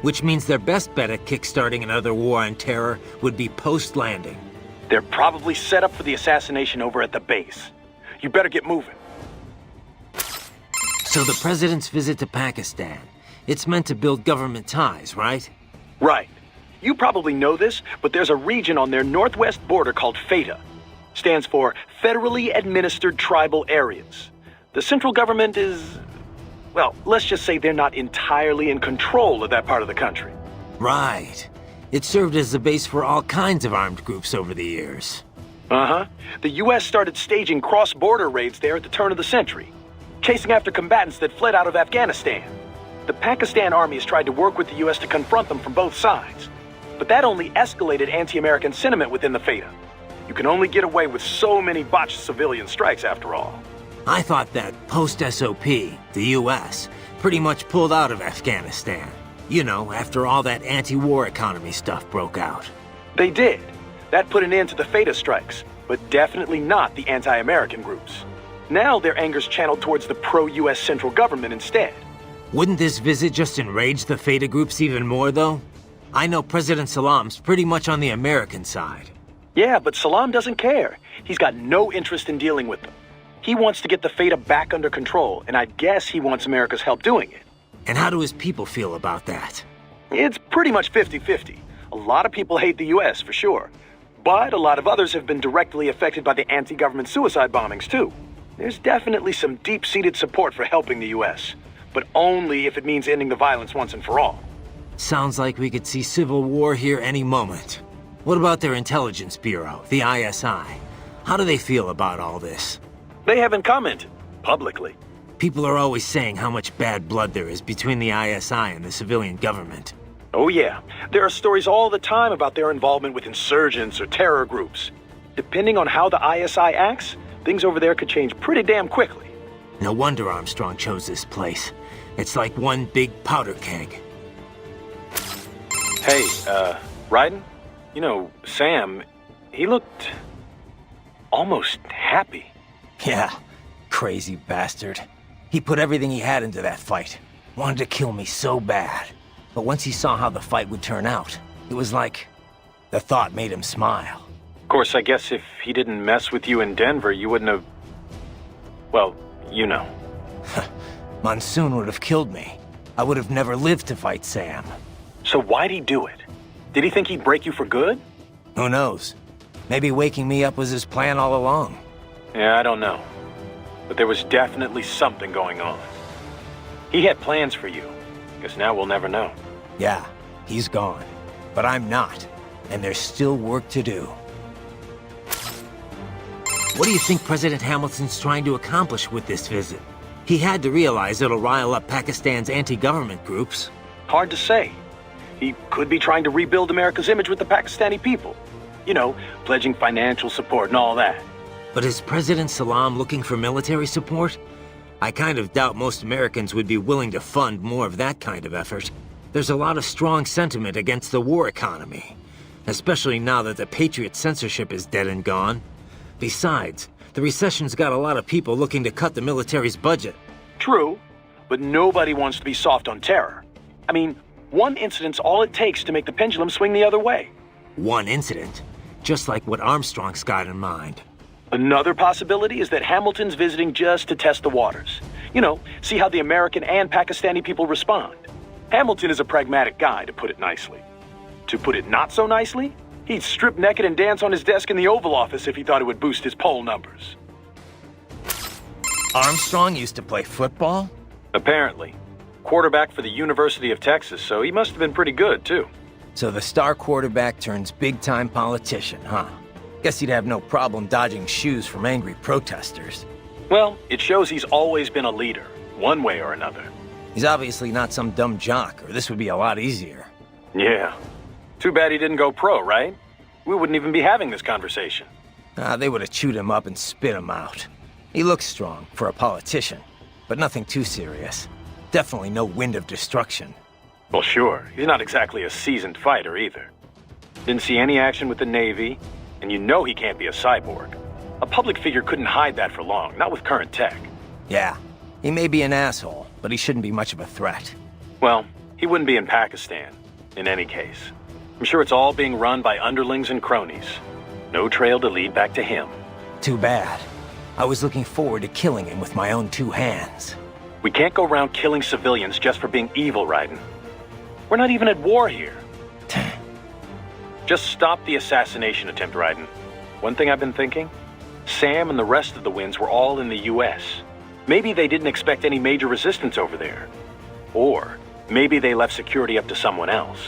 Which means their best bet at kickstarting another war on terror would be post-landing.
They're probably set up for the assassination over at the base. You better get moving.
So the president's visit to Pakistan, it's meant to build government ties, right?
Right. You probably know this, but there's a region on their northwest border called FATA. Stands for Federally Administered Tribal Areas. The central government is... well, let's just say they're not entirely in control of that part of the country.
Right. It served as the base for all kinds of armed groups over the years.
Uh-huh. The US started staging cross-border raids there at the turn of the century, chasing after combatants that fled out of Afghanistan. The Pakistan army has tried to work with the US to confront them from both sides. But that only escalated anti-American sentiment within the FATA. You can only get away with so many botched civilian strikes, after all.
I thought that post-SOP, the US, pretty much pulled out of Afghanistan. You know, after all that anti-war economy stuff broke out.
They did. That put an end to the FATA strikes, but definitely not the anti-American groups. Now their anger's channeled towards the pro-US central government instead.
Wouldn't this visit just enrage the FATA groups even more, though? I know President Salam's pretty much on the American side.
Yeah, but Salam doesn't care. He's got no interest in dealing with them. He wants to get the FATA back under control, and I guess he wants America's help doing it.
And how do his people feel about that?
It's pretty much 50-50. A lot of people hate the US, for sure. But a lot of others have been directly affected by the anti-government suicide bombings, too. There's definitely some deep-seated support for helping the US, but only if it means ending the violence once and for all.
Sounds like we could see civil war here any moment. What about their intelligence bureau, the ISI? How do they feel about all this?
They haven't commented, publicly.
People are always saying how much bad blood there is between the ISI and the civilian government.
Oh yeah, there are stories all the time about their involvement with insurgents or terror groups. Depending on how the ISI acts, things over there could change pretty damn quickly.
No wonder Armstrong chose this place. It's like one big powder keg.
Hey, Raiden? You know, Sam, he looked... almost happy.
Yeah, crazy bastard. He put everything he had into that fight. Wanted to kill me so bad. But once he saw how the fight would turn out, it was like... the thought made him smile.
Of course, I guess if he didn't mess with you in Denver, you wouldn't have... well, you know.
Monsoon would have killed me. I would have never lived to fight Sam.
So why'd he do it? Did he think he'd break you for good?
Who knows? Maybe waking me up was his plan all along.
Yeah, I don't know. But there was definitely something going on. He had plans for you. Guess now we'll never know.
Yeah, he's gone. But I'm not. And there's still work to do. What do you think President Hamilton's trying to accomplish with this visit? He had to realize it'll rile up Pakistan's anti-government groups.
Hard to say. He could be trying to rebuild America's image with the Pakistani people. You know, pledging financial support and all that.
But is President Salam looking for military support? I kind of doubt most Americans would be willing to fund more of that kind of effort. There's a lot of strong sentiment against the war economy, especially now that the Patriot censorship is dead and gone. Besides, the recession's got a lot of people looking to cut the military's budget.
True, but nobody wants to be soft on terror. I mean, one incident's all it takes to make the pendulum swing the other way.
One incident? Just like what Armstrong's got in mind.
Another possibility is that Hamilton's visiting just to test the waters. You know, see how the American and Pakistani people respond. Hamilton is a pragmatic guy, to put it nicely. To put it not so nicely, he'd strip naked and dance on his desk in the Oval Office if he thought it would boost his poll numbers.
Armstrong used to play football?
Apparently. Quarterback for the University of Texas, so he must have been pretty good, too.
So the star quarterback turns big-time politician, huh? Guess he'd have no problem dodging shoes from angry protesters.
Well, it shows he's always been a leader, one way or another.
He's obviously not some dumb jock, or this would be a lot easier.
Yeah. Too bad he didn't go pro, right? We wouldn't even be having this conversation.
They would have chewed him up and spit him out. He looks strong, for a politician, but nothing too serious. Definitely no wind of destruction.
Well, sure. He's not exactly a seasoned fighter, either. Didn't see any action with the Navy, and you know he can't be a cyborg. A public figure couldn't hide that for long, not with current tech.
Yeah, he may be an asshole, but he shouldn't be much of a threat.
Well, he wouldn't be in Pakistan, in any case. I'm sure it's all being run by underlings and cronies. No trail to lead back to him.
Too bad. I was looking forward to killing him with my own two hands.
We can't go around killing civilians just for being evil, Raiden. We're not even at war here. Just stop the assassination attempt, Raiden. One thing I've been thinking? Sam and the rest of the Winds were all in the U.S. Maybe they didn't expect any major resistance over there. Or maybe they left security up to someone else.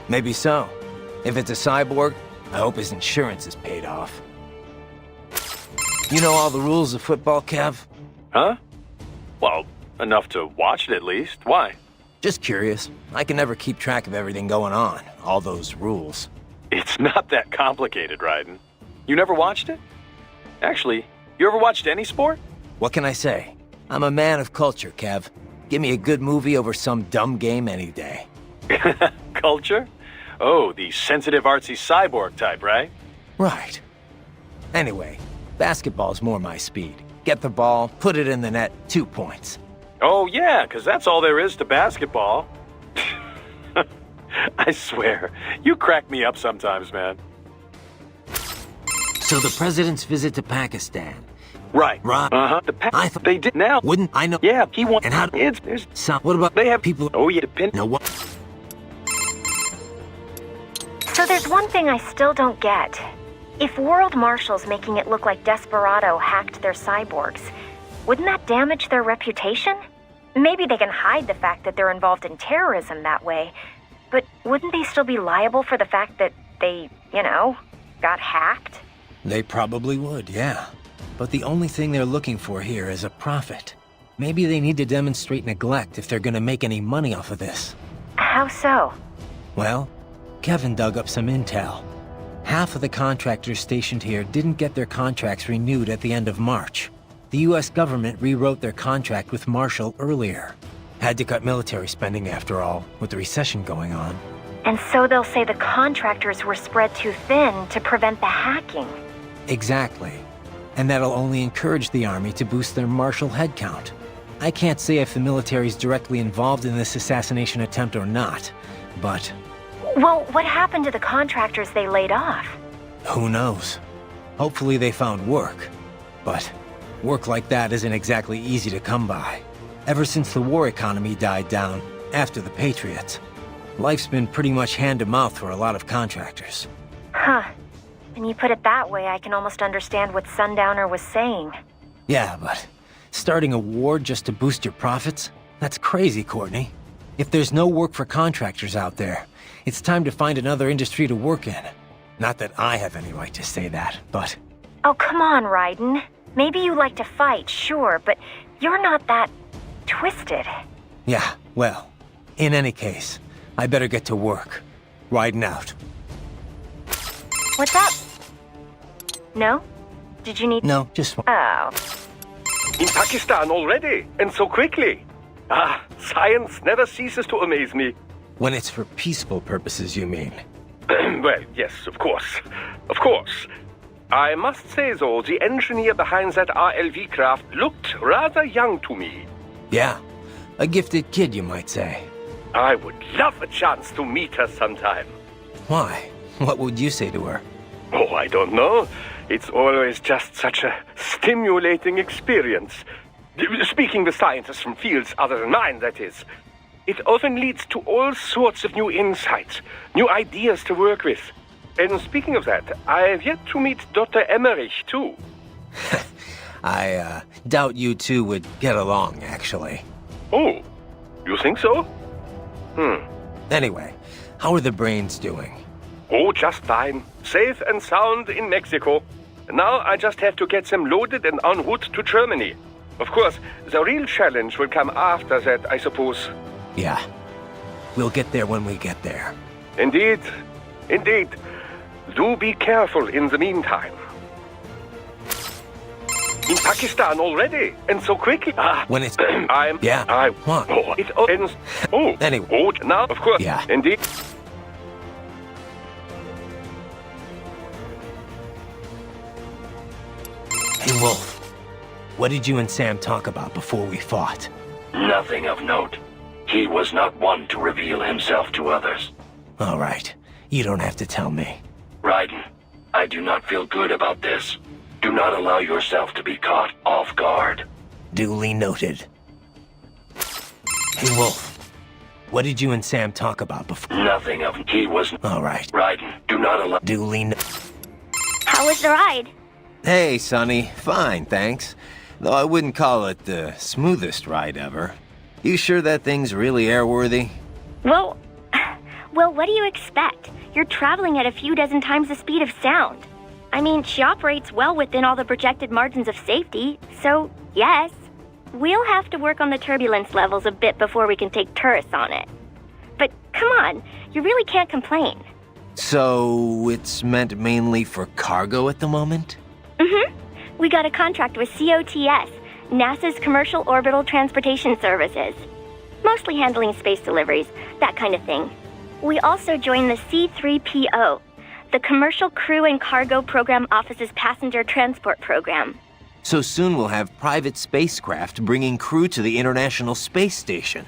Maybe so. If it's a cyborg, I hope his insurance is paid off. You know all the rules of football, Kev?
Huh? Well, enough to watch it at least. Why?
Just curious. I can never keep track of everything going on. All those rules.
It's not that complicated, Raiden. You never watched it? Actually, you ever watched any sport?
What can I say? I'm a man of culture, Kev. Give me a good movie over some dumb game any day.
Culture? Oh, the sensitive artsy cyborg type, right?
Right. Anyway, basketball's more my speed. Get the ball, put it in the net, 2 points.
Oh yeah, because that's all there is to basketball. I swear, you crack me up sometimes, man.
So the president's visit to Pakistan.
Right.
Right.
Uh-huh.
I thought
they did now.
Wouldn't I know?
Yeah, he wants.
And how?
There's
So what about
they have
people?
Oh yeah, depend.
No what?
So there's one thing I still don't get. If World Marshal's making it look like Desperado hacked their cyborgs, wouldn't that damage their reputation? Maybe they can hide the fact that they're involved in terrorism that way, but wouldn't they still be liable for the fact that they, you know, got hacked?
They probably would, yeah. But the only thing they're looking for here is a profit. Maybe they need to demonstrate neglect if they're gonna make any money off of this.
How so?
Well, Kevin dug up some intel. Half of the contractors stationed here didn't get their contracts renewed at the end of March. The US government rewrote their contract with Marshall earlier. Had to cut military spending after all, with the recession going on.
And so they'll say the contractors were spread too thin to prevent the hacking.
Exactly. And that'll only encourage the Army to boost their Marshall headcount. I can't say if the military's directly involved in this assassination attempt or not, but...
Well, what happened to the contractors they laid off?
Who knows? Hopefully they found work. But work like that isn't exactly easy to come by. Ever since the war economy died down, after the Patriots, life's been pretty much hand-to-mouth for a lot of contractors.
Huh. When you put it that way, I can almost understand what Sundowner was saying.
Yeah, but starting a war just to boost your profits? That's crazy, Courtney. If there's no work for contractors out there, it's time to find another industry to work in. Not that I have any right to say that, but...
Oh, come on, Raiden. Maybe you like to fight, sure, but you're not that... twisted.
Yeah, well, in any case, I better get to work. Riding out.
What's up? No? Did you need...
No, just one.
Oh.
In Pakistan already, and so quickly. Ah, science never ceases to amaze me.
When it's for peaceful purposes, you mean?
Well, yes, of course. Of course. I must say, though, the engineer behind that RLV craft looked rather young to me.
Yeah, a gifted kid, you might say.
I would love a chance to meet her sometime.
Why? What would you say to her?
Oh, I don't know. It's always just such a stimulating experience. Speaking with scientists from fields other than mine, that is. It often leads to all sorts of new insights, new ideas to work with. And speaking of that, I have yet to meet Dr. Emmerich, too.
I doubt you two would get along, actually.
Oh, you think so?
Anyway, how are the brains doing?
Oh, just fine. Safe and sound in Mexico. Now I just have to get them loaded and en route to Germany. Of course, the real challenge will come after that, I suppose.
Yeah. We'll get there when we get there.
Indeed. Indeed. Do be careful in the meantime. In Pakistan already, and so quickly. Ah,
when it's...
Yeah.
What?
Oh, it ends... Oh.
Anyway.
Oh, now, of course.
Yeah.
Indeed.
Hey, Wolf. What did you and Sam talk about before we fought?
Nothing of note. He was not one to reveal himself to others.
All right. You don't have to tell me.
Raiden, I do not feel good about this. Do not allow yourself to be caught off guard.
Duly noted. Hey, Wolf. What did you and Sam talk about before?
Nothing of... He was...
All right.
Raiden, do not allow...
Duly
How was the ride?
Hey, Sonny. Fine, thanks. Though I wouldn't call it the smoothest ride ever. You sure that thing's really airworthy?
Well, what do you expect? You're traveling at a few dozen times the speed of sound. I mean, she operates well within all the projected margins of safety, so yes. We'll have to work on the turbulence levels a bit before we can take tourists on it. But come on, you really can't complain.
So, it's meant mainly for cargo at the moment?
Mm-hmm. We got a contract with COTS, NASA's Commercial Orbital Transportation Services. Mostly handling space deliveries, that kind of thing. We also joined the C3PO, the Commercial Crew and Cargo Program Office's Passenger Transport Program.
So soon we'll have private spacecraft bringing crew to the International Space Station.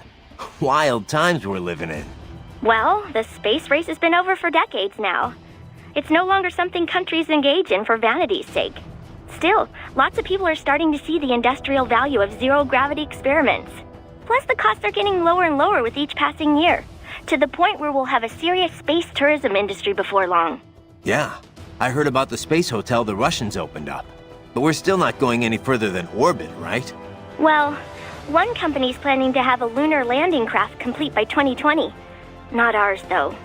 Wild times we're living in.
Well, the space race has been over for decades now. It's no longer something countries engage in for vanity's sake. Still, lots of people are starting to see the industrial value of zero-gravity experiments. Plus, the costs are getting lower and lower with each passing year, to the point where we'll have a serious space tourism industry before long.
Yeah, I heard about the space hotel the Russians opened up. But we're still not going any further than orbit, right?
Well, one company's planning to have a lunar landing craft complete by 2020. Not ours, though.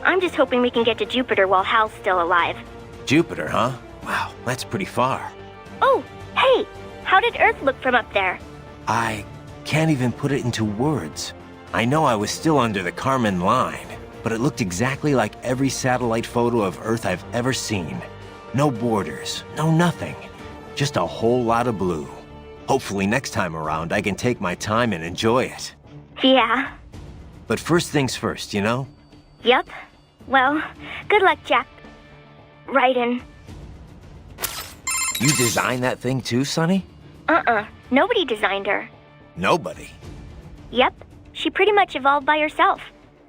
I'm just hoping we can get to Jupiter while Hal's still alive.
Jupiter, huh? Wow, that's pretty far.
Oh, hey! How did Earth look from up there?
I can't even put it into words. I know I was still under the Kármán line, but it looked exactly like every satellite photo of Earth I've ever seen. No borders, no nothing. Just a whole lot of blue. Hopefully next time around I can take my time and enjoy it.
Yeah.
But first things first, you know?
Yep. Well, good luck, Jack. Raiden.
You designed that thing too, Sonny?
Nobody designed her.
Nobody?
Yep. She pretty much evolved by herself.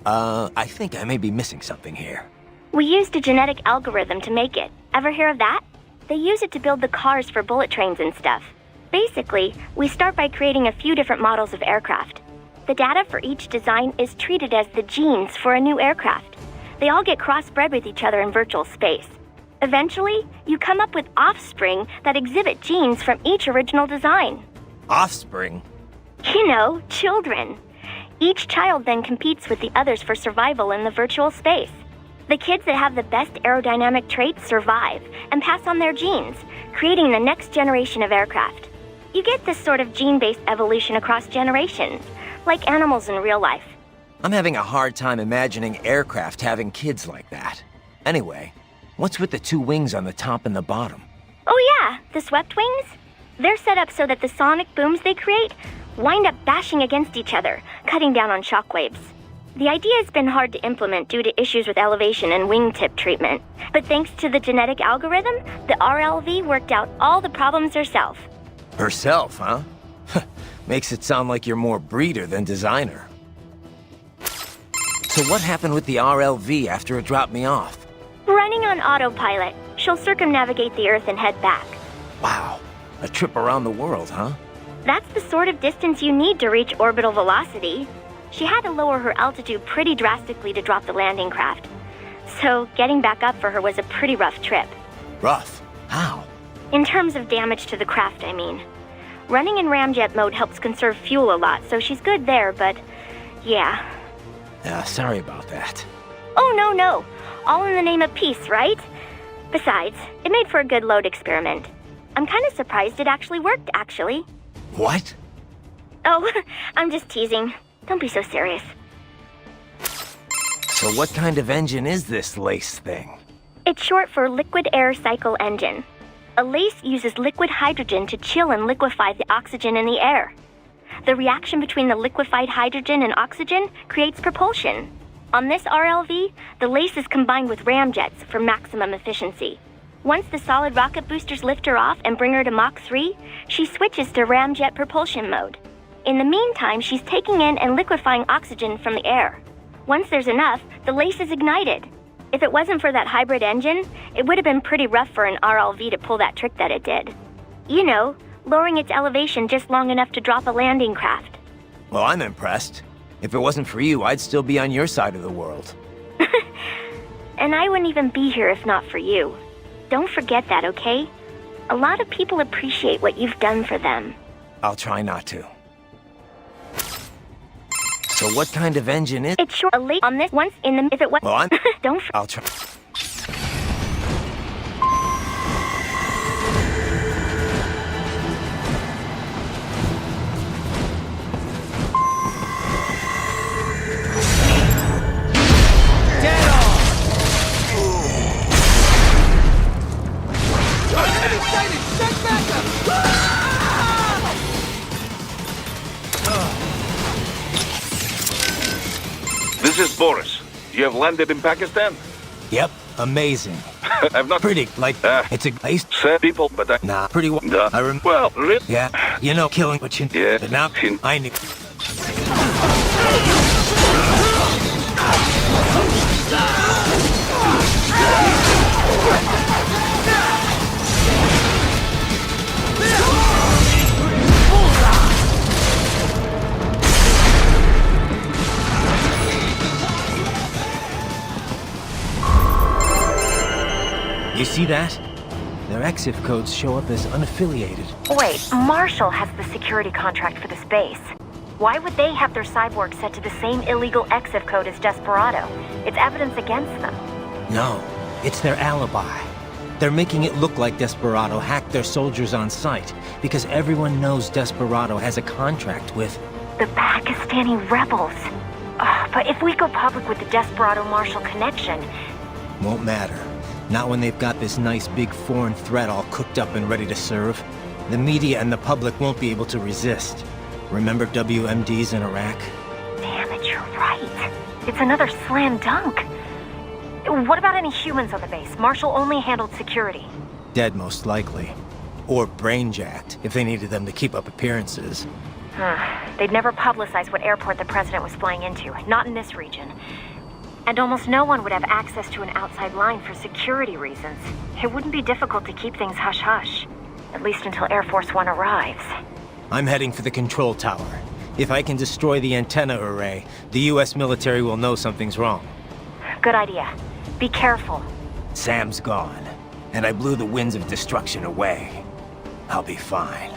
I think I may be missing something here.
We used a genetic algorithm to make it. Ever hear of that? They use it to build the cars for bullet trains and stuff. Basically, we start by creating a few different models of aircraft. The data for each design is treated as the genes for a new aircraft. They all get crossbred with each other in virtual space. Eventually, you come up with offspring that exhibit genes from each original design.
Offspring?
You know, children. Each child then competes with the others for survival in the virtual space. The kids that have the best aerodynamic traits survive and pass on their genes, creating the next generation of aircraft. You get this sort of gene-based evolution across generations, like animals in real life.
I'm having a hard time imagining aircraft having kids like that. Anyway, what's with the two wings on the top and the bottom?
Oh yeah, the swept wings? They're set up so that the sonic booms they create wind up bashing against each other, cutting down on shockwaves. The idea has been hard to implement due to issues with elevation and wingtip treatment, but thanks to the genetic algorithm, the RLV worked out all the problems herself.
Herself, huh? Makes it sound like you're more breeder than designer. So what happened with the RLV after it dropped me off?
Running on autopilot, she'll circumnavigate the Earth and head back.
Wow, a trip around the world, huh?
That's the sort of distance you need to reach orbital velocity. She had to lower her altitude pretty drastically to drop the landing craft. So getting back up for her was a pretty rough trip.
Rough? How?
In terms of damage to the craft, I mean. Running in ramjet mode helps conserve fuel a lot, so she's good there, but yeah.
Sorry about that.
Oh, no. All in the name of peace, right? Besides, it made for a good load experiment. I'm kind of surprised it actually worked, actually.
What?
Oh, I'm just teasing. Don't be so serious.
So what kind of engine is this LACE thing?
It's short for Liquid Air Cycle Engine. A LACE uses liquid hydrogen to chill and liquefy the oxygen in the air. The reaction between the liquefied hydrogen and oxygen creates propulsion. On this RLV, the LACE is combined with ramjets for maximum efficiency. Once the solid rocket boosters lift her off and bring her to Mach 3, she switches to ramjet propulsion mode. In the meantime, she's taking in and liquefying oxygen from the air. Once there's enough, the LACE is ignited. If it wasn't for that hybrid engine, it would have been pretty rough for an RLV to pull that trick that it did. You know, lowering its elevation just long enough to drop a landing craft.
Well, I'm impressed. If it wasn't for you, I'd still be on your side of the world.
And I wouldn't even be here if not for you. Don't forget that, okay? A lot of people appreciate what you've done for them.
I'll try not to. So what kind of engine is...
It's short a late on this once in the... If it was...
Well, I'm...
Don't...
I'll try...
This is Boris. You have landed in Pakistan?
Yep, amazing.
I've not...
Pretty, like, it's a place...
Said people, but I...
Nah, pretty well. I remember...
Well, really?
Yeah, you know, killing, but you...
Yeah.
But now, I knew... You see that? Their EXIF codes show up as unaffiliated.
Wait, Marshall has the security contract for this base. Why would they have their cyborg set to the same illegal EXIF code as Desperado? It's evidence against them.
No, it's their alibi. They're making it look like Desperado hacked their soldiers on sight, because everyone knows Desperado has a contract with...
The Pakistani rebels. But if we go public with the Desperado-Marshall connection...
Won't matter. Not when they've got this nice big foreign threat all cooked up and ready to serve. The media and the public won't be able to resist. Remember WMDs in Iraq?
Damn it, you're right. It's another slam dunk. What about any humans on the base? Marshall only handled security.
Dead, most likely. Or brain-jacked, if they needed them to keep up appearances.
They'd never publicize what airport the president was flying into, not in this region. And almost no one would have access to an outside line for security reasons. It wouldn't be difficult to keep things hush-hush. At least until Air Force One arrives.
I'm heading for the control tower. If I can destroy the antenna array, the US military will know something's wrong.
Good idea. Be careful.
Sam's gone. and I blew the winds of destruction away. I'll be fine.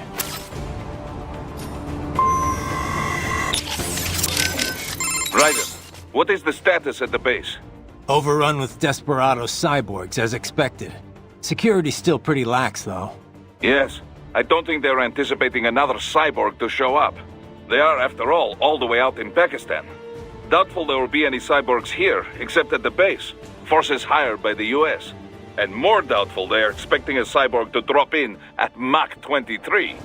Raiden, what is the status at the base?
Overrun with desperado cyborgs, as expected. Security's still pretty lax, though.
Yes, I don't think they're anticipating another cyborg to show up. They are, after all the way out in Pakistan. Doubtful there will be any cyborgs here, except at the base. Forces hired by the US. And more doubtful they are expecting a cyborg to drop in at Mach 23.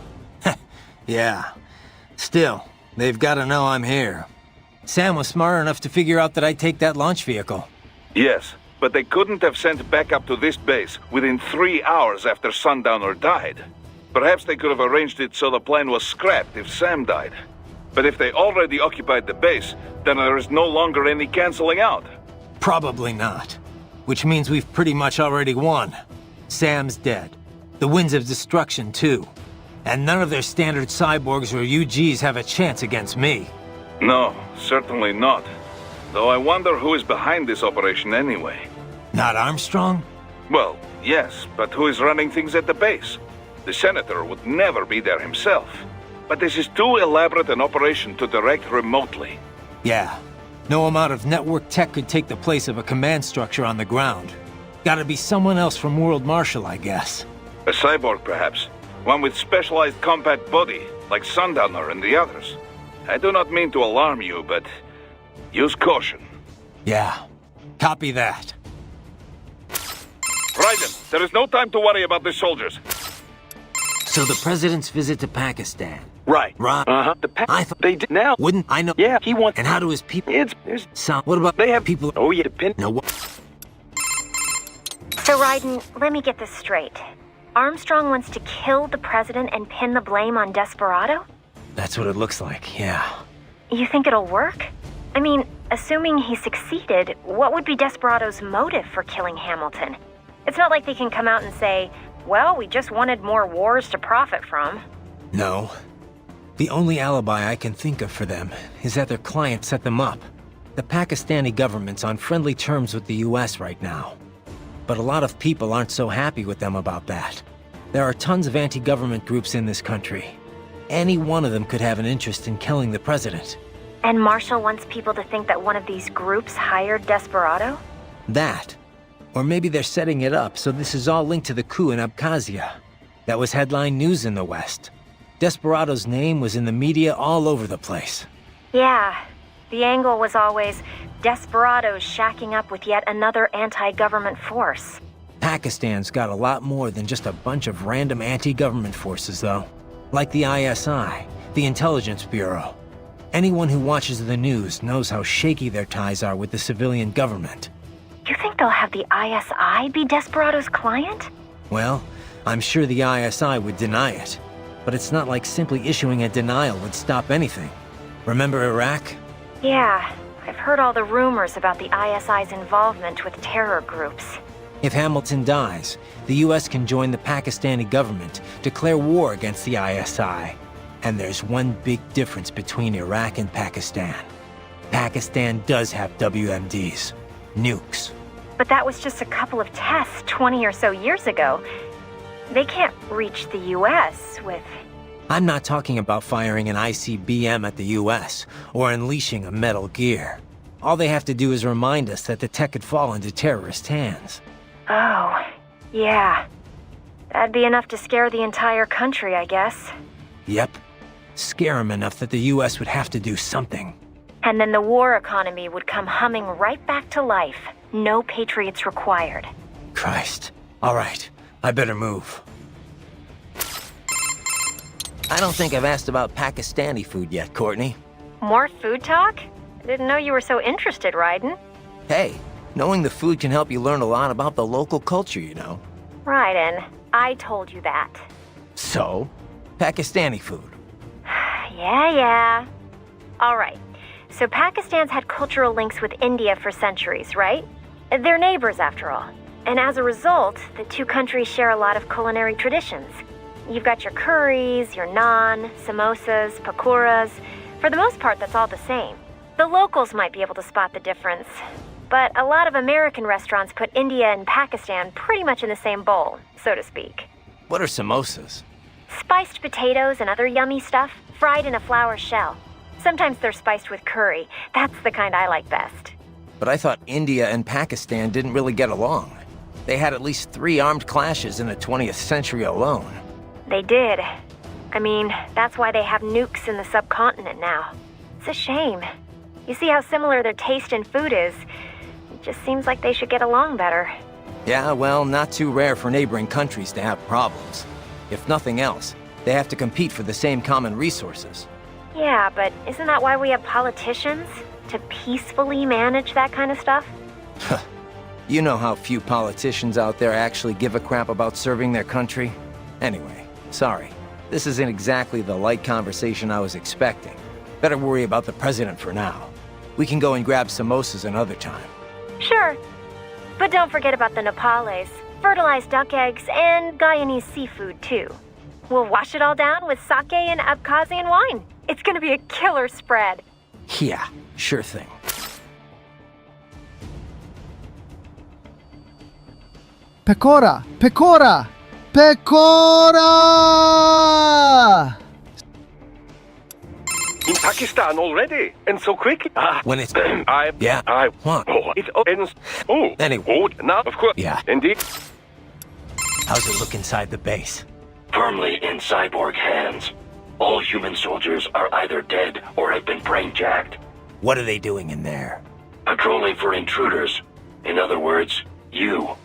Yeah. Still, they've got to know I'm here. Sam was smart enough to figure out that I'd take that launch vehicle.
Yes, but they couldn't have sent backup to this base within 3 hours after Sundowner died. Perhaps they could have arranged it so the plane was scrapped if Sam died. But if they already occupied the base, then there is no longer any canceling out.
Probably not. Which means we've pretty much already won. Sam's dead. The Winds of Destruction, too. And none of their standard cyborgs or UGs have a chance against me.
No, certainly not. Though I wonder who is behind this operation anyway.
Not Armstrong?
Well, yes, but who is running things at the base? The Senator would never be there himself. But this is too elaborate an operation to direct remotely.
Yeah. No amount of network tech could take the place of a command structure on the ground. Gotta be someone else from World Marshal, I guess.
A cyborg, perhaps. One with specialized combat body, like Sundowner and the others. I do not mean to alarm you, but use caution.
Yeah. Copy that.
Raiden, there is no time to worry about the soldiers.
So the President's visit to Pakistan.
Right.
I thought
they did now.
Wouldn't I know?
Yeah, he wants.
And how do his people?
There's
some. What about
they have
people?
Oh yeah, depend.
No.
So Raiden, let me get this straight. Armstrong wants to kill the president and pin the blame on Desperado?
That's what it looks like. Yeah.
You think it'll work? I mean, assuming he succeeded, what would be Desperado's motive for killing Hamilton? It's not like they can come out and say, well, we just wanted more wars to profit from.
No. The only alibi I can think of for them is that their client set them up. The Pakistani government's on friendly terms with the US right now. But a lot of people aren't so happy with them about that. There are tons of anti-government groups in this country. Any one of them could have an interest in killing the president.
And Marshall wants people to think that one of these groups hired Desperado?
That. Or maybe they're setting it up so this is all linked to the coup in Abkhazia. That was headline news in the West. Desperado's name was in the media all over the place.
Yeah. The angle was always Desperados shacking up with yet another anti-government force.
Pakistan's got a lot more than just a bunch of random anti-government forces, though. Like the ISI, the Intelligence Bureau. Anyone who watches the news knows how shaky their ties are with the civilian government.
You think they'll have the ISI be Desperado's client?
Well, I'm sure the ISI would deny it. But it's not like simply issuing a denial would stop anything. Remember Iraq?
Yeah, I've heard all the rumors about the ISI's involvement with terror groups.
If Hamilton dies, the US can join the Pakistani government, declare war against the ISI. And there's one big difference between Iraq and Pakistan. Pakistan does have WMDs. Nukes.
But that was just a couple of tests 20 or so years ago. They can't reach the US with...
I'm not talking about firing an ICBM at the US, or unleashing a Metal Gear. All they have to do is remind us that the tech could fall into terrorist hands.
Oh, yeah. That'd be enough to scare the entire country, I guess.
Yep. Scare them enough that the US would have to do something.
And then the war economy would come humming right back to life. No Patriots required.
Christ. All right. I better move. I don't think I've asked about Pakistani food yet, Courtney.
More food talk? I didn't know you were so interested, Raiden.
Hey, knowing the food can help you learn a lot about the local culture, you know.
Raiden, I told you that.
So? Pakistani food.
Yeah. All right. So Pakistan's had cultural links with India for centuries, right? They're neighbors, after all. And as a result, the two countries share a lot of culinary traditions. You've got your curries, your naan, samosas, pakoras. For the most part, that's all the same. The locals might be able to spot the difference. but a lot of American restaurants put India and Pakistan pretty much in the same bowl, so to speak.
What are samosas?
Spiced potatoes and other yummy stuff, fried in a flour shell. Sometimes they're spiced with curry. That's the kind I like best.
But I thought India and Pakistan didn't really get along. They had at least 3 armed clashes in the 20th century alone.
They did. I mean, that's why they have nukes in the subcontinent now. It's a shame. You see how similar their taste in food is. It just seems like they should get along better.
Yeah, well, not too rare for neighboring countries to have problems. If nothing else, they have to compete for the same common resources.
Yeah, but isn't that why we have politicians? To peacefully manage that kind of stuff?
You know how few politicians out there actually give a crap about serving their country? Anyway, sorry. This isn't exactly the light conversation I was expecting. Better worry about the president for now. We can go and grab samosas another time.
Sure. But don't forget about the Nepales, fertilized duck eggs, and Guyanese seafood, too. We'll wash it all down with sake and Abkhazian wine. It's gonna be a killer spread.
Yeah, sure thing.
Pecora! Pecora! Pecora!
In Pakistan already? And so quickly?
When it's...
I
what?
Oh, it ends... Oh.
Anyway.
Oh, now, of course.
Yeah.
Indeed.
How's it look inside the base?
Firmly in cyborg hands. All human soldiers are either dead or have been brain-jacked.
What are they doing in there?
Patrolling for intruders. In other words, you.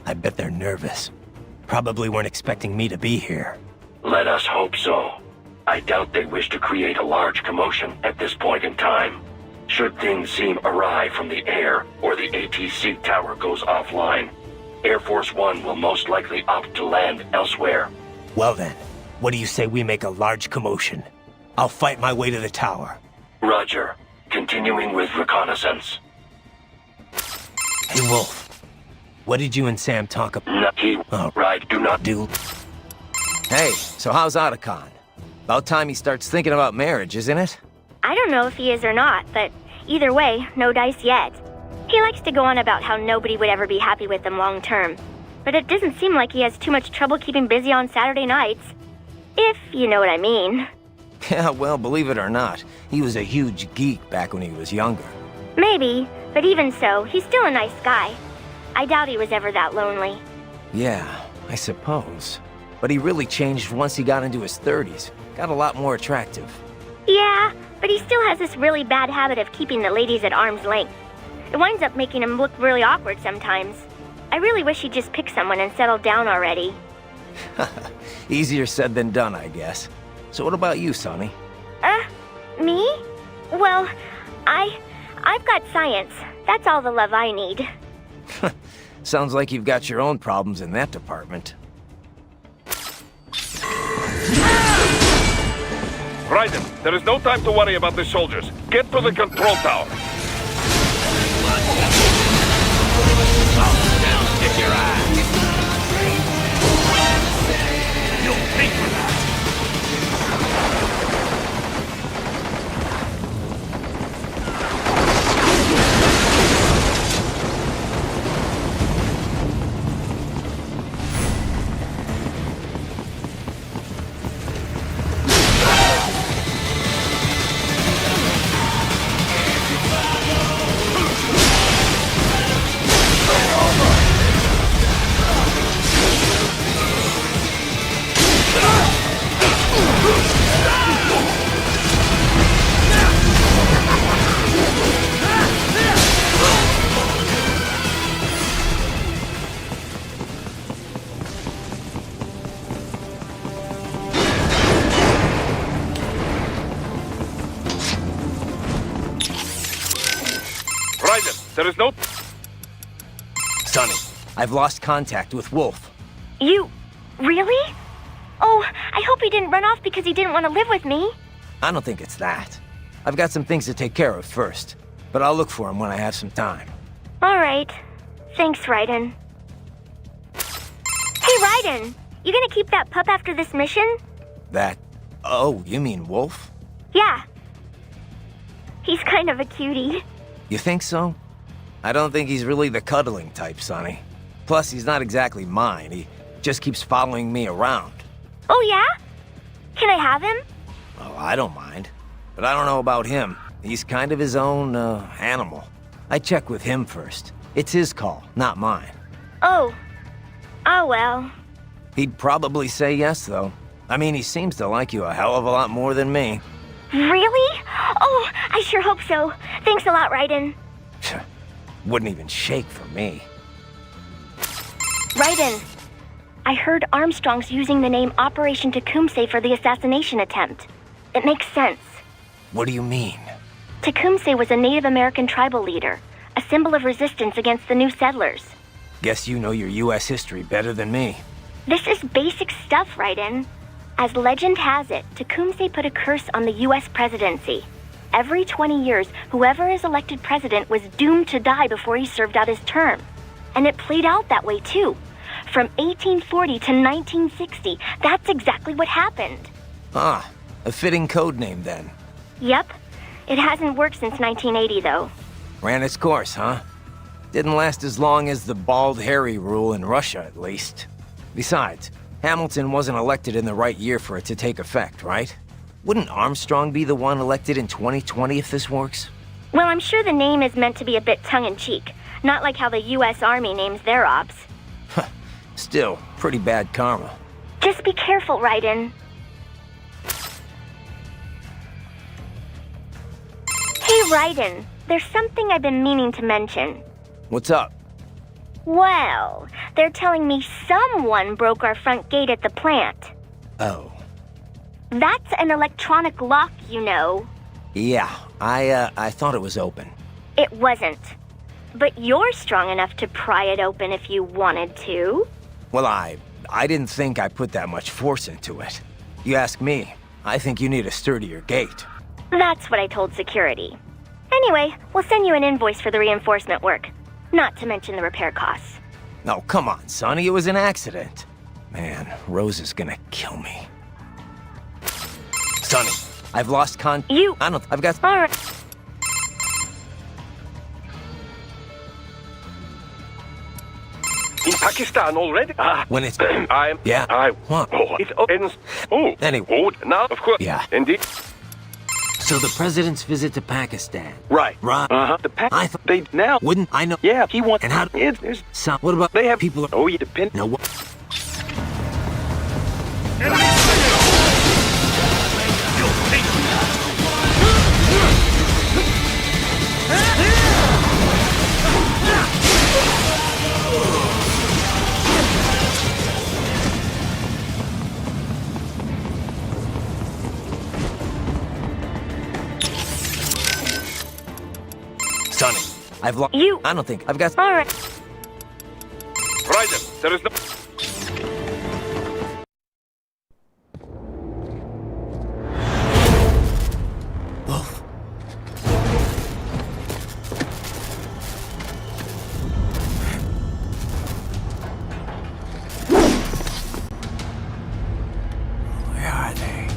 I bet they're nervous. Probably weren't expecting me to be here.
Let us hope so. I doubt they wish to create a large commotion at this point in time. Should things seem awry from the air, or the ATC tower goes offline, Air Force One will most likely opt to land elsewhere.
Well then, what do you say we make a large commotion? I'll fight my way to the tower.
Roger. Continuing with reconnaissance.
Hey, Wolf. What did you and Sam talk about?
No, do not
do. Hey, so how's Otacon? About time he starts thinking about marriage, isn't it?
I don't know if he is or not, but either way, no dice yet. He likes to go on about how nobody would ever be happy with him long term. But it doesn't seem like he has too much trouble keeping busy on Saturday nights. If you know what I mean.
Yeah, well, believe it or not, he was a huge geek back when he was younger.
Maybe, but even so, he's still a nice guy. I doubt he was ever that lonely.
Yeah, I suppose. But he really changed once he got into his 30s. Got a lot more attractive.
Yeah, but he still has this really bad habit of keeping the ladies at arm's length. It winds up making him look really awkward sometimes. I really wish he'd just pick someone and settle down already.
Easier said than done, I guess. So what about you, Sonny?
Me? Well, I've got science. That's all the love I need.
Sounds like you've got your own problems in that department.
Raiden, there is no time to worry about the soldiers. Get to the control tower.
Get your eye. You'll pay for that.
There is no...
Sonny, I've lost contact with Wolf.
You... really? Oh, I hope he didn't run off because he didn't want to live with me.
I don't think it's that. I've got some things to take care of first, but I'll look for him when I have some time.
All right. Thanks, Raiden. Hey, Raiden! You gonna keep that pup after this mission?
That... oh, you mean Wolf?
Yeah. He's kind of a cutie.
You think so?
I don't think he's really the cuddling type, Sonny. Plus, he's not exactly mine. He just keeps following me around.
Oh, yeah? Can I have him?
Oh, I don't mind. But I don't know about him. He's kind of his own, animal. I check with him first. It's his call, not mine.
Oh. Oh, well.
He'd probably say yes, though. I mean, he seems to like you a hell of a lot more than me.
Really? Oh, I sure hope so. Thanks a lot, Raiden.
Wouldn't even shake for me.
Raiden, I heard Armstrong's using the name Operation Tecumseh for the assassination attempt. It makes sense.
What do you mean?
Tecumseh was a Native American tribal leader, a symbol of resistance against the new settlers.
Guess you know your U.S. history better than me.
This is basic stuff, Raiden. As legend has it, Tecumseh put a curse on the U.S. presidency. Every 20 years, whoever is elected president was doomed to die before he served out his term. And it played out that way, too. From 1840 to 1960, that's exactly what happened.
Ah, a fitting code name then.
Yep. It hasn't worked since 1980, though.
Ran its course, huh? Didn't last as long as the Bald Harry rule in Russia, at least. Besides, Hamilton wasn't elected in the right year for it to take effect, right? Wouldn't Armstrong be the one elected in 2020 if this works?
Well, I'm sure the name is meant to be a bit tongue-in-cheek. Not like how the U.S. Army names their ops.
Still, pretty bad karma.
Just be careful, Raiden. Hey, Raiden. There's something I've been meaning to mention.
What's up?
Well, they're telling me someone broke our front gate at the plant.
Oh.
That's an electronic lock, you know.
Yeah, I thought it was open.
It wasn't. But you're strong enough to pry it open if you wanted to.
Well, I didn't think I put that much force into it. You ask me, I think you need a sturdier gate.
That's what I told security. Anyway, we'll send you an invoice for the reinforcement work. Not to mention the repair costs.
No, come on, Sonny, it was an accident. Man, Rose is gonna kill me. Sonny, I've lost I've got...
All right.
In Pakistan already?
When it's...
Yeah.
What?
Oh, it ends... Oh.
Anyway.
Oh, now, of course.
Yeah.
Indeed.
So the president's visit to Pakistan.
Right.
Right.
Uh-huh.
I thought
they now...
Wouldn't I know?
Yeah, he wants...
And how...
There's...
Some... What about...
They have...
People...
Oh, you depend...
No, what...
Sonny, I've lost...
You...
I don't think... I've got...
All right.
Raiden, there is no...
Where are they?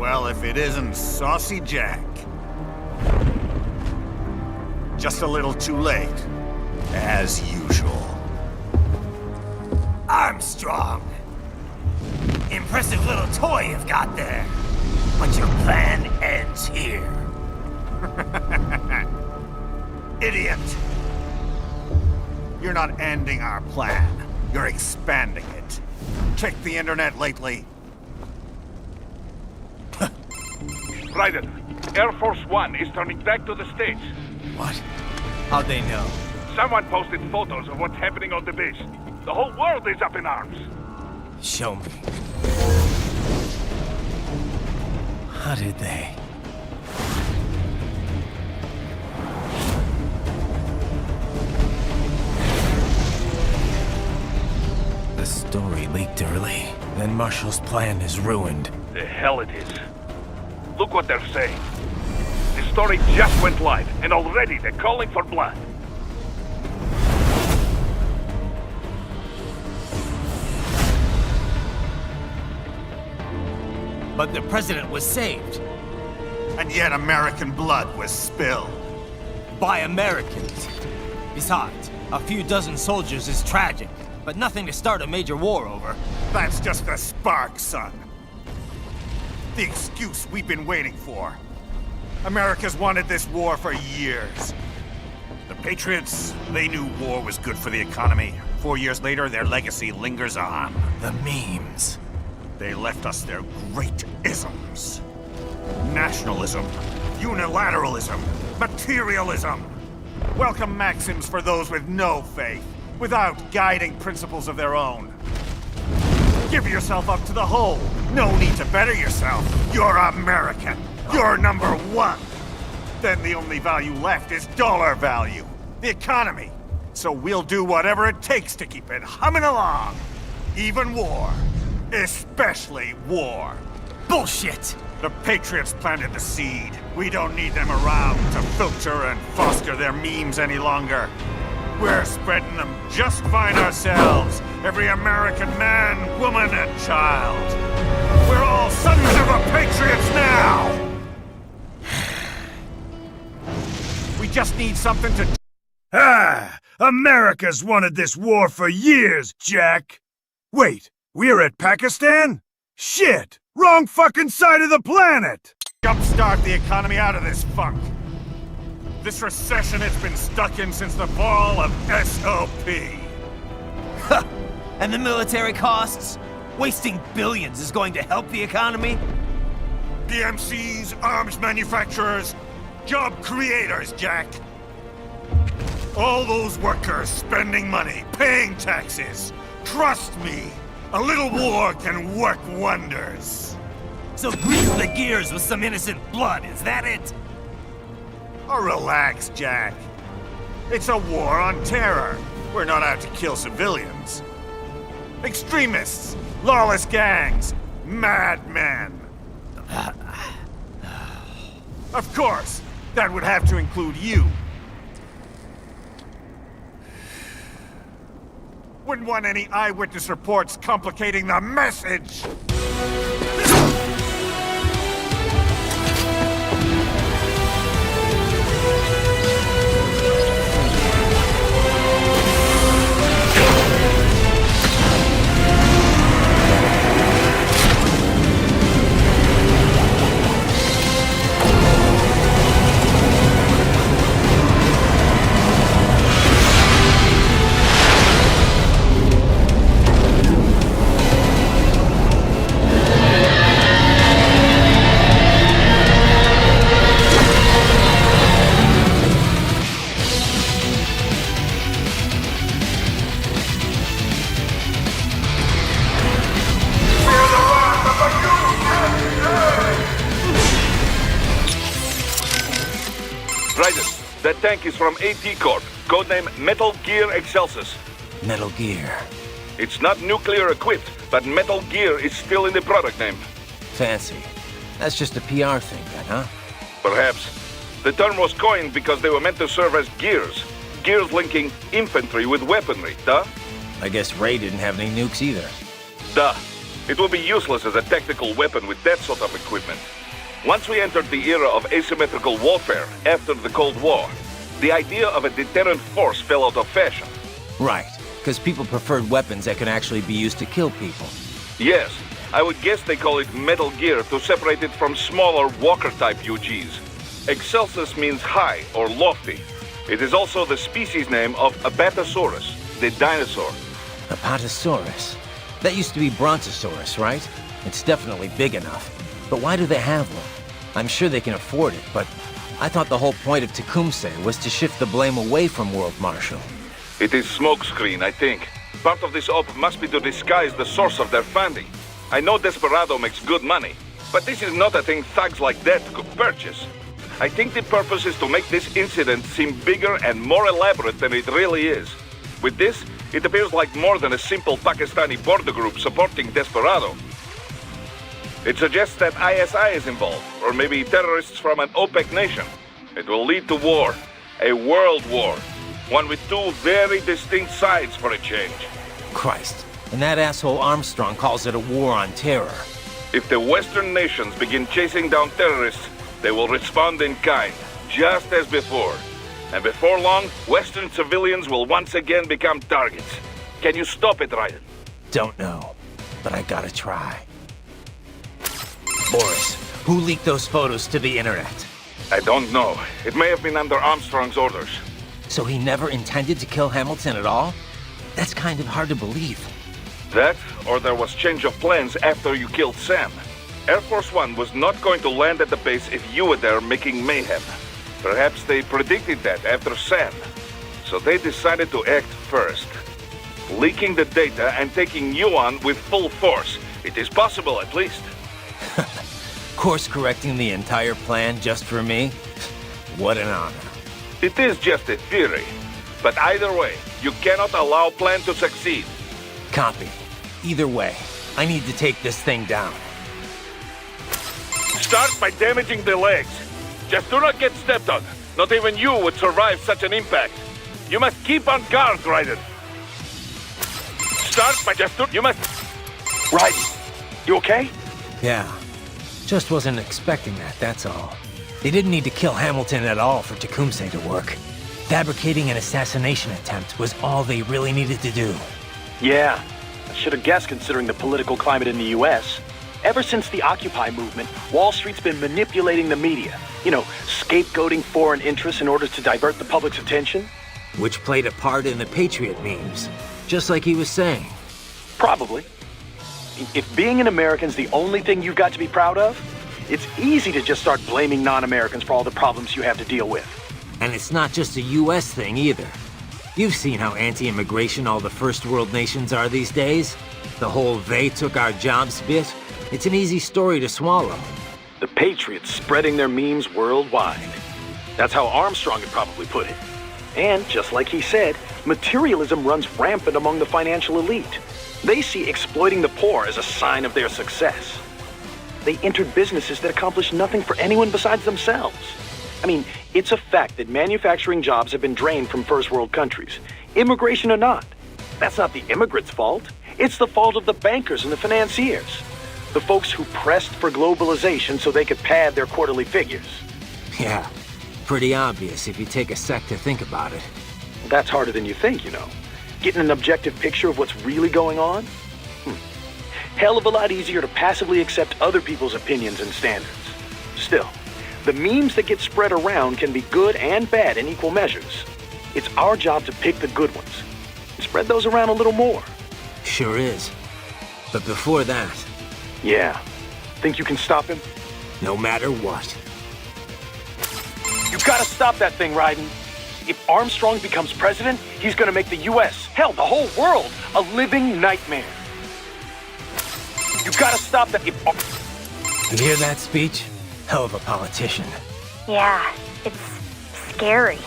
Well, if it isn't Saucy Jack. Just a little too late, as usual.
Armstrong! Impressive little toy you've got there. But your plan ends here.
Idiot! You're not ending our plan. You're expanding it. Checked the internet lately?
Ryder, Air Force One is turning back to the States.
What? How'd they know?
Someone posted photos of what's happening on the base. The whole world is up in arms.
Show me. How did they? The story leaked early. Then Marshall's plan is ruined.
The hell it is. Look what they're saying. The story just went live, and already they're calling for blood.
But the president was saved.
And yet American blood was spilled.
By Americans. Besides, a few dozen soldiers is tragic, but nothing to start a major war over.
That's just the spark, son. The excuse we've been waiting for. America's wanted this war for years. The Patriots, they knew war was good for the economy. 4 years later, their legacy lingers on.
The memes.
They left us their great isms. Nationalism, unilateralism, materialism. Welcome maxims for those with no faith, without guiding principles of their own. Give yourself up to the whole. No need to better yourself. You're American. You're number one. Then the only value left is dollar value. The economy. So we'll do whatever it takes to keep it humming along. Even war. Especially war.
Bullshit!
The Patriots planted the seed. We don't need them around to filter and foster their memes any longer. We're spreading them just fine ourselves. Every American man, woman, and child. We're all sons of the Patriots now! We just need something to...
Ah! America's wanted this war for years, Jack! Wait, we're at Pakistan? Shit! Wrong fucking side of the planet!
Jumpstart the economy out of this funk. This recession it's been stuck in since the fall of SOP.
And the military costs? Wasting billions is going to help the economy?
DMCs, arms manufacturers, job creators, Jack. All those workers spending money, paying taxes. Trust me, a little war can work wonders.
So grease the gears with some innocent blood, is that it?
Oh, relax, Jack. It's a war on terror. We're not out to kill civilians. Extremists, lawless gangs, madmen. Of course, that would have to include you. Wouldn't want any eyewitness reports complicating the message.
That tank is from AT Corp, codename Metal Gear Excelsis.
Metal Gear.
It's not nuclear equipped, but Metal Gear is still in the product name.
Fancy. That's just a PR thing then, huh?
Perhaps. The term was coined because they were meant to serve as gears. Gears linking infantry with weaponry, duh?
I guess Ray didn't have any nukes either.
Duh. It will be useless as a tactical weapon with that sort of equipment. Once we entered the era of asymmetrical warfare after the Cold War, the idea of a deterrent force fell out of fashion.
Right, because people preferred weapons that can actually be used to kill people.
Yes, I would guess they call it Metal Gear to separate it from smaller Walker-type UGs. Excelsus means high or lofty. It is also the species name of Apatosaurus, the dinosaur.
Apatosaurus? That used to be Brontosaurus, right? It's definitely big enough. But why do they have one? I'm sure they can afford it, but I thought the whole point of Tecumseh was to shift the blame away from World Marshal.
It is smokescreen, I think. Part of this op must be to disguise the source of their funding. I know Desperado makes good money, but this is not a thing thugs like that could purchase. I think the purpose is to make this incident seem bigger and more elaborate than it really is. With this, it appears like more than a simple Pakistani border group supporting Desperado. It suggests that ISI is involved, or maybe terrorists from an OPEC nation. It will lead to war, a world war, one with two very distinct sides for a change.
Christ, and that asshole Armstrong calls it a war on terror.
If the Western nations begin chasing down terrorists, they will respond in kind, just as before. And before long, Western civilians will once again become targets. Can you stop it, Raiden?
Don't know, but I gotta try. Boris, who leaked those photos to the internet?
I don't know. It may have been under Armstrong's orders.
So he never intended to kill Hamilton at all? That's kind of hard to believe.
That, or there was change of plans after you killed Sam. Air Force One was not going to land at the base if you were there making mayhem. Perhaps they predicted that after Sam. So they decided to act first. Leaking the data and taking you on with full force. It is possible, at least.
Course-correcting the entire plan just for me? What an honor.
It is just a theory. But either way, you cannot allow plan to succeed.
Copy. Either way, I need to take this thing down.
Start by damaging the legs. Just do not get stepped on. Not even you would survive such an impact. You must keep on guard, Raiden. Start by you must...
Raiden, you okay?
Yeah. Just wasn't expecting that, that's all. They didn't need to kill Hamilton at all for Tecumseh to work. Fabricating an assassination attempt was all they really needed to do.
Yeah, I should have guessed considering the political climate in the US. Ever since the Occupy movement, Wall Street's been manipulating the media. You know, scapegoating foreign interests in order to divert the public's attention.
Which played a part in the Patriot memes, just like he was saying.
Probably. If being an American's the only thing you've got to be proud of, it's easy to just start blaming non-Americans for all the problems you have to deal with.
And it's not just a US thing either. You've seen how anti-immigration all the first world nations are these days. The whole "they took our jobs" bit. It's an easy story to swallow.
The Patriots spreading their memes worldwide. That's how Armstrong had probably put it. And, just like he said, materialism runs rampant among the financial elite. They see exploiting the poor as a sign of their success. They entered businesses that accomplish nothing for anyone besides themselves. I mean, it's a fact that manufacturing jobs have been drained from first world countries, immigration or not. That's not the immigrants' fault. It's the fault of the bankers and the financiers. The folks who pressed for globalization so they could pad their quarterly figures.
Yeah, pretty obvious if you take a sec to think about it.
That's harder than you think, you know. Getting an objective picture of what's really going on? Hell of a lot easier to passively accept other people's opinions and standards. Still, the memes that get spread around can be good and bad in equal measures. It's our job to pick the good ones and spread those around a little more.
Sure is. But before that...
Yeah. Think you can stop him?
No matter what.
You've got to stop that thing, Raiden. If Armstrong becomes president, he's gonna make the US, hell, the whole world, a living nightmare. You've got to stop that.
You hear that speech? Hell of a politician.
Yeah, it's scary.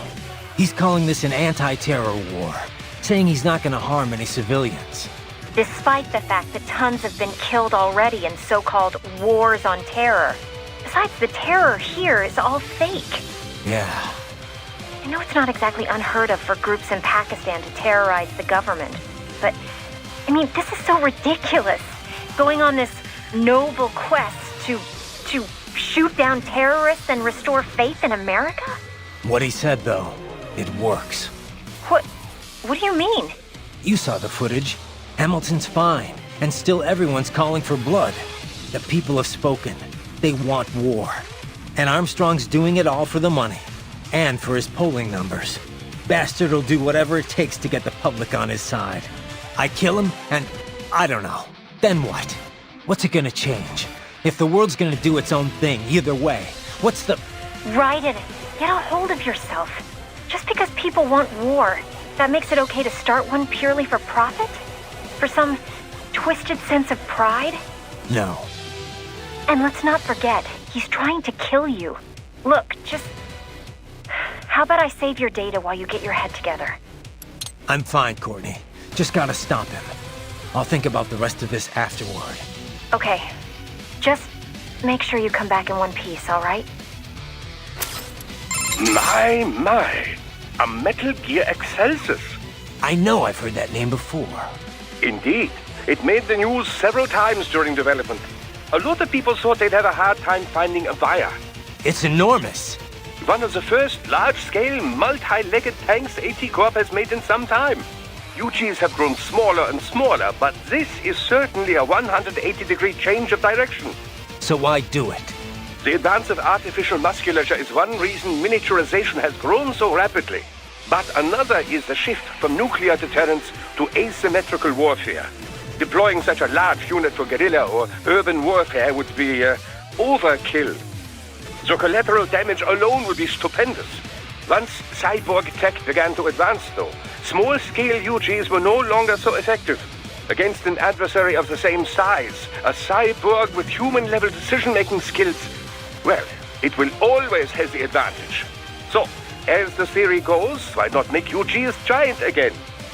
He's calling this an anti-terror war, saying he's not gonna harm any civilians.
Despite the fact that tons have been killed already in so-called wars on terror. Besides, the terror here is all fake.
Yeah.
I know it's not exactly unheard of for groups in Pakistan to terrorize the government, but, I mean, this is so ridiculous. Going on this noble quest to shoot down terrorists and restore faith in America?
What he said, though, it works.
What do you mean?
You saw the footage. Hamilton's fine, and still everyone's calling for blood. The people have spoken. They want war. And Armstrong's doing it all for the money. And for his polling numbers. Bastard will do whatever it takes to get the public on his side. I kill him, and I don't know. Then what? What's it gonna change? If the world's gonna do its own thing, either way, what's the...
Right in it. Get a hold of yourself. Just because people want war, that makes it okay to start one purely for profit? For some twisted sense of pride?
No.
And let's not forget, he's trying to kill you. Look, just... How about I save your data while you get your head together?
I'm fine, Courtney. Just gotta stop him. I'll think about the rest of this afterward.
Okay. Just make sure you come back in one piece, all right?
My. A Metal Gear Excelsis.
I know I've heard that name before.
Indeed. It made the news several times during development. A lot of people thought they'd have a hard time finding a buyer.
It's enormous.
One of the first large-scale, multi-legged tanks AT Corp has made in some time. UGs have grown smaller and smaller, but this is certainly a 180-degree change of direction.
So why do it?
The advance of artificial musculature is one reason miniaturization has grown so rapidly. But another is the shift from nuclear deterrence to asymmetrical warfare. Deploying such a large unit for guerrilla or urban warfare would be overkill. The collateral damage alone would be stupendous. Once cyborg tech began to advance, though, small-scale UGs were no longer so effective. Against an adversary of the same size, a cyborg with human-level decision-making skills, well, it will always have the advantage. So, as the theory goes, why not make UGs giant again?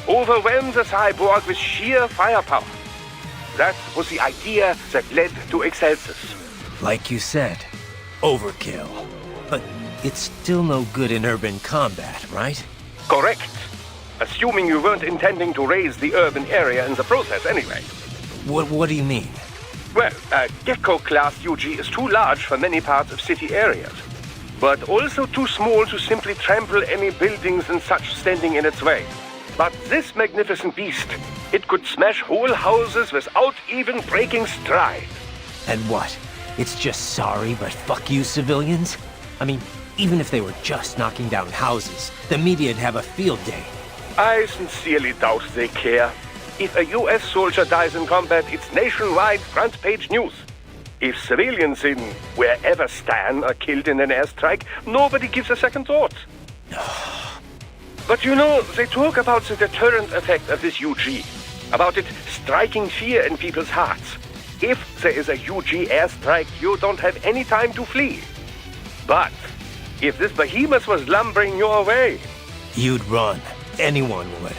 Overwhelm the cyborg with sheer firepower. That was the idea that led to Excelsis.
Like you said, overkill. But it's still no good in urban combat, right?
Correct. Assuming you weren't intending to raise the urban area in the process anyway.
What do you mean?
Well, a Gecko-class UG is too large for many parts of city areas, but also too small to simply trample any buildings and such standing in its way. But this magnificent beast, it could smash whole houses without even breaking stride.
And what? It's just sorry, but fuck you civilians? I mean, even if they were just knocking down houses, the media'd have a field day.
I sincerely doubt they care. If a US soldier dies in combat, it's nationwide front-page news. If civilians in wherever Stan are killed in an airstrike, nobody gives a second thought. But you know, they talk about the deterrent effect of this UG, about it striking fear in people's hearts. If there is a UG airstrike, you don't have any time to flee. But if this behemoth was lumbering your way...
You'd run. Anyone would.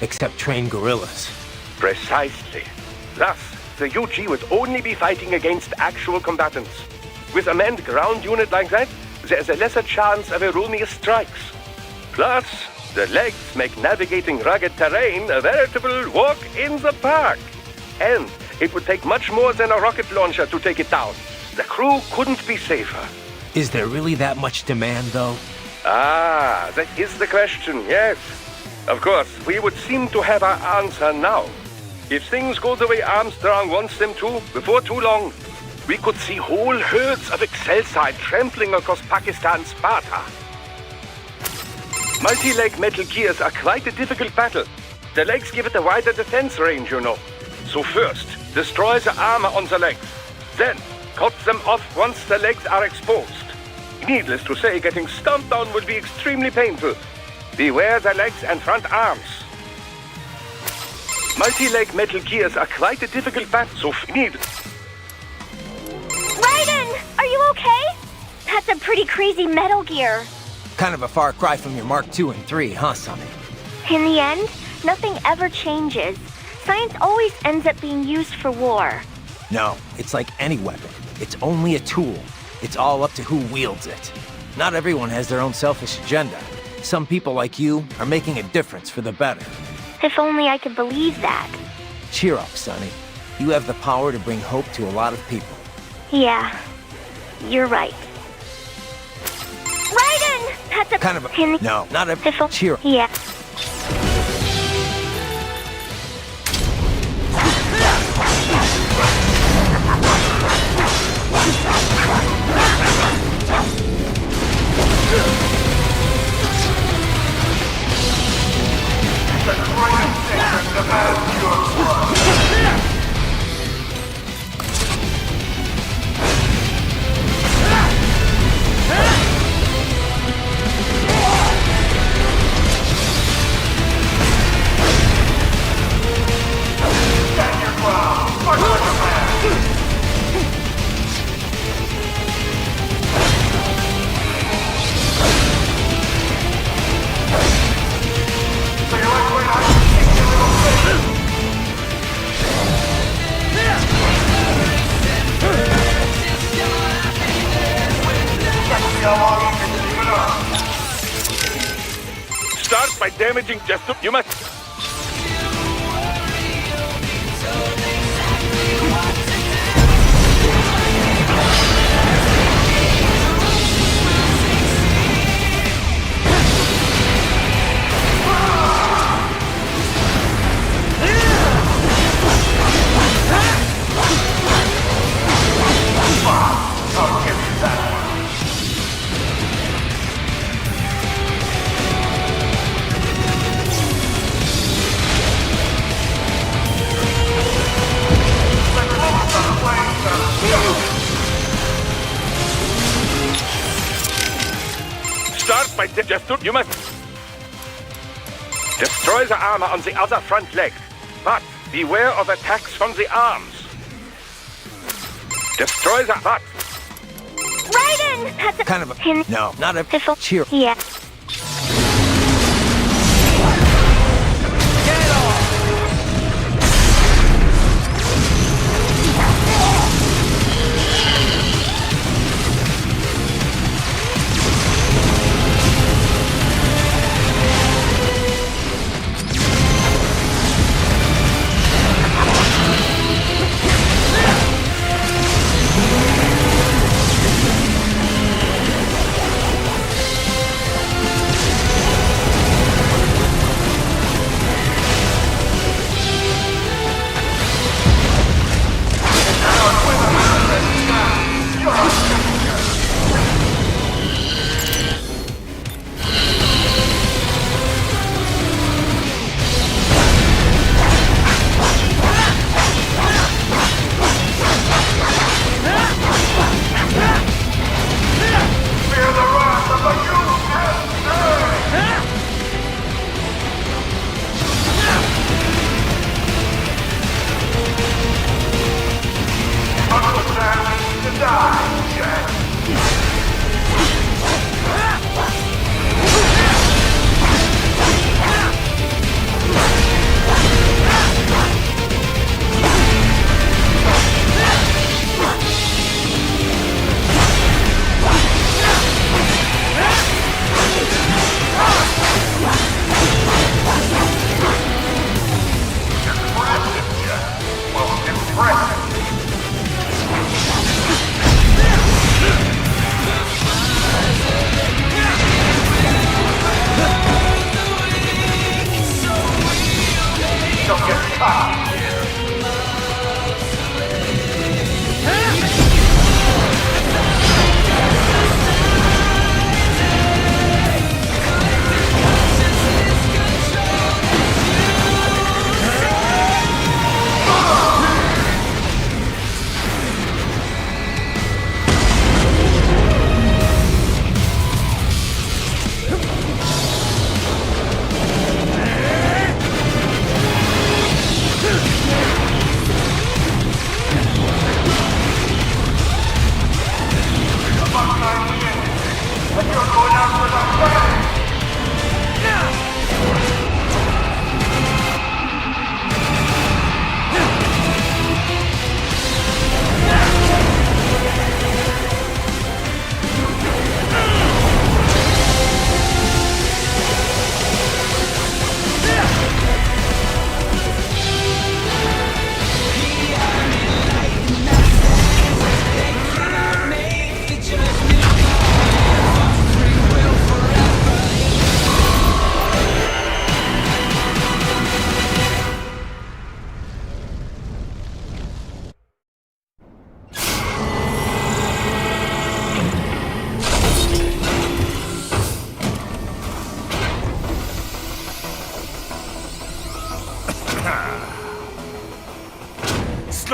Except trained guerrillas.
Precisely. Thus, the UG would only be fighting against actual combatants. With a manned ground unit like that, there's a lesser chance of erroneous strikes. Plus, the legs make navigating rugged terrain a veritable walk in the park. And it would take much more than a rocket launcher to take it down. The crew couldn't be safer.
Is there really that much demand, though?
Ah, that is the question, yes. Of course, we would seem to have our answer now. If things go the way Armstrong wants them to, before too long, we could see whole herds of Excelsi trampling across Pakistan's Sparta. Multi-leg Metal Gears are quite a difficult battle. The legs give it a wider defense range, you know. So first, destroy the armor on the legs. Then, cut them off once the legs are exposed. Needless to say, getting stomped on will be extremely painful. Beware the legs and front arms. Multi-leg Metal Gears are quite a difficult battle, so need...
Raiden! Are you okay? That's a pretty crazy Metal Gear.
Kind of a far cry from your Mark II and III, huh, Sonny?
In the end, nothing ever changes. Science always ends up being used for war.
No, it's like any weapon. It's only a tool. It's all up to who wields it. Not everyone has their own selfish agenda. Some people like you are making a difference for the better.
If only I could believe that.
Cheer up, Sonny. You have the power to bring hope to a lot of people.
Yeah, you're right. Raiden! That's a
Kind of a... No, not a... Cheer.
Yeah.
Start by damaging just to... You must...
I'll give you that one.
Start by just to... You must... Destroy the armor on the other front leg. But beware of attacks from the arms. Destroy the... But...
Raiden! That's a...
Kind of a... No, not a... Cheer.
Yeah.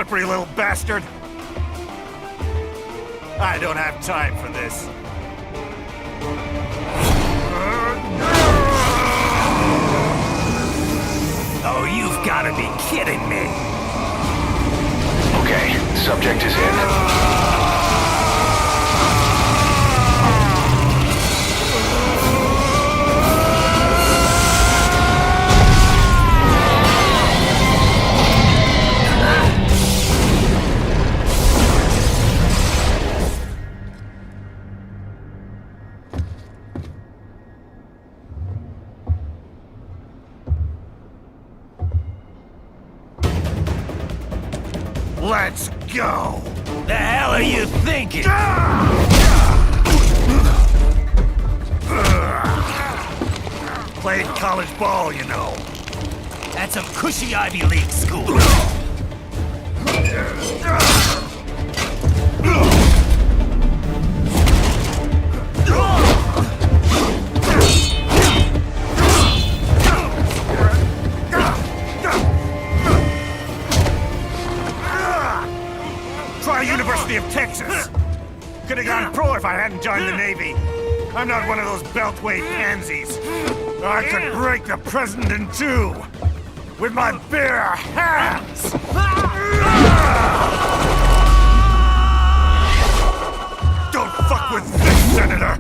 slippery little bastard! I don't have time for this. Oh, you've gotta be kidding me!
Okay, subject is in.
Let's go! The hell are you thinking? Played college ball, you know. That's a cushy Ivy League school. Try University of Texas. Could have gone pro if I hadn't joined the Navy. I'm not one of those beltway pansies. I could break the president in two with my bare hands. Don't fuck with this, Senator.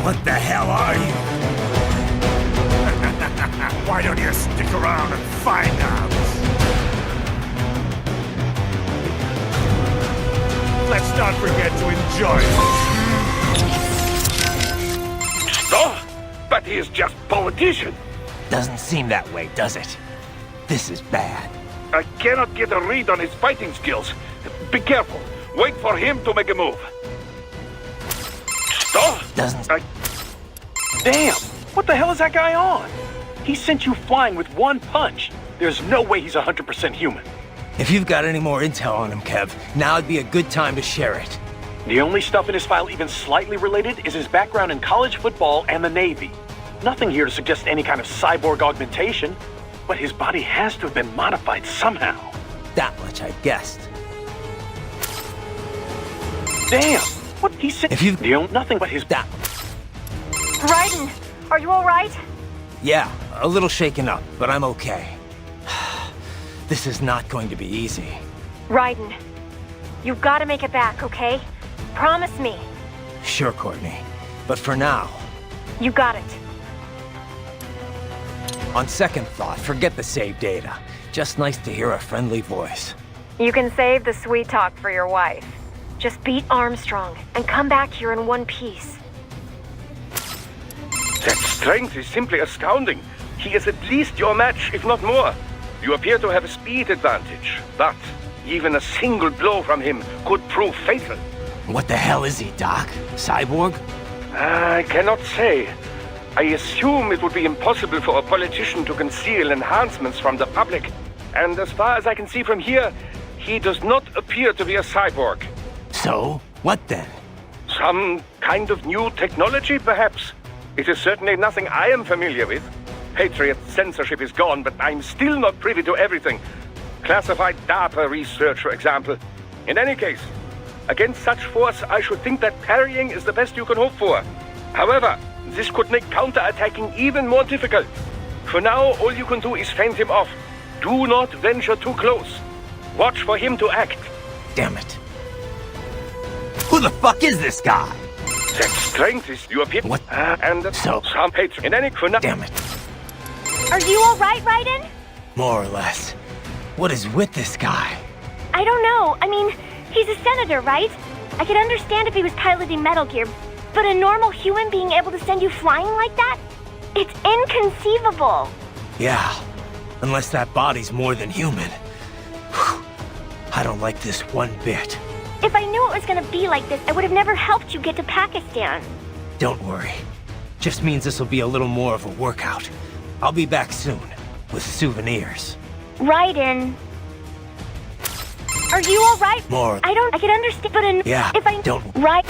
What the hell are you? Why don't you stick around and find out? Let's not forget to enjoy it.
Oh, but he is just politician.
Doesn't seem that way, does it? This is bad.
I cannot get a read on his fighting skills. Be careful. Wait for him to make a move. Oh,
doesn't...
Damn! What the hell is that guy on? He sent you flying with one punch. There's no way he's 100% human.
If you've got any more intel on him, Kev, now'd be a good time to share it.
The only stuff in his file even slightly related is his background in college football and the Navy. Nothing here to suggest any kind of cyborg augmentation, but his body has to have been modified somehow.
That much I guessed.
Damn! What he said?
If you've...
nothing but his...
Raiden, are you alright?
Yeah, a little shaken up, but I'm okay. This is not going to be easy.
Raiden, you've got to make it back, okay? Promise me.
Sure, Courtney. But for now...
You got it.
On second thought, forget the save data. Just nice to hear a friendly voice.
You can save the sweet talk for your wife. Just beat Armstrong and come back here in one piece.
That strength is simply astounding. He is at least your match, if not more. You appear to have a speed advantage, but even a single blow from him could prove fatal.
What the hell is he, Doc? Cyborg?
I cannot say. I assume it would be impossible for a politician to conceal enhancements from the public. And as far as I can see from here, he does not appear to be a cyborg.
So, what then?
Some kind of new technology, perhaps? It is certainly nothing I am familiar with. Patriot censorship is gone, but I'm still not privy to everything. Classified DARPA research, for example. In any case, against such force, I should think that parrying is the best you can hope for. However, this could make counterattacking even more difficult. For now, all you can do is fend him off. Do not venture too close. Watch for him to act.
Damn it. Who the fuck is this guy?
That strength is your people.
What?
And
so
some hatred. In any for now.
Damn it.
Are you alright, Raiden?
More or less. What is with this guy?
I don't know. I mean, he's a senator, right? I could understand if he was piloting Metal Gear, but a normal human being able to send you flying like that? It's inconceivable.
Yeah, unless that body's more than human. Whew. I don't like this one bit.
If I knew it was gonna be like this, I would have never helped you get to Pakistan.
Don't worry. Just means this will be a little more of a workout. I'll be back soon, with souvenirs.
Raiden. Are you alright?
More.
I could understand, but
yeah,
if I
don't.
Right.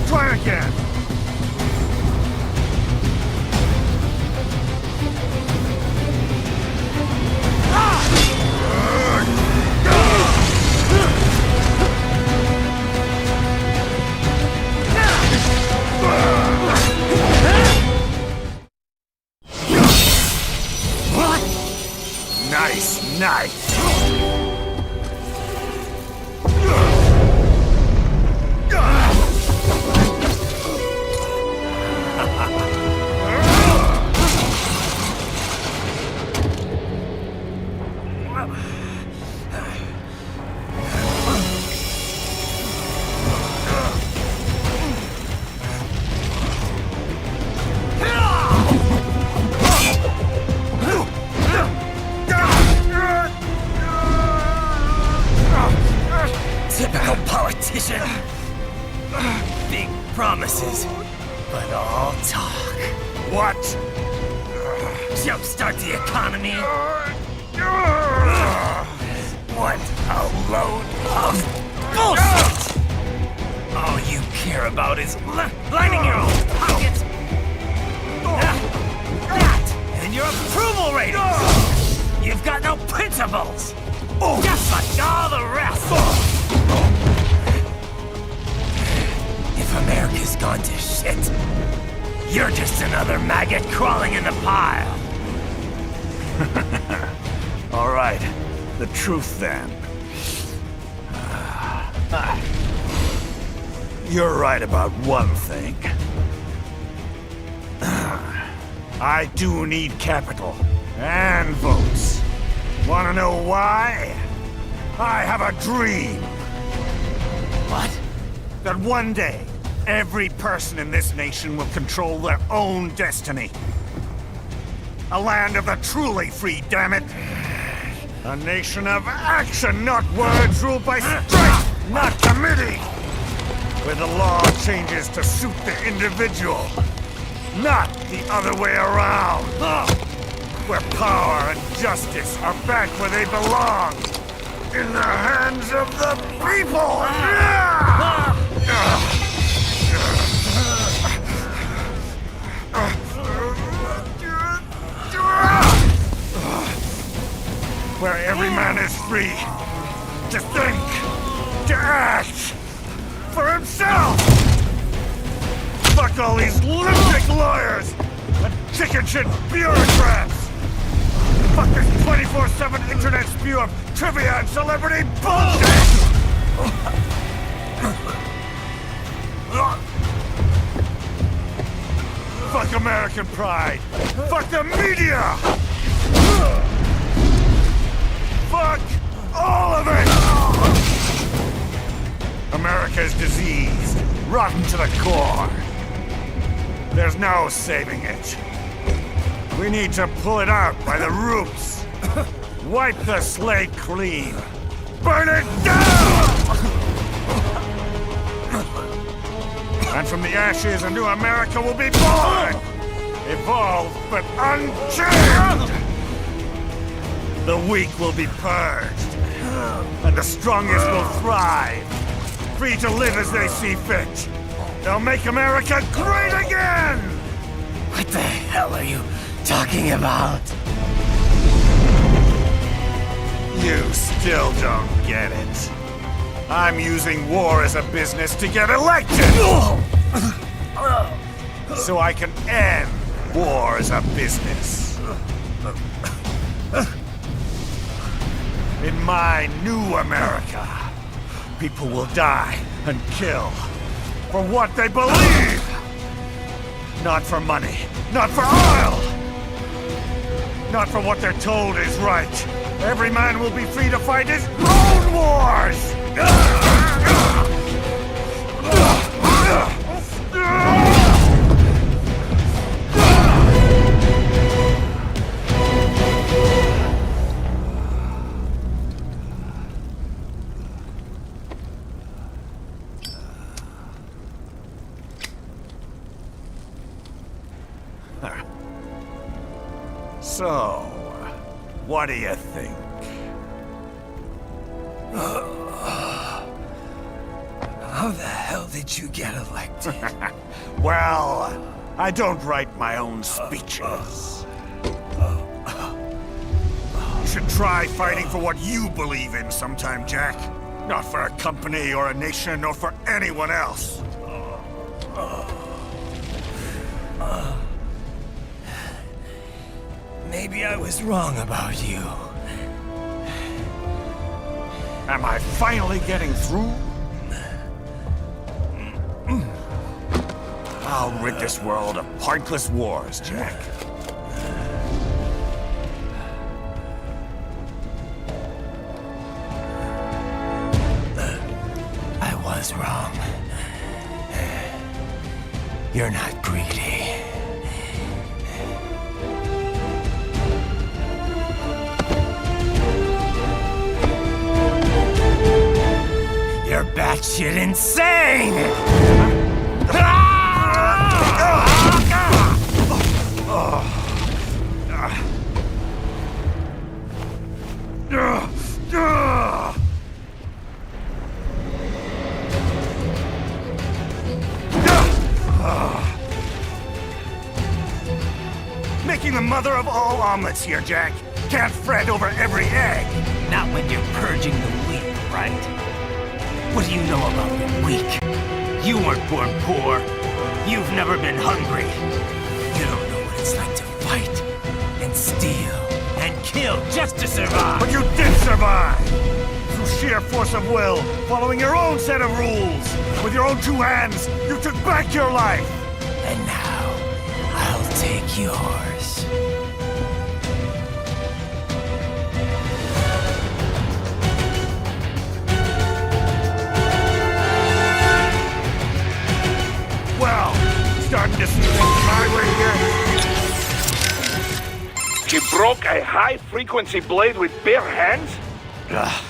Try again. Nice.
Typical politician. Big promises, but all talk.
What?
Jumpstart the economy. What a load of bullshit! All you care about is lining your own pockets. That and your approval ratings. You've got no principles. Just like all the rest. If America's gone to shit, you're just another maggot crawling in the pile.
All right, the truth then. You're right about one thing. I do need capital and votes. Wanna know why? I have a dream.
What?
That one day, every person in this nation will control their own destiny. A land of the truly free, damn it. A nation of action, not words, ruled by strength, not committee. Where the law changes to suit the individual, not the other way around. Where power and justice are back where they belong. In the hands of the people! Where every man is free to think, to act for himself! Fuck all these lunatic lawyers and chicken shit bureaucrats! Fuck this 24/7 internet spew of trivia and celebrity bullshit! Fuck American pride! Fuck the media! Fuck all of it! America is diseased, rotten to the core. There's no saving it. We need to pull it out by the roots. Wipe the slate clean. Burn it down! And from the ashes, a new America will be born! Evolved, but unchained! The weak will be purged, and the strongest will thrive, free to live as they see fit. They'll make America great again!
What the hell are you talking about?
You still don't get it. I'm using war as a business to get elected! So I can end war as a business. In my new America, people will die and kill for what they believe! Not for money, not for oil! Not for what they're told is right. Every man will be free to fight his own wars! So, what do you think?
How the hell did you get elected?
Well, I don't write my own speeches. You should try fighting for what you believe in sometime, Jack. Not for a company or a nation or for anyone else.
Maybe I was wrong about you.
Am I finally getting through? I'll rid this world of pointless wars, Jack.
I was wrong. You're not greedy. You're batshit insane!
Making the mother of all omelets here, Jack. Can't fret over every egg.
Not when you're purging the weak, right? What do you know about being weak? You weren't born poor. You've never been hungry. You don't know what it's like to fight and steal and kill just to survive.
But you did survive! Through sheer force of will, following your own set of rules. With your own two hands, you took back your life.
And now, I'll take yours.
Well, starting to see things my way here.
She broke a high-frequency blade with bare hands?
Ugh.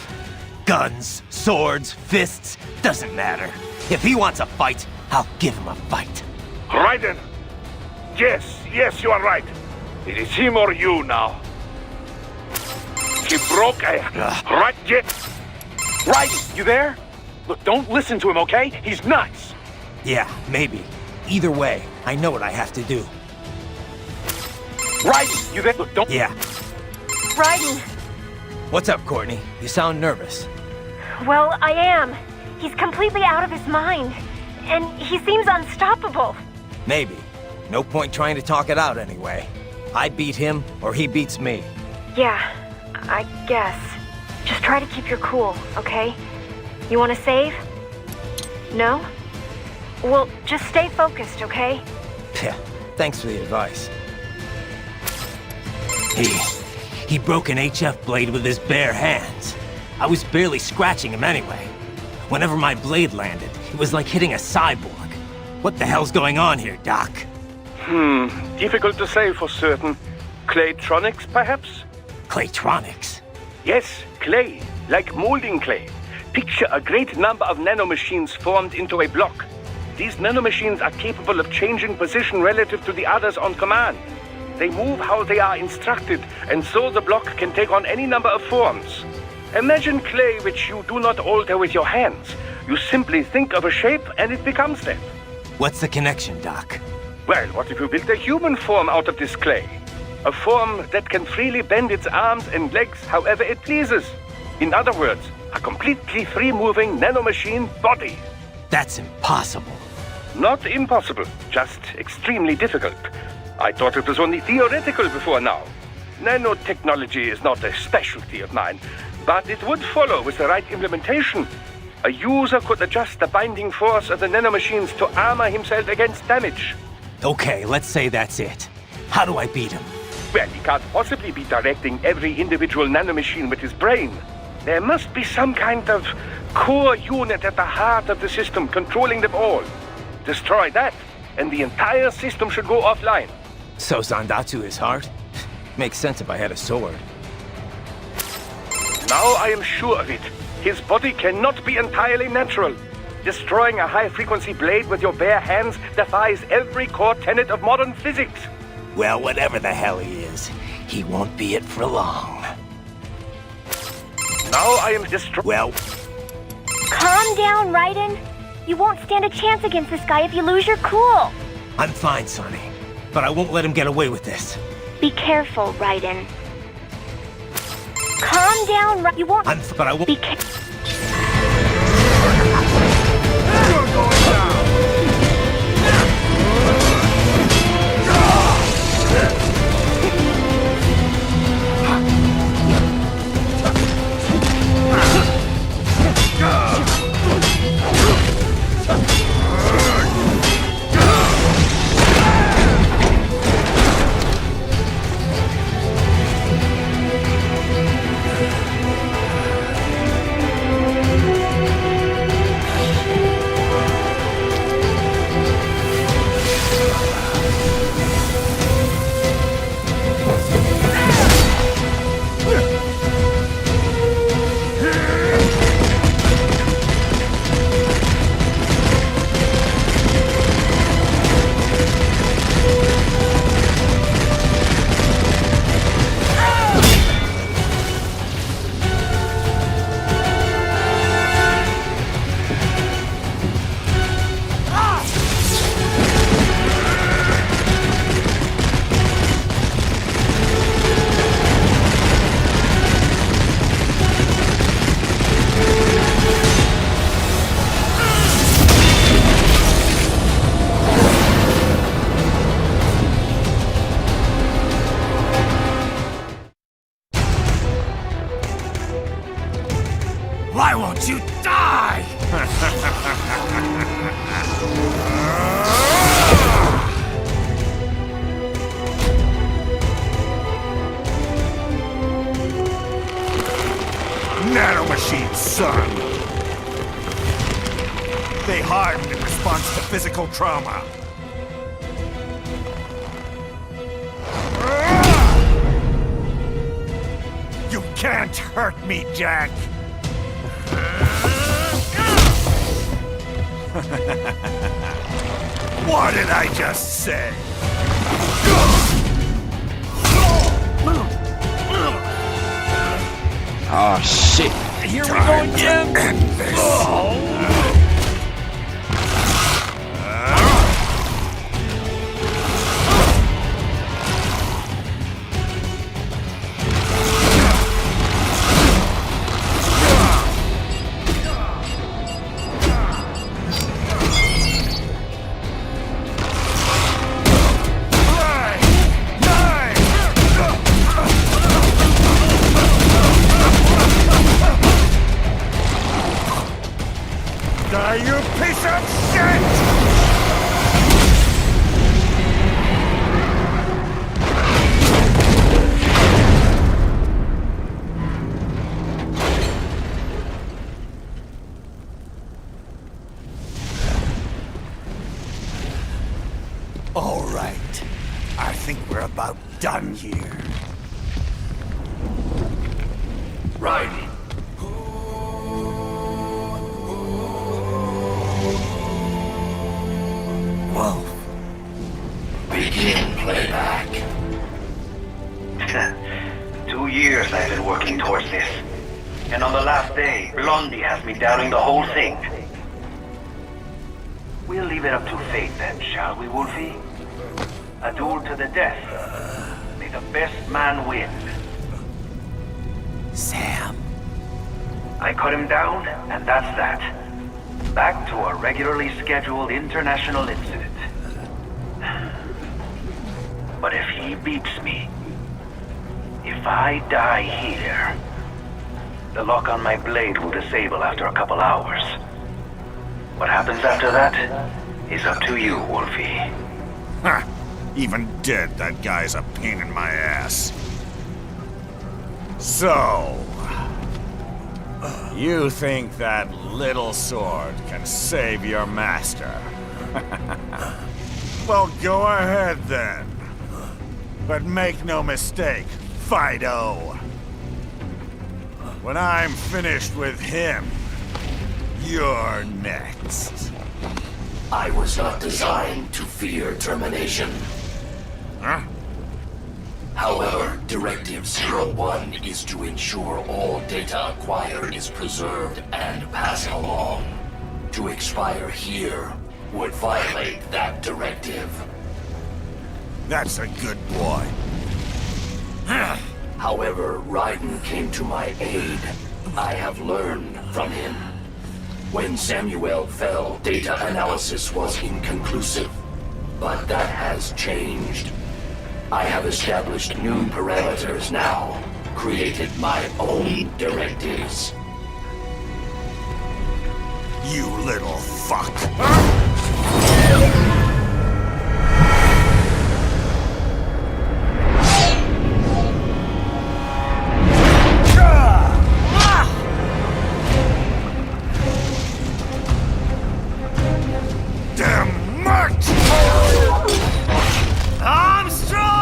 Guns, swords, fists, doesn't matter. If he wants a fight, I'll give him a fight.
Raiden! Yes, you are right. It is him or you now. She broke a... Right, yes.
Raiden, you there? Look, don't listen to him, okay? He's nuts.
Yeah, maybe. Either way, I know what I have to do.
Raiden, you there? Look, don't...
Yeah.
Raiden!
What's up, Courtney? You sound nervous.
Well, I am. He's completely out of his mind. And he seems unstoppable.
Maybe. No point trying to talk it out anyway. I beat him, or he beats me.
Yeah, I guess. Just try to keep your cool, okay? You want to save? No? Well, just stay focused, okay?
Yeah, thanks for the advice. He broke an HF blade with his bare hands. I was barely scratching him anyway. Whenever my blade landed, it was like hitting a cyborg. What the hell's going on here, Doc?
Difficult to say for certain. Claytronics, perhaps?
Claytronics?
Yes, clay, like molding clay. Picture a great number of nanomachines formed into a block. These nanomachines are capable of changing position relative to the others on command. They move how they are instructed, and so the block can take on any number of forms. Imagine clay which you do not alter with your hands. You simply think of a shape and it becomes that.
What's the connection, Doc?
Well, what if you built a human form out of this clay? A form that can freely bend its arms and legs however it pleases. In other words, a completely free-moving nanomachine body.
That's impossible.
Not impossible, just extremely difficult. I thought it was only theoretical before now. Nanotechnology is not a specialty of mine, but it would follow with the right implementation. A user could adjust the binding force of the nanomachines to armor himself against damage.
Okay, let's say that's it. How do I beat him?
Well, he can't possibly be directing every individual nanomachine with his brain. There must be some kind of core unit at the heart of the system controlling them all. Destroy that, and the entire system should go offline.
So Zandatsu is heart? Makes sense if I had a sword.
Now I am sure of it. His body cannot be entirely natural. Destroying a high-frequency blade with your bare hands defies every core tenet of modern physics.
Well, whatever the hell he is, He won't be it for long.
Now I am destroyed.
Well,
Calm down, Raiden. You won't stand a chance against this guy if you lose your cool.
I'm fine, Sonny. But I won't let him get away with this.
Be careful, Raiden. Calm down, you won't.
But I won't.
Be careful.
You're going down!
Why won't you die?
Nanomachines, son! They harden in response to physical trauma. You can't hurt me, Jack! What did I just say?
Oh shit.
Here we go again! End this. You piece of shit! All right. I think we're about done here.
Right.
Whoa.
Begin playback.
2 years I've been working towards this. And on the last day, Blondie has me doubting the whole thing. We'll leave it up to fate then, shall we, Wolfie? A duel to the death. May the best man win.
Sam.
I cut him down, and that's that. Back to a regularly scheduled international incident. But if he beats me, if I die here, the lock on my blade will disable after a couple hours. What happens after that is up to you, Wolfie.
Huh. Even dead, that guy's a pain in my ass. So... you think that little sword can save your master? Well, go ahead then. But make no mistake, Fido. When I'm finished with him, you're next.
I was not designed to fear termination.
Huh?
However, Directive 01 is to ensure all data acquired is preserved and passed along. To expire here would violate that directive.
That's a good boy.
However, Raiden came to my aid. I have learned from him. When Samuel fell, data analysis was inconclusive. But that has changed. I have established new parameters now, created my own directives.
You little fuck. Damn mutt! Armstrong!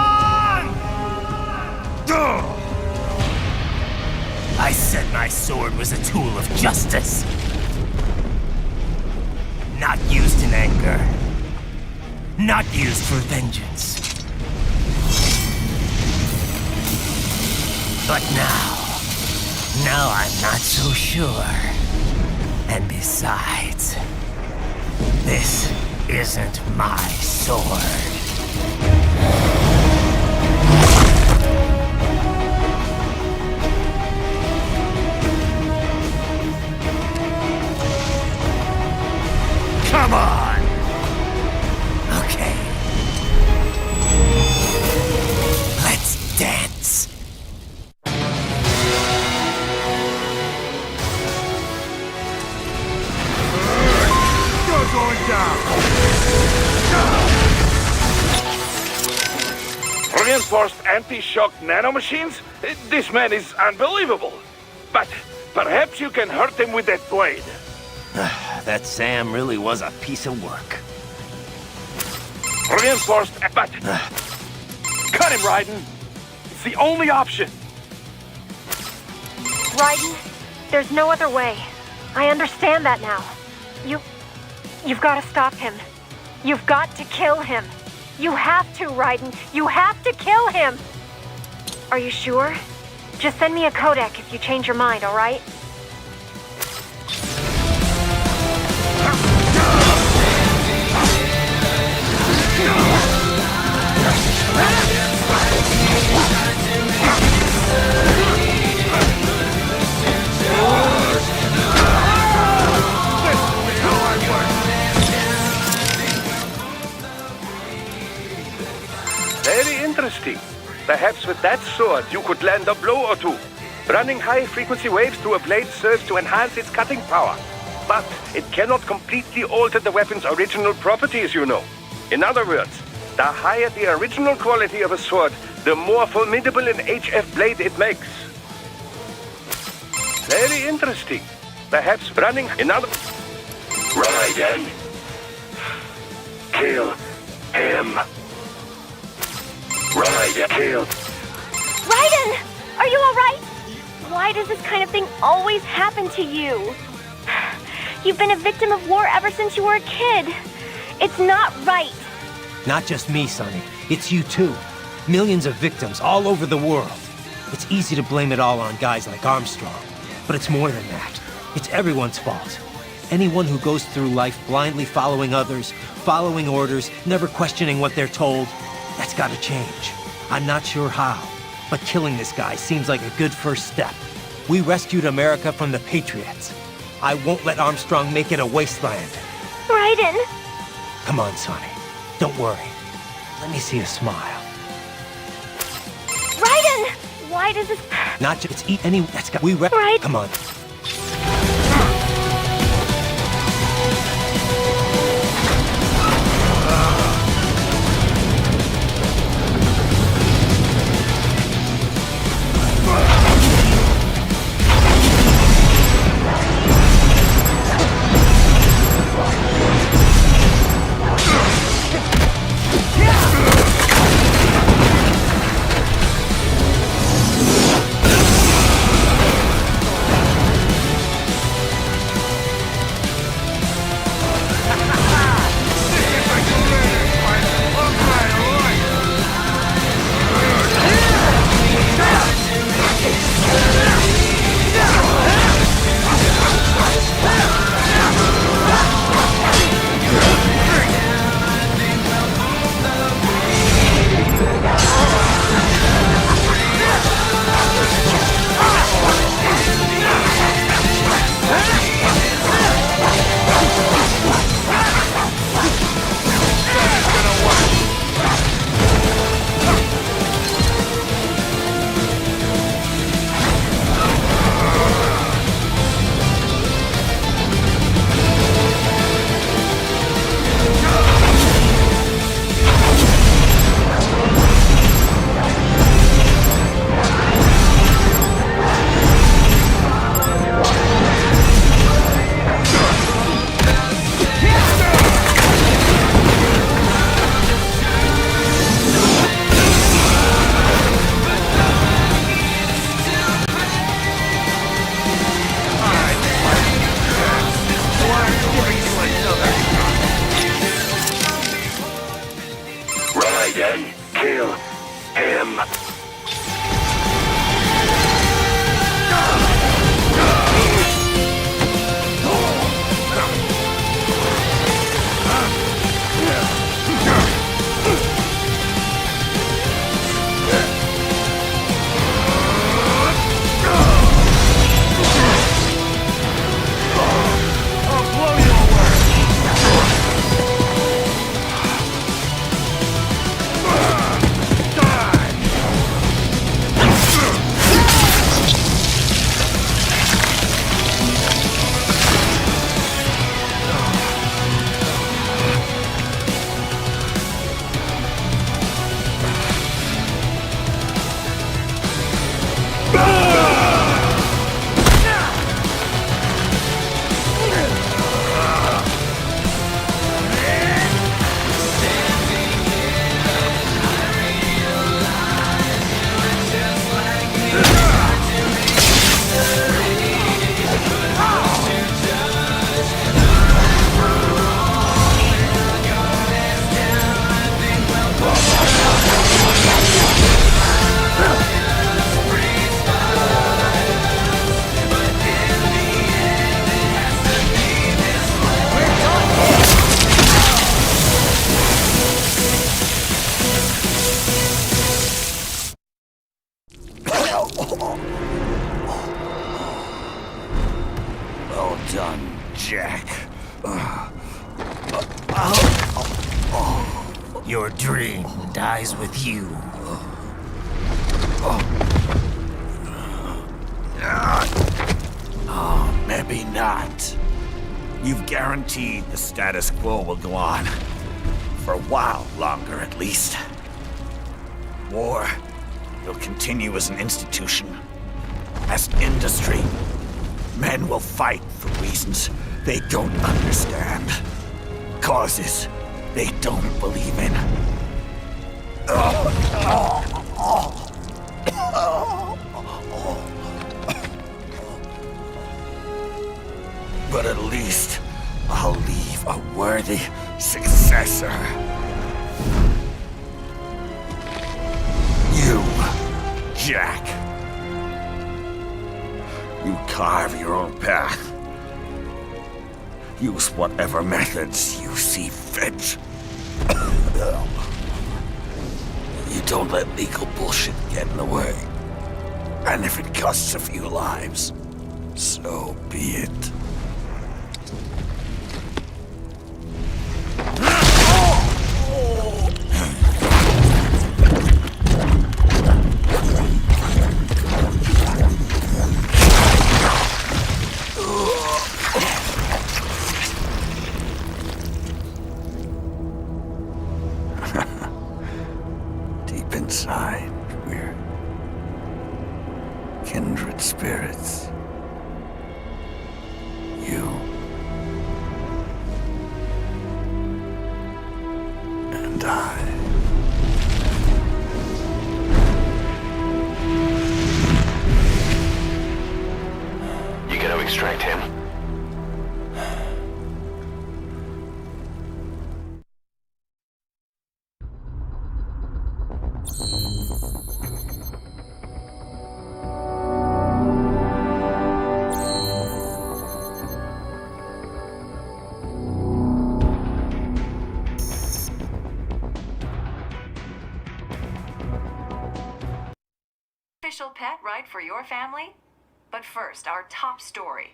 I said my sword was a tool of justice. Not used in anger. Not used for vengeance. But now I'm not so sure. And besides, this isn't my sword.
Come on!
Okay. Let's dance.
You're going down!
Reinforced anti-shock nanomachines? This man is unbelievable. But perhaps you can hurt him with that blade.
That Sam really was a piece of work.
Reinforced, but...
Cut him, Raiden! It's the only option!
Raiden, there's no other way. I understand that now. You've got to stop him. You've got to kill him. You have to, Raiden. You have to kill him! Are you sure? Just send me a codec if you change your mind, alright?
Very interesting. Perhaps with that sword you could land a blow or two. Running high-frequency waves through a blade serves to enhance its cutting power. But it cannot completely alter the weapon's original properties, you know. In other words, the higher the original quality of a sword, the more formidable an HF blade it makes. Very interesting. Perhaps running another...
Raiden. Kill him. Raiden, kill.
Raiden! Are you alright? Why does this kind of thing always happen to you? You've been a victim of war ever since you were a kid. It's not right.
Not just me, Sonny. It's you too. Millions of victims all over the world. It's easy to blame it all on guys like Armstrong. But it's more than that. It's everyone's fault. Anyone who goes through life blindly following others, following orders, never questioning what they're told, that's gotta change. I'm not sure how, but killing this guy seems like a good first step. We rescued America from the Patriots. I won't let Armstrong make it a wasteland.
Raiden!
Come on, Sonny. Don't worry. Let me see a smile.
Raiden! Why does this...
Not just eat any... That's got...
Right.
Come on.
done, Jack.
Your dream dies with you.
Oh, maybe not. You've guaranteed the status quo will go on. For a while longer, at least. War will continue as an institution. As an industry. Men will fight for reasons they don't understand. Causes they don't believe in. But at least I'll leave a worthy successor. You, Jack. You carve your own path. Use whatever methods you see fit. You don't let legal bullshit get in the way. And if it costs a few lives, so be it. Deep inside, we're kindred spirits. You and I.
You gonna extract him?
Official pet right for your family? But first, our top story.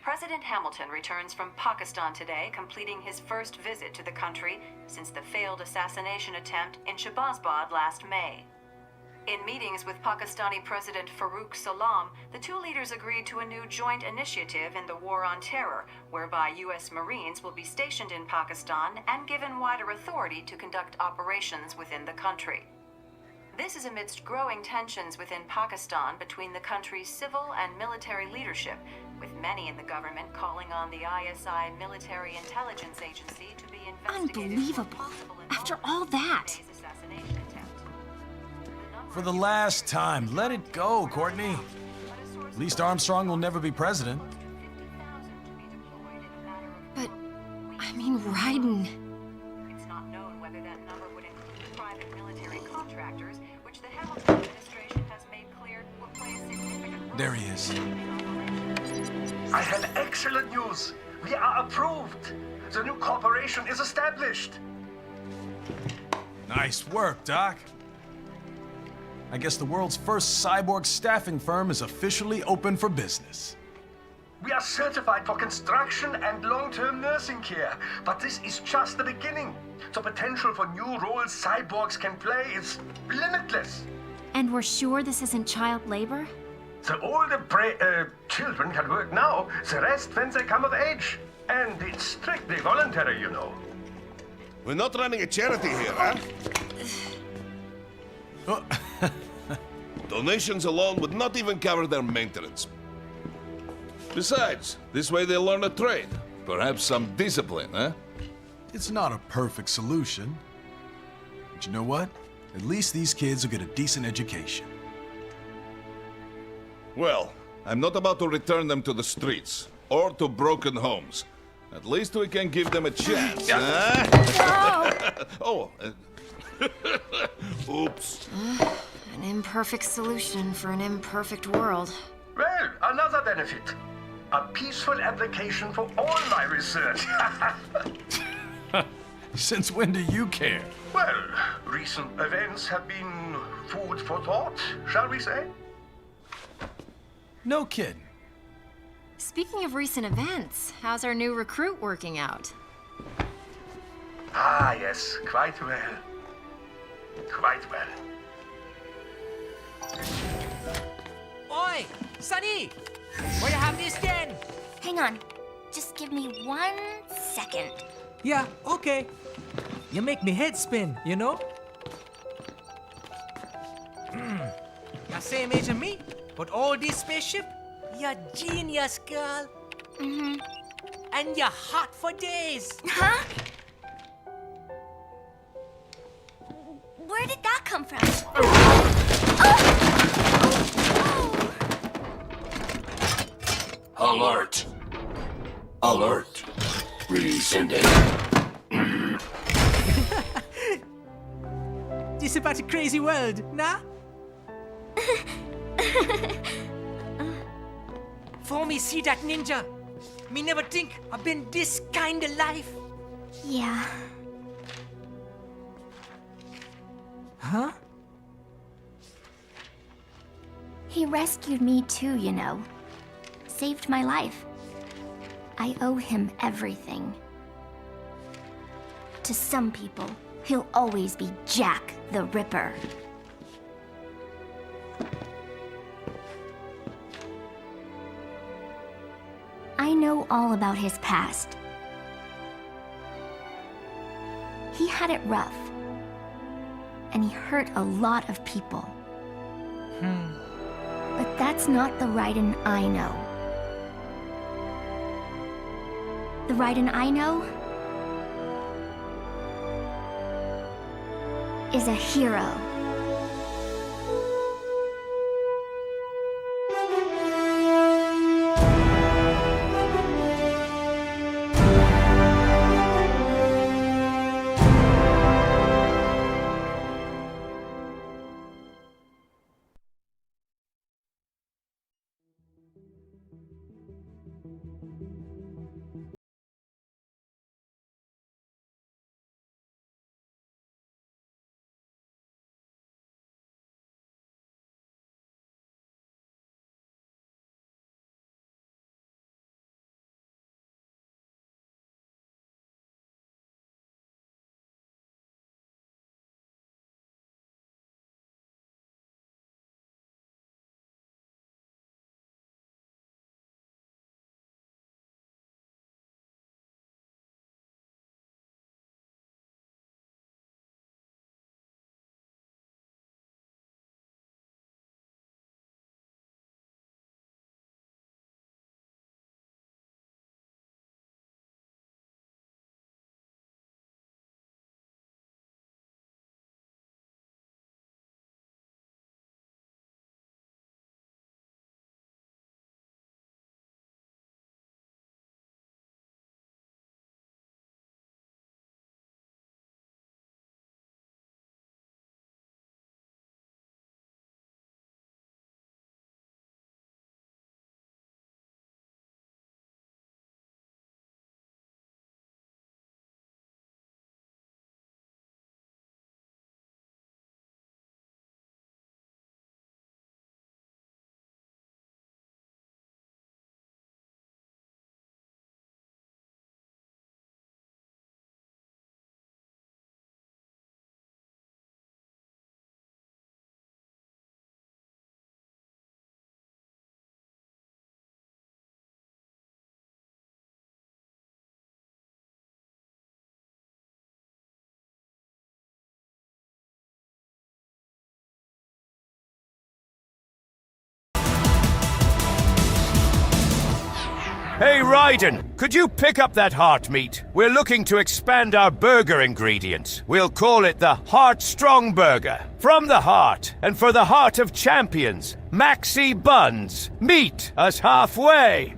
President Hamilton returns from Pakistan today, completing his first visit to the country since the failed assassination attempt in Shahbazbad last May. In meetings with Pakistani President Farooq Salam, the two leaders agreed to a new joint initiative in the war on terror, whereby U.S. Marines will be stationed in Pakistan and given wider authority to conduct operations within the country. This is amidst growing tensions within Pakistan between the country's civil and military leadership, with many in the government calling on the ISI Military Intelligence Agency to be investigated.
Unbelievable. After all that.
For the last time, let it go, Courtney. At least Armstrong will never be president.
But, I mean, Raiden.
It's not known whether that number would include private military contractors, which the Hamilton administration has made clear will play a significant role.
There he is.
I have excellent news. We are approved. The new corporation is established.
Nice work, Doc. I guess the world's first cyborg staffing firm is officially open for business.
We are certified for construction and long-term nursing care, but this is just the beginning. The potential for new roles cyborgs can play is limitless.
And we're sure this isn't child labor?
The older children can work now, the rest when they come of age. And it's strictly voluntary, you know.
We're not running a charity here, huh? Donations alone would not even cover their maintenance.
Besides, this way they'll learn a trade. Perhaps some discipline, huh?
It's not a perfect solution. But you know what? At least these kids will get a decent education.
Well, I'm not about to return them to the streets or to broken homes. At least we can give them a chance, huh? Oh, oops.
An imperfect solution for an imperfect world.
Well, another benefit. A peaceful application for all my research.
Since when do you care?
Well, recent events have been food for thought, shall we say?
No kidding.
Speaking of recent events, how's our new recruit working out?
Ah, yes, quite well. Quite well.
Oi! Sunny! Where you have this then?
Hang on. Just give me 1 second.
Yeah, okay. You make me head spin, you know? You same age as me, but all this spaceship, you're genius, girl.
Mm-hmm.
And you're hot for days.
Huh? Where did that come from?
Alert! Alert! Rescinding.
This about a crazy world, nah? For me see that ninja, me never think I've been this kind of life.
Yeah.
Huh?
He rescued me too, you know. Saved my life. I owe him everything. To some people, he'll always be Jack the Ripper. I know all about his past. He had it rough. And he hurt a lot of people. But that's not the Raiden I know. The Raiden I know is a hero.
Hey, Raiden, could you pick up that heart meat? We're looking to expand our burger ingredients. We'll call it the Heart Strong Burger. From the heart, and for the heart of champions, Maxi Buns. Meet us halfway.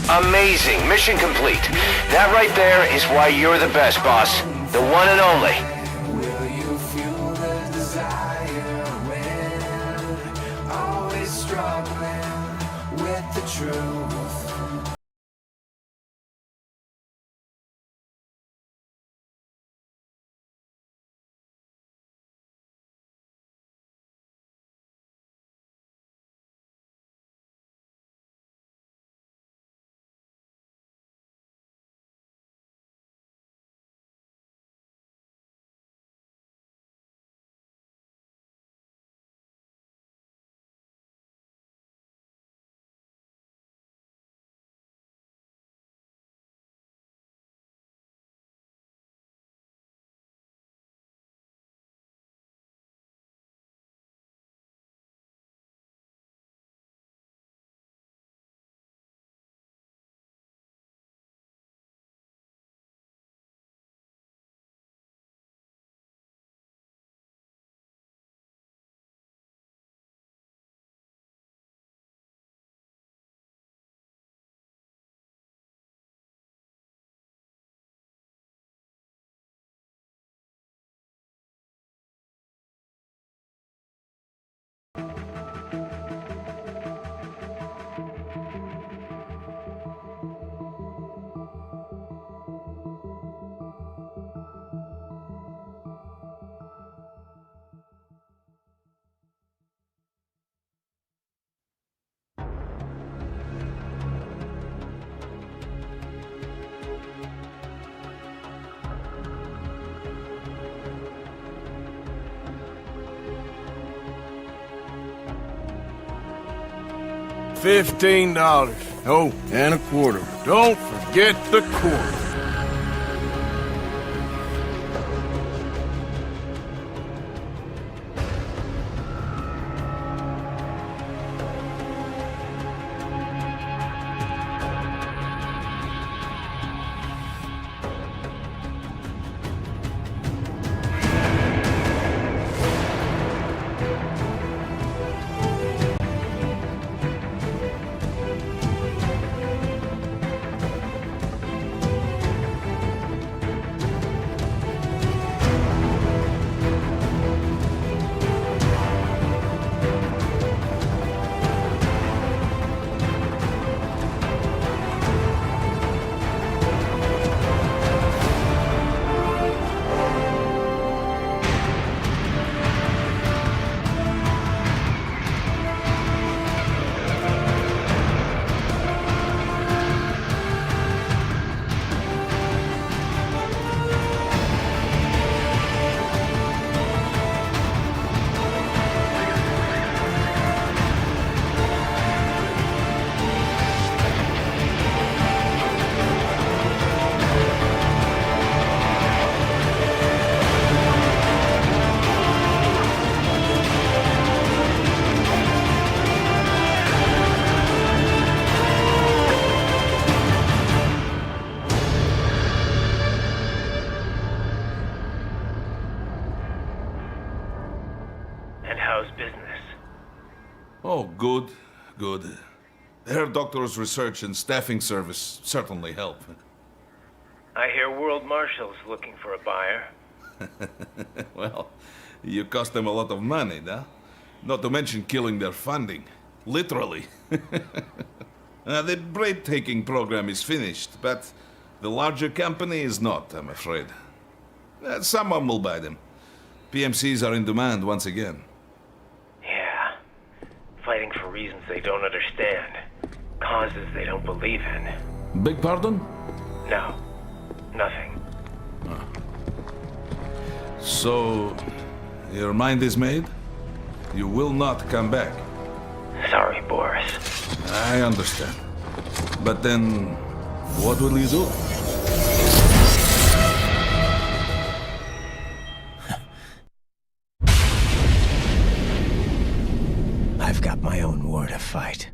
Amazing. Mission complete. That right there is why you're the best, boss. The one and only.
Will you fuel the desire when always struggling with the truth?
$15. Oh, and a quarter. Don't forget the quarter.
Oh, good, good. Her doctor's research and staffing service certainly help.
I hear World Marshal's looking for a buyer.
Well, you cost them a lot of money, huh? Not to mention killing their funding. Literally. The break-taking program is finished, but the larger company is not, I'm afraid. Someone will buy them. PMCs are in demand once again.
Yeah. Fighting for reasons they don't understand. Causes they don't believe in.
Beg pardon?
No. Nothing.
So, your mind is made? You will not come back.
Sorry, Boris.
I understand. But then, what will you do?
I've got my own war to fight.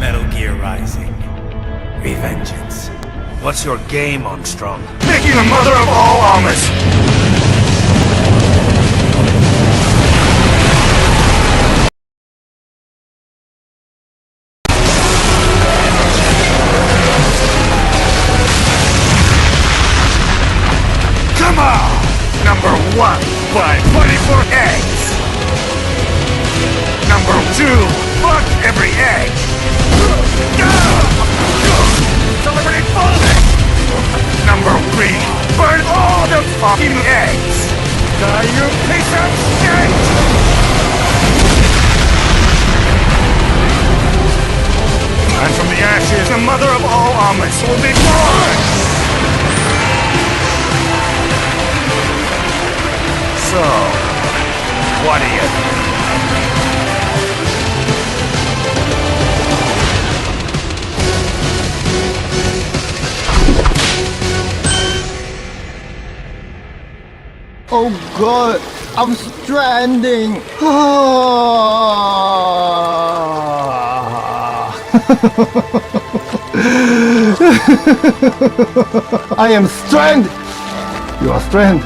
Metal Gear Rising. Revengeance.
What's your game, Armstrong? Making the mother of all armors! Come on! Number 1, buy 24 eggs! Number 2, fuck every egg! Celebrate folding! Number 3, burn all the fucking eggs! Die, you piece of shit! And from the ashes, the mother of all omelets will be born! So, what do you think?
Oh god, I'm stranding! I am stranded! You are stranded!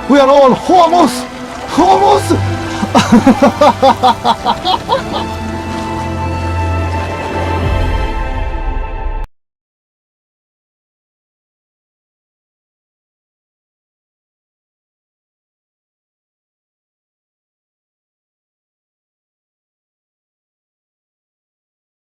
We are all homos! Homos!